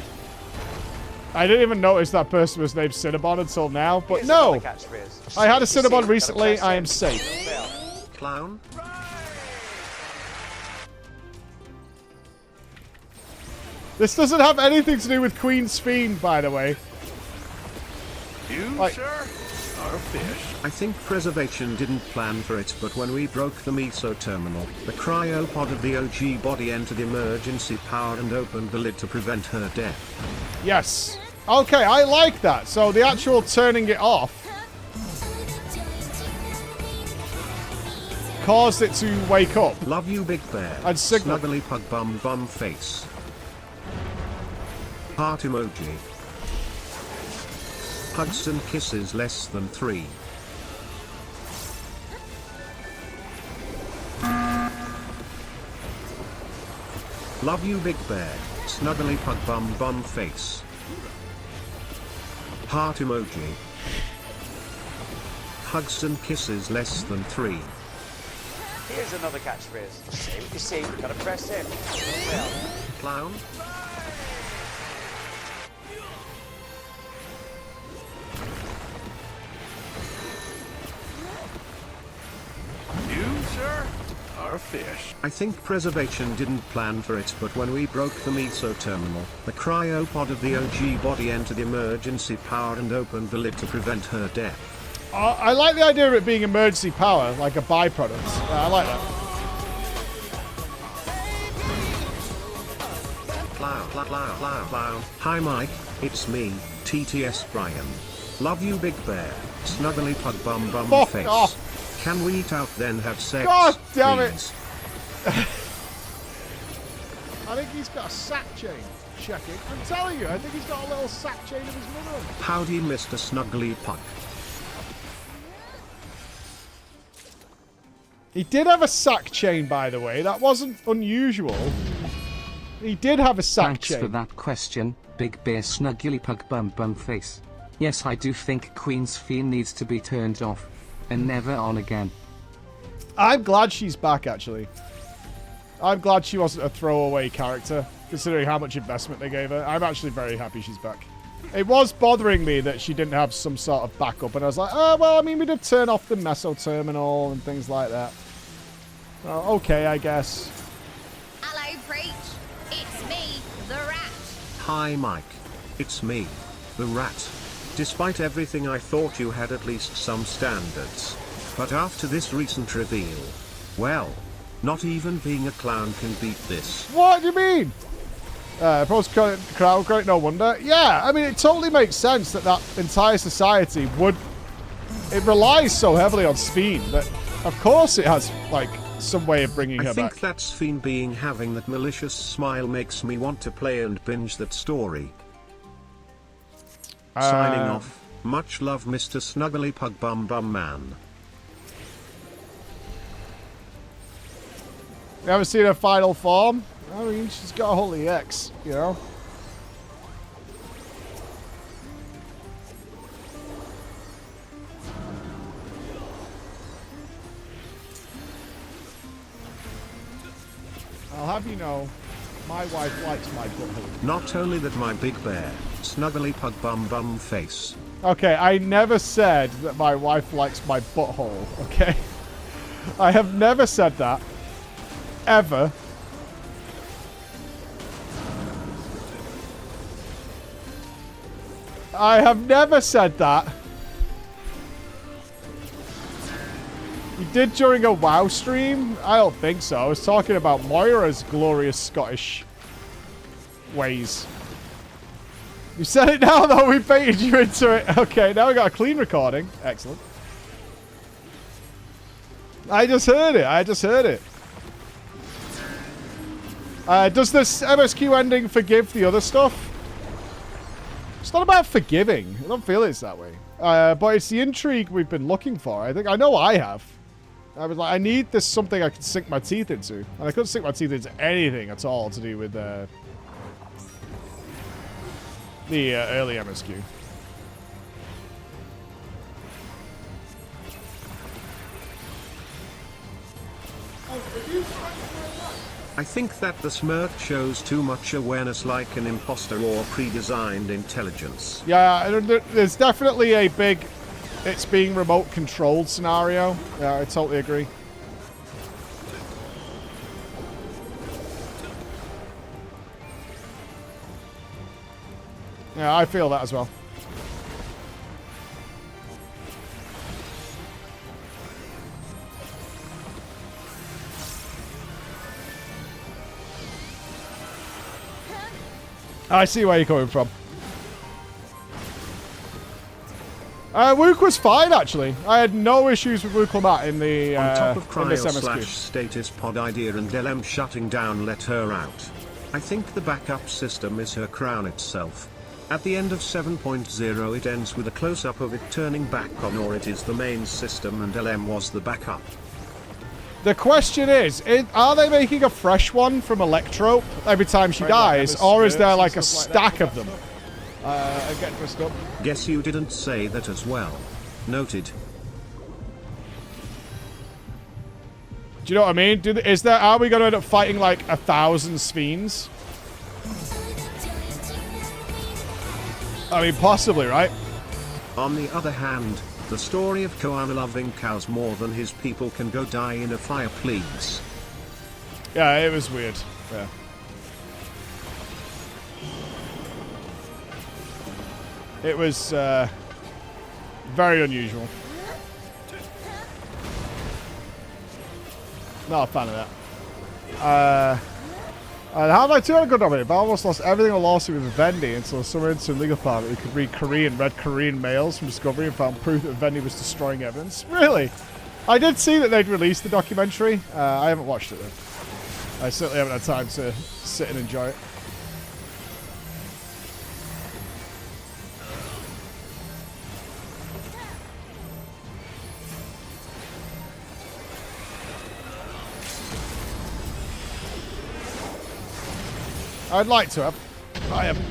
I didn't even notice that person was named Cinnabon until now, but no! I had a Cinnabon recently, I am safe. Clown? This doesn't have anything to do with Queen's Fiend, by the way. You, sir, are a fish. I think Preservation didn't plan for it, but when we broke the meso terminal, the cryopod of the OG body entered emergency power and opened the lid to prevent her death. Yes. Okay, I like that. So the actual turning it off caused it to wake up. Love you, Big Bear. And signal. Snuggly pug bum bum face. Heart emoji. Hugs and kisses less than 3. Love you, Big Bear. Snuggly pug bum bum face. Heart emoji. Hugs and kisses less than 3. Here's another catchphrase. Say what you see, you gotta press it. Well. Clown? You, sir, are a fish. I think Preservation didn't plan for it, but when we broke the meso terminal, the cryopod of the OG body entered emergency power and opened the lid to prevent her death. I like the idea of it being emergency power, like a byproduct. I like that. Clown. Hi Mike, it's me, TTS Brian. Love you, Big Bear. Snuggly pug bum bum Fuck face. off. Can we eat out then have sex? God damn please? it! I think he's got a sack chain. Checking. I'm telling you, I think he's got a little sack chain of his mother. Howdy, Mr. Snuggly Pug. He did have a sack chain, by the way. That wasn't unusual. He did have a sack chain. Thanks for that question, Big Bear Snuggly Pug Bum Bum Face. Yes, I do think Queen's Fiend needs to be turned off. And never on again. I'm glad she's back, actually. I'm glad she wasn't a throwaway character, considering how much investment they gave her. I'm actually very happy she's back. It was bothering me that she didn't have some sort of backup, and I was like, oh, well, I mean, we did turn off the meso terminal and things like that. Oh, okay, I guess. Hello, Preach. It's me, the rat. Hi Mike. It's me, the rat. Despite everything, I thought you had at least some standards. But after this recent reveal, well, not even being a clown can beat this. What do you mean? Post crowd credit, no wonder. Yeah, I mean, it totally makes sense that that entire society would... It relies so heavily on Sphene that, of course, it has, like, some way of bringing her I think back. that Sphene being having that malicious smile makes me want to play and binge that story. Signing off. Much love, Mr. Snuggly Pug Bum Bum Man. You ever seen her final form? I mean, she's got a holy X, you know? I'll have you know, my wife likes my butthole. Not only that, my Big Bear, Snuggly Pug Bum Bum Face. Okay, I never said that my wife likes my butthole, okay? I have never said that. Ever. I have never said that. You did during a WoW stream? I don't think so. I was talking about Moira's glorious Scottish ways. You said it now, though. We baited you into it. Okay, now we got a clean recording. Excellent. I just heard it. I just heard it. Does this MSQ ending forgive the other stuff? It's not about forgiving. I don't feel it's that way. But it's the intrigue we've been looking for. I know I have. I was like, I need this something I can sink my teeth into. And I couldn't sink my teeth into anything at all to do with the early MSQ. Oh, I think that the smirk shows too much awareness, like an imposter or pre-designed intelligence. Yeah, there's definitely a big it's being remote controlled scenario. Yeah, I totally agree. Yeah, I feel that as well. I see where you're coming from. Wook was fine, actually. I had no issues with Wook Lamar in the On top of in this Cryo MSQ. / status pod idea and LM shutting down let her out. I think the backup system is her crown itself. At the end of 7.0 it ends with a close-up of it turning back on, or it is the main system and LM was the backup. The question is, are they making a fresh one from Electro every time she dies, or is there like a stack of them? I get twist up. Guess you didn't say that as well. Noted. Do you know what I mean? Are we going to end up fighting like 1,000 Sfiends? I mean, possibly, right? On the other hand, the story of Koala loving cows more than his people can go die in a fire, please. Yeah, it was weird. Yeah. It was very unusual. Not a fan of that. And how did I do a good on it? I almost lost everything I lost with Vivendi until someone into Legal Farm that we could read Korean mails from Discovery and found proof that Vivendi was destroying evidence. Really? I did see that they'd released the documentary. I haven't watched it though. I certainly haven't had time to sit and enjoy it. I'd like to have. I haven't.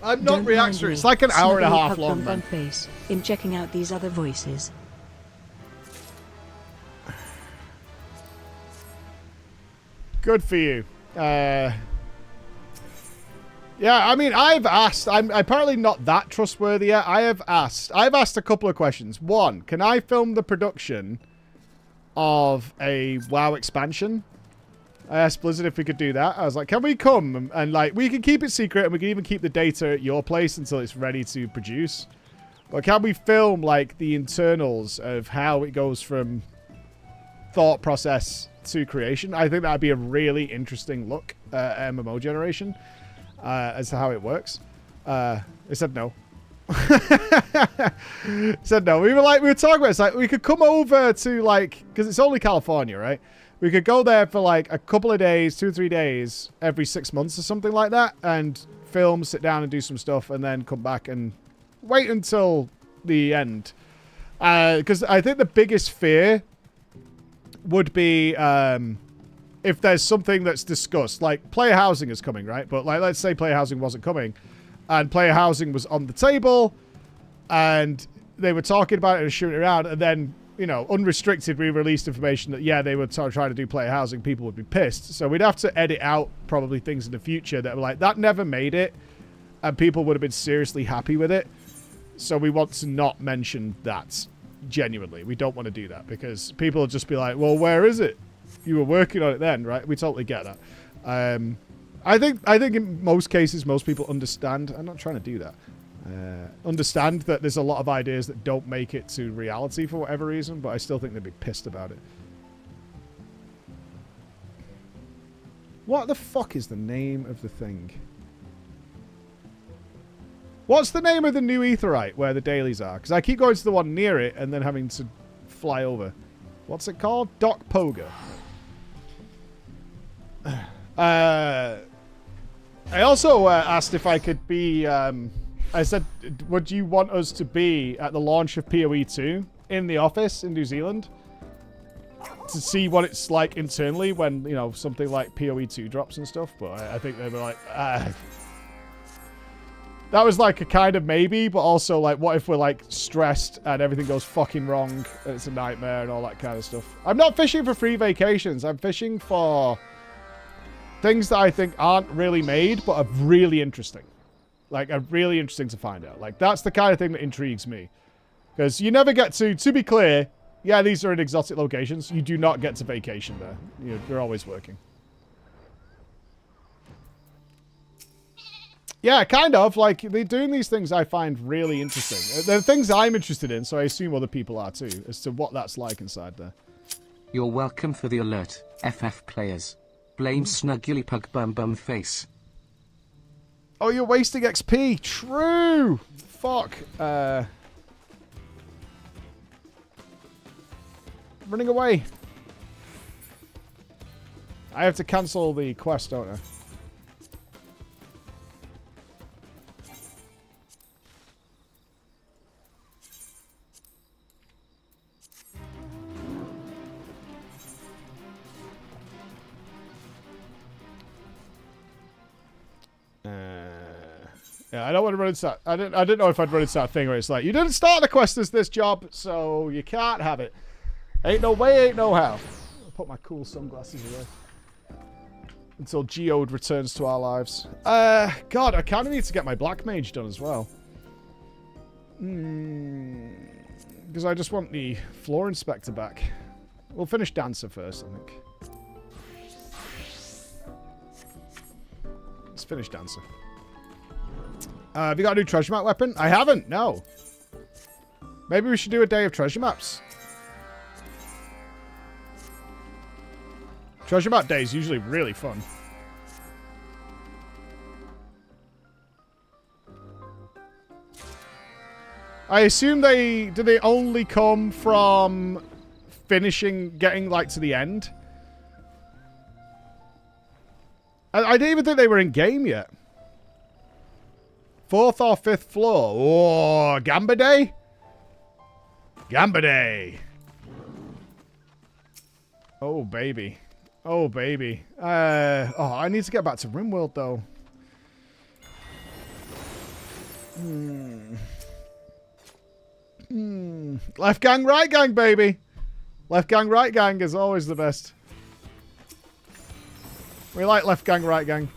I'm not reactor. It's like an hour and a half long, man. Face in checking out these other voices. Good for you. Yeah, I mean, I've asked. I'm apparently not that trustworthy yet. I've asked a couple of questions. One, can I film the production of a WoW expansion? I asked Blizzard if we could do that. I was like, can we come and like, we can keep it secret and we can even keep the data at your place until it's ready to produce. But can we film like the internals of how it goes from thought process to creation? I think that'd be a really interesting look at MMO generation as to how it works. They said no. Said no. We were talking about it. It's like we could come over to like, because it's only California, right? We could go there for like a couple of days, 2 or 3 days, every 6 months or something like that, and film, sit down and do some stuff, and then come back and wait until the end. Because I think the biggest fear would be if there's something that's discussed, like player housing is coming, right? But like, let's say player housing wasn't coming, and player housing was on the table, and they were talking about it and shooting around, and then, you know, unrestricted, we released information that, yeah, they were trying to do player housing, people would be pissed. So we'd have to edit out probably things in the future that were like, that never made it, and people would have been seriously happy with it. So we want to not mention that, genuinely. We don't want to do that, because people will just be like, well, where is it? You were working on it then, right? We totally get that. I think in most cases, most people understand. I'm not trying to do that. Understand that there's a lot of ideas that don't make it to reality for whatever reason, but I still think they'd be pissed about it. What the fuck is the name of the thing? What's the name of the new Aetheryte where the dailies are? Because I keep going to the one near it and then having to fly over. What's it called? Doc Poga. I also asked if I could be... I said, would you want us to be at the launch of PoE 2 in the office in New Zealand to see what it's like internally when, you know, something like PoE 2 drops and stuff? But I think they were like, that was like a kind of maybe, but also like, what if we're like stressed and everything goes fucking wrong and it's a nightmare and all that kind of stuff? I'm not fishing for free vacations. I'm fishing for things that I think aren't really made, but are really interesting. Like, are really interesting to find out. Like, that's the kind of thing that intrigues me. Because you never get to be clear, yeah, these are in exotic locations. You do not get to vacation there. You're always working. Yeah, kind of. Like, they're doing these things I find really interesting. They're things I'm interested in, so I assume other people are too, as to what that's like inside there. You're welcome for the alert, FF players. Blame Snuggly Pug Bum Bum Face. Oh, you're wasting XP. True. Fuck. Running away. I have to cancel the quest, don't I? Yeah, I don't want to run into that. I didn't know if I'd run into that thing where it's like, you didn't start the quest as this job, so you can't have it. Ain't no way, ain't no how. I'll put my cool sunglasses away. Until Geode returns to our lives. God, I kind of need to get my Black Mage done as well. Because I just want the Floor Inspector back. We'll finish Dancer first, I think. Let's finish Dancer. Have you got a new treasure map weapon? I haven't, no. Maybe we should do a day of treasure maps. Treasure map day is usually really fun. I assume do they only come from getting like to the end? I didn't even think they were in game yet. 4th or 5th floor. Oh, Gamba Day? Gamba Day. Oh, baby. Oh, baby. I need to get back to RimWorld, though. Left gang, right gang, baby. Left gang, right gang is always the best. We like left gang, right gang.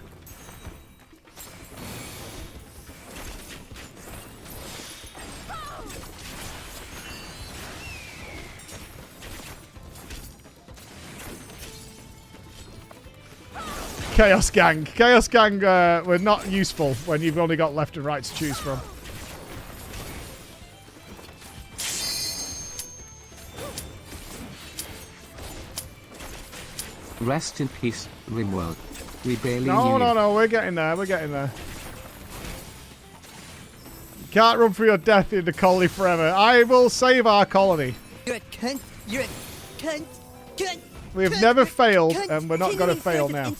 Chaos Gang. Chaos Gang were not useful when you've only got left and right to choose from. Rest in peace, RimWorld. We barely knew No, you. no, we're getting there. We're getting there. You can't run for your death in the colony forever. I will save our colony. You're a cunt. You're a cunt. Cunt. We have never failed, and we're not going to fail now.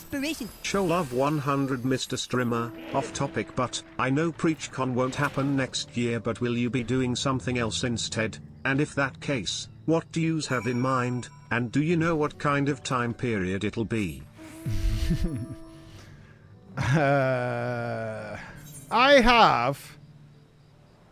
Show love 100 Mr. Strimmer, off topic, but I know PreachCon won't happen next year, but will you be doing something else instead? And if that case, what do you have in mind? And do you know what kind of time period it'll be? I have...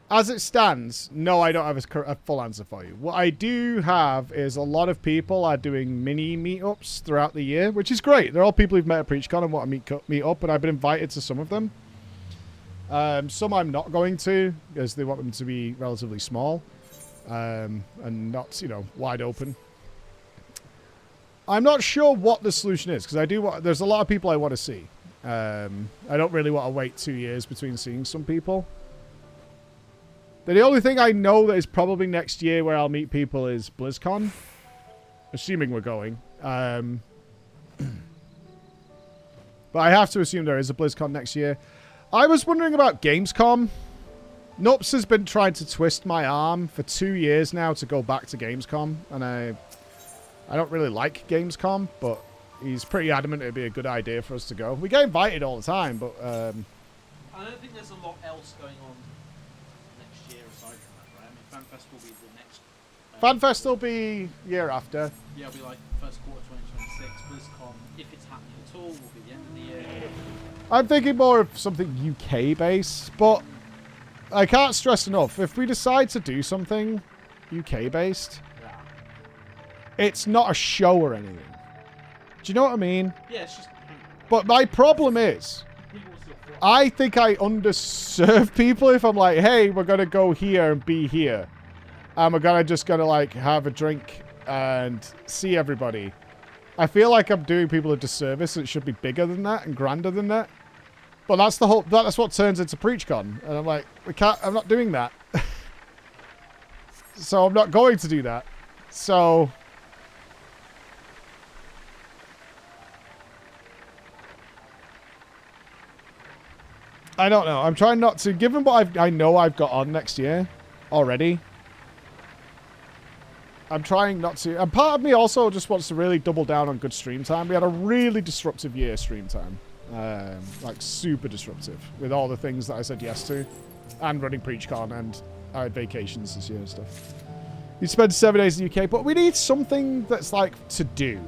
As it stands, no, I don't have a full answer for you. What I do have is a lot of people are doing mini meetups throughout the year, which is great. They're all people who've met at PreachCon and want to meet up, and I've been invited to some of them. Some I'm not going to, because they want them to be relatively small and not, wide open. I'm not sure what the solution is, because there's a lot of people I want to see. I don't really want to wait 2 years between seeing some people. The only thing I know that is probably next year where I'll meet people is BlizzCon. Assuming we're going. But I have to assume there is a BlizzCon next year. I was wondering about Gamescom. Nups has been trying to twist my arm for 2 years now to go back to Gamescom. And I don't really like Gamescom, but he's pretty adamant it'd be a good idea for us to go. We get invited all the time, but... I don't think there's a lot else going on next year aside from that, right? I mean, FanFest will be the next... FanFest will be year after. Yeah, it'll be like first quarter 2026. BlizzCon, if it's happening at all, will be the end of the year. I'm thinking more of something UK-based, but I can't stress enough, if we decide to do something UK-based, it's not a show or anything. Do you know what I mean? Yeah, it's just But my problem is, I think I underserve people if I'm like, hey, we're going to go here and be here. And we're just going to, like, have a drink and see everybody. I feel like I'm doing people a disservice. It should be bigger than that and grander than that. But that's the whole, that's what turns into PreachCon. And I'm like, I'm not doing that. So I'm not going to do that. So... I don't know. I'm trying not to, given what I know I've got on next year already. I'm trying not to. And part of me also just wants to really double down on good stream time. We had a really disruptive year stream time. Like super disruptive with all the things that I said yes to. And running PreachCon, and I had vacations this year and stuff. You spend 7 days in the UK, but we need something that's like to do.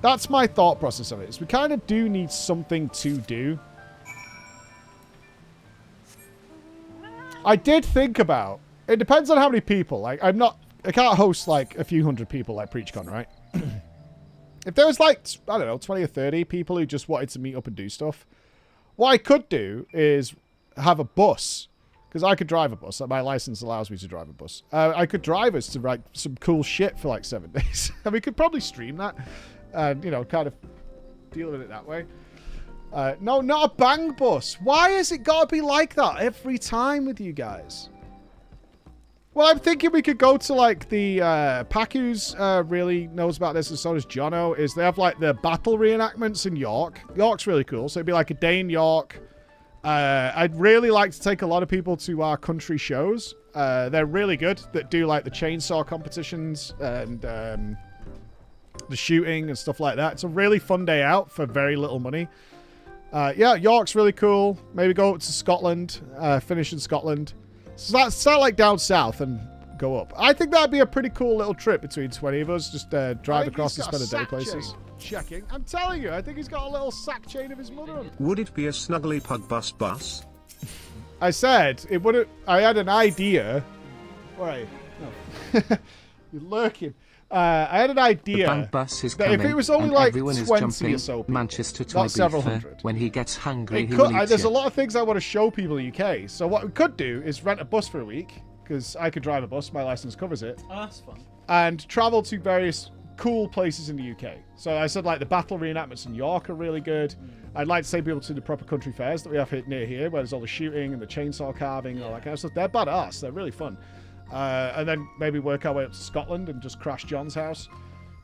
That's my thought process of it. Is we kind of do need something to do. I did think about, it depends on how many people. Like, I can't host like a few hundred people like PreachCon, right? If there was like, I don't know, 20 or 30 people who just wanted to meet up and do stuff, what I could do is have a bus. Because I could drive a bus. My license allows me to drive a bus. I could drive us to like some cool shit for like 7 days. And we could probably stream that. And, you know, kind of deal with it that way. No, not a bang bus. Why has it got to be like that every time with you guys? Well, I'm thinking we could go to, like, the... Paku's really knows about this, and so does Jono, is they have, like, the battle reenactments in York. York's really cool, so it'd be like a day in York. I'd really like to take a lot of people to our country shows. They're really good, that do, like, the chainsaw competitions and the shooting and stuff like that. It's a really fun day out for very little money. Yeah, York's really cool. Maybe go up to Scotland, finish in Scotland. So start like down south and go up. I think that'd be a pretty cool little trip between 20 of us. Just drive across and spend a day places. Checking. I'm telling you, I think he's got a little sack chain of his mother. Would it be a snuggly pug bus? I said it wouldn't. I had an idea. Right. No. You're lurking. I had an idea. The band bus is that coming, if it was only and like everyone 20 is jumping, or so people, Manchester to not several Ibiza. hundred. When he gets hungry, It he could, will eat there's you. a lot of things I want to show people in the UK. So what we could do is rent a bus for a week, because I could drive a bus. My license covers it. Oh, that's fun. And travel to various cool places in the UK. So I said, like, the battle reenactments in York are really good. I'd like to take people to the proper country fairs that we have near here, where there's all the shooting and the chainsaw carving and all that kind of stuff. They're badass. They're really fun. And then maybe work our way up to Scotland and just crash John's house.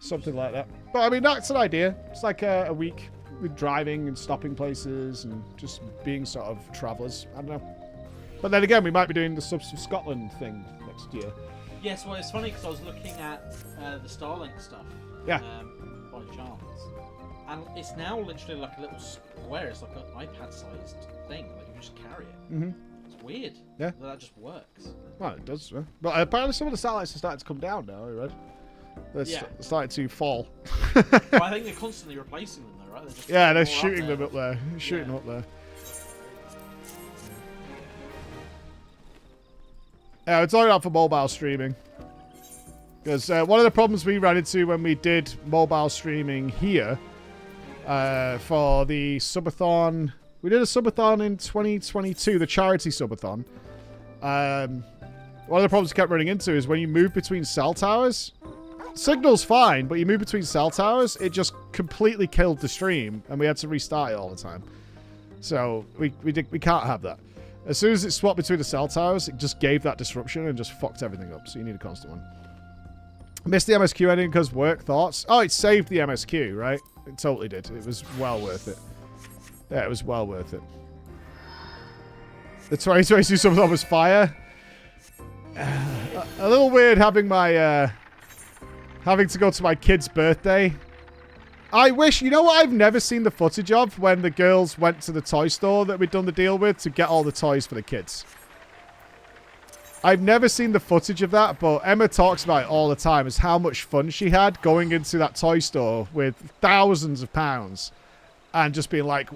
Something like that. But, I mean, that's an idea. It's like a week with driving and stopping places and just being sort of travellers. I don't know. But then again, we might be doing the Subs of Scotland thing next year. Yes, well, it's funny because I was looking at the Starlink stuff. Yeah. By chance. And it's now literally like a little square. It's like an iPad-sized thing. Like, you can just carry it. Mm-hmm. It's weird. Yeah. That just works. Well, it does. Yeah. But apparently some of the satellites are starting to come down now, I read. They're starting to fall. Well, I think they're constantly replacing them, though, right? They're just they're shooting them up there. Shooting them up there. Yeah, we're talking about for mobile streaming. Because one of the problems we ran into when we did mobile streaming here for the subathon, we did a subathon in 2022, the charity subathon. One of the problems we kept running into is when you move between cell towers, signal's fine, but you move between cell towers, it just completely killed the stream, and we had to restart it all the time. So we can't have that. As soon as it swapped between the cell towers, it just gave that disruption and just fucked everything up. So you need a constant one. Missed the MSQ ending because work thoughts. Oh, it saved the MSQ, right? It totally did. It was well worth it. Yeah, it was well worth it. The 2022 subathon was fire. A little weird having my having to go to my kid's birthday. I wish, you know what I've never seen the footage of? When the girls went to the toy store that we'd done the deal with to get all the toys for the kids. I've never seen the footage of that, but Emma talks about it all the time, as how much fun she had going into that toy store with thousands of pounds and just being like,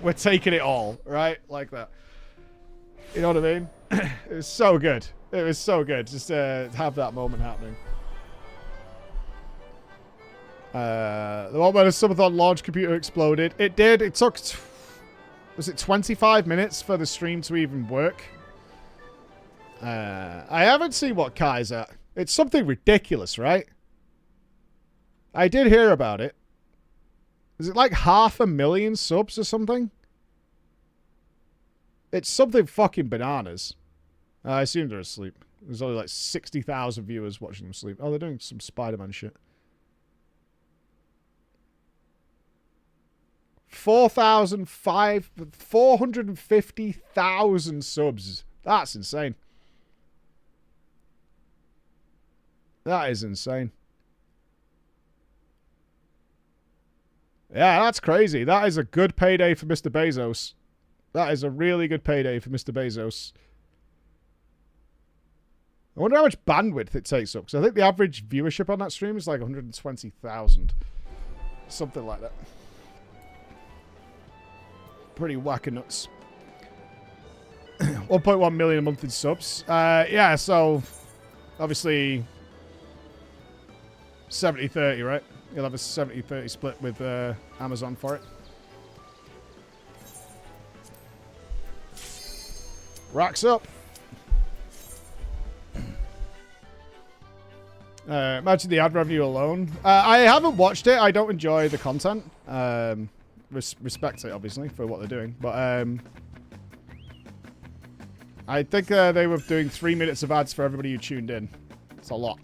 we're taking it all, right? Like that. You know what I mean? It was so good. It was so good just to have that moment happening. The one where the subathon launch computer exploded. It did. It took, was it 25 minutes for the stream to even work? I haven't seen what Kai's at. It's something ridiculous, right? I did hear about it. Is it like 500,000 subs or something? It's something fucking bananas. I assume they're asleep. There's only like 60,000 viewers watching them sleep. Oh, they're doing some Spider-Man shit. 450,000 subs. That's insane. That is insane. Yeah, that's crazy. That is a good payday for Mr. Bezos. That is a really good payday for Mr. Bezos. I wonder how much bandwidth it takes up. Because I think the average viewership on that stream is like 120,000. Something like that. Pretty whack nuts. 1.1 million a month in subs. Yeah, so obviously 70-30, right? You'll have a 70-30 split with Amazon for it. Racks up. Imagine the ad revenue alone. I haven't watched it. I don't enjoy the content. Respect it, obviously, for what they're doing. But I think they were doing 3 minutes of ads for everybody who tuned in. It's a lot.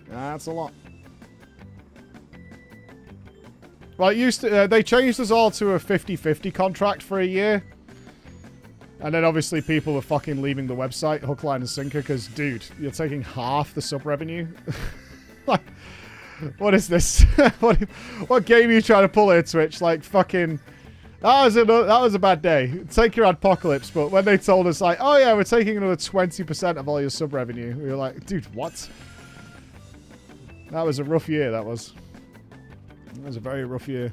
That's a lot. Well, it used to, they changed us all to a 50-50 contract for a year. And then obviously people were fucking leaving the website, hook, line, and sinker, because, dude, you're taking half the sub revenue. Like, what is this? What game are you trying to pull here, Twitch? Like, fucking... That was a bad day. Take your apocalypse, but when they told us, like, oh yeah, we're taking another 20% of all your sub revenue, we were like, dude, what? That was a rough year, that was. That was a very rough year.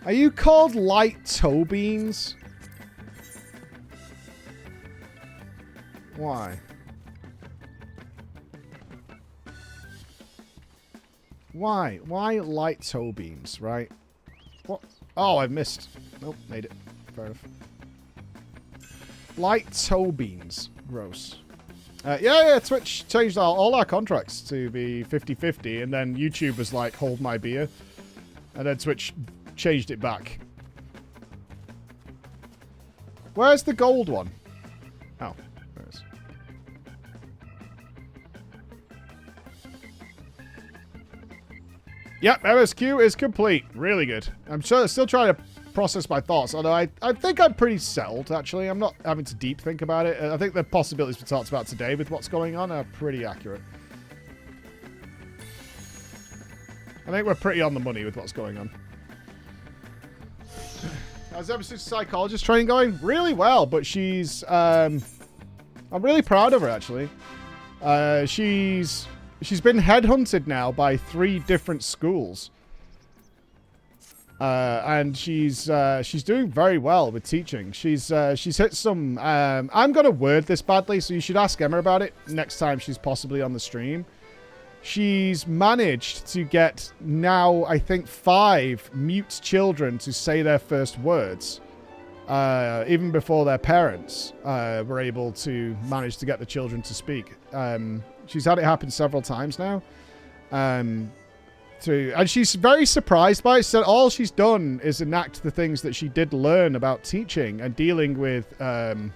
Are you called light toe beans? Why? Why? Why light toe beans, right? What? Oh, I missed. Nope, made it. Fair enough. Light toe beans. Gross. Yeah, Twitch changed all our contracts to be 50-50, and then YouTube was like, hold my beer. And then Twitch changed it back. Where's the gold one? Oh, there it is. Yep, MSQ is complete. Really good. I'm still trying to process my thoughts, although I think I'm pretty settled, actually. I'm not having to deep think about it. I think the possibilities we talked about today with what's going on are pretty accurate. I think we're pretty on the money with what's going on. How's Emerson psychologist training going? Really well, but she's... I'm really proud of her, actually. She's been headhunted now by 3 different schools. And she's doing very well with teaching. She's hit some... I'm going to word this badly, so you should ask Emma about it next time she's possibly on the stream. She's managed to get now, I think, 5 mute children to say their first words. Even before their parents were able to manage to get the children to speak. She's had it happen several times now. And she's very surprised by it. She said all she's done is enact the things that she did learn about teaching and dealing with... there's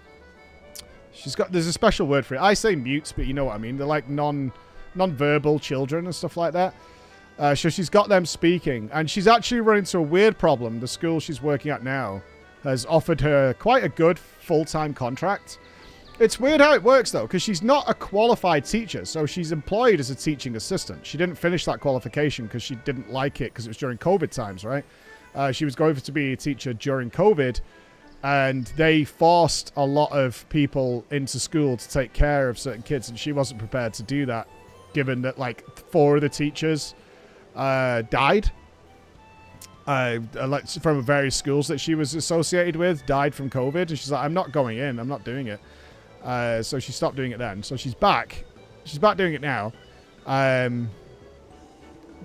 a special word for it. I say mutes, but you know what I mean. They're like non-verbal children and stuff like that. So she's got them speaking. And she's actually run into a weird problem. The school she's working at now has offered her quite a good full-time contract. It's weird how it works, though, because she's not a qualified teacher, so she's employed as a teaching assistant. She didn't finish that qualification because she didn't like it because it was during COVID times, right? She was going to be a teacher during COVID, and they forced a lot of people into school to take care of certain kids, and she wasn't prepared to do that, given that, like, 4 of the teachers died. Like from various schools that she was associated with, died from COVID, and she's like, I'm not going in, I'm not doing it. So she stopped doing it then. So she's back, She's back doing it now.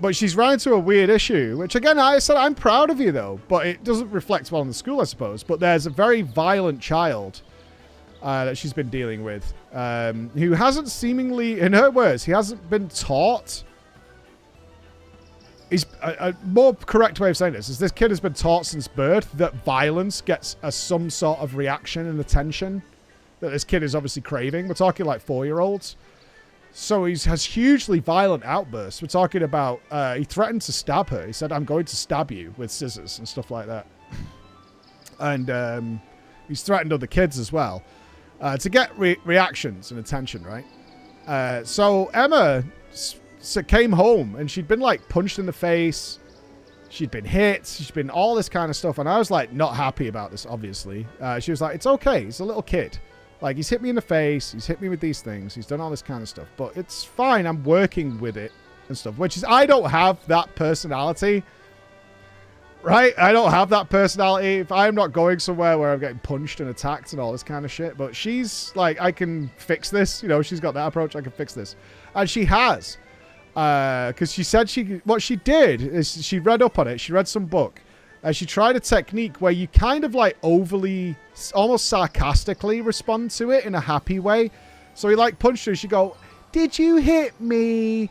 But she's run into a weird issue, which again, I said I'm proud of you though, but it doesn't reflect well in the school, I suppose. But there's a very violent child that she's been dealing with, who hasn't seemingly, in her words, he hasn't been taught. A more correct way of saying this is this kid has been taught since birth that violence gets some sort of reaction and attention that this kid is obviously craving. We're talking like 4-year-olds. So he has hugely violent outbursts. We're talking about, he threatened to stab her. He said, I'm going to stab you with scissors and stuff like that. And he's threatened other kids as well to get reactions and attention, right? So Emma came home and she'd been like punched in the face. She'd been hit. She'd been all this kind of stuff. And I was like not happy about this, obviously. She was like, it's okay. He's a little kid. Like, he's hit me in the face. He's hit me with these things. He's done all this kind of stuff. But it's fine. I'm working with it and stuff. Which is, I don't have that personality. Right? I don't have that personality. If I'm not going somewhere where I'm getting punched and attacked and all this kind of shit. But she's like, I can fix this. You know, she's got that approach. I can fix this. And she has. Because she said what she did is she read up on it. She read some book. She tried a technique where you kind of like overly, almost sarcastically respond to it in a happy way. So he like punched her. She go, did you hit me?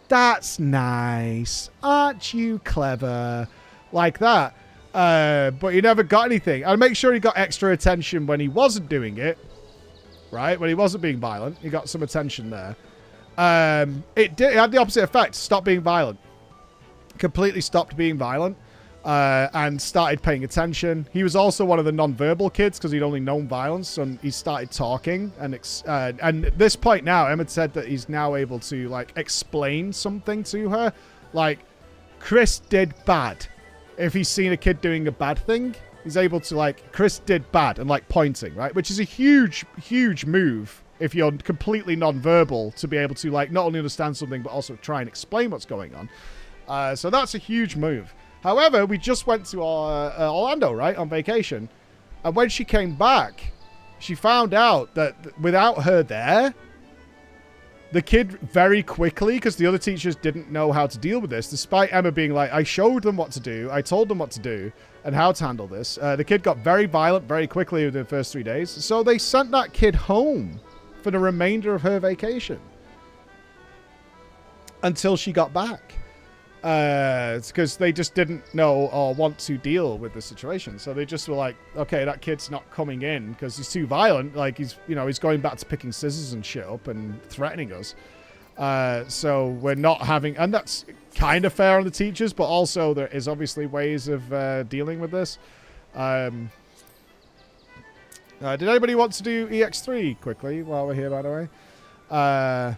That's nice. Aren't you clever? Like that. But he never got anything. And make sure he got extra attention when he wasn't doing it. Right? When he wasn't being violent. He got some attention there. It had the opposite effect. Stopped being violent. Completely stopped being violent. And started paying attention. He was also one of the non-verbal kids because he'd only known violence, and he started talking. And at this point now, Emmett said that he's now able to like explain something to her, like Chris did bad. If he's seen a kid doing a bad thing, he's able to like Chris did bad and like pointing, right, which is a huge move if you're completely non-verbal to be able to like not only understand something but also try and explain what's going on. So that's a huge move. However, we just went to Orlando, right, on vacation. And when she came back, she found out that without her there, the kid very quickly, because the other teachers didn't know how to deal with this, despite Emma being like, I showed them what to do, I told them what to do, and how to handle this. The kid got very violent very quickly within the first 3 days. So they sent that kid home for the remainder of her vacation. Until she got back. Because they just didn't know or want to deal with the situation. So they just were like, okay, that kid's not coming in because he's too violent. Like, he's going back to picking scissors and shit up and threatening us. So we're not having, and that's kind of fair on the teachers, but also there is obviously ways of dealing with this. Did anybody want to do EX3 quickly while we're here, by the way?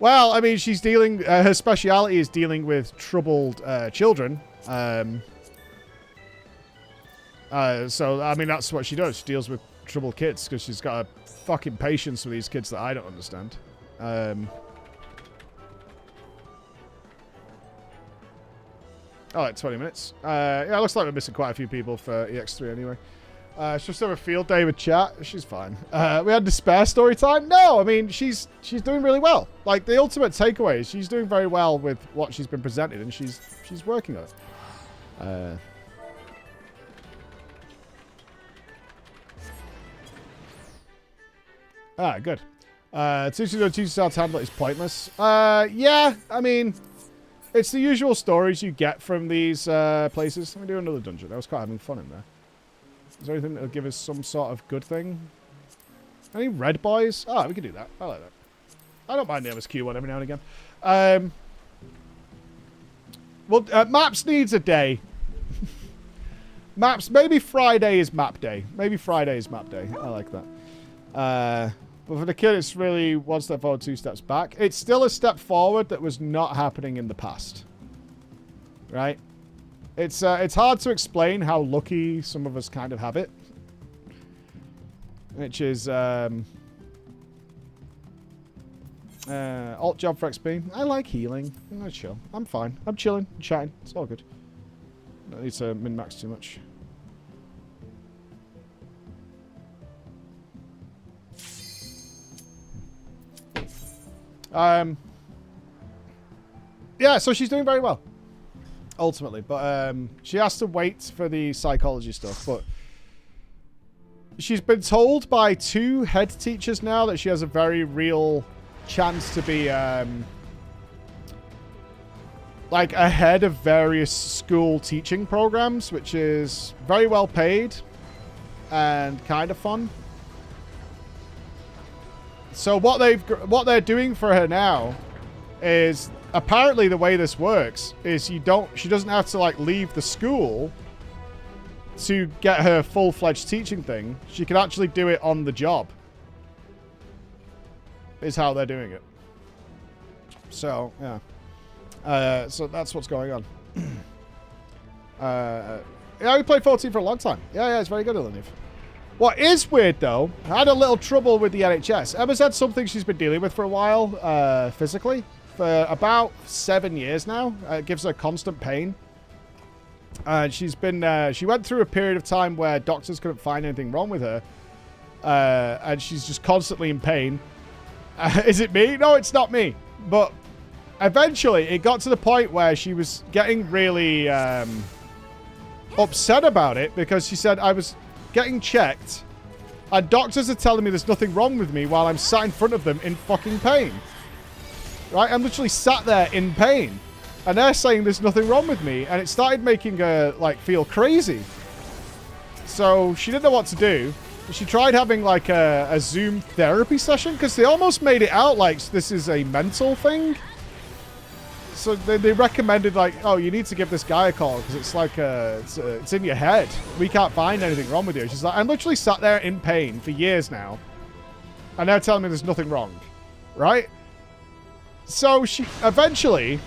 Well, I mean, she's dealing... her speciality is dealing with troubled children. So, I mean, that's what she does. She deals with troubled kids because she's got a fucking patience for these kids that I don't understand. Like 20 minutes. Yeah, it looks like we're missing quite a few people for EX3 anyway. She's just have a field day with chat. She's fine. We had despair story time. No, I mean, she's doing really well. Like, the ultimate takeaway is she's doing very well with what she's been presented, and she's working on it. Good. Teaching how to handle it is pointless. Yeah, I mean, it's the usual stories you get from these places. Let me do another dungeon. I was quite having fun in there. Is there anything that'll give us some sort of good thing? Any red boys? Oh, we can do that. I like that. I don't mind the MSQ one every now and again. Well, Maps needs a day. Maps, maybe Friday is map day. Maybe Friday is map day. I like that. But for the kid, it's really one step forward, 2 steps back. It's still a step forward that was not happening in the past. Right? It's hard to explain how lucky some of us kind of have it. Which is, alt job for XP. I like healing. I chill. I'm fine. I'm chilling. I'm chatting. It's all good. Don't need to min-max too much. Yeah, so she's doing very well, ultimately. But she has to wait for the psychology stuff. But she's been told by 2 head teachers now that she has a very real chance to be like ahead of various school teaching programs, which is very well paid and kind of fun. So what they're doing for her now is, apparently the way this works is she doesn't have to like leave the school to get her full-fledged teaching thing. She can actually do it on the job. Is how they're doing it. So, yeah. So that's what's going on. Yeah, we played 14 for a long time. Yeah, it's very good, Eleniv. What is weird, though, I had a little trouble with the NHS. Emma's had something she's been dealing with for a while, physically. For about 7 years now. It gives her constant pain. And she's been, she went through a period of time where doctors couldn't find anything wrong with her. And she's just constantly in pain. Is it me? No, it's not me. But eventually, it got to the point where she was getting really upset about it, because she said, I was getting checked, and doctors are telling me there's nothing wrong with me while I'm sat in front of them in fucking pain. Right? I'm literally sat there in pain, and they're saying there's nothing wrong with me, and it started making her, like, feel crazy. So she didn't know what to do. She tried having, like, a Zoom therapy session, because they almost made it out like this is a mental thing. So they recommended, like, oh, you need to give this guy a call, because it's like, it's in your head. We can't find anything wrong with you. She's like, I'm literally sat there in pain for years now, and they're telling me there's nothing wrong. Right? So she eventually,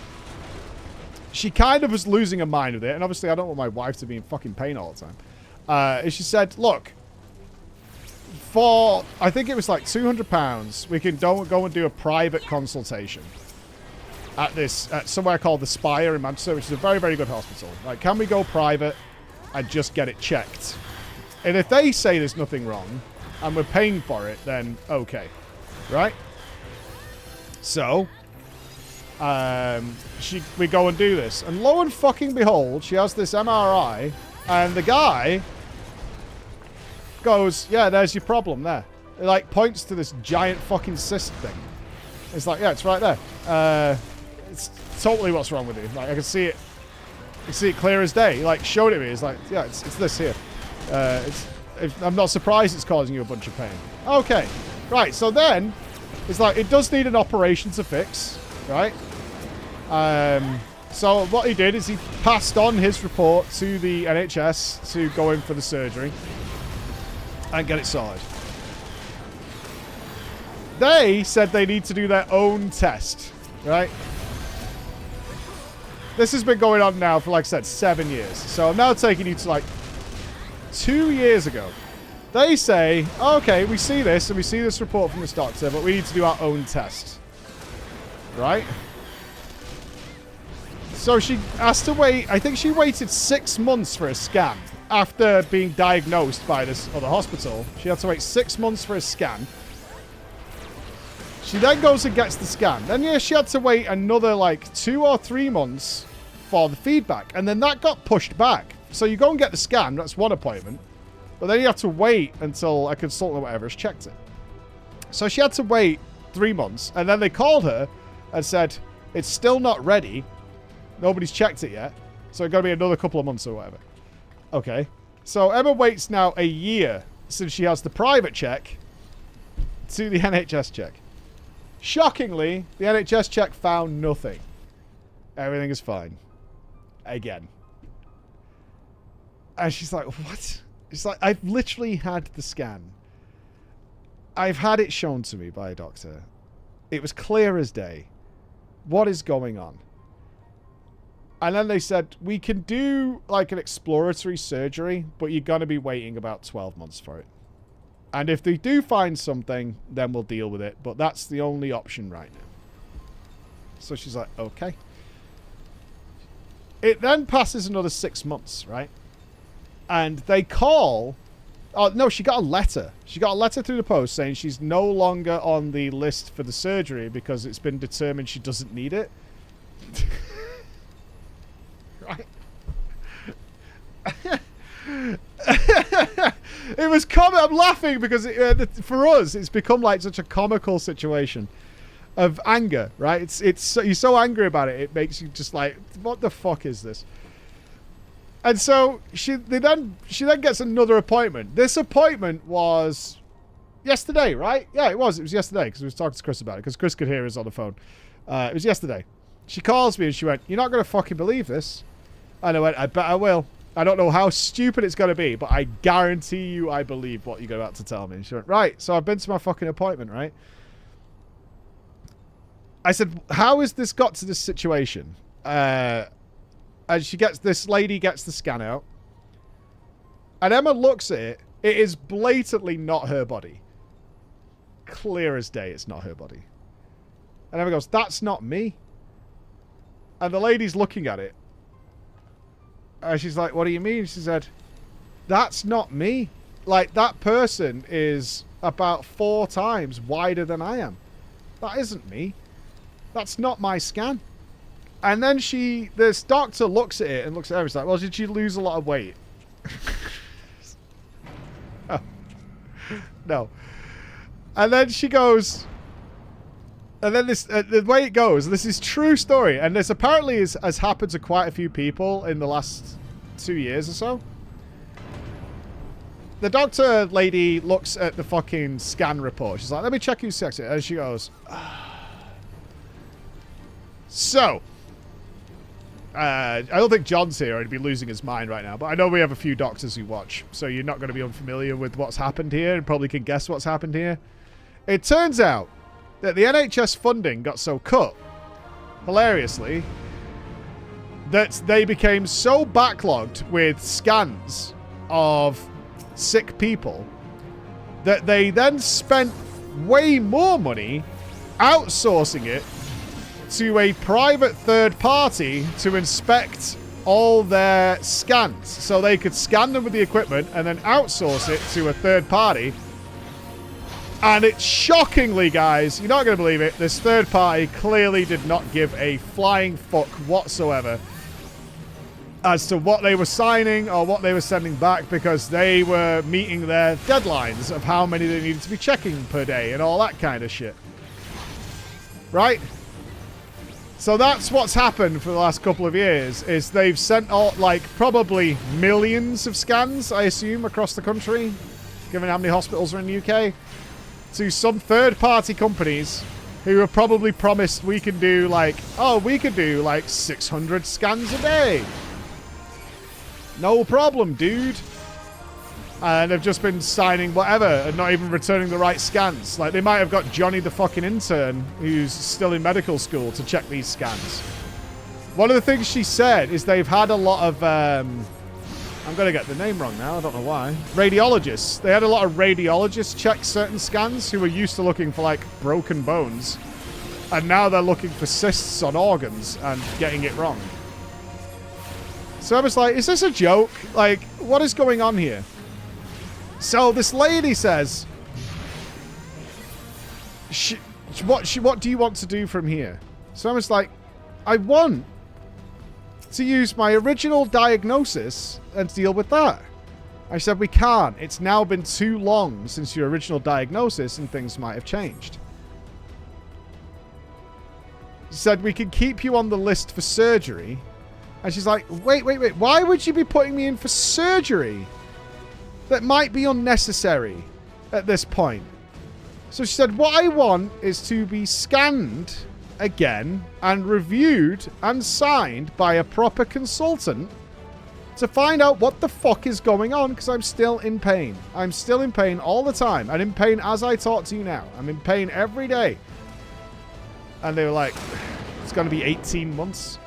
she kind of was losing her mind with it, and obviously I don't want my wife to be in fucking pain all the time. And she said, look, for, I think it was like £200, we can go and do a private consultation at this, at somewhere called the Spire in Manchester, which is a very, very good hospital. Like, can we go private and just get it checked? And if they say there's nothing wrong and we're paying for it, then okay. Right? So, we go and do this. And lo and fucking behold, she has this MRI, and the guy goes, yeah, there's your problem there. It, like, points to this giant fucking cyst thing. It's like, yeah, it's right there. It's totally what's wrong with you. Like, I can see it. I can see it clear as day. He, like, showed it me. It's like, yeah, it's this here. I'm not surprised it's causing you a bunch of pain. Okay. Right, so then, it's like, it does need an operation to fix. Right? So what he did is he passed on his report to the NHS to go in for the surgery and get it sorted. They said they need to do their own test, right? This has been going on now for, like I said, 7 years. So I'm now taking you to, like, 2 years ago. They say, okay, we see this and we see this report from this doctor, but we need to do our own test. Right? So she has to wait, I think she waited 6 months for a scan. After being diagnosed by this other hospital, she had to wait 6 months for a scan. She then goes and gets the scan. Then, yeah, she had to wait another, like, 2 or 3 months for the feedback. And then that got pushed back. So you go and get the scan. That's one appointment. But then you have to wait until a consultant or whatever has checked it. So she had to wait 3 months. And then they called her and said, it's still not ready. Nobody's checked it yet. So it's going to be another couple of months or whatever. Okay. So Emma waits now a year since she has the private check to the NHS check. Shockingly, the NHS check found nothing. Everything is fine. Again. And she's like, what? It's like, I've literally had the scan. I've had it shown to me by a doctor. It was clear as day. What is going on? And then they said, we can do like an exploratory surgery, but you're going to be waiting about 12 months for it. And if they do find something, then we'll deal with it. But that's the only option right now. So she's like, okay. It then passes another 6 months, right? And they call Oh, no, she got a letter. She got a letter through the post saying she's no longer on the list for the surgery because it's been determined she doesn't need it. Right. It was I'm laughing because for us, it's become like such a comical situation of anger, right? It's you're so angry about it, it makes you just like, what the fuck is this? And so she then gets another appointment. This appointment was yesterday, right? Yeah, it was yesterday because we was talking to Chris about it because Chris could hear us on the phone. It was yesterday. She calls me and she went, "You're not going to fucking believe this." And I went, "I bet I will. I don't know how stupid it's going to be, but I guarantee you I believe what you're about to tell me." And she went, "Right, so I've been to my fucking appointment, right?" I said, "How has this got to this situation?" And this lady gets the scan out. And Emma looks at it. It is blatantly not her body. Clear as day, it's not her body. And Emma goes, "That's not me." And the lady's looking at it. And she's like, "What do you mean?" She said, "That's not me. Like, that person is about 4 times wider than I am. That isn't me. That's not my scan." And then this doctor looks at it and looks at her and is like, "Well, did you lose a lot of weight?" Oh. No. And then she goes, and then this, the way it goes, this is true story, and this apparently has happened to quite a few people in the last 2 years or so. The doctor lady looks at the fucking scan report. She's like, "Let me check who's sexy." And she goes, "So, I don't think John's here, or he'd be losing his mind right now, but I know we have a few doctors who watch, so you're not going to be unfamiliar with what's happened here and probably can guess what's happened here. It turns out that the NHS funding got so cut, hilariously, that they became so backlogged with scans of sick people that they then spent way more money outsourcing it to a private third party to inspect all their scans. So they could scan them with the equipment and then outsource it to a third party. And it's shockingly, guys, you're not going to believe it, this third party clearly did not give a flying fuck whatsoever as to what they were signing or what they were sending back, because they were meeting their deadlines of how many they needed to be checking per day and all that kind of shit. Right? So that's what's happened for the last couple of years, is they've sent out, like, probably millions of scans, I assume, across the country, given how many hospitals are in the UK, to some third-party companies who have probably promised we can do, like, we could do, like, 600 scans a day. No problem, dude. And they've just been signing whatever and not even returning the right scans. Like, they might have got Johnny the fucking intern, who's still in medical school, to check these scans. One of the things she said is they've had a lot of, I'm going to get the name wrong now, I don't know why. Radiologists. They had a lot of radiologists check certain scans who were used to looking for, like, broken bones. And now they're looking for cysts on organs and getting it wrong. So I was like, is this a joke? Like, what is going on here? So this lady says, what do you want to do from here? So I was like, I want to use my original diagnosis and deal with that. I said, we can't. It's now been too long since your original diagnosis and things might have changed. She said, we can keep you on the list for surgery. And she's like, wait. Why would you be putting me in for surgery? That might be unnecessary at this point. So she said, what I want is to be scanned again and reviewed and signed by a proper consultant to find out what the fuck is going on, because I'm still in pain. I'm still in pain all the time. I'm in pain as I talk to you now. I'm in pain every day. And they were like, it's going to be 18 months.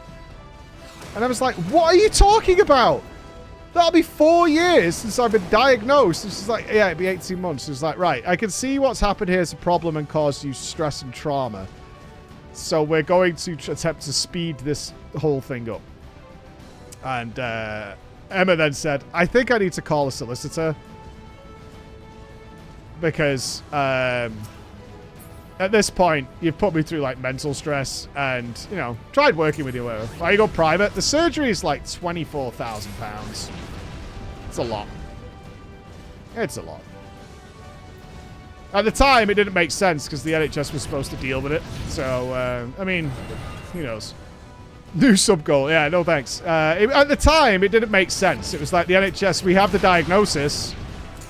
And I was like, what are you talking about? That'll be 4 years since I've been diagnosed. And she's like, yeah, it'd be 18 months. She's like, right, I can see what's happened here is a problem and caused you stress and trauma. So we're going to attempt to speed this whole thing up. And Emma then said, I think I need to call a solicitor. because at this point, you've put me through, like, mental stress and, you know, tried working with you. Why you go private? The surgery is, like, £24,000. It's a lot. It's a lot. At the time, it didn't make sense because the NHS was supposed to deal with it. So, I mean, who knows? New sub-goal. Yeah, no thanks. At the time, it didn't make sense. It was like the NHS, we have the diagnosis.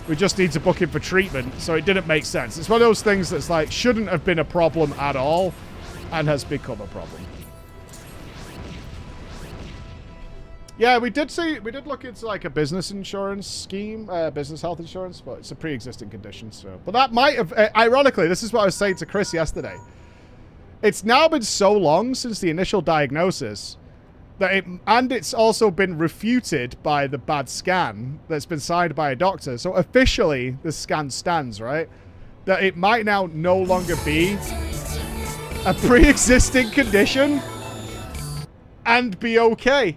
We just need to book him for treatment. So it didn't make sense. It's one of those things that's like, shouldn't have been a problem at all and has become a problem. Yeah, we did look into like a business insurance scheme, business health insurance, but it's a pre-existing condition. So, but that might have, ironically, this is what I was saying to Chris yesterday. It's now been so long since the initial diagnosis that it's also been refuted by the bad scan that's been signed by a doctor. So officially, the scan stands, right? That it might now no longer be a pre-existing condition and be okay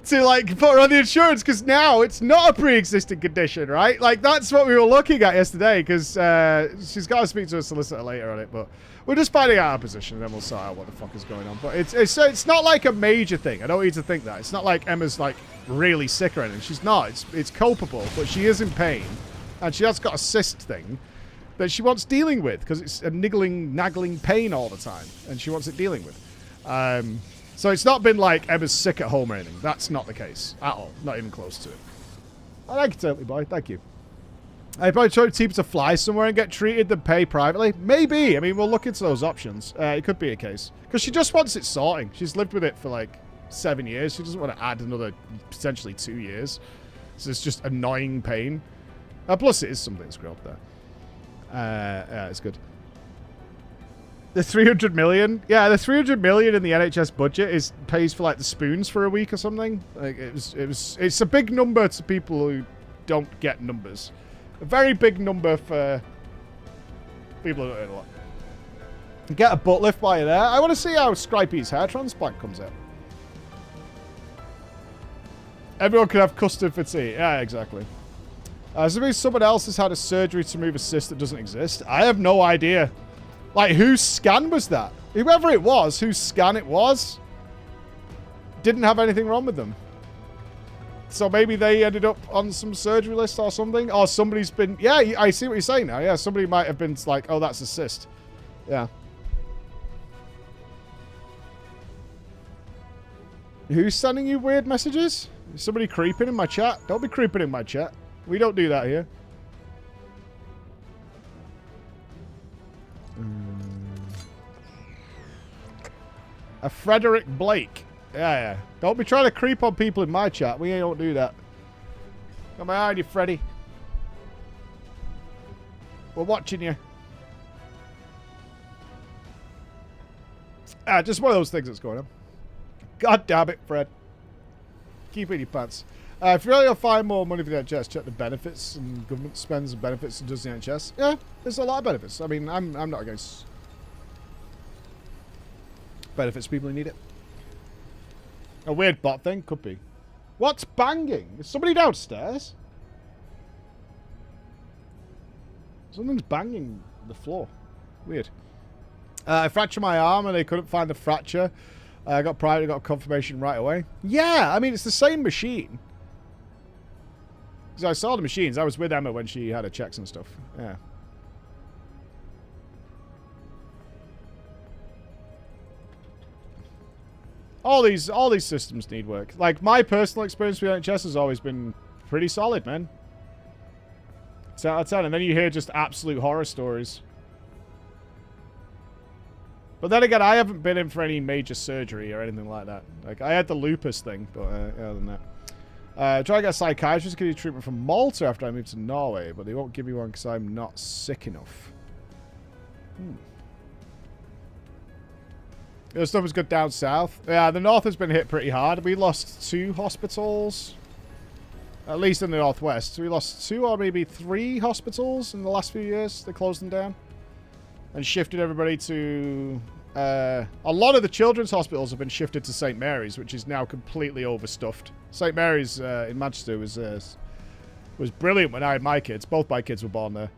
to like put her on the insurance, because now it's not a pre-existing condition, right? Like that's what we were looking at yesterday, because she's got to speak to a solicitor later on it, but we're just finding out our position and then we'll sort out what the fuck is going on. But it's not like a major thing. I don't need to think that. It's not like Emma's like really sick or anything. She's not. It's culpable, but she is in pain and she has got a cyst thing that she wants dealing with because it's a nagging pain all the time and she wants it dealing with. So it's not been like Emma's sick at home or anything. That's not the case at all. Not even close to it. I like it, totally, boy. Thank you. I'd probably try to fly somewhere and get treated than pay privately. Maybe. I mean, we'll look into those options. It could be a case. Because she just wants it sorting. She's lived with it for like 7 years. She doesn't want to add another potentially 2 years. So it's just annoying pain. Plus, it is something that's grown up there. Yeah, it's good. The 300 million? Yeah, the 300 million in the NHS budget pays for like the spoons for a week or something. Like it's a big number to people who don't get numbers. A very big number for people who don't earn a lot. Get a butt lift while you're there. I want to see how Scripey's hair transplant comes out. Everyone can have custard for tea. Yeah, exactly. So maybe someone else has had a surgery to remove a cyst that doesn't exist. I have no idea. Like, whose scan was that? Whoever it was, whose scan it was, didn't have anything wrong with them. So maybe they ended up on some surgery list or something. Or somebody's been... Yeah, I see what you're saying now. Yeah, somebody might have been like, oh, that's a cyst. Yeah. Who's sending you weird messages? Is somebody creeping in my chat? Don't be creeping in my chat. We don't do that here. A Frederick Blake. Yeah. Don't be trying to creep on people in my chat. We don't do that. Come on, you Freddy. We're watching you. Just one of those things that's going on. God damn it, Fred. Keep it in your pants. If you really want to find more money for the NHS, check the benefits and government spends and benefits and does the NHS. Yeah, there's a lot of benefits. I mean, I'm not against benefits people who need it. A weird bot thing? Could be. What's banging? Is somebody downstairs? Something's banging the floor. Weird. I fractured my arm and they couldn't find the fracture. I got confirmation right away. Yeah, I mean, it's the same machine. Because I saw the machines. I was with Emma when she had her checks and stuff. Yeah. All these systems need work. Like, my personal experience with NHS has always been pretty solid, man. 10 out of 10. And then you hear just absolute horror stories. But then again, I haven't been in for any major surgery or anything like that. Like, I had the lupus thing, but other than that. Try to get a psychiatrist to give you treatment from Malta after I moved to Norway, but they won't give me one because I'm not sick enough. The stuff was good down south. Yeah, the north has been hit pretty hard. We lost 2 hospitals. At least in the northwest. We lost 2 or maybe 3 hospitals in the last few years. They closed them down. And shifted everybody to... a lot of the children's hospitals have been shifted to St. Mary's, which is now completely overstuffed. St. Mary's in Manchester was was brilliant when I had my kids. Both my kids were born there.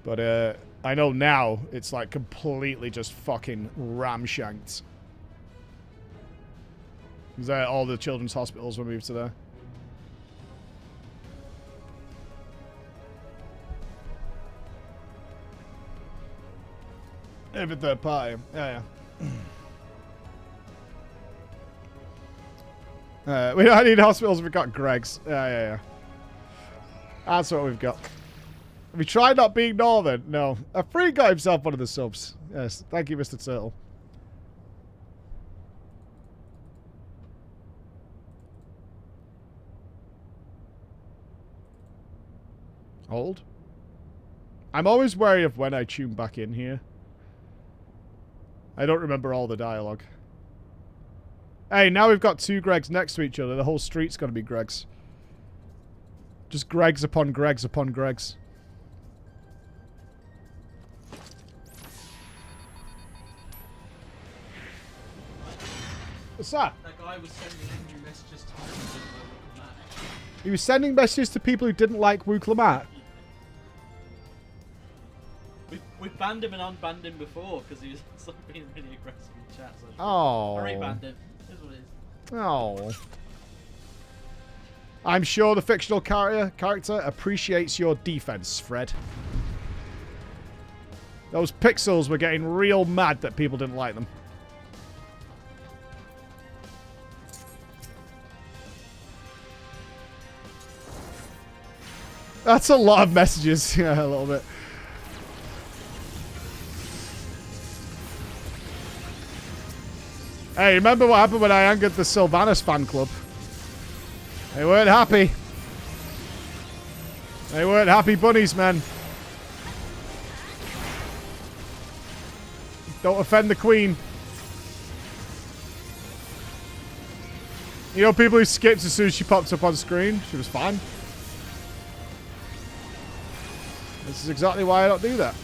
But I know now it's like completely just fucking ramshanked. Because all the children's hospitals were moved to there. Every third party. Yeah, yeah. We don't need hospitals, we've got Greg's. Yeah. That's what we've got. Have we tried not being Northern? No. A free got himself one of the subs. Yes, thank you, Mr. Turtle. Hold. I'm always wary of when I tune back in here. I don't remember all the dialogue. Hey, now we've got 2 Gregs next to each other. The whole street's going to be Gregs. Just Gregs upon Gregs upon Gregs. What's that? That guy was sending angry messages to people who didn't like Wuklammat. He was sending messages to people who didn't like Wuklammat. We've banned him and unbanned him before because he was being really aggressive in chat. So Oh. I rebanned him. Here's what it is. Oh. I'm sure the fictional character appreciates your defense, Fred. Those pixels were getting real mad that people didn't like them. That's a lot of messages. Yeah, a little bit. Hey, remember what happened when I angered the Sylvanas fan club? They weren't happy. They weren't happy bunnies, man. Don't offend the queen. You know people who skipped as soon as she popped up on screen? She was fine. This is exactly why I don't do that.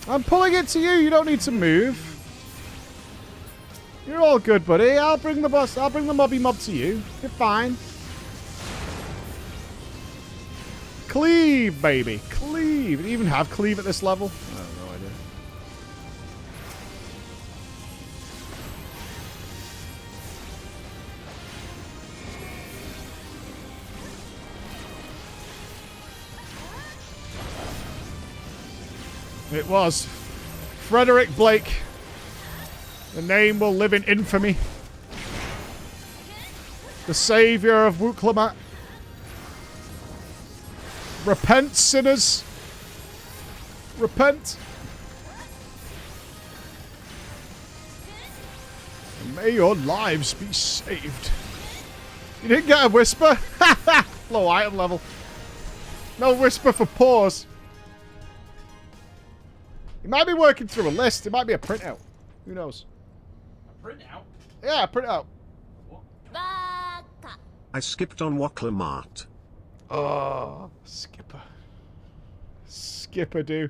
I'm pulling it to you. You don't need to move. You're all good, buddy. I'll bring the boss. I'll bring the mobby mob to you. You're fine. Cleave, baby. Cleave. Do you even have cleave at this level? I have no idea. It was Frederick Blake. The name will live in infamy. The savior of Wuklammat. Repent, sinners. Repent. And may your lives be saved. You didn't get a whisper? Low item level. No whisper for pause. It might be working through a list. It might be a printout. Who knows? A printout? Yeah, a printout. What? I skipped on Wuklammat. Oh, Skipper. Skipper, do.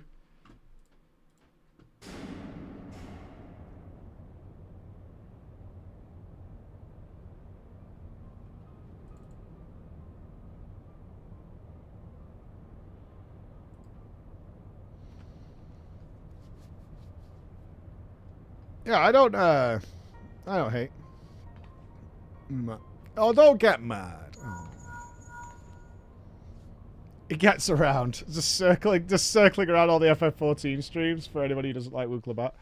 Yeah, I don't hate. Oh, don't get mad. Oh. It gets around. Just circling around all the FF14 streams for anybody who doesn't like Wuklammat.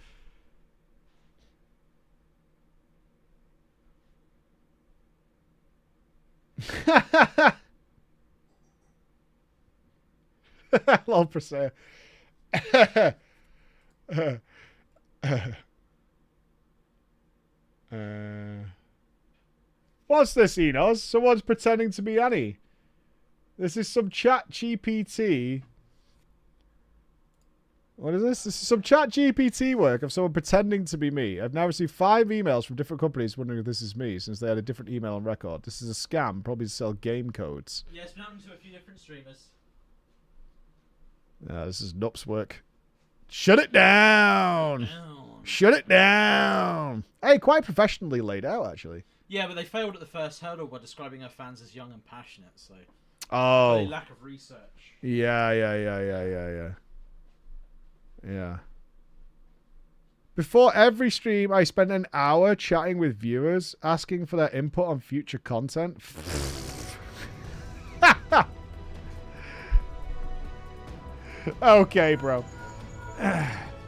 Lol, Presea. What's this, Enos? Someone's pretending to be Annie. This is some chat GPT. What is this? This is some chat GPT work of someone pretending to be me. I've now received 5 emails from different companies wondering if this is me, since they had a different email on record. This is a scam, probably to sell game codes. Yeah, it's been happening to a few different streamers. This is Nup's work. Shut it down. Shut it down. Hey, quite professionally laid out, actually. Yeah, but they failed at the first hurdle by describing her fans as young and passionate, so... Oh. Really lack of research. Yeah. Before every stream, I spend an hour chatting with viewers, asking for their input on future content. Okay, bro.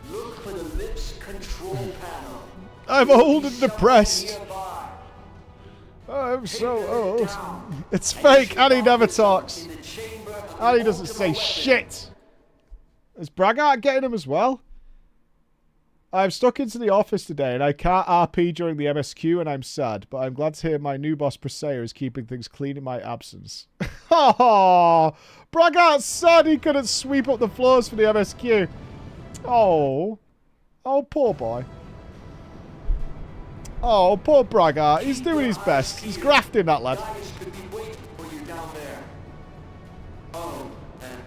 Look for the lips control panel. I'm old and depressed. I'm so old. It's fake. Annie never talks. Annie doesn't say shit. Is Braggart getting him as well? I'm stuck into the office today and I can't RP during the MSQ and I'm sad, but I'm glad to hear my new boss Presea is keeping things clean in my absence. Oh, Braggart's sad he couldn't sweep up the floors for the MSQ. Oh, poor boy. Oh, poor Braggart. He's doing his best. He's grafting, that lad. Oh, and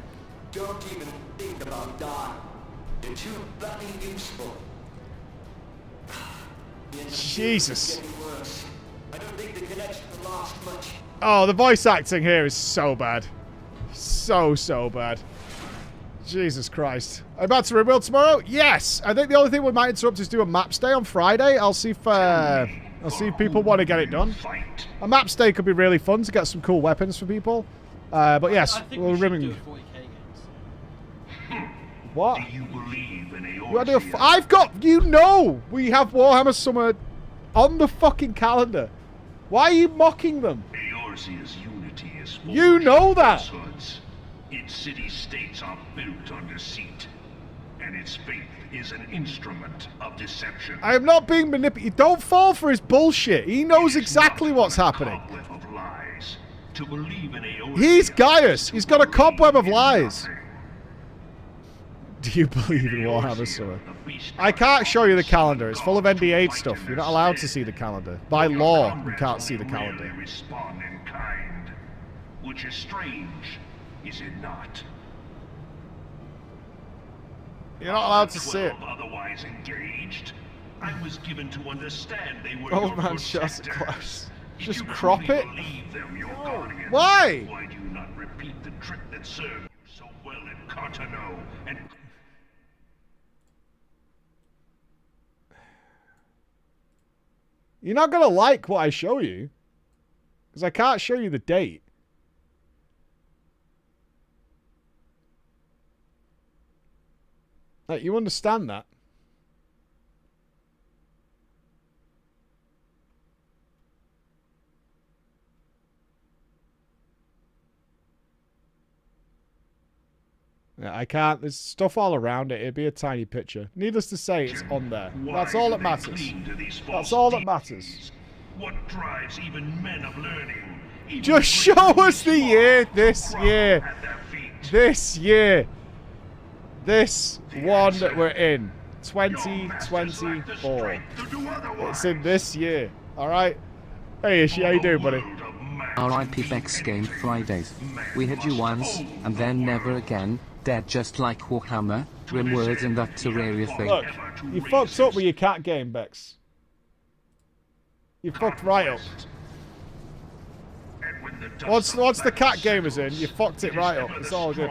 don't even think about dying. You're too bloody useful. Jesus. I don't think the connection will last much. Oh, the voice acting here is so bad. So bad. Jesus Christ. I'm about to rebuild tomorrow? Yes! I think the only thing we might interrupt is do a maps day on Friday. I'll see if people want to get it done. A maps day could be really fun to get some cool weapons for people. But yes, we're rimming. What? Do you believe in I've got, you know, we have Warhammer Summer on the fucking calendar. Why are you mocking them? Eorzea's unity is full You know that. falsehoods. Its city-states are built on deceit, and its faith is an instrument of deception. I am not being manipulated. Don't fall for his bullshit. He knows exactly what's happening. Of lies. To believe in Eorzea, He's Gaius. He's got a cobweb of lies. Do you believe in Warhammer Summer? I can't show you the calendar. It's full of NDA stuff. You're not allowed to see the calendar. By law, you can't see the calendar. respond in kind, which is strange, is it not? You're not allowed to see it. Otherwise engaged, I was given to understand they were Old your man shots a protectors. class. If Just you crop truly it? believe them your guardians, Why? Why do you not repeat the trick that served you so well in Cartano and... You're not going to like what I show you. Because I can't show you the date. Like, you understand that? Yeah, I can't. There's stuff all around it. It'd be a tiny picture. Needless to say, it's on there. That's all that matters. That's all that matters. What drives even men of learning? Just show us the year. This year. This year. This one that we're in. 2024. It's in this year. Alright? Hey, Ishi, how you doing, buddy? RIP Vex Game Fridays. We had you once, and then never again. Dead just like Warhammer, Rimworld and that Terraria thing. Look, you fucked up with your cat game, Bex. You fucked right up. Once the cat game is in, you fucked it right up. It's all good.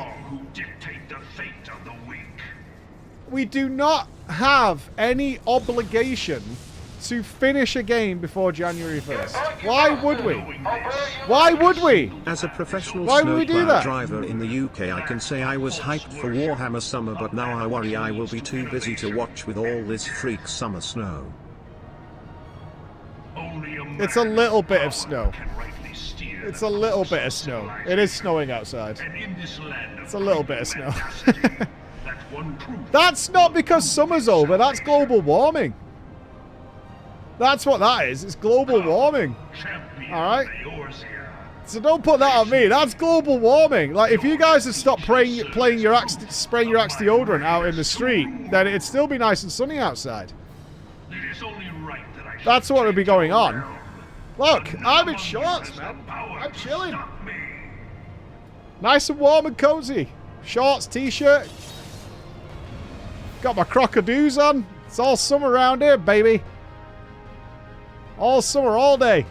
We do not have any obligation to finish a game before January 1st. Why would we? Why would we? As a professional Why would we do snowplow that? driver in the UK, I can say I was hyped for Warhammer Summer, but now I worry I will be too busy to watch with all this freak summer snow. It's a little bit of snow. It's a little bit of snow. It is snowing outside. It's a little bit of snow. That's not because summer's over. That's global warming. That's what that is. It's global warming. Alright? So don't put that on me. That's global warming. Like, if you guys had stopped spraying your Axe deodorant out in the street, then it'd still be nice and sunny outside. That's what would be going on. Look, I'm in shorts, man. I'm chilling. Nice and warm and cozy. Shorts, t-shirt. Got my crocodoos on. It's all summer around here, baby. All summer, all day.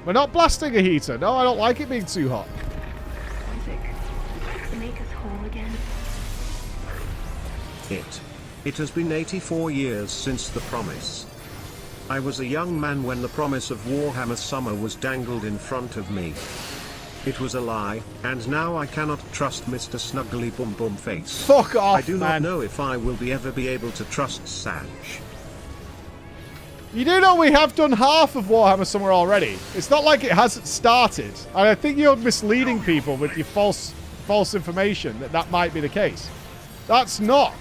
We're not blasting a heater. No, I don't like it being too hot. Make us whole again. It has been 84 years since the promise. I was a young man when the promise of Warhammer Summer was dangled in front of me. It was a lie, and now I cannot trust Mr. Snuggly Bum Bum Face. Fuck off, I do man. not know if I will ever be able to trust Sag. You do know we have done half of Warhammer Summer already. It's not like it hasn't started. And I think you're misleading people with your false information that might be the case. That's not.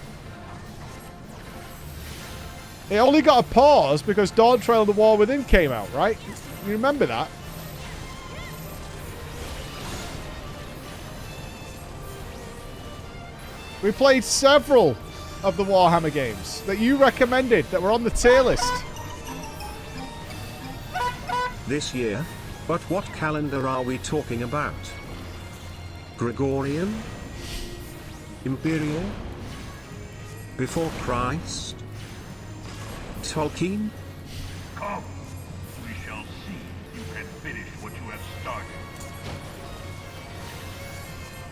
It only got a pause because Dawntrail and the War Within came out, right? You remember that? We played several of the Warhammer games that you recommended that were on the tier list. This year? But what calendar are we talking about? Gregorian? Imperial? Before Christ? Tolkien? Come, we shall see if you can finish what you have started.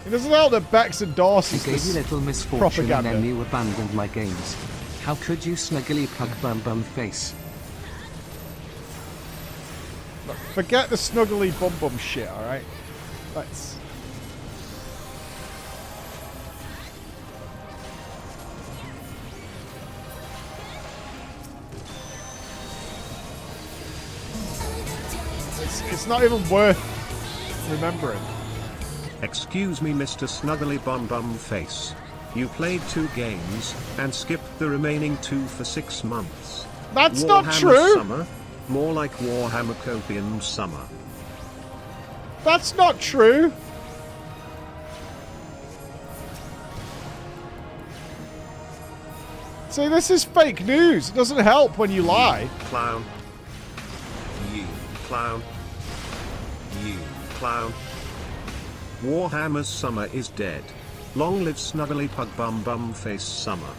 It doesn't help that Bex endorses You gave this you little misfortune propaganda. and then you abandoned my games. How could you, Snuggly Pug Bum Bum Face? Look, forget the snuggly bum bum shit, alright? Let's... It's not even worth remembering. Excuse me, Mr. Snuggly Bum Bum Face. You played 2 games and skipped the remaining 2 for 6 months. That's Warhammer not true. Summer? More like Warhammer Copium Summer. That's not true. See, this is fake news. It doesn't help when you lie. Clown. You clown. You clown. Warhammer Summer is dead. Long live Snuggly Pug Bum Bum Face Summer.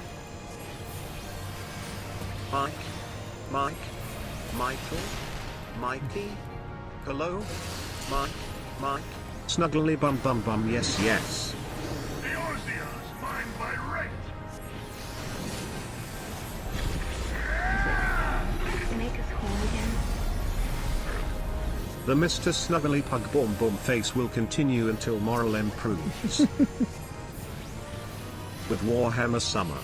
Mike? Michael? Mikey? Hello? Mike? Snuggly Bum Bum Bum, yes. The Orzea's mine by right. Make us whole again. The Mr. Snuggly Pug Bum Bum Face will continue until moral improves. With Warhammer Summer.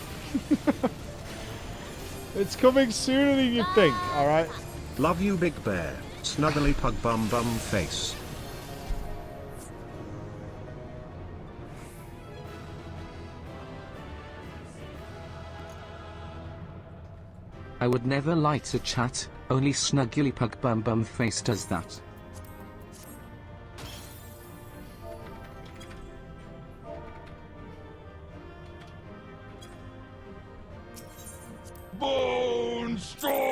It's coming sooner than you think, alright? Love you, Big Bear. Snuggly Pug Bum Bum Face. I would never lie to chat, only Snuggly Pug Bum Bum Face does that. Bone Storm!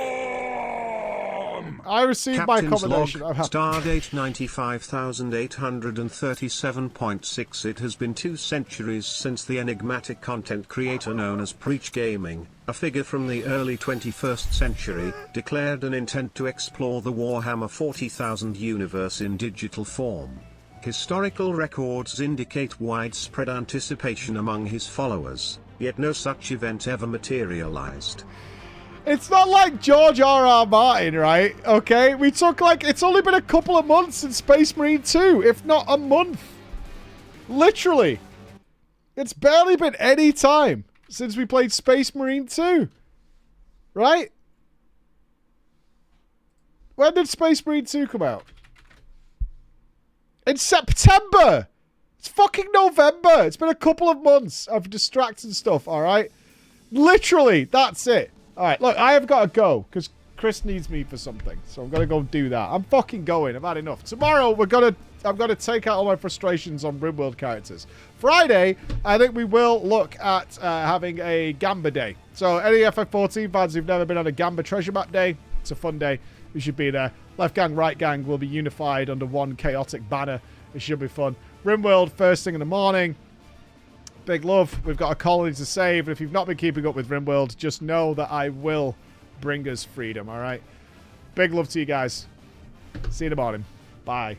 I received my Captain's accommodation. log, Stardate 95,837.6. It has been 2 centuries since the enigmatic content creator known as Preach Gaming, a figure from the early 21st century, declared an intent to explore the Warhammer 40,000 universe in digital form. Historical records indicate widespread anticipation among his followers, yet no such event ever materialized. It's not like George R.R. Martin, right? Okay, we took it's only been a couple of months since Space Marine 2, if not a month. Literally. It's barely been any time since we played Space Marine 2. Right? When did Space Marine 2 come out? In September! It's fucking November! It's been a couple of months of distracting stuff, alright? Literally, that's it. Alright, look, I have got to go, because Chris needs me for something. So I'm going to go do that. I'm fucking going. I've had enough. Tomorrow, I'm going to take out all my frustrations on RimWorld characters. Friday, I think we will look at having a Gamba Day. So any FF14 fans who've never been on a Gamba Treasure Map Day, it's a fun day. we should be there. Left gang, right gang will be unified under one chaotic banner. It should be fun. RimWorld, first thing in the morning. Big love. We've got a colony to save. And if you've not been keeping up with RimWorld, just know that I will bring us freedom, all right? Big love to you guys. See you in the morning. Bye.